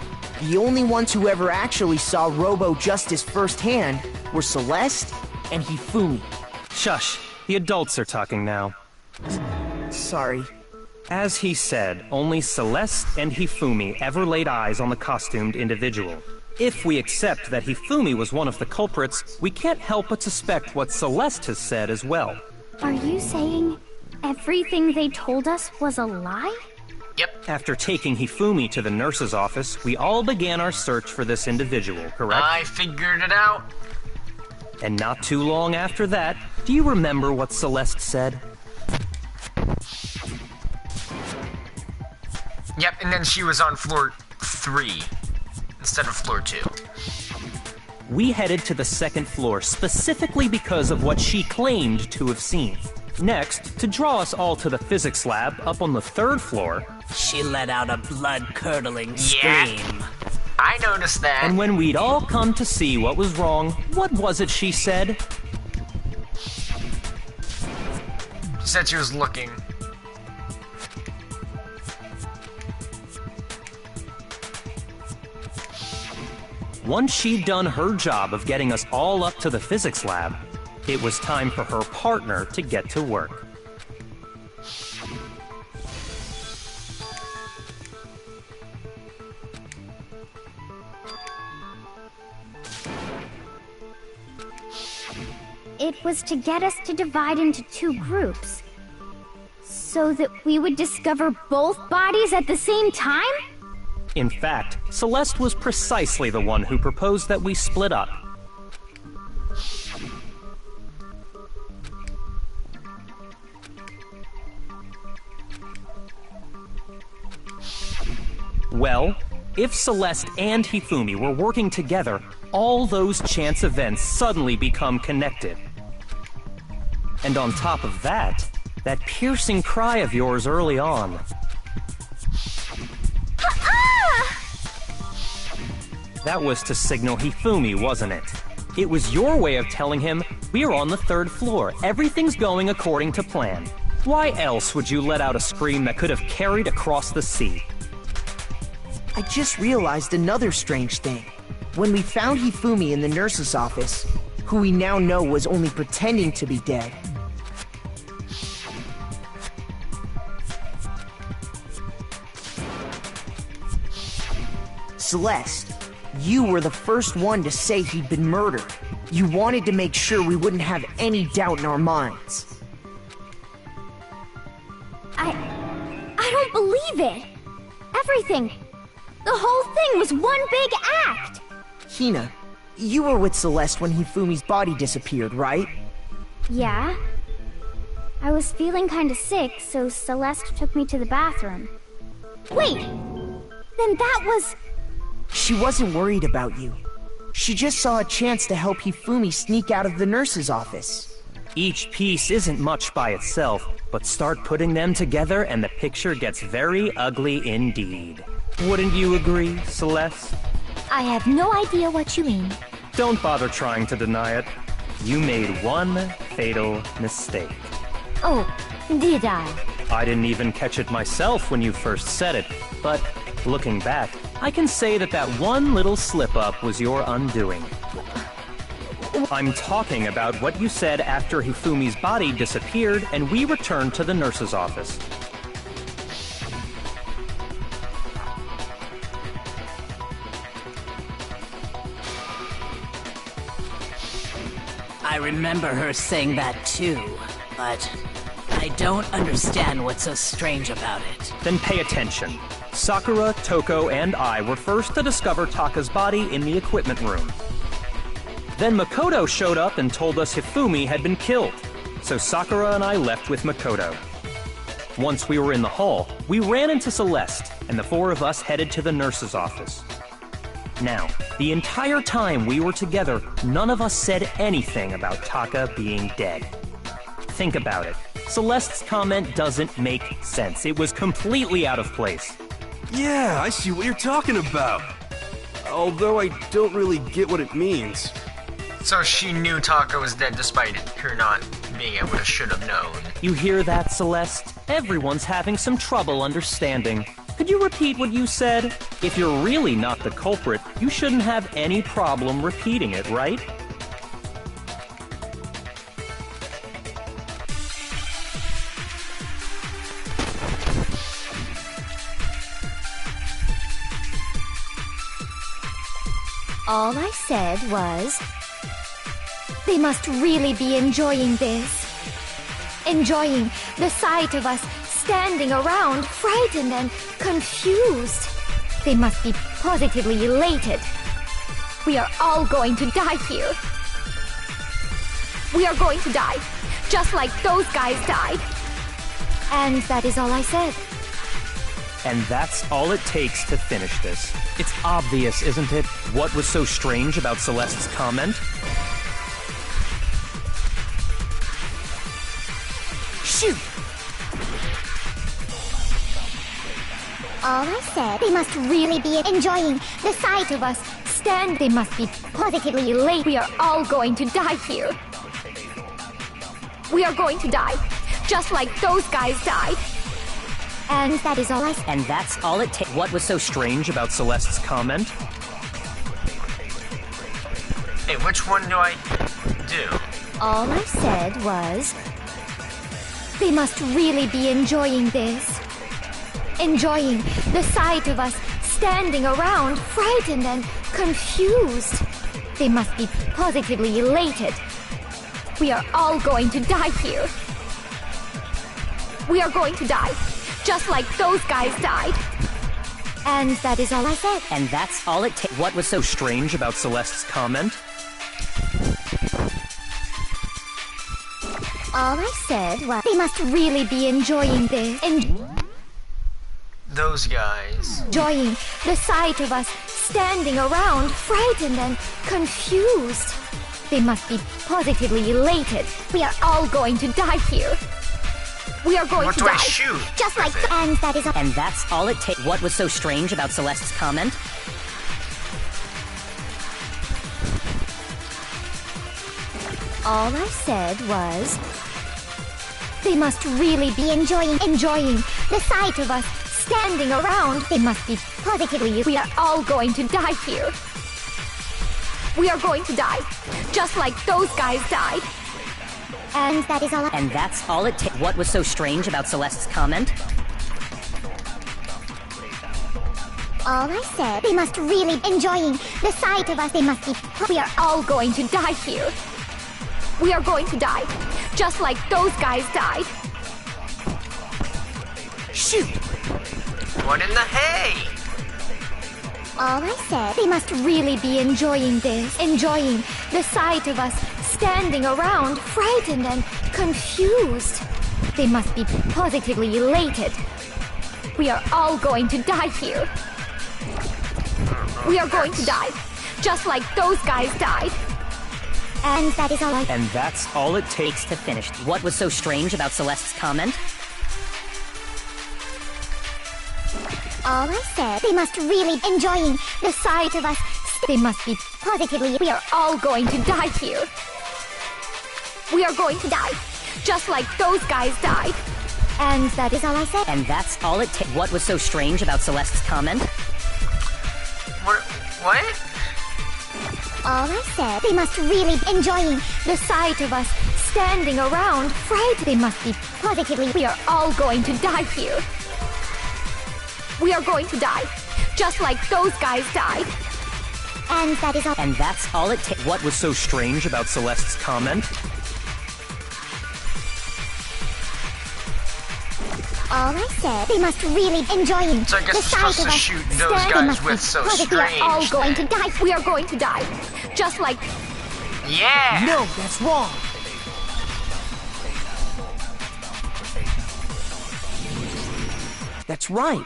S11: The only ones who ever actually saw Robo-Justice firsthand were Celeste and Hifumi.
S4: Shush, the adults are talking now.
S11: Sorry.
S4: As he said, only Celeste and Hifumi ever laid eyes on the costumed individual. If we accept that Hifumi was one of the culprits, we can't help but suspect what Celeste has said as well.
S3: Are you saying everything they told us was a lie?
S1: Yep.
S4: After taking Hifumi to the nurse's office, we all began our search for this individual, correct?
S1: I figured it out.
S4: And not too long after that, do you remember what Celeste said?
S1: Yep, and then she was on floor 3 instead of floor 2.
S4: We headed to the second floor specifically because of what she claimed to have seen. Next, to draw us all to the physics lab up on the 3rd floor,
S12: She let out a blood-curdling scream.
S1: I noticed that.
S4: And when we'd all come to see what was wrong, what was it she said?
S1: She said she was looking.
S4: Once she'd done her job of getting us all up to the physics lab, it was time for her partner to get to work.
S3: It was to get us to divide into 2 groups. So that we would discover both bodies at the same time?
S4: In fact, Celeste was precisely the one who proposed that we split up. Well, if Celeste and Hifumi were working together, all those chance events suddenly become connected. And on top of that, that piercing cry of yours early on. That was to signal Hifumi, wasn't it? It was your way of telling him, we're on the 3rd floor, everything's going according to plan. Why else would you let out a scream that could have carried across the sea?
S11: I just realized another strange thing. When we found Hifumi in the nurse's office, who we now know was only pretending to be dead, Celeste, you were the first one to say he'd been murdered. You wanted to make sure we wouldn't have any doubt in our minds.
S3: I don't believe it. Everything. The whole thing was one big act.
S11: Hina, you were with Celeste when Hifumi's body disappeared, right?
S3: Yeah. I was feeling kinda sick, so Celeste took me to the bathroom. Wait! Then that was...
S11: She wasn't worried about you. She just saw a chance to help Hifumi sneak out of the nurse's office.
S4: Each piece isn't much by itself, but start putting them together and the picture gets very ugly indeed. Wouldn't you agree, Celeste?
S10: I have no idea what you mean.
S4: Don't bother trying to deny it. You made one fatal mistake.
S10: Oh, did I?
S4: I didn't even catch it myself when you first said it, but looking back, I can say that that one little slip-up was your undoing. I'm talking about what you said after Hifumi's body disappeared and we returned to the nurse's office.
S12: I remember her saying that too, but I don't understand what's so strange about it.
S4: Then pay attention. Sakura, Toko, and I were first to discover Taka's body in the equipment room. Then Makoto showed up and told us Hifumi had been killed, so Sakura and I left with Makoto. Once we were in the hall, we ran into Celeste, and the four of us headed to the nurse's office. Now, the entire time we were together, none of us said anything about Taka being dead. Think about it. Celeste's comment doesn't make sense. It was completely out of place.
S9: Yeah, I see what you're talking about. Although I don't really get what it means.
S1: So she knew Taka was dead despite her not being able to should have known.
S4: You hear that, Celeste? Everyone's having some trouble understanding. Could you repeat what you said? If you're really not the culprit, you shouldn't have any problem repeating it, right?
S10: All I said was... They must really be enjoying this. Enjoying the sight of us standing around, frightened and confused. They must be positively elated. We are all going to die here. We are going to die, just like those guys died. And that is all I said.
S4: And that's all it takes to finish this. It's obvious, isn't it? What was so strange about Celeste's comment?
S11: Shoot!
S3: All I said, they must really be enjoying the sight of us stand.
S10: They must be positively elated. We are all going to die here. We are going to die, just like those guys died. And that is all I said.
S13: And that's all it takes.
S4: What was so strange about Celeste's comment?
S1: Hey, which one do I do?
S10: All I said was... They must really be enjoying this. Enjoying the sight of us standing around, frightened and confused. They must be positively elated. We are all going to die here. We are going to die, just like those guys died. And that is all I said.
S13: And that's all it takes.
S4: What was so strange about Celeste's comment?
S3: All I said was, they must really be enjoying this.
S1: Those guys.
S10: Enjoying the sight of us standing around, frightened and confused. They must be positively elated. We are all going to die here. We are going to die.
S1: What do I shoot?
S3: Just like the end, that is all.
S13: And that's all it takes. What was so strange about Celeste's comment?
S10: All I said was... They must really be enjoying the sight of us standing around. They must be positively... We are all going to die here. We are going to die, just like those guys died.
S3: And that is all.
S13: And that's all it takes. What was so strange about Celeste's comment?
S3: All I said, they must really enjoying the sight of us. They must be.
S10: We are all going to die here. We are going to die, just like those guys died.
S11: Shoot!
S1: What in the hay?
S3: All I said.
S10: They must really be enjoying this. Enjoying the sight of us standing around, frightened and confused. They must be positively elated. We are all going to die here. We are going to die, just like those guys died.
S3: And that is all I...
S13: And that's all it takes to finish. What was so strange about Celeste's comment?
S3: All I said. They must really enjoying the sight of us.
S10: They must be positively... We are all going to die here. We are going to die, just like those guys died.
S3: And that is all I said.
S13: And that's all it takes. What was so strange about Celeste's comment?
S1: What?
S3: All I said. They must really enjoying
S10: the sight of us standing around, frightened. They must be positively... We are all going to die here. We are going to die, just like those guys died.
S3: And that is all...
S13: And that's all it takes.
S4: What was so strange about Celeste's comment?
S3: All I said. They must really enjoying
S1: So I guess
S3: the
S1: we're
S3: sight
S1: supposed
S3: of
S1: to
S3: us
S1: shoot those
S3: stand- They
S1: guys
S3: must
S1: with
S3: be
S1: so
S3: positive.
S1: strange.
S3: We are all going to
S1: then.
S3: die.
S10: We are going to die, just like...
S1: Yeah!
S11: No, that's wrong. That's right.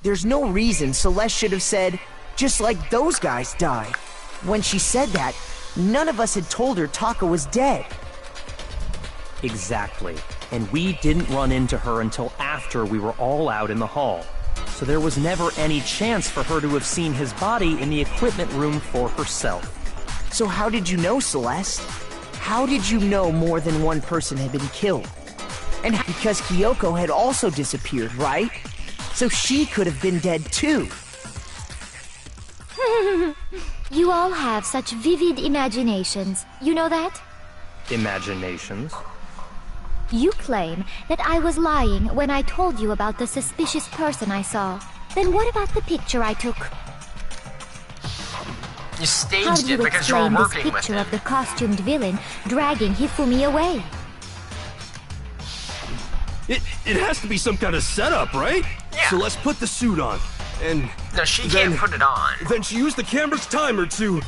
S11: There's no reason Celeste should have said, just like those guys died. When she said that, none of us had told her Taka was dead.
S4: Exactly. And we didn't run into her until after we were all out in the hall. So there was never any chance for her to have seen his body in the equipment room for herself.
S11: So how did you know, Celeste? How did you know more than one person had been killed? And because Kyoko had also disappeared, right? So she could have been dead too.
S10: You all have such vivid imaginations. You know that?
S4: Imaginations?
S10: You claim that I was lying when I told you about the suspicious person I saw. Then what about the picture I took?
S1: You
S10: How
S1: staged
S10: do
S1: it
S10: you
S1: because you were
S10: explain this
S1: working with
S10: picture
S1: it.
S10: of the costumed villain dragging Hifumi away?
S9: It has to be some kind of setup, right?
S1: Yeah.
S9: So let's put the suit on. And
S1: No, she
S9: then-
S1: can't put it on.
S9: then she used the camera's timer to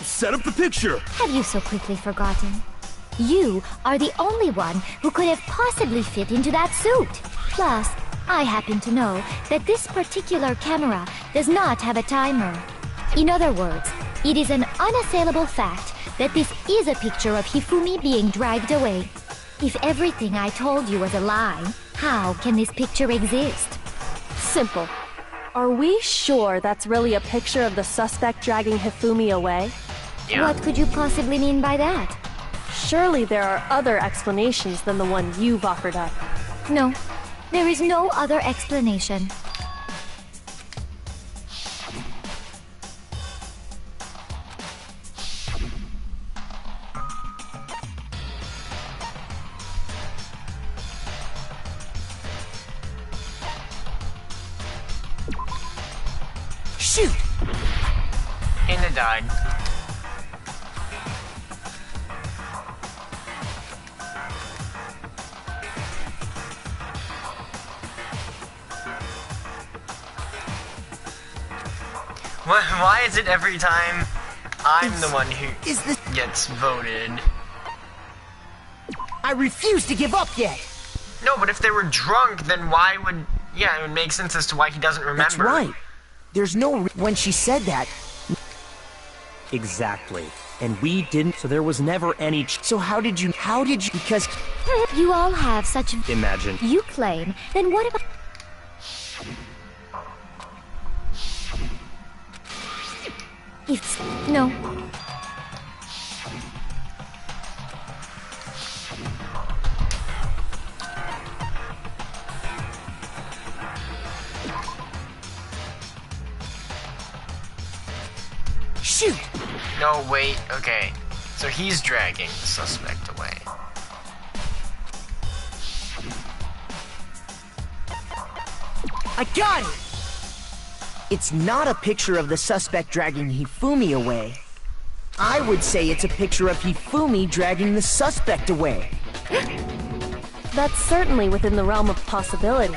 S9: set up the picture.
S10: Have you so quickly forgotten? You are the only one who could have possibly fit into that suit. Plus, I happen to know that this particular camera does not have a timer. In other words, it is an unassailable fact that this is a picture of Hifumi being dragged away. If everything I told you was a lie, how can this picture exist?
S6: Simple. Are we sure that's really a picture of the suspect dragging Hifumi away?
S1: Yeah.
S10: What could you possibly mean by that?
S6: Surely there are other explanations than the one you've offered up.
S10: No, there is no other explanation.
S11: Shoot!
S1: And it died. Why is it every time I'm the one who
S11: Is this...
S1: gets voted?
S11: I refuse to give up yet!
S1: No, but if they were drunk, then why would... Yeah, it would make sense as to why he doesn't remember.
S11: That's right. There's no... When she said that...
S4: Exactly. And we didn't, so there was never any
S11: So how did you... Because...
S10: You all have such...
S4: imagine.
S10: You claim. Then what about... It's... No.
S11: Shoot!
S1: No, wait, okay. So he's dragging the suspect away.
S11: I got it! It's not a picture of the suspect dragging Hifumi away. I would say it's a picture of Hifumi dragging the suspect away.
S6: That's certainly within the realm of possibility.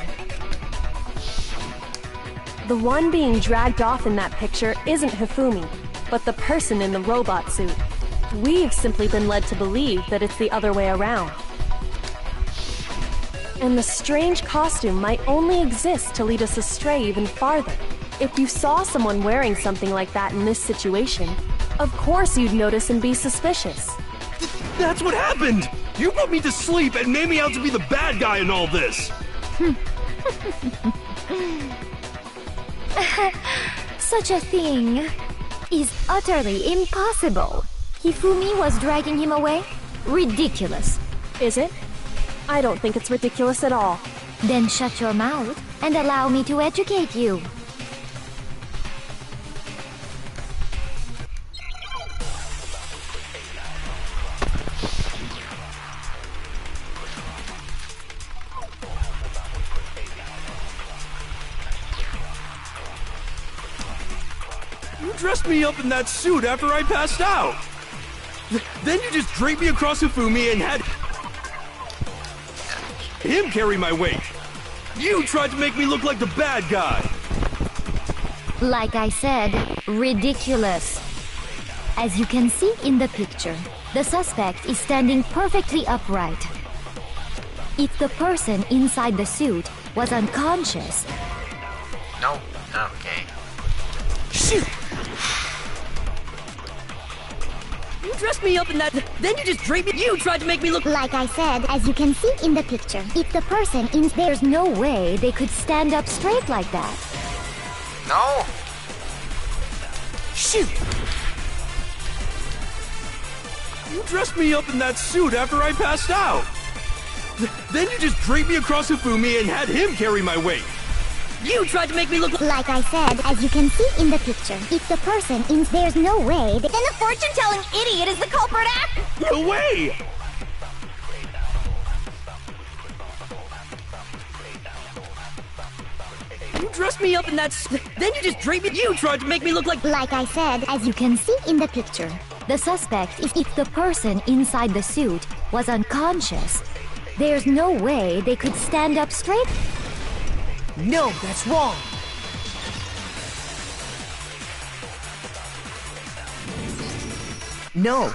S6: The one being dragged off in that picture isn't Hifumi, but the person in the robot suit. We've simply been led to believe that it's the other way around. And the strange costume might only exist to lead us astray even farther. If you saw someone wearing something like that in this situation, of course you'd notice and be suspicious.
S9: That's what happened! You put me to sleep and made me out to be the bad guy in all this!
S10: Such a thing is utterly impossible. Hifumi was dragging him away? Ridiculous.
S6: Is it? I don't think it's ridiculous at all.
S10: Then shut your mouth and allow me to educate you.
S9: You dressed me up in that suit after I passed out! Then you just draped me across Hifumi and had him carry my weight! You tried to make me look like the bad guy!
S10: Like I said, ridiculous. As you can see in the picture, the suspect is standing perfectly upright. If the person inside the suit was unconscious...
S5: No, okay.
S10: Shoot!
S13: You dressed me up in that, then you just draped me. You tried to make me look...
S3: Like I said, as you can see in the picture, if the person in...
S10: There's no way they could stand up straight like that.
S5: No!
S10: Shoot!
S9: You dressed me up in that suit after I passed out! Then you just draped me across Hifumi and had him carry my weight!
S13: You tried to make me look...
S3: Like I said, as you can see in the picture, if the person in... There's no way...
S7: Then the fortune-telling idiot is the culprit after...
S9: No way!
S13: You dressed me up in that... Then you just draped me... You tried to make me look like...
S3: Like I said, as you can see in the picture,
S10: the suspect is if the person inside the suit was unconscious. There's no way they could stand up straight.
S11: No, that's wrong. No.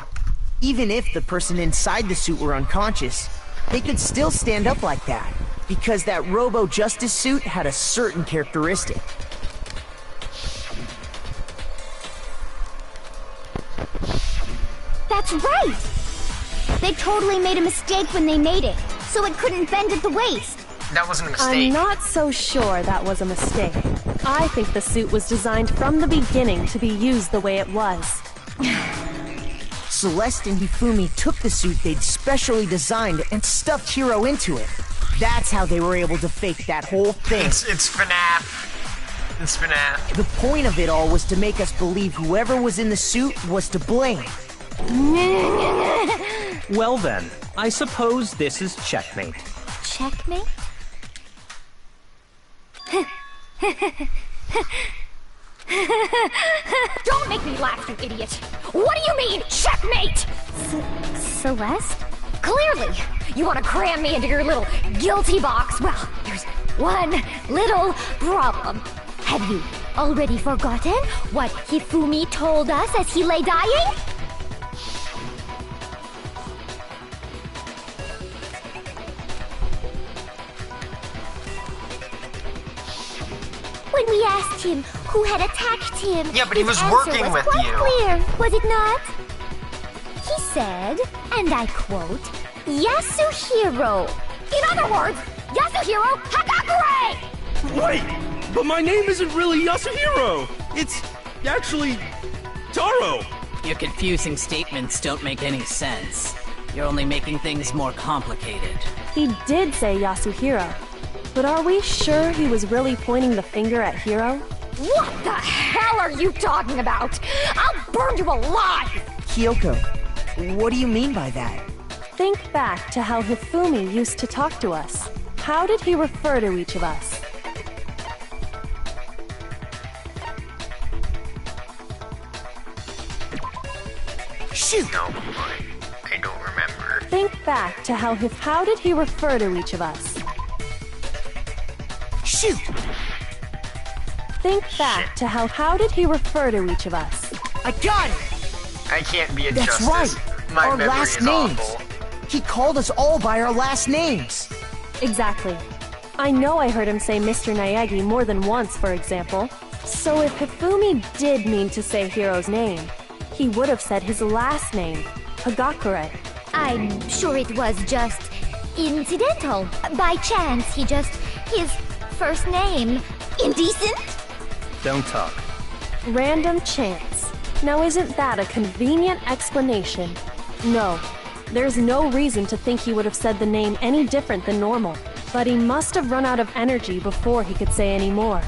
S11: Even if the person inside the suit were unconscious, they could still stand up like that, because that Robo-Justice suit had a certain characteristic.
S3: that's right! They totally made a mistake when they made it, so it couldn't bend at the waist.
S5: That wasn't a mistake.
S6: I'm not so sure that was a mistake. I think the suit was designed from the beginning to be used the way it was.
S11: Celeste and Hifumi took the suit they'd specially designed and stuffed Hiro into it. That's how they were able to fake that whole thing.
S5: It's FNAF. It's FNAF.
S11: The point of it all was to make us believe whoever was in the suit was to blame.
S4: Well then, I suppose this is checkmate.
S10: Checkmate?
S7: Don't make me laugh, you idiot! What do you mean, checkmate?
S3: Celeste?
S7: Clearly, you want to cram me into your little guilty box. Well, there's one little problem.
S10: Have you already forgotten what Hifumi told us as he lay dying?
S3: When we asked him who had attacked him,
S5: Yeah, but he
S3: his
S5: was
S3: answer
S5: working
S3: was
S5: with
S3: quite
S5: you.
S3: clear, was it not? He said, and I quote, Yasuhiro.
S7: In other words, Yasuhiro Hagakure!
S9: Wait! But my name isn't really Yasuhiro! It's actually Taro!
S12: Your confusing statements don't make any sense. You're only making things more complicated.
S6: He did say Yasuhiro, but are we sure he was really pointing the finger at Hiro?
S7: What the hell are you talking about? I'll burn you alive!
S11: Kyoko, what do you mean by that?
S6: Think back to how Hifumi used to talk to us. How did he refer to each of us?
S11: Shoot!
S5: No, I don't remember.
S6: Think back to how did he refer to each of us?
S11: Shoot!
S6: Think back to how did he refer to each of us?
S11: I got it!
S1: I can't be a
S11: That's
S1: justice.
S11: right!
S1: My
S11: Our
S1: memory
S11: last
S1: is
S11: names!
S1: awful.
S11: He called us all by our last names!
S6: Exactly. I know I heard him say Mr. Naegi more than once, for example. So if Hifumi did mean to say Hiro's name, he would have said his last name, Hagakure.
S10: I'm sure it was just incidental. By chance, his first name.
S3: Indecent?
S4: Don't talk.
S6: Random chance. Now isn't that a convenient explanation? No, there's no reason to think he would have said the name any different than normal. But he must have run out of energy before he could say any more.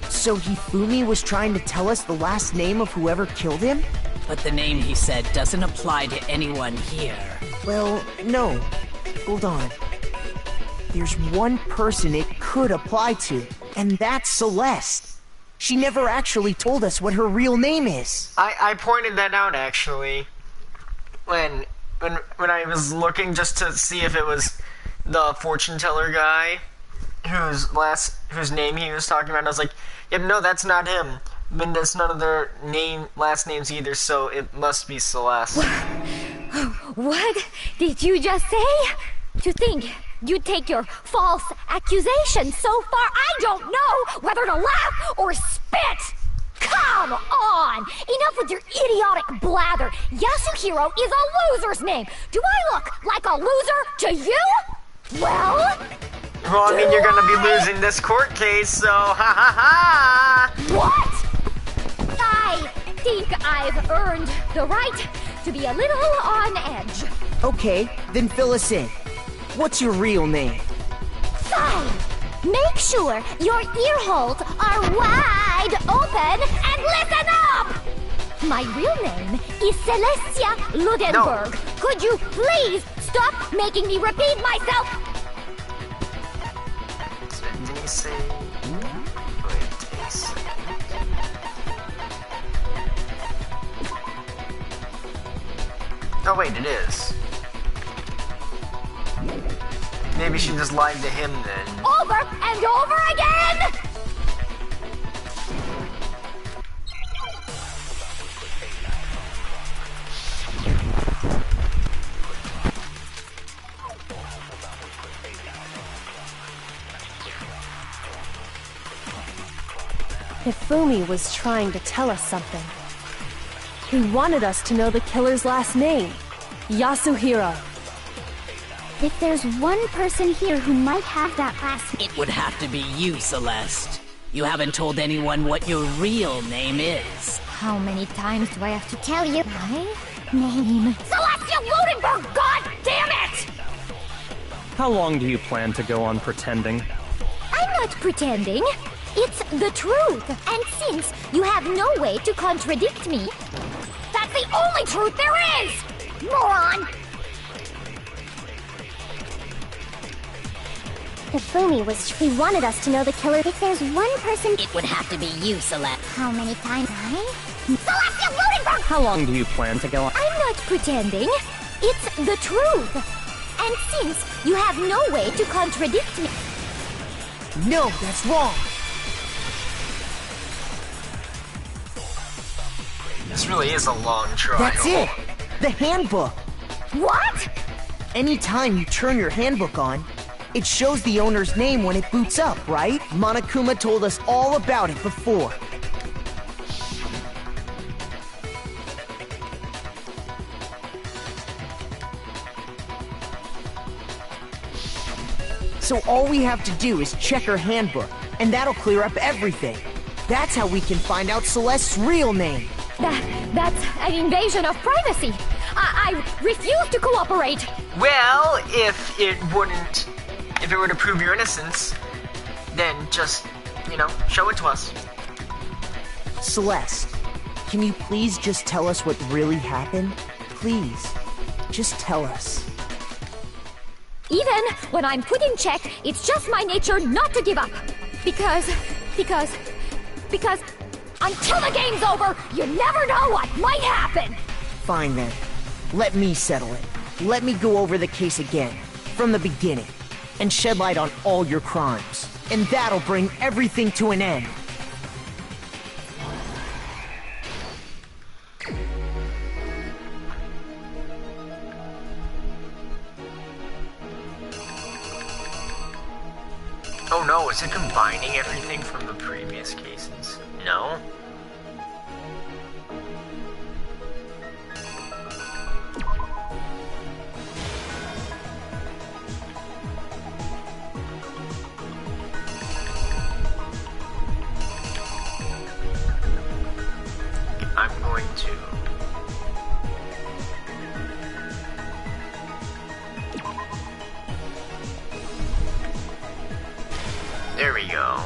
S11: So Hifumi was trying to tell us the last name of whoever killed him?
S12: But the name he said doesn't apply to anyone here.
S11: Well, no. Hold on. There's one person it could apply to, and that's Celeste. She never actually told us what her real name is.
S1: I pointed that out actually when I was looking just to see if it was the fortune teller guy whose name he was talking about. I was like, yep, no, that's not him. But that's none of their last names either, so it must be Celeste.
S10: What did you just say? To think you'd take your false accusation so far, I don't know whether to laugh or spit! Come on! Enough with your idiotic blather! Yasuhiro is a loser's name! Do I look like a loser to you? Well...
S1: Well, I mean, you're gonna be losing this court case, so ha ha ha!
S10: What? I think I've earned the right to be a little on edge.
S11: Okay, then fill us in. What's your real name?
S10: Fine! Make sure your ear holes are wide open and listen up! My real name is Celestia Ludenberg.
S1: No.
S10: Could you please stop making me repeat myself?
S1: Did he say... Wait a second. Oh wait, it is. Maybe she just lied to him then.
S10: Over and over again!
S6: Hifumi was trying to tell us something. He wanted us to know the killer's last name, Yasuhiro.
S3: If there's one person here who might have that last name...
S12: It would have to be you, Celeste. You haven't told anyone what your real name is.
S10: How many times do I have to tell you my
S3: name...
S10: Celestia Ludenberg, god damn it!
S4: How long do you plan to go on pretending?
S10: I'm not pretending. It's the truth. And since you have no way to contradict me, that's the only truth there is! Moron!
S3: Hifumi he wanted us to know the killer. If there's one person...
S8: It would have to be you, Celeste.
S3: How many times
S10: Celestia Ludenberg!
S4: How long do you plan to go on?
S10: I'm not pretending. It's the truth. And since you have no way to contradict me...
S11: No, that's wrong!
S1: This really is a long trial.
S11: That's it! The handbook!
S10: What?
S11: Anytime you turn your handbook on, it shows the owner's name when it boots up, right? Monokuma told us all about it before. So all we have to do is check her handbook, and that'll clear up everything. That's how we can find out Celeste's real name.
S10: That's an invasion of privacy. I refuse to cooperate.
S1: Well, if it were to prove your innocence, then just, show it to us.
S11: Celeste, can you please just tell us what really happened? Please, just tell us.
S10: Even when I'm put in check, it's just my nature not to give up. Because until the game's over, you never know what might happen.
S11: Fine then. Let me settle it. Let me go over the case again, from the beginning, and shed light on all your crimes. And that'll bring everything to an end.
S1: Oh no, is it combining everything from the previous cases? No? I'm going to... There we go.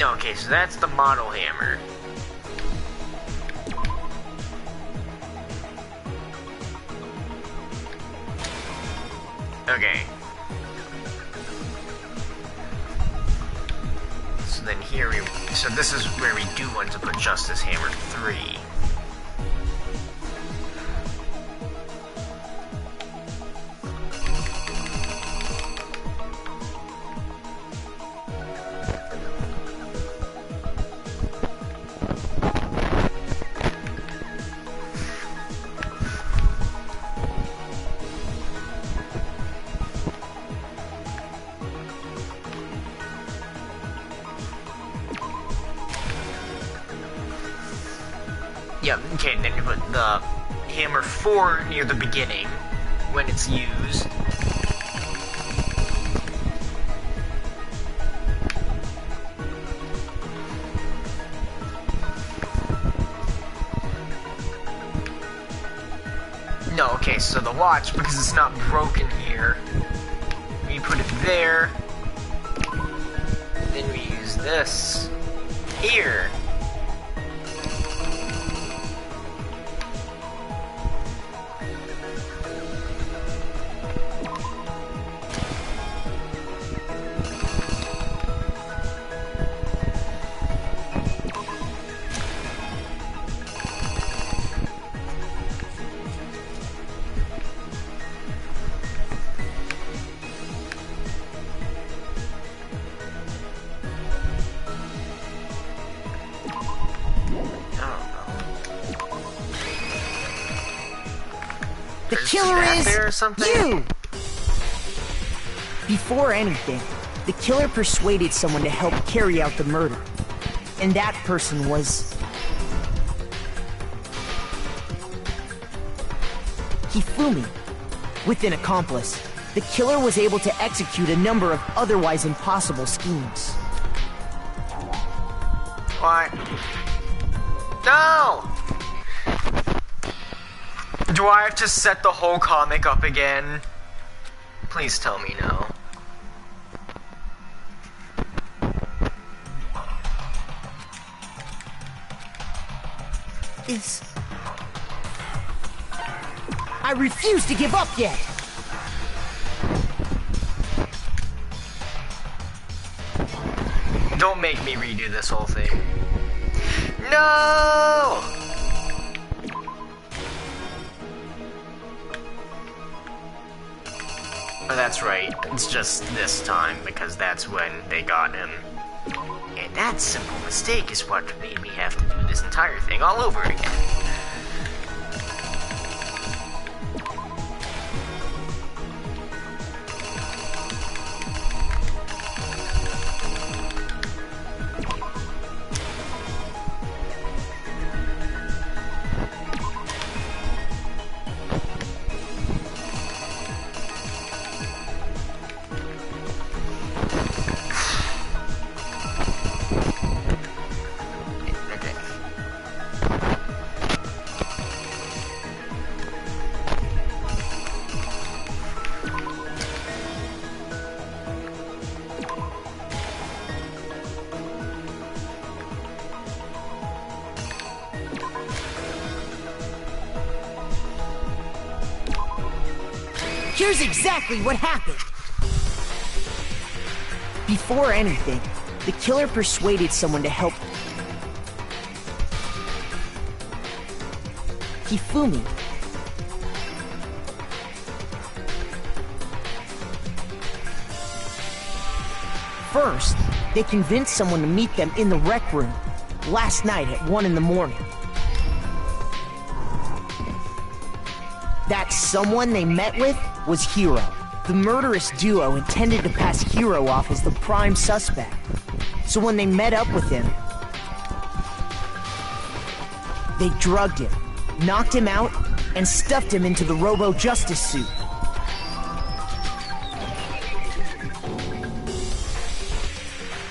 S1: Okay, so that's the model hammer. Okay. So then here we... So this is where we do want to put Justice Hammer 3. Yeah, okay, and then you put the hammer 4 near the beginning when it's used. No, okay, so the watch, because it's not broken here, we put it there, then we use this here.
S11: The killer is you! Before anything, the killer persuaded someone to help carry out the murder. And that person was... Hifumi. With an accomplice, the killer was able to execute a number of otherwise impossible schemes.
S1: What? No! Do I have to set the whole comic up again? Please tell me no.
S11: I refuse to give up yet!
S1: Don't make me redo this whole thing. No! Oh, that's right. It's just this time, because that's when they got him. And that simple mistake is what made me have to do this entire thing all over again.
S11: Here's exactly what happened. Before anything, the killer persuaded someone to help Hifumi. First, they convinced someone to meet them in the rec room last night at 1 in the morning. That someone they met with was Hiro. The murderous duo intended to pass Hiro off as the prime suspect. So when they met up with him, they drugged him, knocked him out, and stuffed him into the Robo-Justice suit.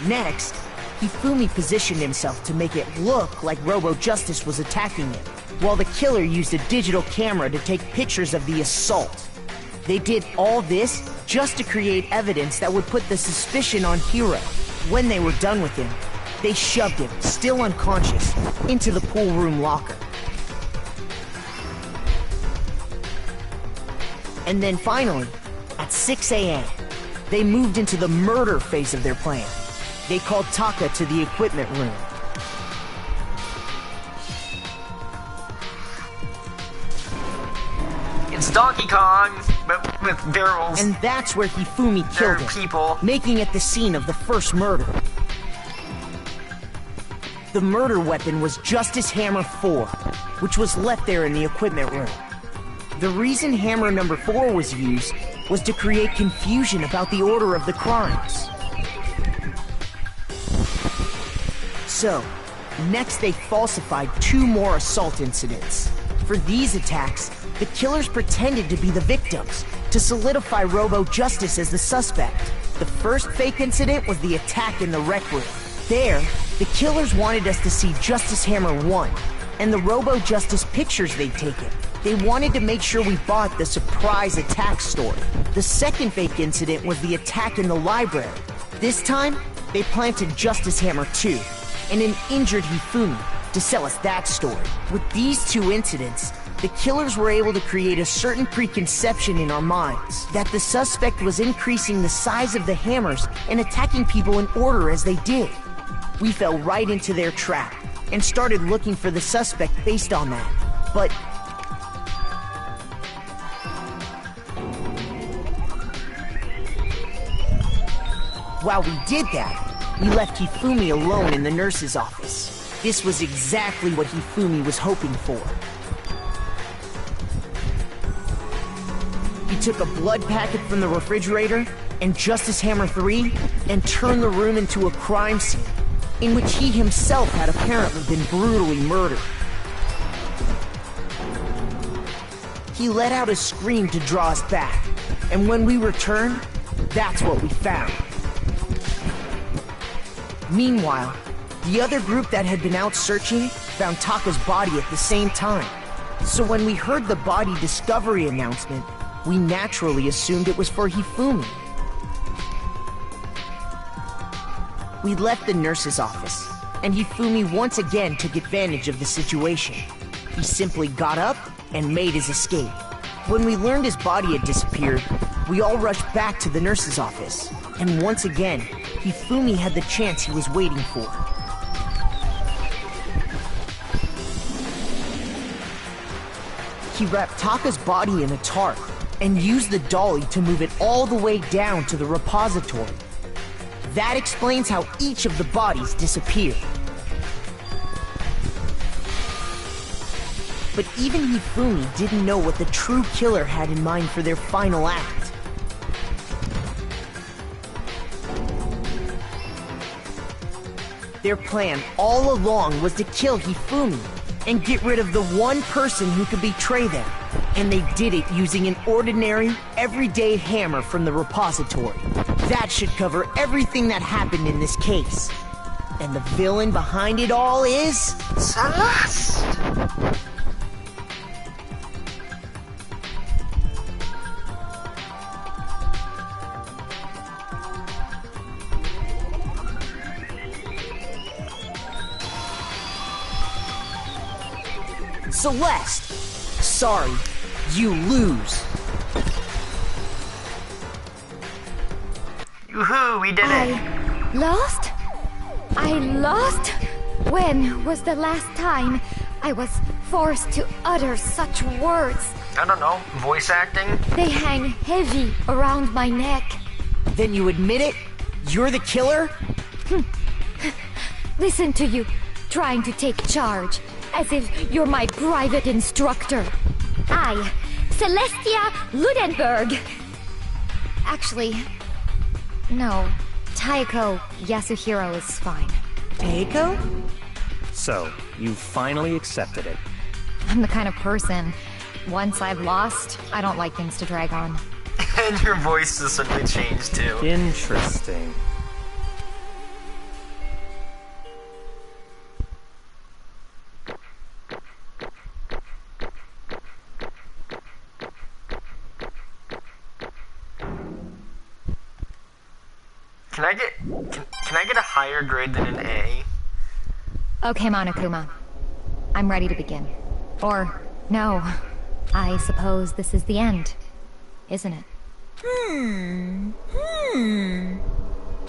S11: Next, Hifumi positioned himself to make it look like Robo-Justice was attacking him, while the killer used a digital camera to take pictures of the assault. They did all this just to create evidence that would put the suspicion on Hiro. When they were done with him, they shoved him, still unconscious, into the pool room locker. And then finally, at 6 a.m., they moved into the murder phase of their plan. They called Taka to the equipment room.
S1: It's Donkey Kong, but with barrels.
S11: And that's where Hifumi killed him,
S1: people,
S11: making it the scene of the first murder. The murder weapon was Justice Hammer 4, which was left there in the equipment room. The reason Hammer number 4 was used was to create confusion about the order of the crimes. So, next they falsified 2 more assault incidents. For these attacks, the killers pretended to be the victims, to solidify Robo-Justice as the suspect. The first fake incident was the attack in the rec room. There, the killers wanted us to see Justice Hammer 1, and the Robo-Justice pictures they'd taken. They wanted to make sure we bought the surprise attack story. The second fake incident was the attack in the library. This time, they planted Justice Hammer 2, and an injured Hifumi, to sell us that story. With these 2 incidents, the killers were able to create a certain preconception in our minds that the suspect was increasing the size of the hammers and attacking people in order as they did. We fell right into their trap and started looking for the suspect based on that. But while we did that, we left Hifumi alone in the nurse's office. This was exactly what Hifumi was hoping for. He took a blood packet from the refrigerator and Justice Hammer 3 and turned the room into a crime scene in which he himself had apparently been brutally murdered. He let out a scream to draw us back, and when we returned, that's what we found. Meanwhile, the other group that had been out searching found Taka's body at the same time. So when we heard the body discovery announcement, we naturally assumed it was for Hifumi. We left the nurse's office, and Hifumi once again took advantage of the situation. He simply got up and made his escape. When we learned his body had disappeared, we all rushed back to the nurse's office, and once again, Hifumi had the chance he was waiting for. He wrapped Taka's body in a tarp and used the dolly to move it all the way down to the repository. That explains how each of the bodies disappeared. But even Hifumi didn't know what the true killer had in mind for their final act. Their plan all along was to kill Hifumi and get rid of the one person who could betray them. And they did it using an ordinary, everyday hammer from the repository. That should cover everything that happened in this case. And the villain behind it all is... Celeste! Celeste! Sorry, you lose.
S1: Yoo-hoo, we did it!
S10: Lost? I lost? When was the last time I was forced to utter such words?
S1: I don't know, voice acting?
S10: They hang heavy around my neck.
S11: Then you admit it? You're the killer?
S10: Listen to you, trying to take charge, as if you're my private instructor. I, Celestia Ludenberg. Actually, no. Taiko Yasuhiro is fine.
S11: Taiko?
S4: So, you finally accepted it.
S10: I'm the kind of person, once I've lost, I don't like things to drag on.
S1: And your voice has suddenly changed too.
S4: Interesting.
S1: Can I get a higher grade than an A?
S10: Okay, Monokuma. I'm ready to begin. Or, no. I suppose this is the end, isn't it?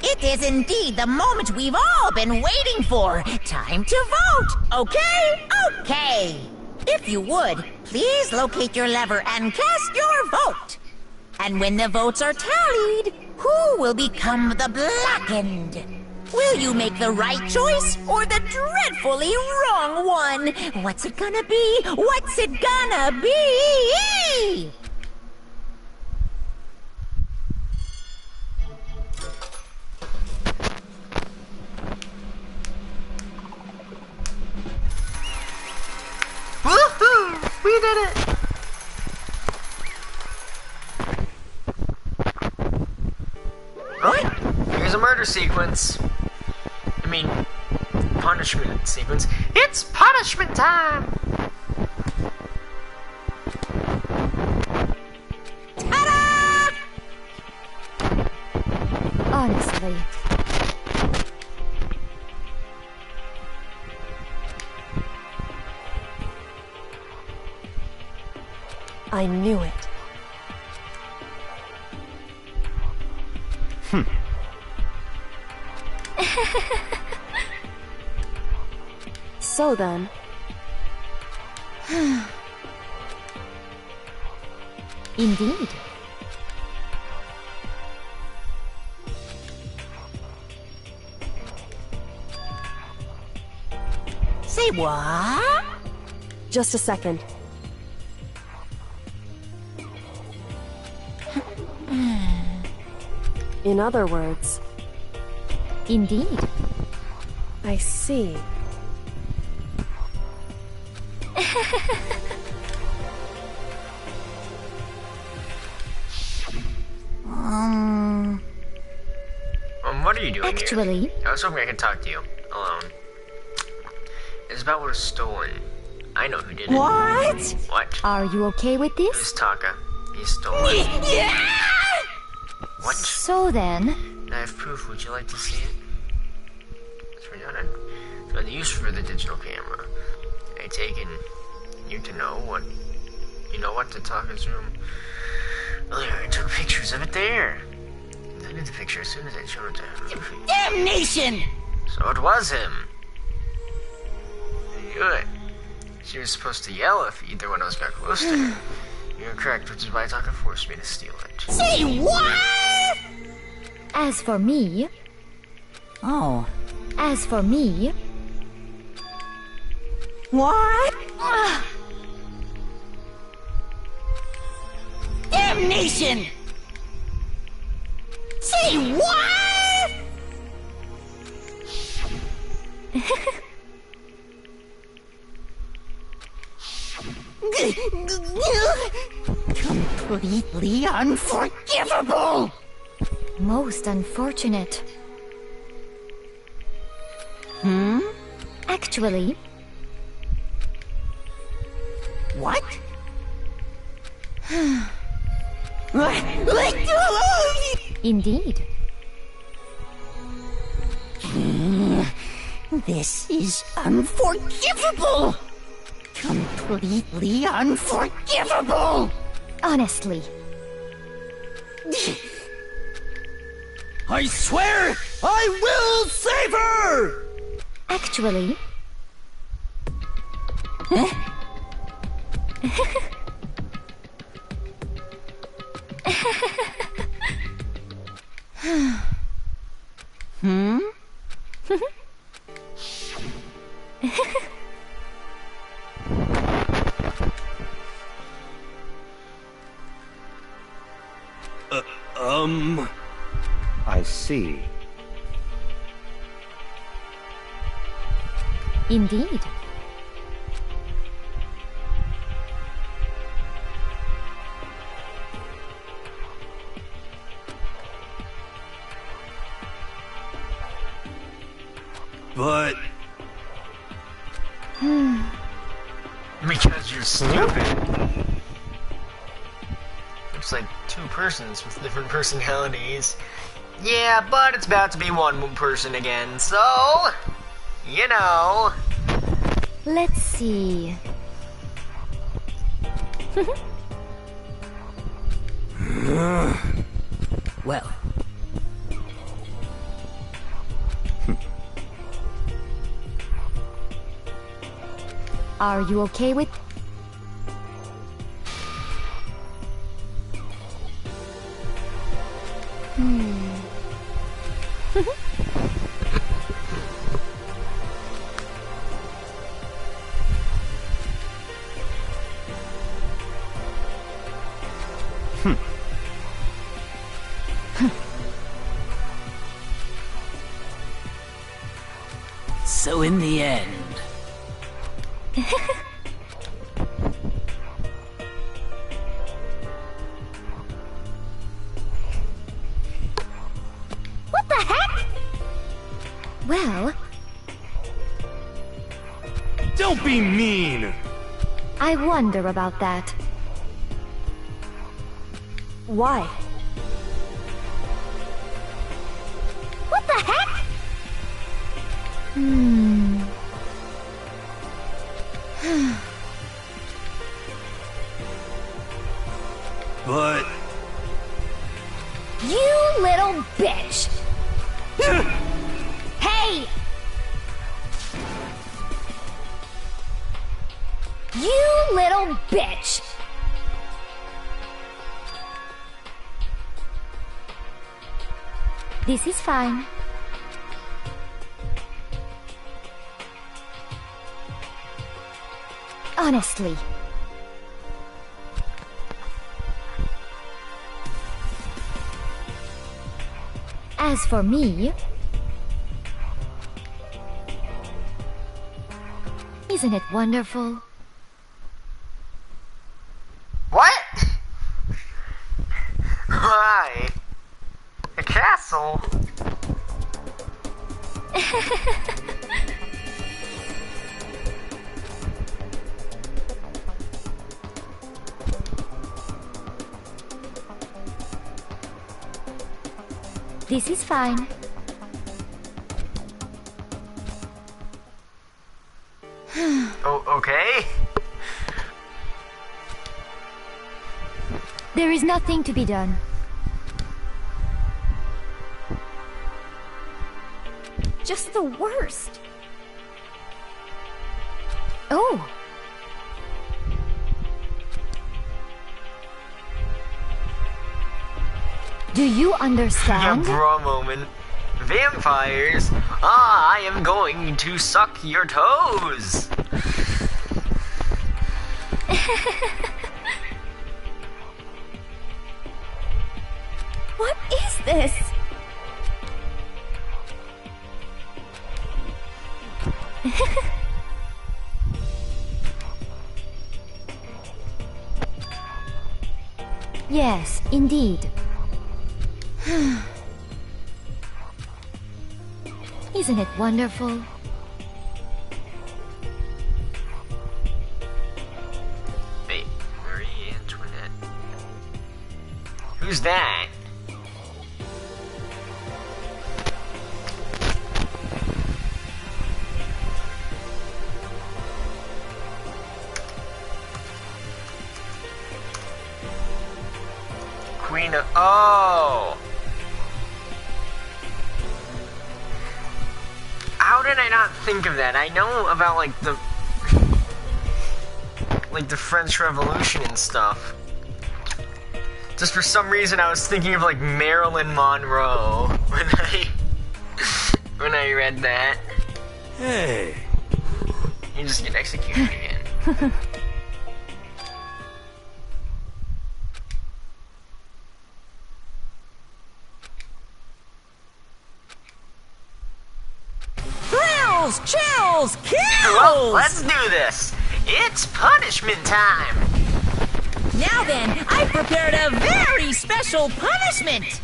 S2: It is indeed the moment we've all been waiting for. Time to vote. Okay? Okay. If you would, please locate your lever and cast your vote. And when the votes are tallied, who will become the blackened? Will you make the right choice or the dreadfully wrong one? What's it gonna be? What's it gonna be?
S1: Woohoo! We did it! Right? Here's a murder sequence. I mean, punishment sequence. It's punishment time!
S2: Ta-da!
S10: Honestly.
S6: I knew it. So then...
S10: Indeed.
S2: Say what?
S6: Just a second. In other words...
S10: Indeed.
S6: I see.
S1: What are you doing
S10: Actually...
S1: here? I was hoping I could talk to you, alone. It's about what was stolen. I know who did it.
S2: What?
S1: What?
S10: Are you okay with
S1: It was
S10: this?
S1: Taka. He stole it.
S2: Yeah!
S1: What?
S10: So then...
S1: I have proof. Would you like to see it? It's redundant. For the use for the digital camera. I taken you to know what... You know what? To Taka's room. Earlier, I took pictures of it there. I did the picture as soon as I showed it to him.
S2: Damnation!
S1: So it was him. I knew it. She was supposed to yell if either one of us got close to her. You're correct, which is why Taka forced me to steal it.
S2: Say what?
S10: As for me...
S2: Oh.
S10: As for me...
S2: What? Damnation! Say what? Completely unforgivable!
S10: Most unfortunate. Actually...
S2: What?
S10: Indeed.
S2: This is unforgivable! Completely unforgivable!
S10: Honestly.
S13: I swear I will save her!
S10: Actually...
S2: Hmm?
S4: I see.
S10: Indeed.
S9: But...
S1: Because you're stupid. Looks like two persons with different personalities. Yeah, but it's about to be one person again, so... You know...
S10: Let's see.
S12: Well,
S10: Are you okay with...
S12: so in the end,
S3: What the heck?
S10: Well,
S9: Don't be mean!
S10: I wonder about that.
S6: Why?
S3: What the heck?
S9: But...
S3: You little bitch! Hey! You little bitch!
S10: This is fine. Honestly. As for me... Isn't it wonderful?
S1: What? Why? A castle?
S10: This is fine.
S1: Oh, okay.
S10: There is nothing to be done.
S6: Just the worst.
S10: Oh! Do you
S1: Yeah,
S10: understand?
S1: bro moment. Vampires? I am going to suck your toes.
S6: What is this?
S10: Yes, indeed. Isn't it wonderful?
S1: Wait, Marie Antoinette. Who's that? Queen of... Oh! did I not think of that? I know about, like, the French Revolution and stuff. Just for some reason, I was thinking of, like, Marilyn Monroe when I read that.
S9: Hey.
S1: You just get executed again.
S2: Thrills, chills, kills!
S1: Well, let's do this. It's punishment time.
S2: Now then, I've prepared a very special punishment.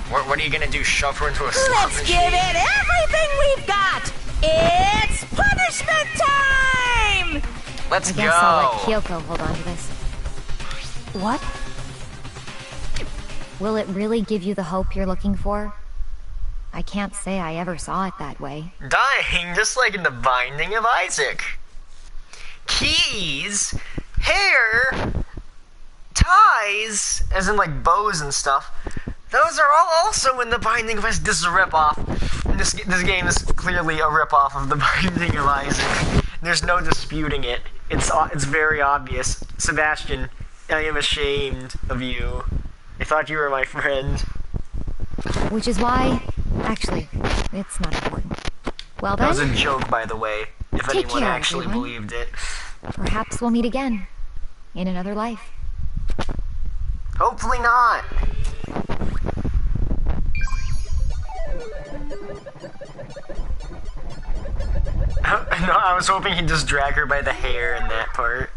S1: What are you gonna do? Shove her into a slot
S2: Let's
S1: machine?
S2: give it everything we've got. It's punishment time!
S1: Let's
S10: I guess
S1: go.
S10: I'll let Kyoko hold on to this.
S6: What?
S10: Will it really give you the hope you're looking for? I can't say I ever saw it that way.
S1: Dying, just like in the Binding of Isaac. Keys, hair, ties, as in like bows and stuff. Those are all also in the Binding of Isaac. This is a ripoff. This game is clearly a ripoff of the Binding of Isaac. There's no disputing it. It's very obvious. Sebastian, I am ashamed of you. I thought you were my friend.
S10: Which is why... Actually, it's not important. Well then...
S1: That was a joke, by the way, if
S10: Take
S1: anyone
S10: care,
S1: actually
S10: everyone.
S1: believed it.
S10: Perhaps we'll meet again. In another life.
S1: Hopefully not. No, I was hoping he'd just drag her by the hair in that part.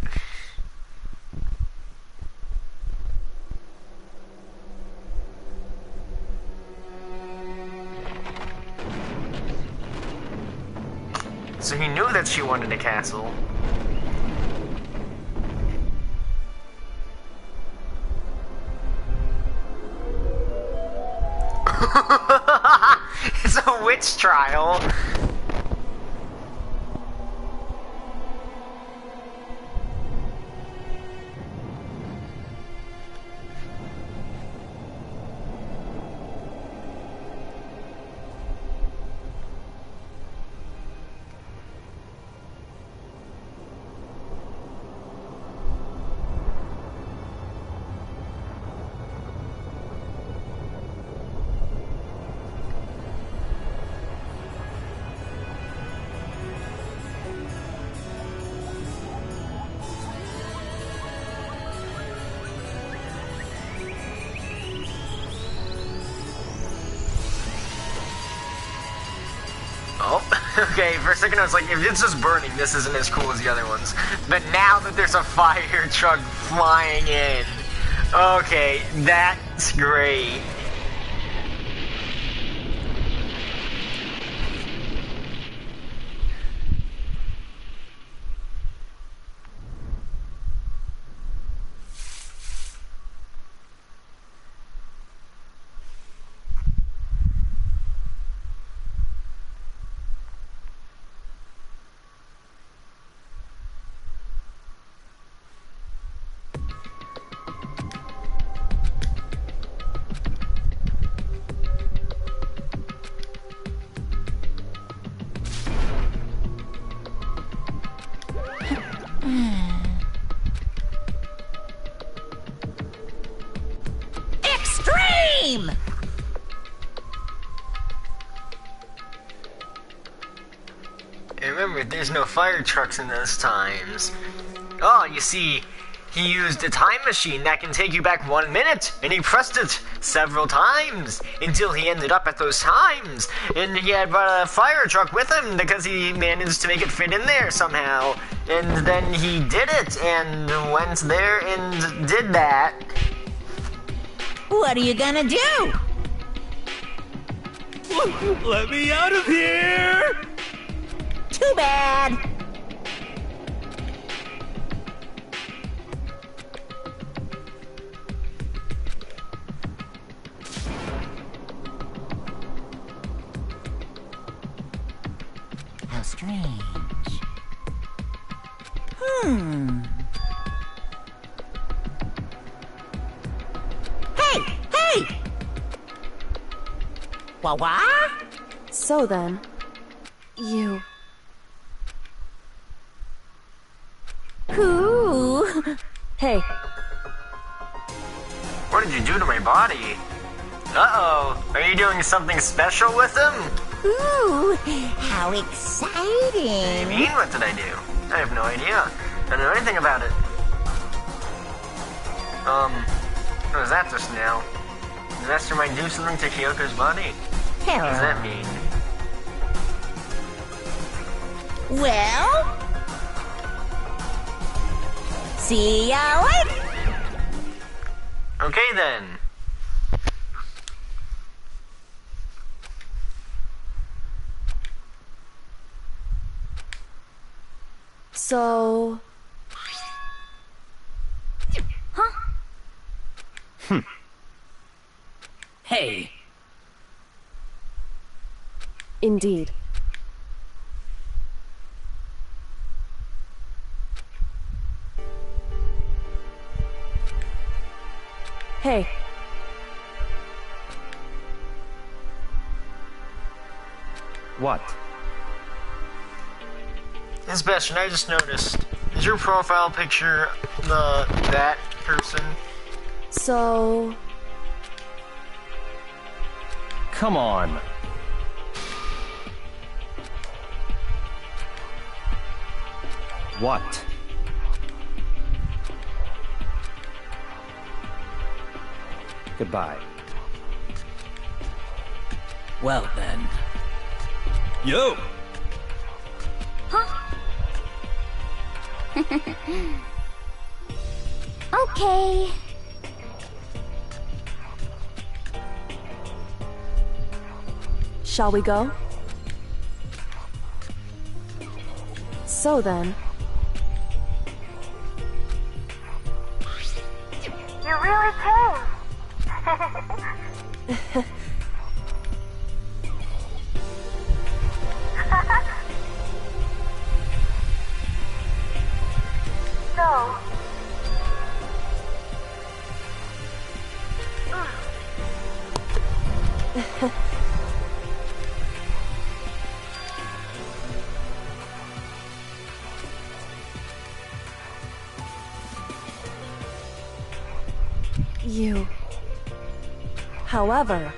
S1: So he knew that she wanted a castle. It's a witch trial. Okay, for a second I was like, if it's just burning, this isn't as cool as the other ones. But now that there's a fire truck flying in, okay, that's great.
S2: Extreme!
S1: And remember, there's no fire trucks in those times. Oh, you see, he used a time machine that can take you back 1 minute, and he pressed it several times until he ended up at those times. And he had brought a fire truck with him because he managed to make it fit in there somehow. And then he did it and went there and did that.
S2: What are you gonna do?
S9: Let me out of here!
S2: Too bad. How strange. Hey! Hey! Wah-wah?
S6: So then, you...
S2: Ooh.
S6: Hey,
S1: What did you do to my body? Uh-oh, are you doing something special with him?
S2: Ooh, how
S1: What do you
S2: exciting.
S1: mean, what did I do? I have no idea. I don't know anything about it. What was that just now? Did Mastermind do something to Kyoko's body? What does that mean?
S2: Well, see ya later.
S1: Okay then.
S6: so...
S12: Hey,
S6: Indeed. Hey,
S4: What?
S1: Sebastian, I just noticed. Is your profile picture that person?
S6: so...
S4: Come on. What? Goodbye.
S12: well then.
S9: Yo!
S3: Okay.
S6: Shall we go? So then,
S7: You really came. So,
S6: you... However...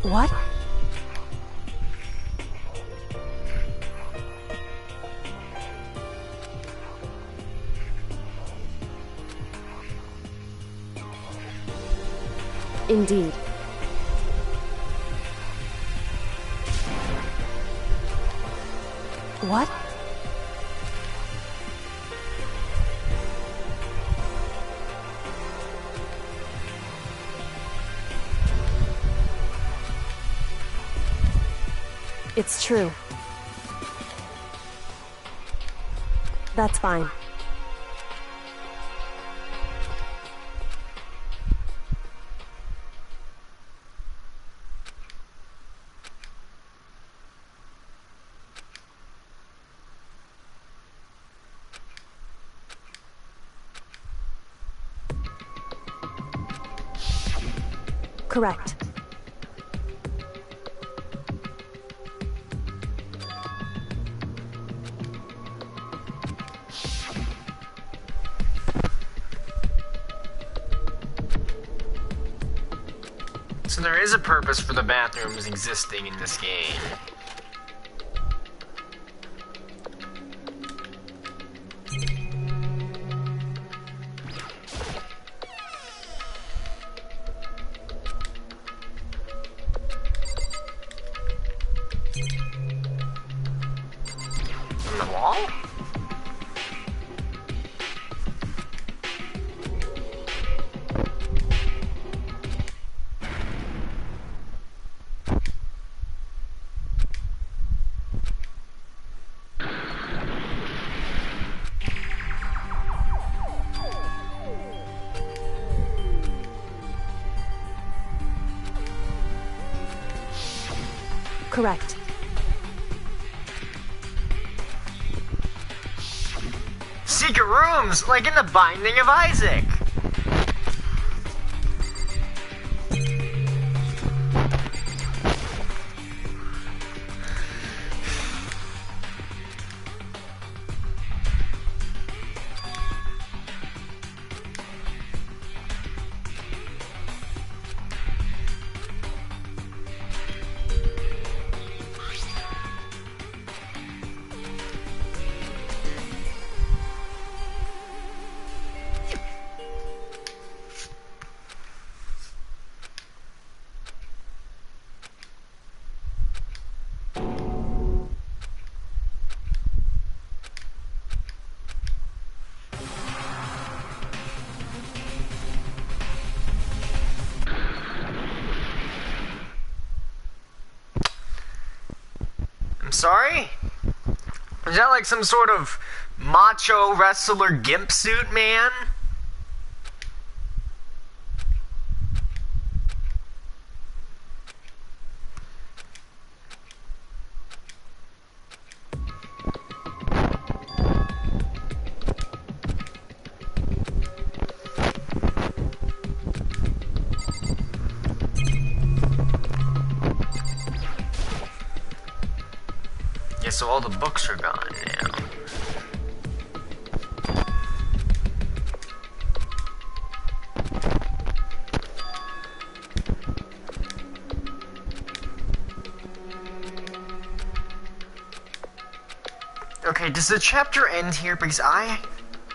S6: What? Indeed. What? It's true. That's fine. Correct.
S1: So there is a purpose for the bathrooms existing in this game. On the wall?
S6: Correct.
S1: Secret rooms, like in the Binding of Isaac. Sorry? Is that like some sort of macho wrestler gimp suit, man? Yeah, so all the books are gone now. Okay, does the chapter end here? Because I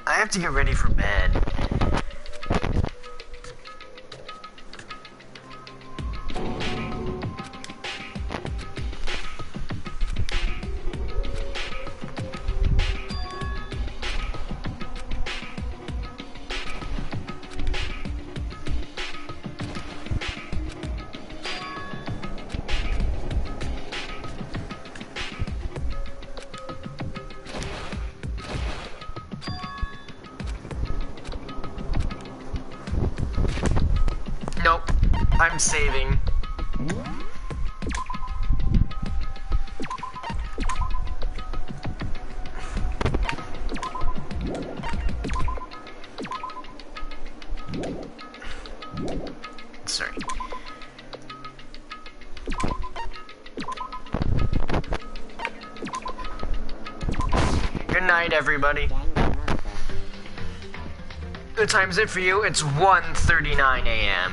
S1: have to get ready for bed. Nope, I'm saving. Sorry. Good night, everybody. What time is it for you? It's 1:39 a.m.